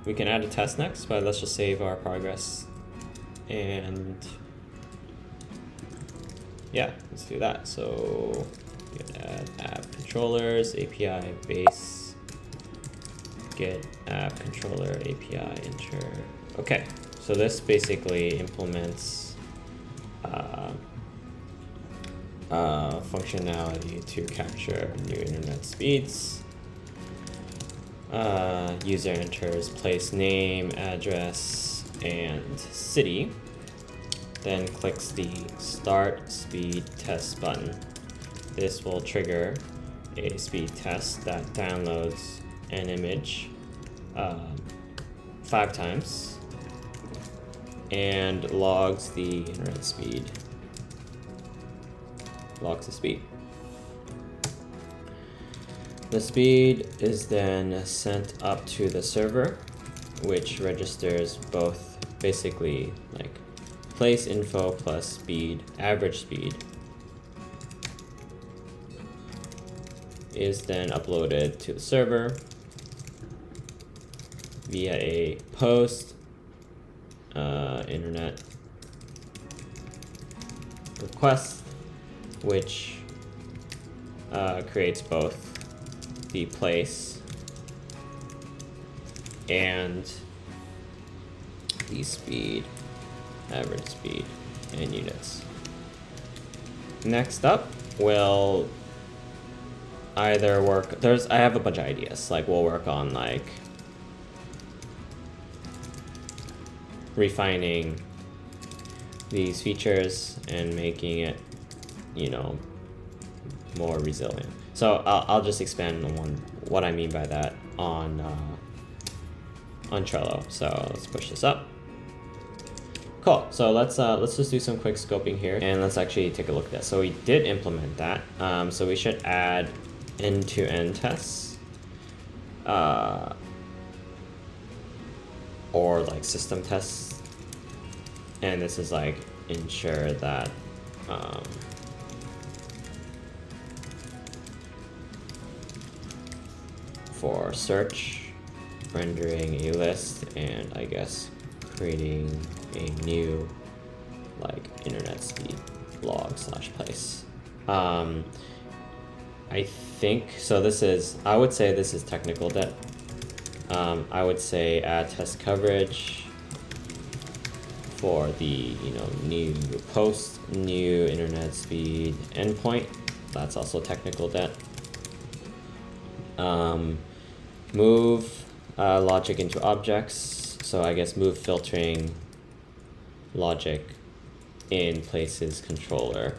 we can add a test next, but let's just save our progress. And yeah, let's do that. So get add app controllers, API base, get app controller API enter. Okay, so this basically implements functionality to capture new internet speeds. User enters place name, address, and city, then clicks the start speed test button. This will trigger a speed test that downloads an image 5 times and logs the internet speed. Logs the speed. The speed is then sent up to the server, which registers both basically like place info plus speed, average speed, is then uploaded to the server via a post internet request, which creates both the place and the speed, average speed, and units. Next up, we'll either work, I have a bunch of ideas, like we'll work on like refining these features and making it, you know, more resilient. So I'll just expand on what I mean by that on Trello. So let's push this up. Cool. So let's just do some quick scoping here, and let's actually take a look at that. So we did implement that. So we should add end-to-end tests, or like system tests, and this is like ensure that for search, rendering a list, and I guess creating a new like internet speed log / place. I think so. I would say this is technical debt. I would say add test coverage for the new post, new internet speed endpoint. That's also technical debt. Move logic into objects. So I guess move filtering logic in places controller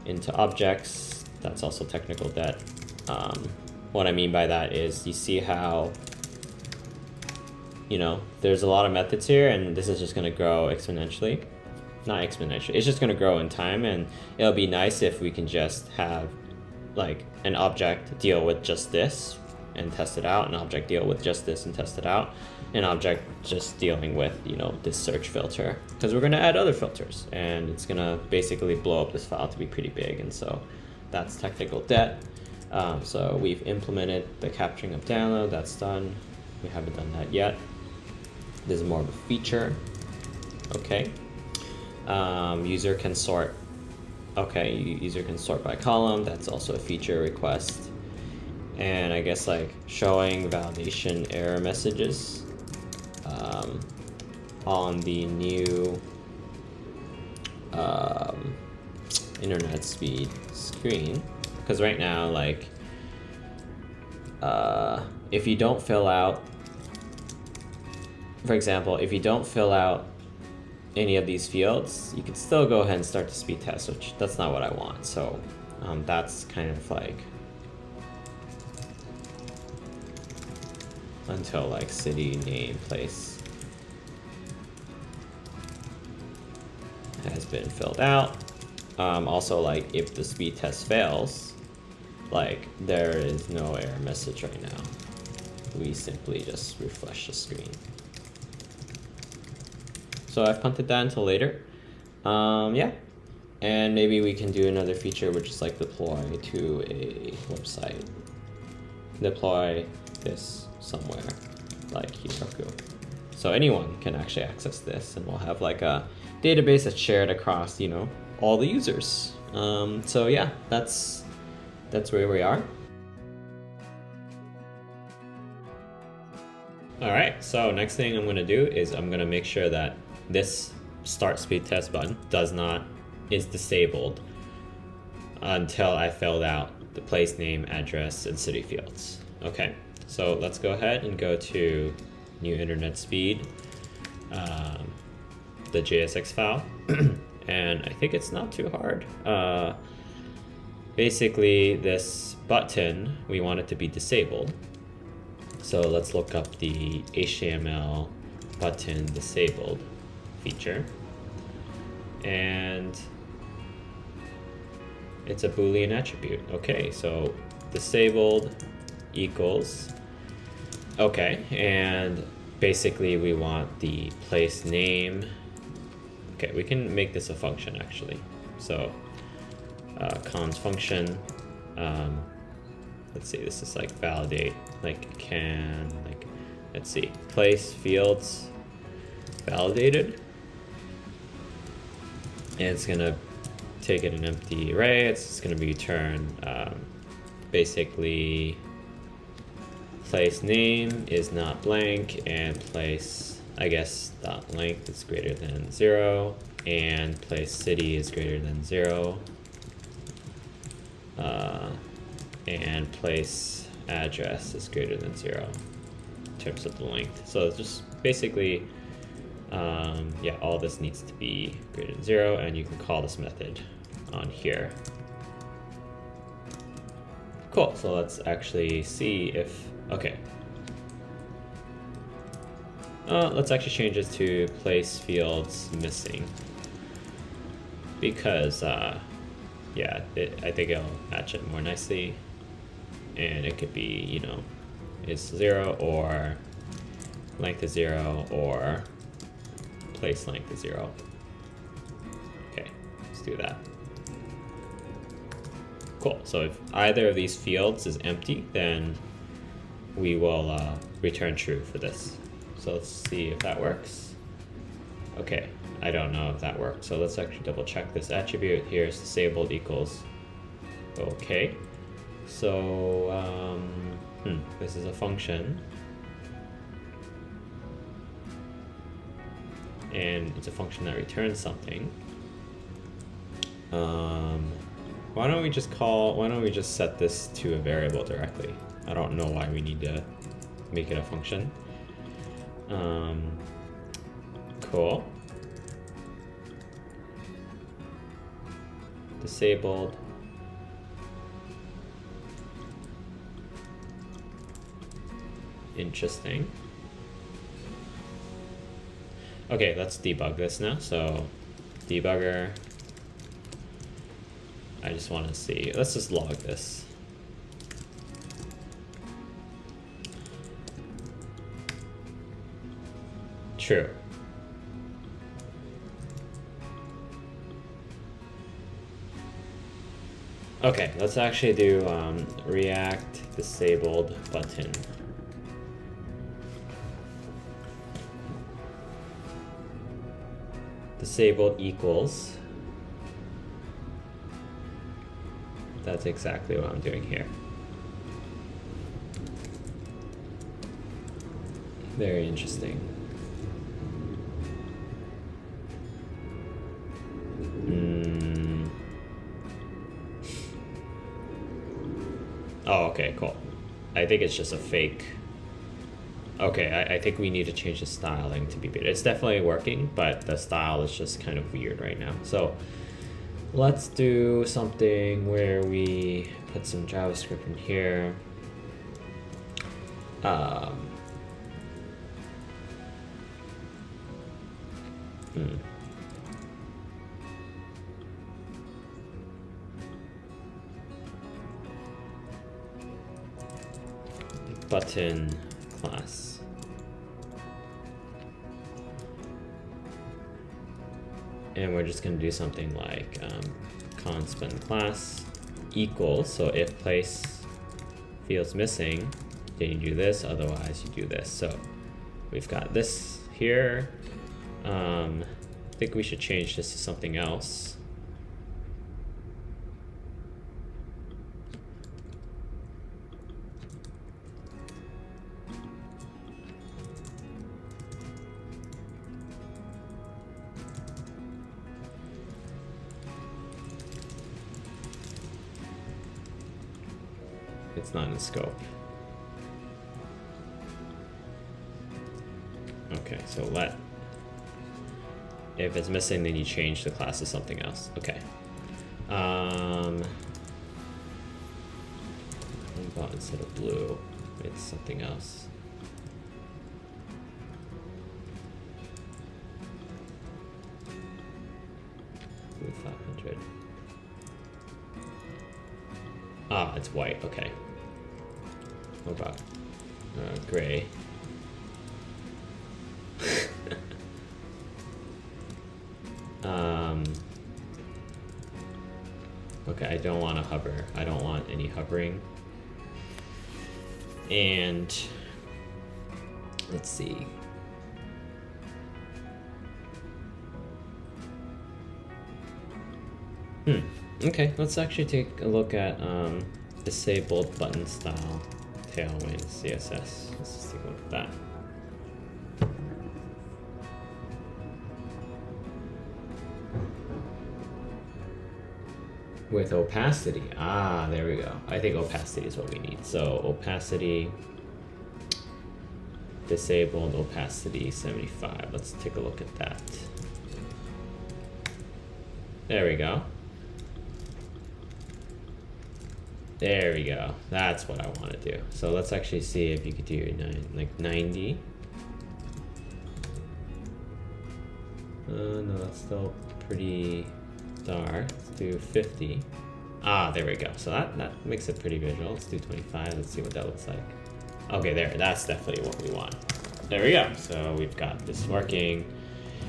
into objects. That's also technical debt. What I mean by that is you see how there's a lot of methods here, and this is just going to grow exponentially. Not exponentially, it's just going to grow in time, and it'll be nice if we can just have like an object deal with just this and test it out, an object deal with just this and test it out, an object just dealing with this search filter, because we're going to add other filters and it's going to basically blow up this file to be pretty big. And so that's technical debt. So we've implemented the capturing of download. That's done. We haven't done that yet. This is more of a feature. Okay. User can sort. Okay, user can sort by column. That's also a feature request. And I guess like showing validation error messages on the new internet speed screen. Because right now, like, if you don't fill out, for example, if you don't fill out any of these fields, you can still go ahead and start the speed test, which that's not what I want. So that's kind of like until like city, name, place has been filled out. Also, like if the speed test fails, like there is no error message right now. We simply just refresh the screen. So I've punted that until later. Yeah, and maybe we can do another feature, which is like deploy to a website. Deploy this somewhere, like Heroku. So anyone can actually access this, and we'll have like a database that's shared across, all the users. So yeah, that's where we are. All right, so next thing I'm gonna do is I'm gonna make sure that this start speed test button is disabled until I filled out the place name, address, and city fields. Okay, so let's go ahead and go to new internet speed, the JSX file, and I think it's not too hard. basically this button, we want it to be disabled. So let's look up the HTML button disabled feature. And it's a Boolean attribute. Okay, so disabled equals, okay, and basically we want the place name. Okay, we can make this a function actually. So cons function, let's see, this is like validate, like can, like, let's see, place fields validated. And it's gonna take it an empty array. It's gonna return basically place name is not blank and place, I guess, dot length is greater than 0 and place city is greater than 0 and place address is greater than 0 in terms of the length. So it's just basically yeah, all this needs to be greater than 0, and you can call this method on here. Cool, so let's actually see if, okay. Let's actually change this to place fields missing, because yeah, I think it'll match it more nicely, and it could be, you know, it's 0 or length is 0 or place length is 0. Okay, let's do that. Cool, so if either of these fields is empty, then we will return true for this. So let's see if that works. Okay, I don't know if that works, so let's actually double check this attribute. Here's disabled equals okay. So this is a function, and it's a function that returns something. Why don't we just set this to a variable directly? I don't know why we need to make it a function. Cool. Disabled. Interesting. Okay, let's debug this now. So debugger, I just want to see, let's just log this. True. Okay, let's actually do react disabled button. Disabled equals. That's exactly what I'm doing here. Very interesting. Oh, okay, cool. I think it's just a fake. Okay, I think we need to change the styling to be better. It's definitely working, but the style is just kind of weird right now. So let's do something where we put some JavaScript in here. Button class. And we're just going to do something like const button class equals, so if place field's missing, then you do this, otherwise you do this. So we've got this here. I think we should change this to something else. It's not in scope. Okay, so if it's missing, then you change the class to something else. Okay. about instead of blue? It's something else. Blue 500. Ah, it's white. Okay. What about gray? Okay, I don't want to hover. I don't want any hovering. And let's see. Okay, let's actually take a look at disabled button style Tailwind CSS. Let's just take a look at that. With opacity. Ah, there we go. I think opacity is what we need. So opacity, disabled opacity 75. Let's take a look at that. There we go. There we go. That's what I want to do. So let's actually see if you could do 90. No, that's still pretty dark. Let's do 50. Ah, there we go. So that makes it pretty visual. Let's do 25. Let's see what that looks like. Okay, there. That's definitely what we want. There we go. So we've got this working.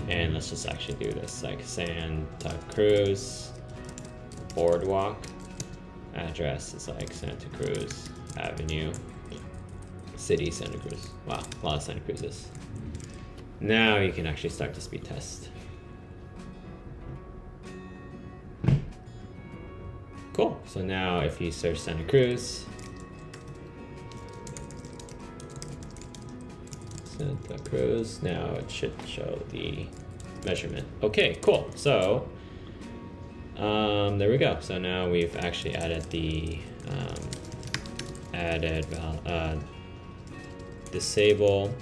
And let's just actually do this. Like Santa Cruz Boardwalk. Address is like Santa Cruz Avenue. City, Santa Cruz. Wow, a lot of Santa Cruzes. Now you can actually start the speed test. Cool. So now if you search Santa Cruz, now it should show the measurement. Okay, cool. So there we go. So now we've actually added the disable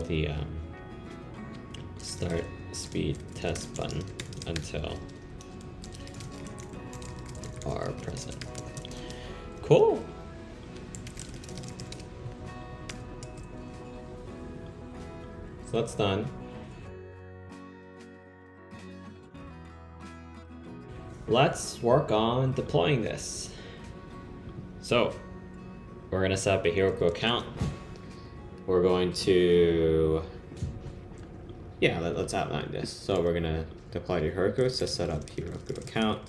the start speed test button until are present. Cool. So that's done. Let's work on deploying this. So we're going to set up a Heroku account. We're going to, let's outline this. So we're going to deploy to Heroku. So set up Heroku account,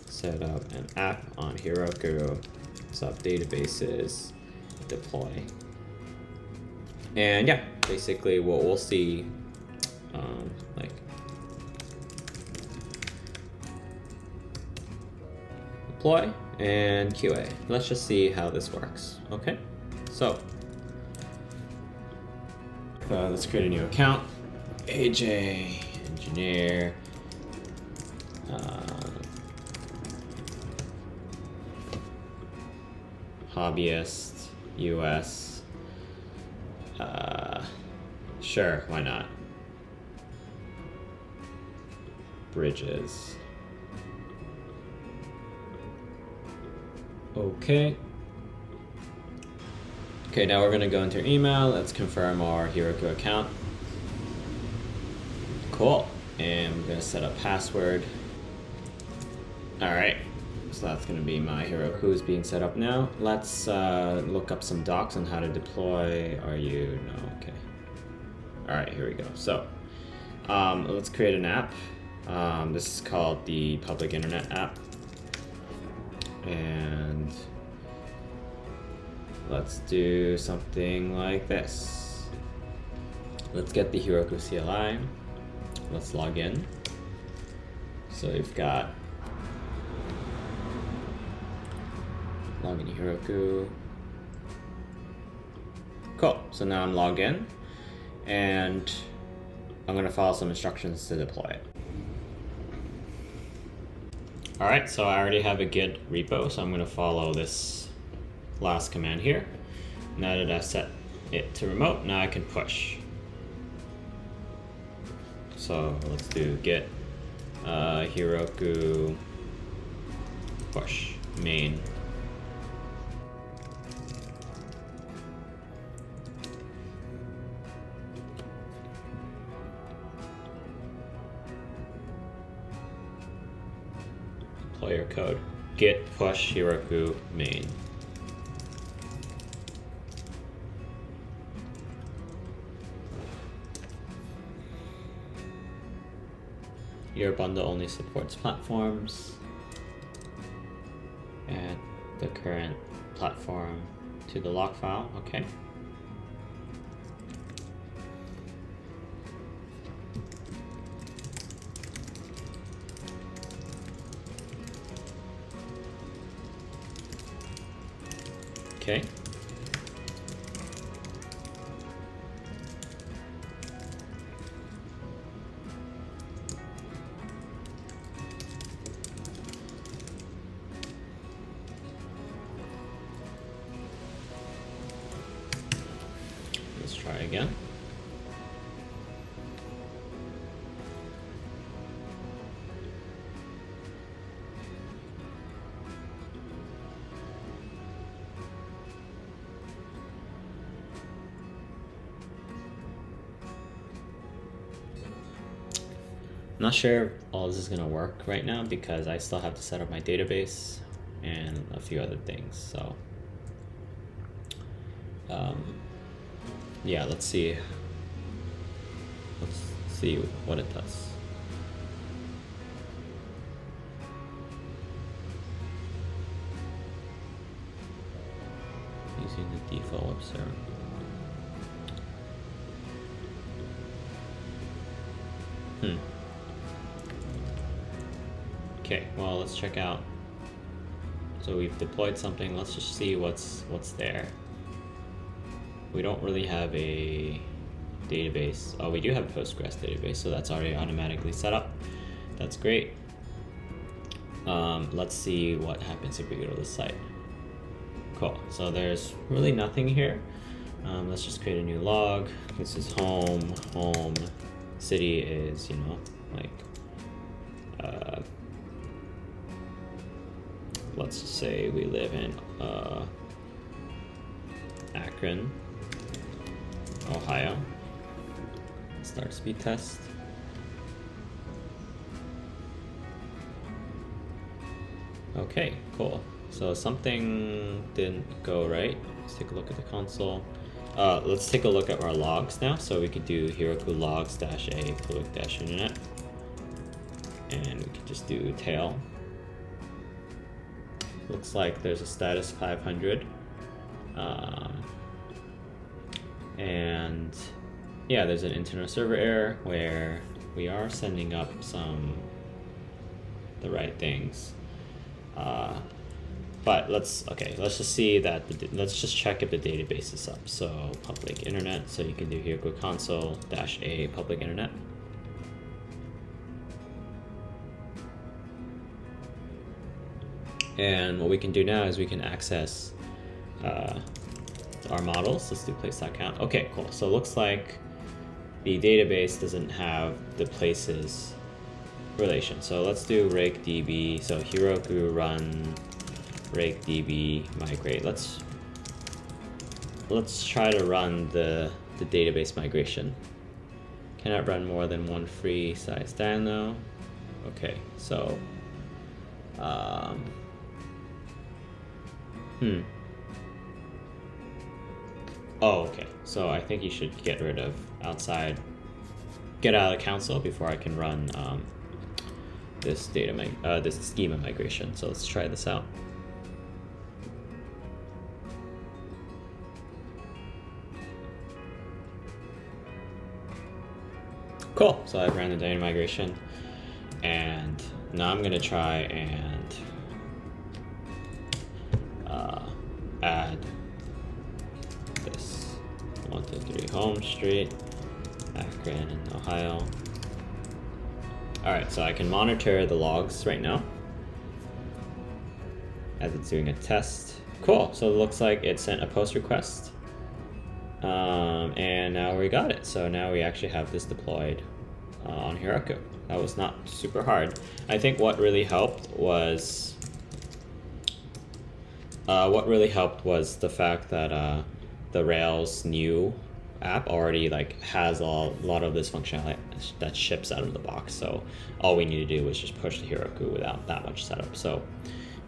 set up an app on Heroku, set up databases, deploy. And yeah, basically what we'll see, like deploy and QA. Let's just see how this works. Okay, so let's create a new account. AJ engineer. Hobbyist US. Sure, why not? Bridges. Okay. Okay, now we're gonna go into email. Let's confirm our Heroku account. Cool. And we're gonna set up password. All right. So that's gonna be my Heroku is being set up now. Let's look up some docs on how to deploy. No, okay. All right, here we go. So let's create an app. This is called the public internet app. And let's do something like this. Let's get the Heroku CLI. Let's log in. So we've got log in Heroku. Cool. So now I'm logged in, and I'm going to follow some instructions to deploy it. All right, so I already have a Git repo, so I'm going to follow this last command here. Now that I've set it to remote, now I can push. So let's do git Heroku push main. Deploy your code. Git push Heroku main. Your bundle only supports platforms, add the current platform to the log file. Okay. Okay. Let's try again. Not sure if all this is going to work right now because I still have to set up my database and a few other things. So yeah, let's see what it does. Using the default web server. Okay, well, let's check out. So we've deployed something. Let's just see what's there. We don't really have a database. Oh, we do have a Postgres database, so that's already automatically set up. That's great. Let's see what happens if we go to the site. Cool. So there's really nothing here. Let's just create a new log. This is home. Home. City is, you know, like let's just say we live in Akron, Ohio. Start speed test. Okay, cool. So something didn't go right. Let's take a look at the console. Let's take a look at our logs now. So we could do Heroku logs -a public -internet, and we could just do tail. Looks like there's a status 500, and yeah, there's an internal server error where we are sending up the right things, but let's just see that let's just check if the database is up. So public internet, so you can do Heroku console -a public internet. And what we can do now is we can access our models. Let's do place.count. Okay, cool. So it looks like the database doesn't have the places relation. So let's do rakedb. So Heroku run rakedb migrate. Let's try to run the database migration. Cannot run more than one free size dyno. Okay, so oh, okay. So I think you should get out of the console before I can run this this schema migration. So let's try this out. Cool. So I've ran the data migration, and now I'm gonna try and add this 123 Home Street, Akron, and Ohio. All right, so I can monitor the logs right now as it's doing a test. Cool. So it looks like it sent a post request, and now we got it. So now we actually have this deployed on Heroku. That was not super hard. I think what really helped was the fact that the Rails new app already like has a lot of this functionality that ships out of the box. So all we need to do is just push the Heroku without that much setup. So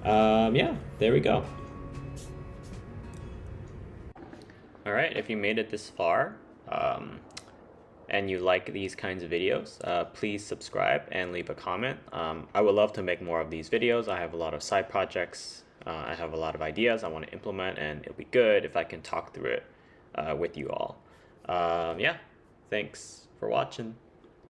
yeah, there we go. All right, if you made it this far and you like these kinds of videos, please subscribe and leave a comment. I would love to make more of these videos. I have a lot of side projects. I have a lot of ideas I want to implement, and it'll be good if I can talk through it with you all. Yeah, thanks for watching.